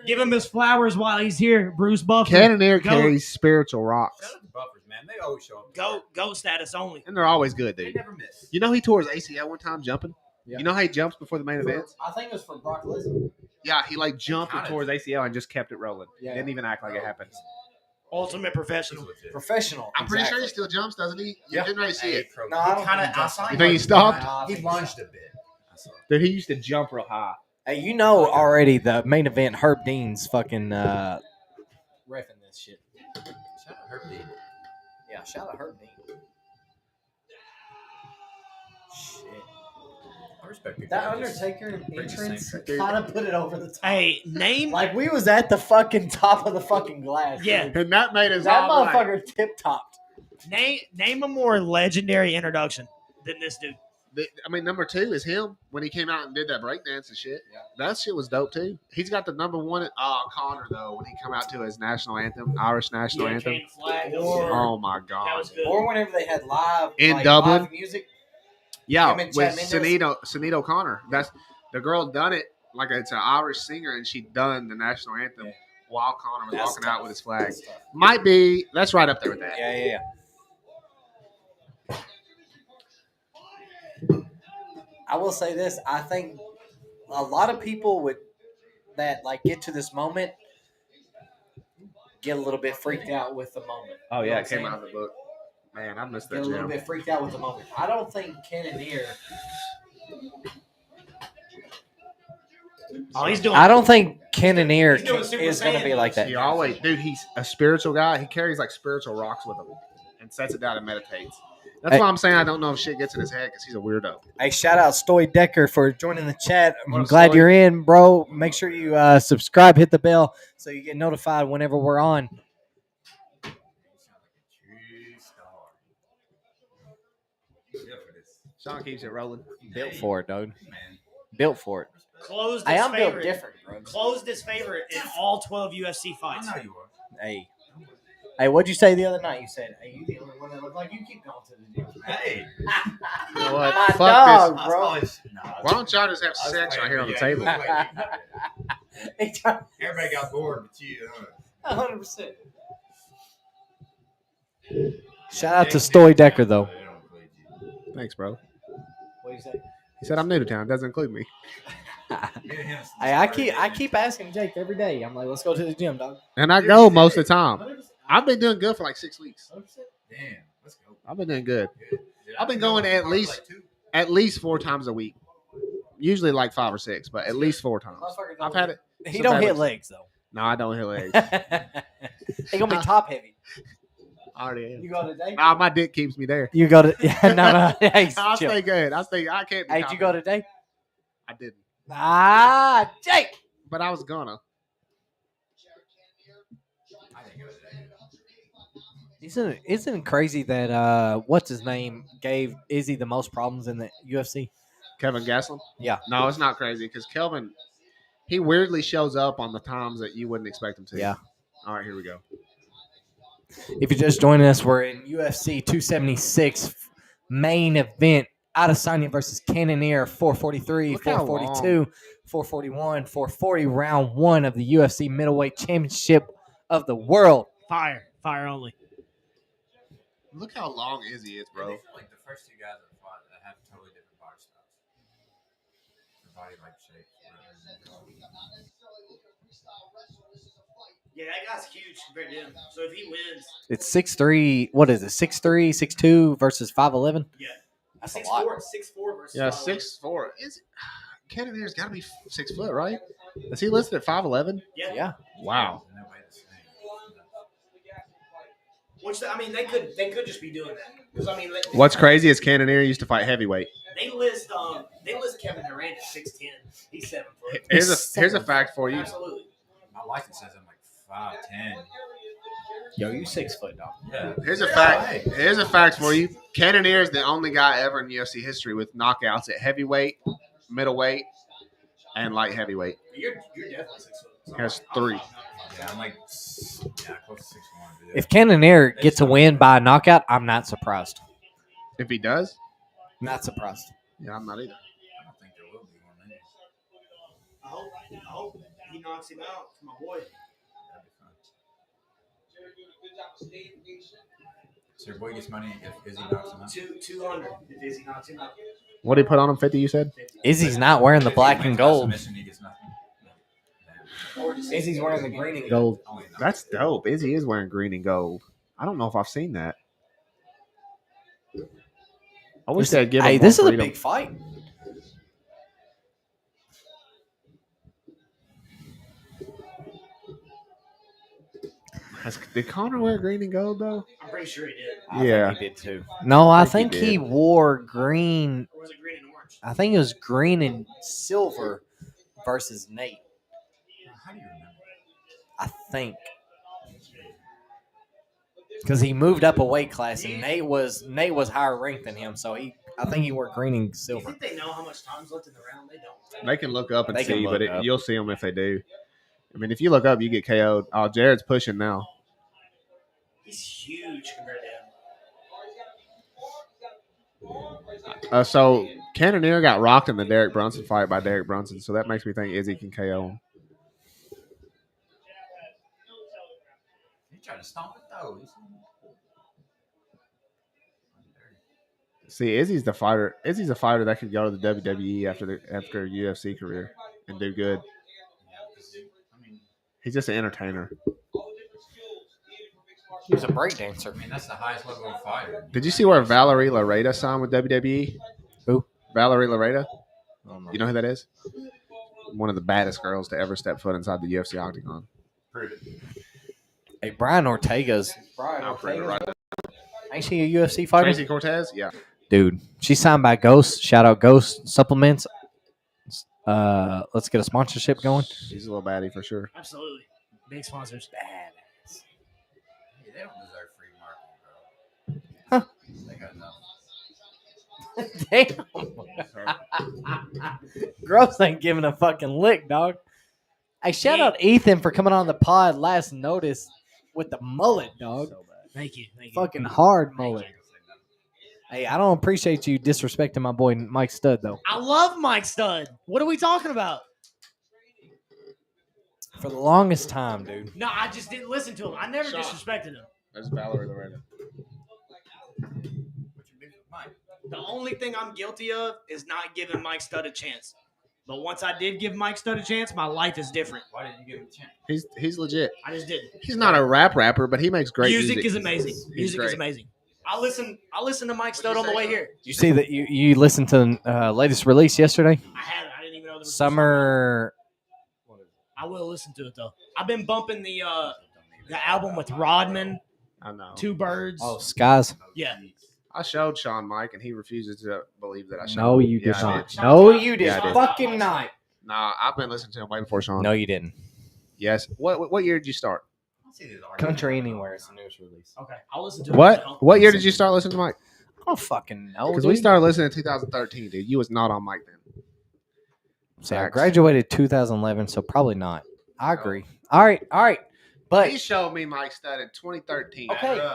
Give him his flowers while he's here, Bruce Buffer. Cannoneer Go. carries spiritual rocks, Shout out to Buffers, man. They always show up. Go status only. and they're always good, They dude. never miss. You know he tore his ACL one time jumping. Yeah. You know how he jumps before the main event? I think it was for Brock Lesnar. Yeah, he like jumped and Counted. tore his ACL and just kept it rolling. Yeah. Didn't even act like it happened. Ultimate professional. Professional. I'm pretty sure he exactly. still jumps, doesn't he? You Yeah. didn't really see it. No, I don't Kind of think he does. outside. You think he stopped? Nah, I He think lunged a bit. I saw. Dude, he used to jump real high. Hey, you know already the main event, Herb Dean's fucking reffing this shit. Shout out Herb Dean. Yeah, shout out Herb Dean. Shit. I respect people. That that just- Undertaker bring the entrance same kind of put it over the top. Hey, name. Like we was at the fucking top of the fucking glass. Yeah. dude. And that made his That arm like- motherfucker tip topped. Name a more legendary introduction than this dude. I mean, number 2 is him when he came out and did that breakdance and shit. Yeah. That shit was dope too. He's got the number 1. Connor though, when he come out to his national anthem, Irish national Yeah, anthem. Kane Flag. That Or- was, Oh my that god. was good. Or whenever they had live In like, Dublin? live music. Yeah, him and with Chad Mendes. Sinead O'Connor. That's the girl done it like it's an Irish singer, and she done the national anthem Yeah. while Connor was That's walking out tough. with his flag. That's tough. Might be that's right up there with that. Yeah. I will say this. I think a lot of people would that like get to this moment get a little bit freaked out with the moment. Oh You know yeah, what it I'm came saying? out of the book. Man, I missed get that a little gym. bit freaked out with the moment. I don't think Cannonier. Oh, he's doing. I don't think Cannonier He's doing Super is going to Saiyan be like that. He always, dude. He's a spiritual guy. He carries like spiritual rocks with him and sets it down and meditates. That's Hey. why I'm saying I don't know if shit gets in his head because he's a weirdo. Hey, shout out Stoy Decker for joining the chat. What I'm up, glad Stoy? you're in, bro. Make sure you subscribe, hit the bell so you get notified whenever we're on. Sean keeps it rolling. Built for it, dude. Built for it. Closed I his am built favorite. different, bro. Closed his favorite in all 12 UFC fights. I know you are. Hey. Hey, what'd you say the other night? You said, hey, you the only one that look like you keep going to the gym. Hey, You know what? My Fuck dog, this. bro. Why don't y'all just have sex right here on the table? He tried- Everybody got bored, but you. 100%. Shout out to Stoy Decker, though. Thanks, bro. What do you say? He said I'm new to town. Doesn't include me. Hey, I keep asking Jake every day. I'm like, let's go to the gym, dog. And I go most of the time. I've been doing good for like 6 weeks. Damn, let's go. I've been doing good. Dude, I've been going at probably least- like 2. At least 4 times a week. Usually like 5 or 6, but at least 4 times. I've had it. He So don't bad hit with- legs, though. No, I don't hit legs. He going to be top heavy. I already am. You go today? Nah, my dick keeps me there. You go to... no. Hey, I'll chill. stay good. I can't be Hey, did you go confident. today? I didn't. Ah, Jake. But I was gonna. I think it was Isn't it crazy that what's his name gave Izzy the most problems in the UFC? Kevin Gastelum? Yeah. No, it's not crazy because Kelvin, he weirdly shows up on the times that you wouldn't expect him to. Yeah. All right, here we go. If you're just joining us, we're in UFC 276 main event. Adesanya versus Cannonier, 443, Look how 442, 441, 440, round 1 of the UFC middleweight championship of the world. Fire only. Look how long Izzy is, Bro. bro. They feel like the first 2 guys that fought that have totally different body styles. The body like shape. Yeah, that guy's huge compared to him. So if he wins, It's 6'3", what is it, 6'3", 6'2", versus 5'11"? yeah, That's a 6'4", lot. 6'4" versus Yeah, 5'11". 6'4". Is Cannonier's got to be 6 foot, right? Is he listed at 5'11"? Yeah. Yeah. Wow. No way the same. Which I mean, they could just be doing that because I mean, What's crazy is Cannonier used to fight heavyweight. They list Kevin Durant at 6'10". He's 7 foot. Here's a fact for you. Absolutely. My license says I'm like 5'10". Yo, you 6 foot, dog. Yeah. Here's a fact. Here's a fact for you. Cannonier is the only guy ever in UFC history with knockouts at heavyweight, middleweight, and light heavyweight. You're definitely 6 foot. He has 3. Yeah, I'm like close to 6'1". If Cannonier gets a win by a knockout, I'm not surprised. If he does, Not surprised. yeah, I'm not either. I don't think there will be one there. I hope he knocks him out for my boy. That'd be fun. So your boy gets money if Izzy knocks him out. 200 if Izzy knocks him out. What did he put on him? 50, you said? Izzy's not wearing the black and gold. Submission, he gets nothing. Izzy's wearing the green and Gold. Only nothing. That's dope. Izzy is wearing green and gold. I don't know if I've seen that. I wish they'd give him Hey, more this is a freedom. big fight. Did Connor wear green and gold, though? I'm pretty sure he did. Yeah. He did too. No, I think think he he did. wore green. Or was it green and orange? I think it was green and silver versus Nate. How do you remember? I think. Because he moved up a weight class and Nate was higher ranked than him, so I think he wore green and Do you silver. think they know how much time's left in the round? They don't. They can look up and They can see, look but up. you'll see them if they do. I mean, if you look up, you get KO'd. Oh, Jared's pushing now. He's huge compared to him. So Cannonier got rocked in the Derek Brunson fight by Derek Brunson, so that makes me think Izzy can KO him. He tried to stomp it though. See, Izzy's the fighter. Izzy's a fighter that could go to the WWE after a UFC career and do good. Yeah, 'cause, I mean, He's just an entertainer. He was a breakdancer. I mean, that's the highest level of fighter. Did you see where Valerie Lareda signed with WWE? Who? Valerie Lareda. I don't know. You know who that is? One of the baddest girls to ever step foot inside the UFC octagon. Prove it. Hey, Brian Ortega's. I'll prove it right now. Ain't she a UFC fighter? Tracy Cortez? Yeah. Dude, she's signed by Ghost. Shout out Ghost Supplements. Let's get a sponsorship going. She's a little baddie for sure. Absolutely. Big sponsors. Hey, they don't deserve free marketing, bro. They got enough. Damn. Grubs ain't giving a fucking lick, dog. Hey, shout out Ethan for coming on the pod last notice with the mullet, dog. Thank you. Thank you. Fucking hard mullet. Hey, I don't appreciate you disrespecting my boy Mike Stud, though. I love Mike Stud. What are we talking about? For the longest time, dude. No, I just didn't listen to him. I never disrespected him. There's Valerie Lareda. The only thing I'm guilty of is not giving Mike Stud a chance. But once I did give Mike Stud a chance, my life is different. Why didn't you give him a chance? He's legit. I just didn't. He's not a rapper, but he makes great music. Music is amazing. He's Music is great. amazing. I listen to Mike Stud on the way here. You see that you listened to the latest release yesterday? I haven't. I didn't even know there was Summer. I will listen to it though. I've been bumping the album with Rodman, I know. Two Birds. Oh, Skies. Yeah. I showed Sean Mike, and he refuses to believe that I showed No, him. you did Yeah, I not. did. No, you did Yeah, I did. fucking not. Nah, I've been listening to him way before Sean. No, you didn't. Yes. What year did you start? Country Anywhere is the newest release. Okay. I'll listen to it. What year did you start listening to Mike? I don't fucking know. Because we started listening in 2013, dude. You was not on Mike then. See, I Facts. graduated 2011, so probably not. I agree. All right. But He showed me Mike Stud in 2013. Okay.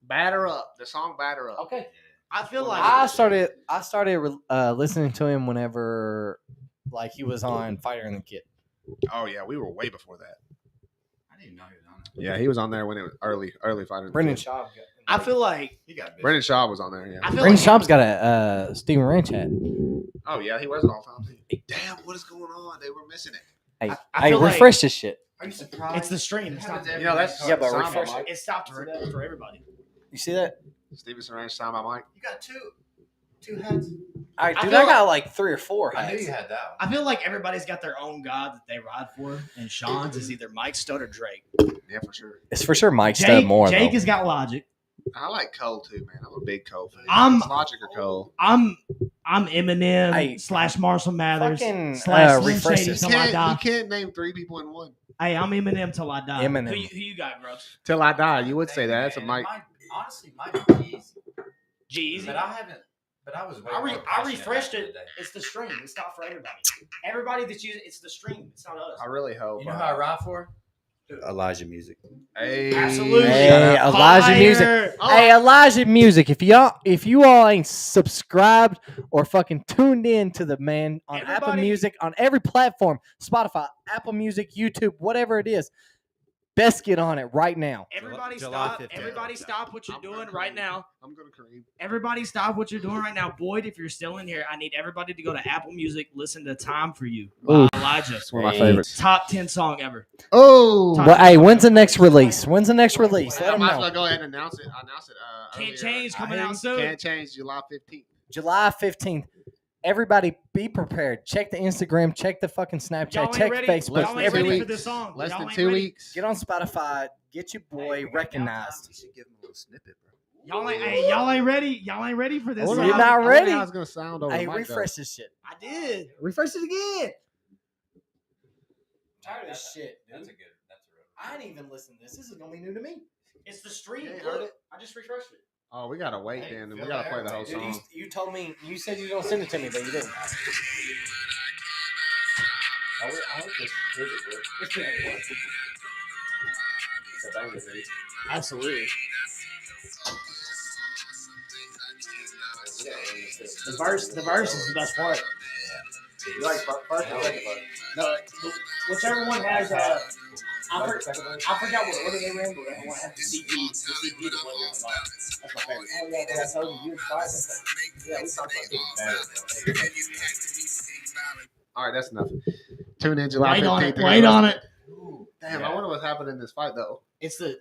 Batter Up. The song Batter Up. okay. I feel like I started listening to him whenever like he was on Fighter and the Kid. Oh, yeah. We were way before that. I didn't know he was on it. Yeah, he was on there when it was early Fighter. Brendan Schaub. I feel like He got busy. Brendan Schaub was on there, yeah. I feel Brendan like Schaub's got a Steven Ranch hat. Oh, yeah. He wears it all the time. Damn, what is going on? They were missing it. Hey, I feel like- refresh this shit. Are you surprised? it's the stream. It's not. You know, that's Yeah, but signed by refresh Mike. It stopped for everybody. You see that? Stevenson Ranch signed by Mike. You got two hats. All right, I dude, feel I got like 3 or 4 I knew hats. you had that one. I feel like everybody's got their own god that they ride for, and Sean's is either Mike Stud or Drake. Yeah, for sure. It's for sure Mike Stud more Jake though. has got Logic. I like Cole, too, man. I'm a big Cole fan. I'm- It's Logic or Cole. I'm Eminem Hey, / Marshall Mathers fucking, / Slim refresh Shady this. till I die. You can't name 3 people in one. Hey, I'm Eminem till I die. Eminem. Who you got, Grubs? Till I die, you would say that. That's a Mike. Honestly, might be easy. Jeezy. But I haven't. But I was. Way I more passionate refreshed back in it. the day. It's the stream. It's not for everybody. Everybody that's using it's the stream. It's not us. I really hope. You know who I ride for? Elijah Music. Hey, Absolutely. Hey, shout out. Elijah Fire. Music. Oh. Hey, Elijah Music. If you all ain't subscribed or fucking tuned in to the man on Apple Everybody- Music on every platform, Spotify, Apple Music, YouTube, whatever it is, best get on it right now. Everybody July stop. 15th. Everybody stop what you're I'm doing gonna right Kareem. now. I'm going to Kareem. Everybody stop what you're doing right now. Boyd, if you're still in here, I need everybody to go to Apple Music, listen to Time for You by Elijah. That's one of my Hey. favorites. Top 10 song ever. Oh, Top- Well, hey, when's the next release? When's the next release? Let I them might as know. well go ahead and announce it. Can't earlier. Change coming I out soon. Can't change July 15th. July 15th. Everybody be prepared. Check the Instagram, check the fucking Snapchat, Y'all ain't check ready. Facebook. Y'all ain't every ready week. for this song. Less Y'all than ain't 2 ready. weeks. Get on Spotify. Get your boy recognized. You should give him a little snippet, bro. Y'all ain't ready. Y'all ain't ready for this You're song. not ready. How it's going to sound over Hey, the mic, though. refresh this shit. I did. Refresh it again. Tired of That's this shit, That's a dude. good. That's a real. I ain't even listened to this. This is gonna be new to me. It's the stream. You ain't Look, heard it? I just refreshed it. Oh, we got to wait Hey, then. We feel got to that play the whole Dude, song. you told me, you said you were gonna send it to me, but you didn't. Absolutely. The verse is the best part. You like first or second part? No, whichever one has I forgot what order they ran, but that one has the CP. The CP is what you're about. That's my favorite. Oh yeah, but I told you was five. Yeah, we talked about this. All right, that's enough. Tune in July Wait 15th. on it. to hear Wait the on rest- it. Damn, I wonder what's happening in this fight, though. It's the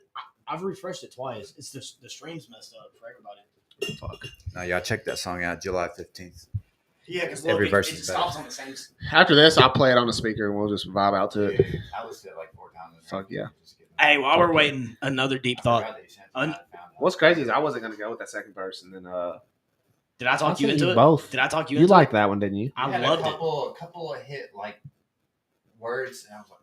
I've refreshed it twice. It's the stream's messed up for everybody. Fuck. No, y'all check that song out, July 15th. Yeah, because Every verse it is stops better. on the same. After this, I'll play it on the speaker and we'll just vibe out to it. I listened to it like 4 times. Fuck yeah. Hey, while we're waiting, another deep thought. What's crazy is I wasn't gonna go with that second verse, and then Did I talk you said into you it? both. Did I talk you You into liked it? that one, didn't you? I had loved a it. couple of hit like words, and I was like,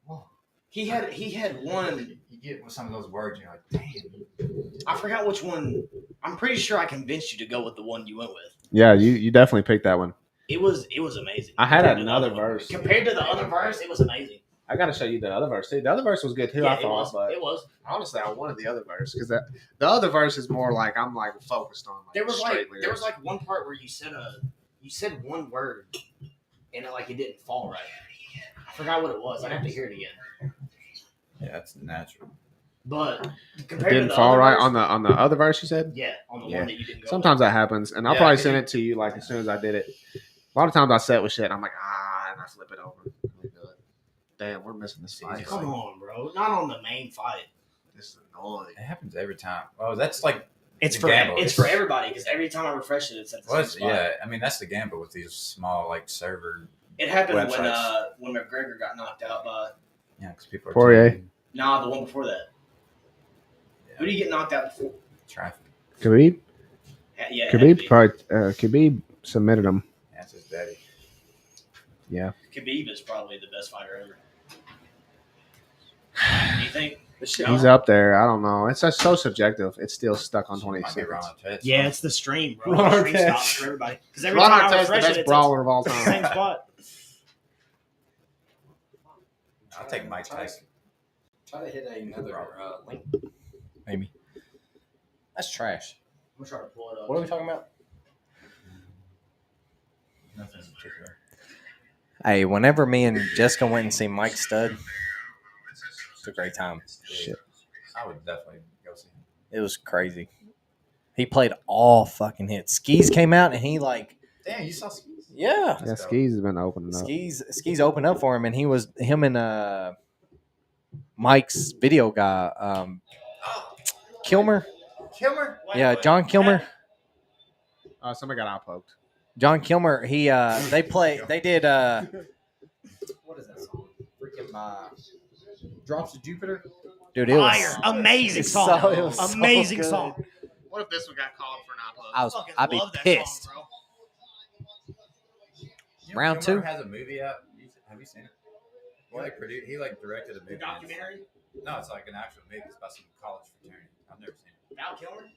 whoa. He had one. You get with some of those words, you're like, damn. I forgot which one. I'm pretty sure I convinced you to go with the one you went with. Yeah, you definitely picked that one. It was amazing. I had Compared to the another other one. verse. Compared to the other verse, it was amazing. I gotta show you the other verse too. The other verse was good too. Yeah, I thought, but it was. honestly, I wanted the other verse because the other verse is more like I'm like focused on. Like, There was lyrics. like one part where you said one word, and it didn't fall right. I forgot what it was. I'd have to hear it again. Yeah, that's natural. But It compared to didn't the fall other right verse, on the other verse. You said yeah, on the Yeah. one that you didn't go. sometimes that happens, and I'll Yeah, probably 'cause send it to you like as soon as I did it. A lot of times I set with shit, and I'm like and I flip it over. We do it. Damn, we're missing this fight. with. Come on, bro. Not on the main fight. This is annoying. It happens every time. Well, that's like It's the for gamble. it's for everybody because every time I refresh it, it's at the same spot. Yeah, I mean that's the gamble with these small like server. It happened Websites. when McGregor got knocked out by Yeah, because people are Poirier. too the one before that. Who did he get knocked out before? traffic. Khabib. Yeah, it had to Khabib be. probably. Khabib submitted him. That's his daddy. Yeah. Khabib is probably the best fighter ever. Do you think? He's up there. I don't know. It's so subjective. It's still stuck on 20 Might be seconds. Ron Artest. Yeah, it's the stream, bro. Ron The stream Artest. stops for everybody. Because every Ron time I Artest, the refresh best it, it's brawler of all at the time. same spot. I'll take Mike Tyson. Try to hit another link. Maybe. That's trash. I'm trying to pull it up. What are we talking about? Nothing in particular. Hey, whenever me and Jessica went and see Mike Stud, it's a great time. Shit. I would definitely go see him. It was crazy. He played all fucking hits. Skis came out and he Damn, you saw Skis? yeah. Yeah, Skis has been opening up. Skis opened up for him and him and Mike's video guy, Kilmer. Kilmer? Yeah, John Kilmer. Somebody got out poked. John Kilmer, they did what is that song? Freaking Drops of Jupiter. Dude, it was Fire. Amazing it's song. so- it was so Amazing good. song. What if this one got called for an out poke? I'd be Love that pissed. song, bro. You know, Round Kilmer two? has a movie out. Have you seen it? He directed a movie. The documentary? No, it's like an actual movie. It's about some college fraternity. I've never seen it. Val Kilmer?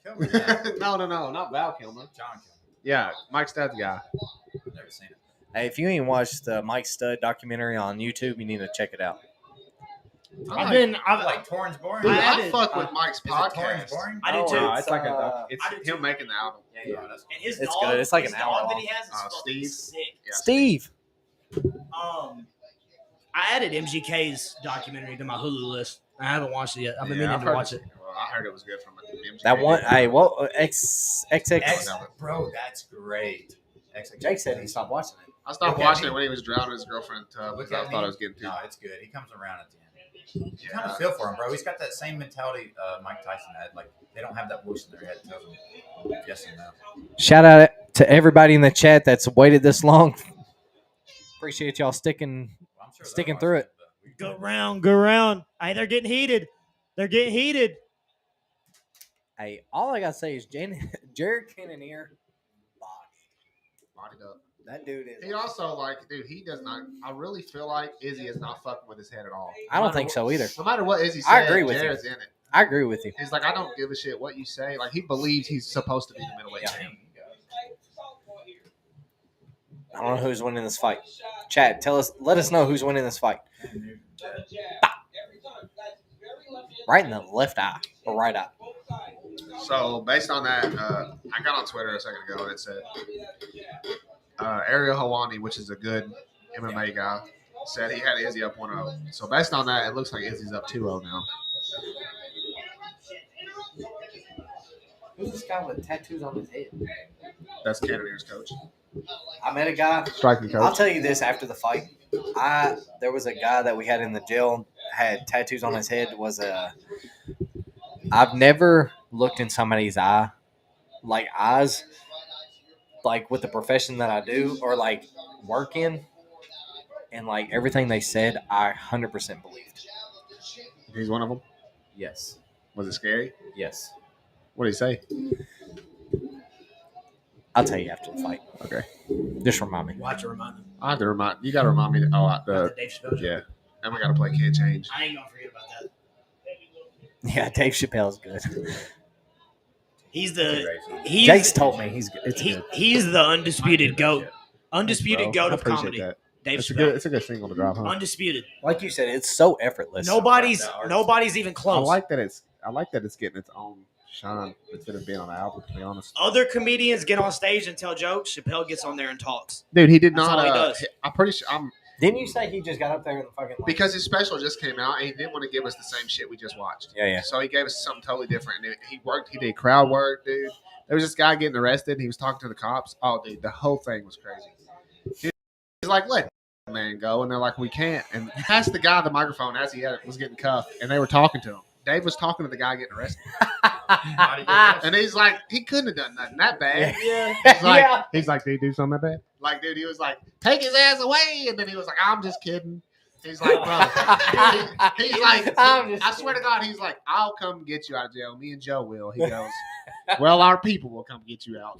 Kilmer? Yeah. No, not Val Kilmer. John Kilmer. Yeah, Mike Stud's guy. I've never seen it. Hey, if you ain't watched the Mike Stud documentary on YouTube, you need to check it out. I've Like Torrance Boring? Dude, I I did- fuck with Mike's Is it Torrance podcast. Boring? I do too. No, it's like I it's do him too. making the album. Yeah, that's And his It's dog, good. It's like his an hour dog that long. he has is fucking Steve? sick. Yeah, Steve. I added MGK's documentary to my Hulu list. I haven't watched it yet. I've been meaning to watch it. Well, I heard it was good from MGK. That one. Hey, what? XX. Bro, that's great. Jake said he stopped watching it. I stopped Look at watching me. it when he was drowning his girlfriend in the tub Look because I at thought me. it was getting too. No, it's good. He comes around at the end. You kind of feel for him, bro. He's got that same mentality Mike Tyson had. Like, they don't have that voice in their head that tells them yes and no. Shout out to everybody in the chat that's waited this long. Appreciate y'all sticking Well, I'm sure Sticking they'll through watch it. but Go round. Hey, they're getting heated. Hey, all I gotta say is Jared Cannonier, Bodied up. that dude is. He also he does not. I really feel like Izzy is not fucking with his head at all. I don't think so either. No matter what Izzy says, I agree with you. Jared's in it. I agree with you. He's like, I don't give a shit what you say. Like he believes he's supposed to be the middleweight Yeah. champ. I don't know who's winning this fight. Chad, let us know who's winning this fight. Right in the left eye or right eye. So based on that, I got on Twitter a second ago and it said Ariel Helwani, which is a good MMA guy, said he had Izzy up 1-0. So based on that, it looks like Izzy's up 2-0 now. Who's this guy with tattoos on his head? That's Cannonier's coach, I met a guy. striking I'll coach. tell you this after the fight. There was a guy that we had in the jail had tattoos on his head was I've never looked in somebody's eyes, like with the profession that I do or like work in, and like everything they said, I 100% believed. He's one of them. Yes. Was it scary? Yes. What did he say? I'll tell you after the fight. Okay. Just remind me. We'll have to remind him. I have to remind you. Got to remind me. About the Dave Chappelle joke. Yeah. And we got to play Can't Change. I ain't gonna forget about that. Yeah, Dave Chappelle's good. He's the Jake's told me he's good. It's good. he's the undisputed goat. Undisputed Bro, goat I of appreciate comedy. that. Dave It's a Chappelle. good. It's a good single to drop, huh? Undisputed. Like you said, it's so effortless. Nobody's even I close. like that it's getting its own shine instead of being on the album. To be honest, Other comedians get on stage and tell jokes. Chappelle gets on there and talks. dude, he did That's not. all he does. I'm pretty sure. Didn't you say he just got up there and fucking like, Because his special just came out and he didn't want to give us the same shit we just watched. Yeah. So he gave us something totally different. And he did crowd work, dude. There was this guy getting arrested and he was talking to the cops. Oh, dude, the whole thing was crazy. He's like, let the man go. And they're like, we can't. And he passed the guy the microphone as he was getting cuffed and they were talking to him. Dave was talking to the guy getting arrested. And he's like, he couldn't have done nothing that bad. Yeah. He's like, did he do something that bad? Like, dude, he was like, take his ass away. And then he was like, I'm just kidding. He's like, bro. He's like, I swear to God, he's like, I'll come get you out of jail. Me and Joe will. He goes, well, our people will come get you out.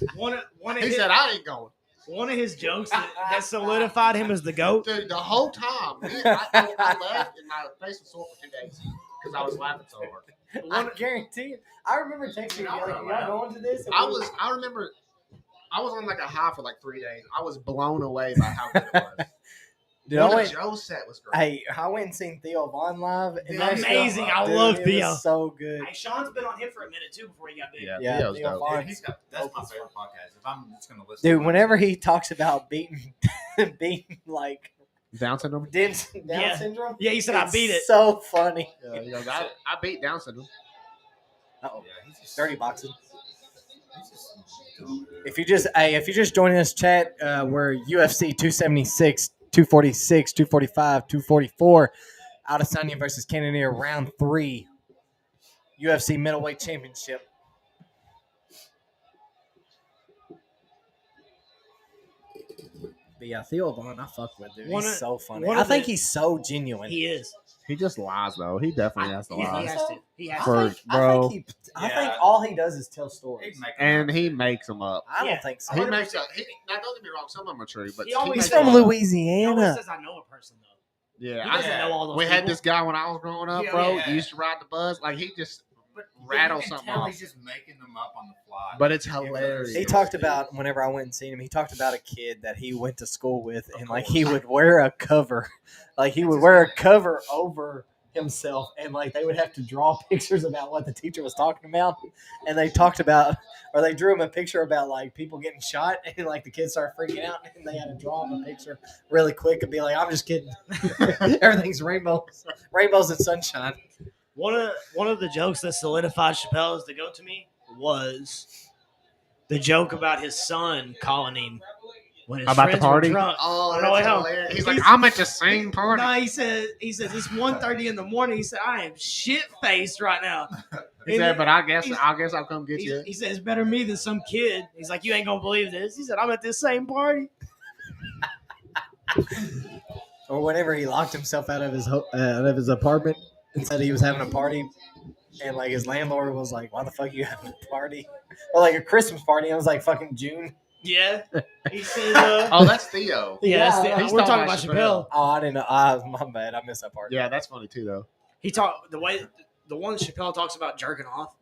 He said, I ain't going. One of his jokes that solidified him as the GOAT. Dude, the whole time, I left and my face was sore for 2 days because I was laughing so hard. I guarantee you. I remember texting you like, y'all going to this? And I remember I was on like a high for like 3 days. I was blown away by how good it was. Dude, The Joe set was great. Hey, I went and seen Theo Von live. And that Amazing. shit- I dude, love it Theo. was so good. Hey, Sean's been on him for a minute too before he got big. Yeah, Theo's Theo dope. Von. That's my favorite podcast. If I'm just gonna listen, Dude, whenever he talks about beating like Down syndrome? Down Yeah. syndrome, Yeah, he said I it's beat it. So funny. Yeah, he goes, I beat Down syndrome. Uh-oh. yeah, he's just Dirty boxing. He's just dumb, dude. If you're just joining us, chat, we're UFC 276, 246, 245, 244, Adesanya versus Cannonier, round 3, UFC middleweight championship. But yeah, Theo Von, I fuck with, dude. He's so funny. I think he's so genuine. He is. He just lies, though. He definitely has to He lie. has to. He has For- to. bro. I think all he does is tell stories. He'd make And he makes them up. I Yeah. don't think so. Now, don't get me wrong. Some of them are true, but He always makes He's from them up. He always Louisiana. says I know a person though. Yeah, He doesn't know all those we people. had this guy when I was growing up, Yeah, bro. yeah. He used to ride the bus. Like, he just But rattle you can something tell off. He's just making them up on the fly. But it's hilarious. He talked about, whenever I went and seen him, he talked about a kid that he went to school with, and like he would wear a cover, like he would wear a cover over himself, and like they would have to draw pictures about what the teacher was talking about, and they talked about, or they drew him a picture about like people getting shot, and like the kids started freaking out, and they had to draw him a picture really quick and be like, "I'm just kidding, everything's rainbows and sunshine." One of the jokes that solidified Chappelle as the GOAT to me was the joke about his son calling him when his About the friends party? were drunk. Oh, On the way that's home. hilarious. He's like, I'm at the same party. No, he says it's 1:30 in the morning. He said, I am shit faced right now. He said, but I guess I'll come get you. He said, it's better me than some kid. He's like, you ain't gonna believe this. He said, I'm at this same party. Or whenever he locked himself out of his apartment and said he was having a party, and like his landlord was like, "Why the fuck are you having a party?" Or like a Christmas party. It was like fucking June. Yeah. He said, Oh, that's Theo. yeah, Yeah, we're talking about Chappelle. Oh, I didn't know. My bad. I missed that part. Yeah, that's funny too, though. He talked the one Chappelle talks about jerking off.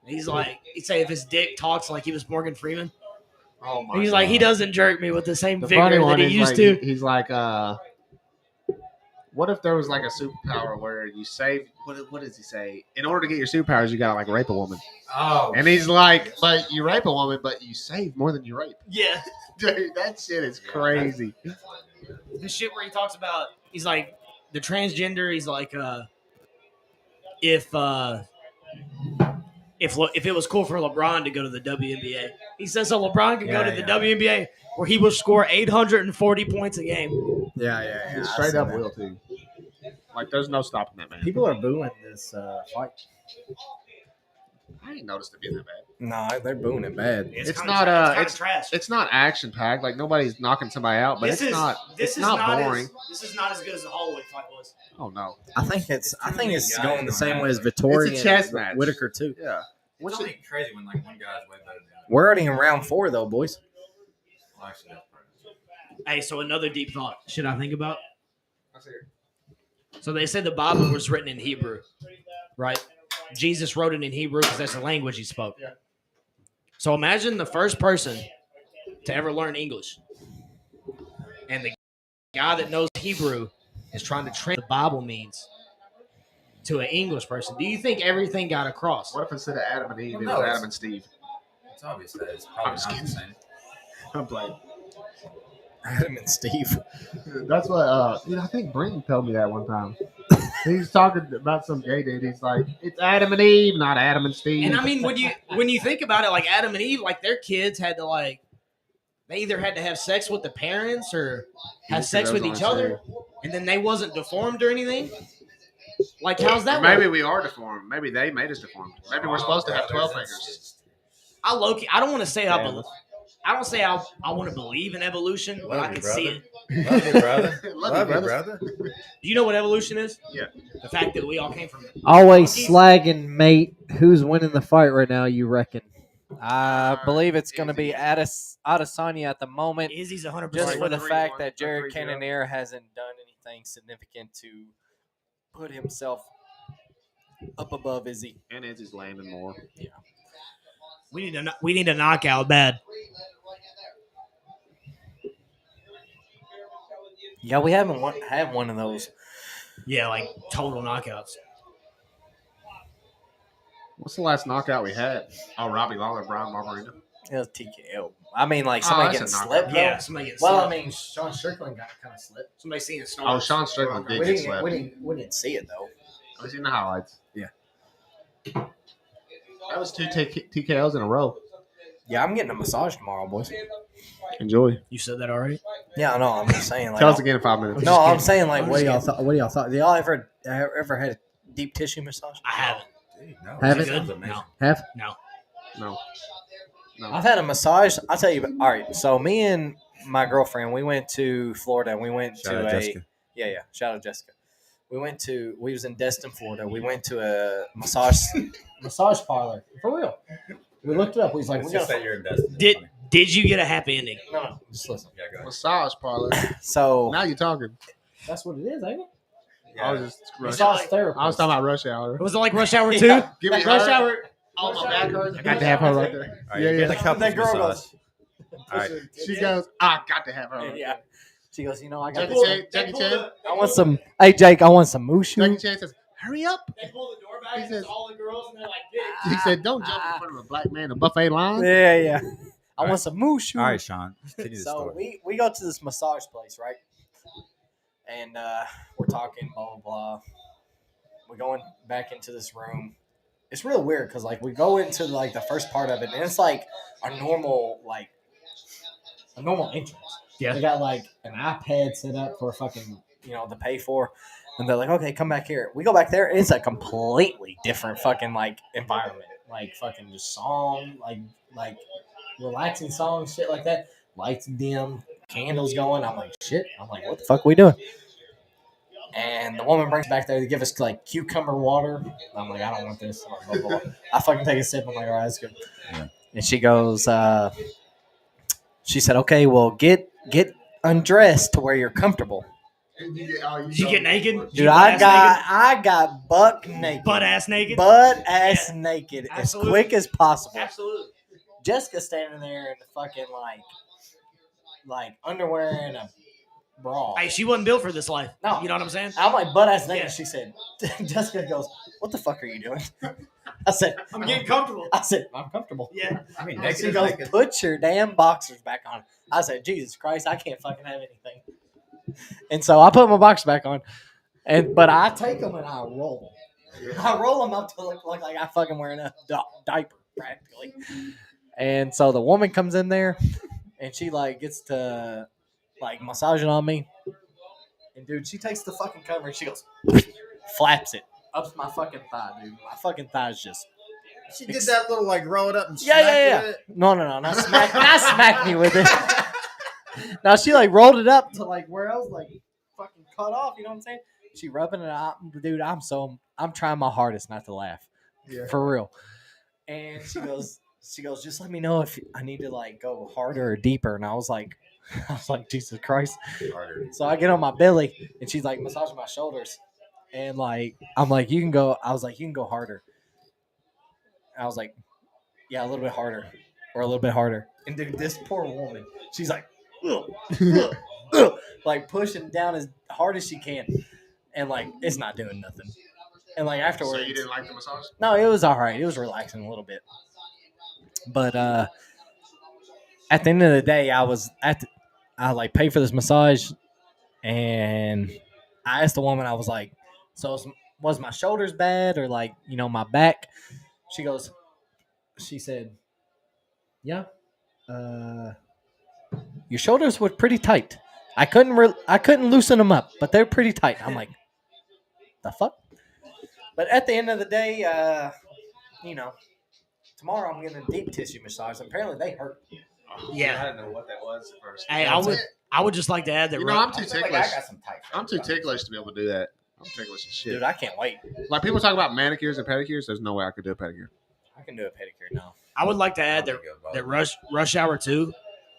He's like, he'd say if his dick talks like he was Morgan Freeman. Oh my He's like, he doesn't jerk me with the same The vigor funny that one he is used like, to. he's like, what if there was like a superpower where you save? What does he say? In order to get your superpowers, you gotta like rape a woman. Oh, And he's like, but you rape a woman, but you save more than you rape. Yeah. Dude, that shit is crazy. The shit where he talks about, he's like, the transgender, he's like, if it was cool for LeBron to go to the WNBA, he says so LeBron could go to the WNBA where he would score 840 points a game. Yeah. Straight up will too. Like, there's no stopping that man. People are booing this fight. I ain't noticed it being that bad. No, they're booing it bad. It's kinda not, it's trash. It's not action packed. Like, nobody's knocking somebody out, but This is not boring. This is not as good as the Holloway fight was. Oh no, I think it's going the same way as It's Vittori a chess and match. Whitaker too. yeah. It's What's only it? crazy when like one guy's way better than the other. We're already in round 4 though, boys. Well, actually, that's probably Hey, so another deep thought. Should I think about? So they said the Bible was written in Hebrew, right? Jesus wrote it in Hebrew because that's the language he spoke. Yeah. So imagine the first person to ever learn English, and the guy that knows Hebrew is trying to translate what the Bible means to an English person. Do you think everything got across? What if instead of Adam and Eve, Well, it no, was it's- Adam and Steve? It's obvious that it's probably I'm just not the kidding. same. I'm playing. Adam and Steve. That's what I think Brenton told me that one time. He's talking about some gay dude. He's like, it's Adam and Eve, not Adam and Steve. And I mean, when you think about it, like Adam and Eve, like their kids had to like, they either had to have sex with the parents or have sex with each other, and then they wasn't deformed or anything. Like, how's that? Maybe work? we are deformed. Maybe they made us deformed. Maybe we're supposed to have 12 fingers. I low-key, I don't want to say I Yeah, believe. I don't say I want to believe in evolution, but I Love you, can see brother. it. Love you, brother. Love you, brother. Do you know what evolution is? Yeah. The fact that we all came from. Always monkeys. slagging, mate. Who's winning the fight right now, you reckon? I believe it's going to be Adesanya at the moment, Izzy's 100%. just for the 3-1, fact that 3-0. Jared Cannonier hasn't done anything significant to put himself up above Izzy. And Izzy's landing more. We need a knockout bad. Yeah, we haven't had one of those. Yeah, like total knockouts. What's the last knockout we had? Oh, Robbie Lawler, Brian Barberina. It was TKO. I mean, like somebody that's getting a knockout. slipped. though. Yeah, somebody getting Well, I slapped. mean, Sean Strickland got kind of slipped. Somebody seeing Oh, snores. Sean Strickland did We get didn't, slapped. we didn't see it though. I've seen the highlights. Yeah. That was 2 TKOs in a row. Yeah, I'm getting a massage tomorrow, boys. Enjoy. You said that already? Yeah, I know. I'm just saying. Like, Tell us again in 5 minutes. No, I'm saying like, I'm what do just y'all thought? What do y'all thought? Do y'all ever had a deep tissue massage? I haven't. Dude, no, Have this it? sounds amazing. No. Have? No. No. I've had a massage. I'll tell you. All right, so me and my girlfriend, we went to Florida, and we went Shout to out a Jessica. yeah. Shout out Jessica. We was in Destin, Florida. We went to a massage parlor for real. We looked it up. We was like, It's we just gotta that you're invested. Did you get a happy ending? no, just listen. Yeah, go ahead. Massage parlor. So Now you're talking. that's what it is, ain't it? I was just Massage therapist. I was talking about rush hour. Was it like Rush Hour 2? Yeah. Give me Rush her. Hour. Oh, my back hurts. I got to have her right there. All right, Yeah, you yeah. get the couples That girl massage. goes. All right. She goes, I got to have her. Right Yeah. there. She goes, I got Jackie this. Chan. Jackie Chan. I want some. Hey, Jake, I want some mushu. Jackie Chan says, hurry up. They pull the door He back, says- and all the girls, and they're like, He said, don't jump in front of a black man in a buffet line. Yeah. I All want some mushu. All right, Sean. Continue the So story. we go to this massage place, right? And we're talking, blah blah blah. We're going back into this room. It's real weird because like we go into like the first part of it, and it's like a normal entrance. Yeah. They got like an iPad set up for fucking to pay for, and they're like, okay, come back here. We go back there, and it's a completely different fucking like environment, like fucking just song, like relaxing songs, shit like that. Lights dim, candles going. I'm like, shit. I'm like, what the fuck we doing? And the woman brings back there to give us like cucumber water. I'm like, I don't want this. Blah, blah, blah. I fucking take a sip. I'm like, all right, that's good. Yeah. And she goes, she said, okay, well, get undressed to where you're comfortable. Did Did you get naked? Did Dude, you I butt-ass got buck naked. Butt ass naked? Butt ass naked Absolutely. as quick as possible. Absolutely. Jessica standing there in the fucking like underwear and a bra. Hey, she wasn't built for this life. No. You know what I'm saying? I'm like butt ass naked. Yeah. She said, Jessica goes, what the fuck are you doing? I said, I'm getting comfortable. I said, I'm comfortable. Yeah. I mean, And naked she is goes, naked. put your damn boxers back on. I said, Jesus Christ, I can't fucking have anything. And so I put my boxers back on, but I take them and I roll them. I roll them up to look like I fucking wearing a diaper practically. And so the woman comes in there, and she like gets to like massaging on me, And dude, she takes the fucking cover and she goes, flaps it up my fucking thigh, dude. My fucking thigh's just. She did that little like roll it up and Yeah, smack yeah, you yeah. with it. No, not smack me with it. Now she like rolled it up to like where I was like fucking cut off. You know what I'm saying? She rubbing it out, dude. I'm trying my hardest not to laugh, for real. And she goes, just let me know if I need to like go harder or deeper. And I was like, Jesus Christ. Harder. So I get on my belly, and she's like massaging my shoulders, and like I'm like, you can go. I was like, you can go harder. I was like, yeah, a little bit harder, or a little bit harder. And dude, this poor woman, she's like, ugh, ugh, ugh, like pushing down as hard as she can, and like it's not doing nothing. And like afterwards, So you didn't like the massage? no, it was all right. It was relaxing a little bit, but at the end of the day, I like paid for this massage, and I asked the woman, I was like, so was my shoulders bad or like my back? She said, yeah. Your shoulders were pretty tight. I couldn't loosen them up, but they're pretty tight. I'm like, the fuck? But at the end of the day, tomorrow I'm getting a deep tissue massage. Apparently they hurt. Yeah. I didn't know what that was at first. Hey, I would just like to add that. You know, I'm too I feel like ticklish. I got some tight. I'm too ticklish to be able to do that. I'm ticklish as shit. Dude, I can't wait. Like people talk about manicures and pedicures. There's no way I could do a pedicure. I can do a pedicure now. I would like to add that Rush Hour 2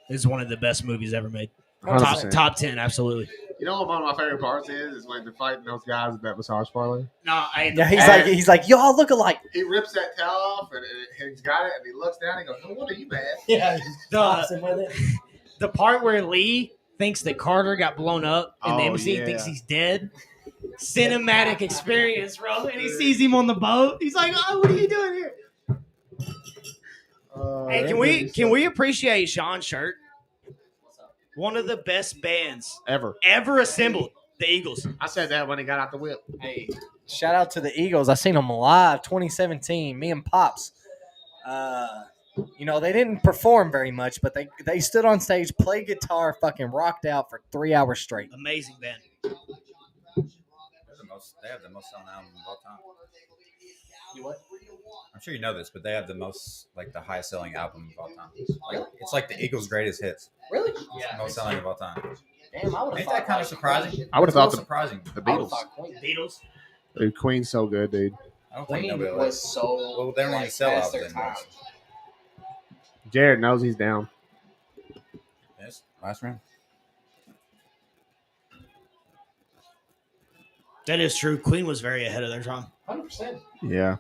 is one of the best movies ever made. 100%. Top 10, absolutely. You know what one of my favorite parts is when they're fighting those guys at that massage parlor. No, Yeah, he's like, y'all look alike. He rips that towel off and he's got it and he looks down and he goes, "No wonder you mad." Yeah, the part where Lee thinks that Carter got blown up in the Oh, embassy, yeah. thinks he's dead. Cinematic experience, bro. And he sees him on the boat. He's like, "Oh, what are you doing here?" Hey, can we appreciate Sean's shirt? One of the best bands ever assembled, the Eagles. I said that when he got out the whip. Hey, shout out to the Eagles. I seen them live 2017. Me and Pops. They didn't perform very much, but they stood on stage, played guitar, fucking rocked out for 3 hours straight. Amazing band. They have the most selling album of all time. You what? I'm sure you know this, but they have the highest selling album of all time. It's like the Eagles' greatest hits. Really? Yeah, most selling of all time. Damn, I would have Ain't thought that kind of surprising? I would have thought surprising. the I would've Beatles. thought Queen. Beatles. Dude, Queen's so good, dude. I don't think Queen nobody was likes. so. Well, they don't even sell past out their then. time. Jared knows he's down. Yes, last round. That is true. Queen was very ahead of their time. 100%. Yeah.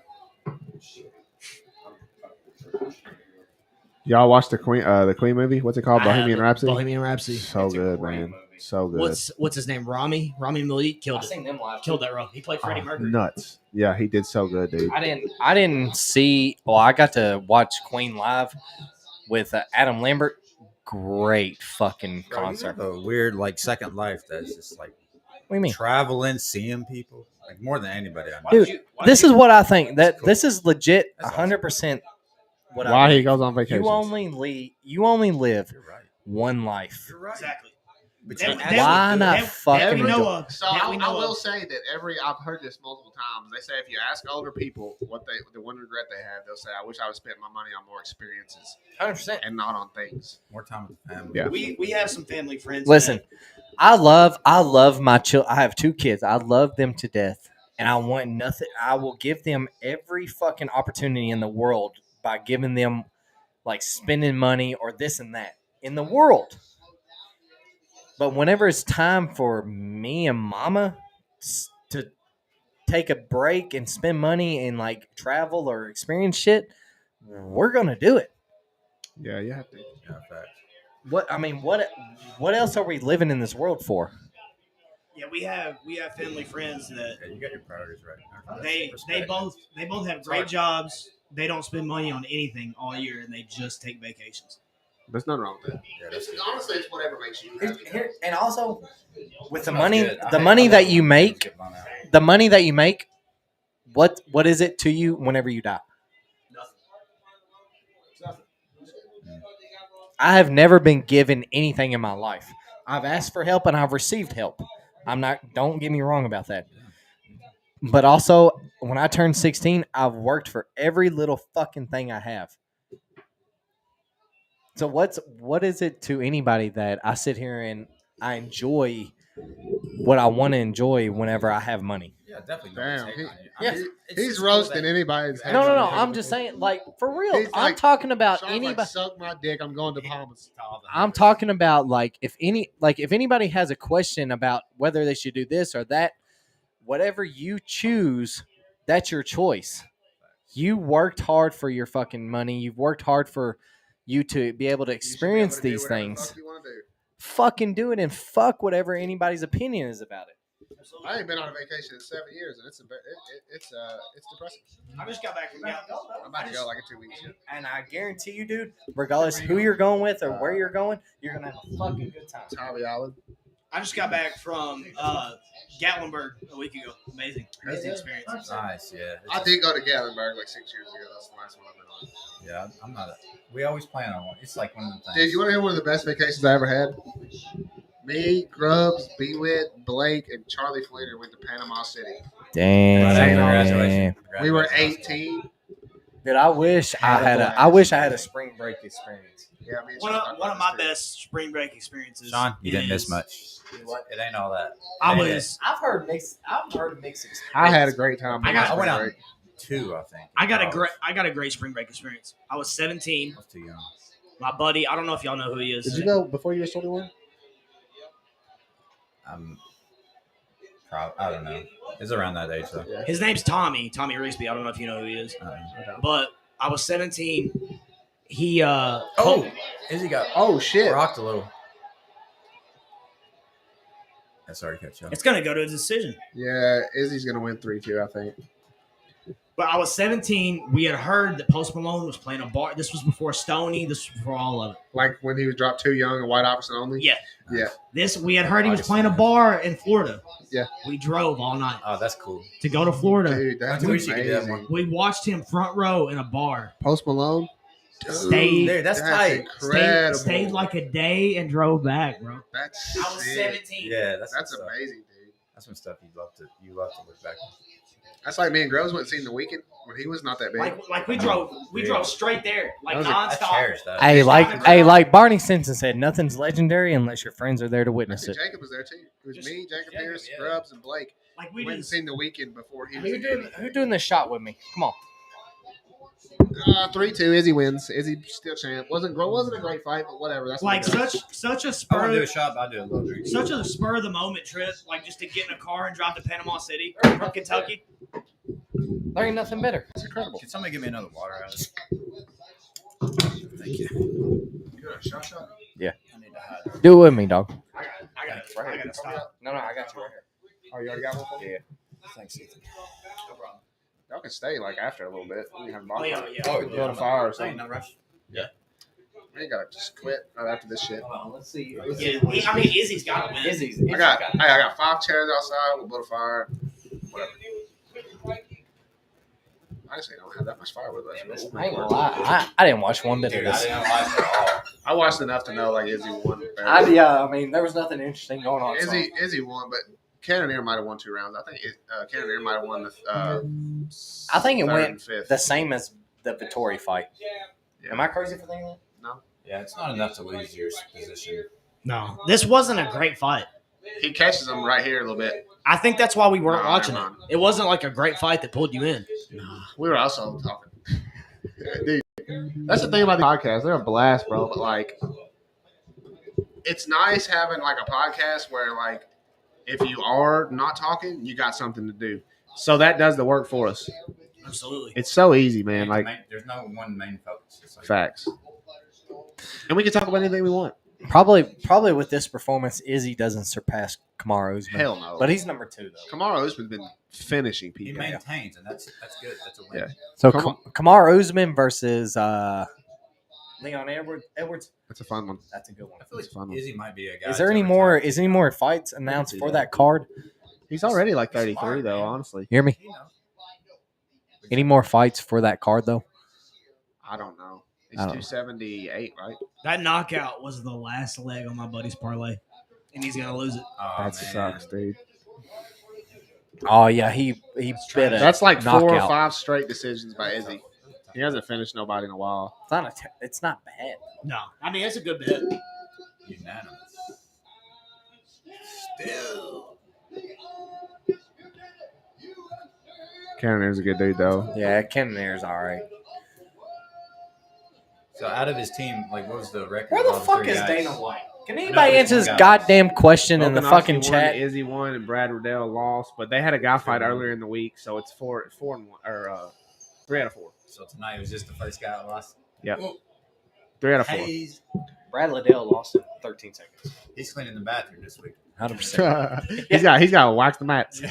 Y'all watch the Queen movie? What's it called? Bohemian Rhapsody. Bohemian Rhapsody. So It's a good, great man. movie. So good. What's his name? Rami Malek I killed it. seen them live. Killed that role. He played Freddie Mercury. Nuts. Yeah, he did so good, dude. I didn't see. Well, I got to watch Queen live with Adam Lambert. Great fucking concert. A weird second life that's just What do you mean? traveling, seeing people more than anybody I know. Dude, this is what I think. That this is legit, That's awesome. 100%. What Why I he goes on vacation? you only live You're right. one life. You're right. Exactly. But That- you that- actually Why do not it. fucking we know do- of. So That we I know will of. say that I've heard this multiple times. They say if you ask older people the one regret they have, they'll say, "I wish I would spend my money on more experiences 100%. and not on things." More time with the family. Yeah. We have some family friends. Listen, I love my children. I have 2 kids. I love them to death, and I want nothing. I will give them every fucking opportunity in the world by giving them spending money or this and that in the world. But whenever it's time for me and Mama to take a break and spend money and travel or experience shit, we're gonna do it. Yeah, you have to. Yeah, facts. What else are we living in this world for? Yeah, we have family friends that Yeah, you got your priorities right. they Respect. both have great hard. jobs. They don't spend money on anything all year, and they just take vacations. There's nothing wrong with that. Yeah, that's good. Honestly, it's whatever makes you happy. And also, with the Sounds money, good. the I money like that when you friends make, get blown out. the money that you make, what is it to you whenever you die? I have never been given anything in my life. I've asked for help and I've received help, Don't get me wrong about that. But also, when I turned 16, I've worked for every little fucking thing I have. So what is it to anybody that I sit here and I enjoy what I want to enjoy whenever I have money? Yeah, definitely. Damn, He's he's roasting anybody's. No. I'm just saying, like, for real. He's I'm like, talking about Sean's anybody. like, suck my dick. I'm going to Bahamas. I'm talking about like if anybody has a question about whether they should do this or that, whatever you choose, that's your choice. You worked hard for your fucking money. You've worked hard for you to be able to experience these things. Fucking do it and fuck whatever anybody's opinion is about it. I ain't been on a vacation in 7 years, and it's depressing. I just got back from I'm about to go like in 2 weeks. And I guarantee you, dude, regardless who you're going with or where you're going, you're gonna have a fucking good time. Tybee Island. I just got back from Gatlinburg a week ago. Amazing experience. Nice, yeah. I did go to Gatlinburg like 6 years ago. That's the last one I've been on. Yeah, I'm not. We always plan on one. It's like one of the things. Dude, you want to hear one of the best vacations I ever had? Me, Grubs, B-Wit, Blake, and Charlie Fleeter went to Panama City. Damn. Congratulations. We were 18. Dude, I wish I had a spring break experience. Yeah, me and One Sean of my talked about best spring break experiences. Sean, you didn't miss is- much. It ain't all that. I've heard mixed this. I had a great time. I went out 2, I think. I got a great spring break experience. I was 17. I was too young. My buddy, I don't know if y'all know who he is. Did you go before you were 21? I don't know. It's around that age, though. His name's Tommy Rigsby. I don't know if you know who he is. But I was 17. He Izzy got Oh, shit. rocked a little. Sorry, catch you. it's gonna go to a decision. Yeah, Izzy's going to win 3-2, I think. But I was 17. We had heard that Post Malone was playing a bar. This was before Stoney. This was before all of it. Like when he was dropped too young and White Opposite only? Yeah. Yeah. We had heard he was playing a bar in Florida. Yeah. We drove all night Oh, that's cool. to go to Florida. Dude, that's I wish you could do that amazing. more. We watched him front row in a bar. Post Malone? Stayed- Dude, that's tight. incredible. Stayed like a day and drove back, bro. That's I was sick. 17. Yeah, That's some stuff. amazing, dude. That's some stuff you love to look back on. That's like me and Grubs went and seen The Weeknd when he was not that big. Like we drove straight there, like That was a- I nonstop. cherish that. Hey, like Barney Stinson said, nothing's legendary unless your friends are there to I witness think it. Jacob was there too. It was Just- me, Jacob Jacob, Pierce, yeah. Grubs, and Blake. Like We we went and just seen The Weeknd before he was Who doing the shot with me? Come on. 3-2. Izzy wins. Izzy still champ. Wasn't a great fight, but whatever. That's like what it does. such a I want to do a spur shot, but I'll do a little drink. such a spur of the moment trip, like just to get in a car and drive to Panama City from Kentucky. There ain't nothing better. It's incredible. Can somebody give me another water out of this? Thank you. You got a shot? I need to hide. Do it with me, dog. I gotta stop. No, I got you right here. Oh, you already got one? Yeah. Thanks, Ethan. No problem. Y'all can stay like after a little bit. We can have a Oh, bonfire. yeah. Oh, Build a fire or Ain't something. no rush. We ain't gotta just quit right after this shit. Let's see. Yeah, I mean, Izzy's got to win. Izzy's. I got 5 chairs outside. We'll build a fire. Whatever. I just don't have that much fire with us. I ain't gonna lie. I didn't watch one bit of Dude, I this. didn't like it at all. I watched enough to know like Izzy won. I mean, there was nothing interesting going on. so- Izzy won, but Cannoneer might have won 2 rounds. I think Cannoneer might have won the. I think it third went and fifth. the same as the Vittori fight. Yeah. Am I crazy for thinking that? Yeah, it's not enough to lose your position. No, this wasn't a great fight. He catches him right here a little bit. I think that's why we weren't Nah, watching it. never mind. It wasn't like a great fight that pulled you in. We were also talking. Dude, that's the thing about the podcast. They're a blast, bro. But like, it's nice having like a podcast where like, if you are not talking, you got something to do. So that does the work for us. Absolutely. It's so easy, man. Like There's no one main focus. It's like, facts. And we can talk about anything we want. Probably with this performance, Izzy doesn't surpass Kamaru Usman. Hell no. But he's number 2 though. Kamaru Usman's been finishing he people. maintains, and that's good. That's a win. Yeah. So Come Kamaru Usman versus Leon Edwards. That's a fun one. That's a good one. I feel That's a fun one. like Izzy might be a guy. Is there to any retire. more fights announced see for that. that card? He's already like He's 33 smart, though. man. Honestly, You hear me? You know. Any more fights for that card though? I don't know. It's I don't know. 278, right? That knockout was the last leg on my buddy's parlay. and he's gonna lose it. Oh, That man. sucks, dude. Oh yeah, he bit a That's like 4 or knockout. 5 straight decisions by Izzy. He hasn't finished nobody in a while. It's not bad. No, I mean it's a good bet. Unanimous. Still. Cannonier's a good dude, though. Yeah, Cannonier's all right. So out of his team, like, what was the record? Where of the all fuck three is guys? Dana White? Can No, anybody this answer one this guy. goddamn question in the Volkanovski fucking won, chat? Izzy won, and Brad Riddell lost, but they had a guy fight earlier in the week, so it's 4 and 1 or 3 out of 4. So tonight was just the first guy that lost. Yep. 3 out of 4. Brad Liddell lost in 13 seconds. He's cleaning the bathroom this week. 100%. he's got to wax the mats.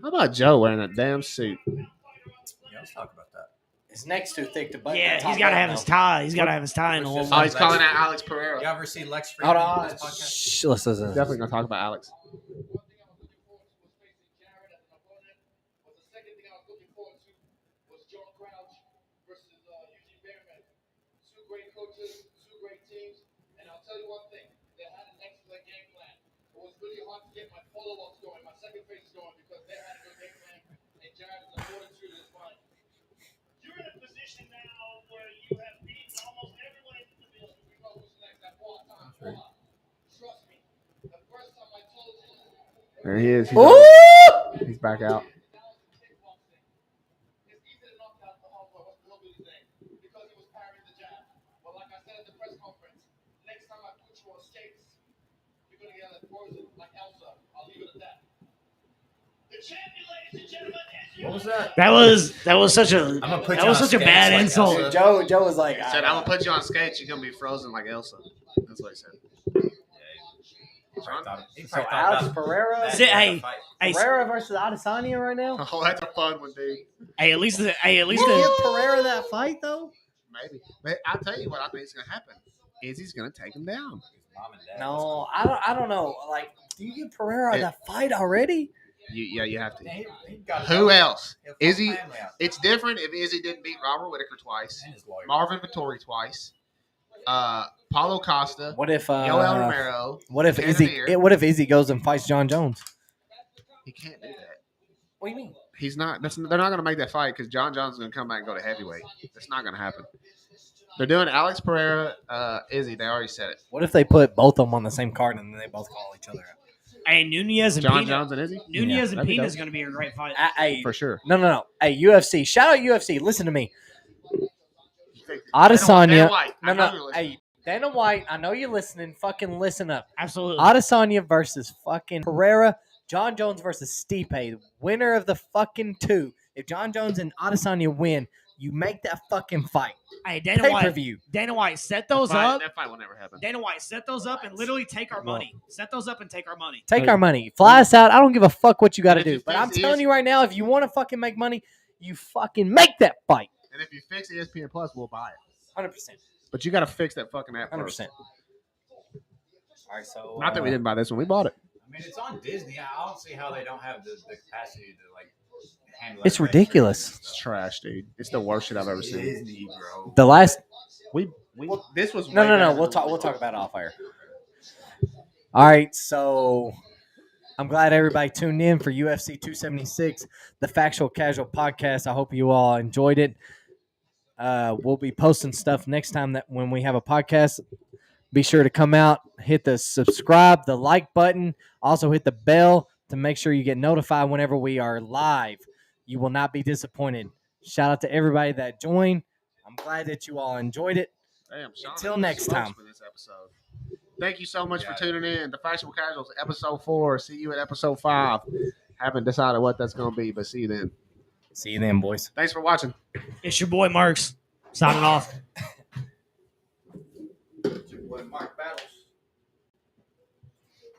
How about Joe wearing that damn suit? Yeah, let's talk about that. His neck's too thick to button. Yeah, the top he's got to button, have his though. tie. He's got to have his tie in a little. Oh, he's calling out Alex Pereira. You ever see Lex Hold Friedman on. on this podcast? Shh, listen. Definitely going to talk about Alex. You're in a position now where you have beaten almost everyone in the division. We know who's next. That part-time squad. Trust me. The first time I told you. There he is. He's back out. It's easy to knock out the homeboy. What's the hillbilly thing? Because he was parrying the jab. But like I said at the press conference, next time I put you on skates, you're going to get a poison like Elsa. I'll leave it at that. The champion, ladies and gentlemen, is What was that? That was such a I'm gonna put that you was on such a skates bad like insult. Elsa. Joe was like, He said, I'm going to put you on skates. You're going to be frozen like Elsa. That's what he said. He so probably thought Alex about Pereira, that Sit- in the hey, fight. Hey, Pereira versus Adesanya right now. Oh, that's a fun one, dude. at least You the give Pereira that fight though? Maybe. But I'll tell you what I think is going to happen. Izzy's going to take him down. Mom and dad. No, I don't know. Like, do you give Pereira It- that fight already? You have to. He got Who else? He'll fuck Izzy. family out. It's different if Izzy didn't beat Robert Whitaker twice, And his lawyer. Marvin Vittori twice, Paulo Costa, What if Yoel Romero. What if Cannonier. Izzy goes and fights John Jones? He can't do that. What do you mean? He's not. They're not going to make that fight because John Jones is going to come back and go to heavyweight. That's not going to happen. They're doing Alex Pereira, Izzy. They already said it. What if they put both of them on the same card and then they both call each other out? hey Nunez and John Pena. Jones and Izzy Nunez and that'd be Pena dope. is going to be a great fight. Hey, for sure. no. Hey, UFC. Shout out UFC. Listen to me. Dana Adesanya. White. I know you're No. listening. Hey, Dana White. I know you're listening. Fucking listen up. Absolutely. Adesanya versus fucking Pereira. John Jones versus Stipe. Winner of the fucking two. If John Jones and Adesanya win, you make that fucking fight. Hey, Dana Pay per White. view. Dana White, set those up. That fight will never happen. Dana White, set those up and literally take our money. Set those up and take our money. Take our money. Fly us out. I don't give a fuck what you got to And if do. you But fix I'm the telling issue- you right now, if you want to fucking make money, you fucking make that fight. And if you fix ESPN Plus, we'll buy it. 100%. But you got to fix that fucking app 100%. first. All right, so Not that we didn't buy this one. We bought it. I mean, it's on Disney. I don't see how they don't have the capacity to like handle. It's that ridiculous. It's trash, dude. It's the worst shit I've ever seen. Disney, bro. The last This was No. way better We'll than talk about it off air. All right, so I'm glad everybody tuned in for UFC 276, the Factual Casual podcast. I hope you all enjoyed it. We'll be posting stuff next time that when we have a podcast. Be sure to come out, hit the subscribe, the like button, also hit the bell to make sure you get notified whenever we are live. You will not be disappointed. Shout out to everybody that joined. I'm glad that you all enjoyed it. Damn, Sean, Until I'm next smokes time. For this episode. Thank you so much Yeah. for tuning in. The Factual Casuals, episode 4. See you at episode 5. Haven't decided what that's going to be, but see you then. See you then, boys. Thanks for watching. It's your boy Marks signing off. Boy, Mark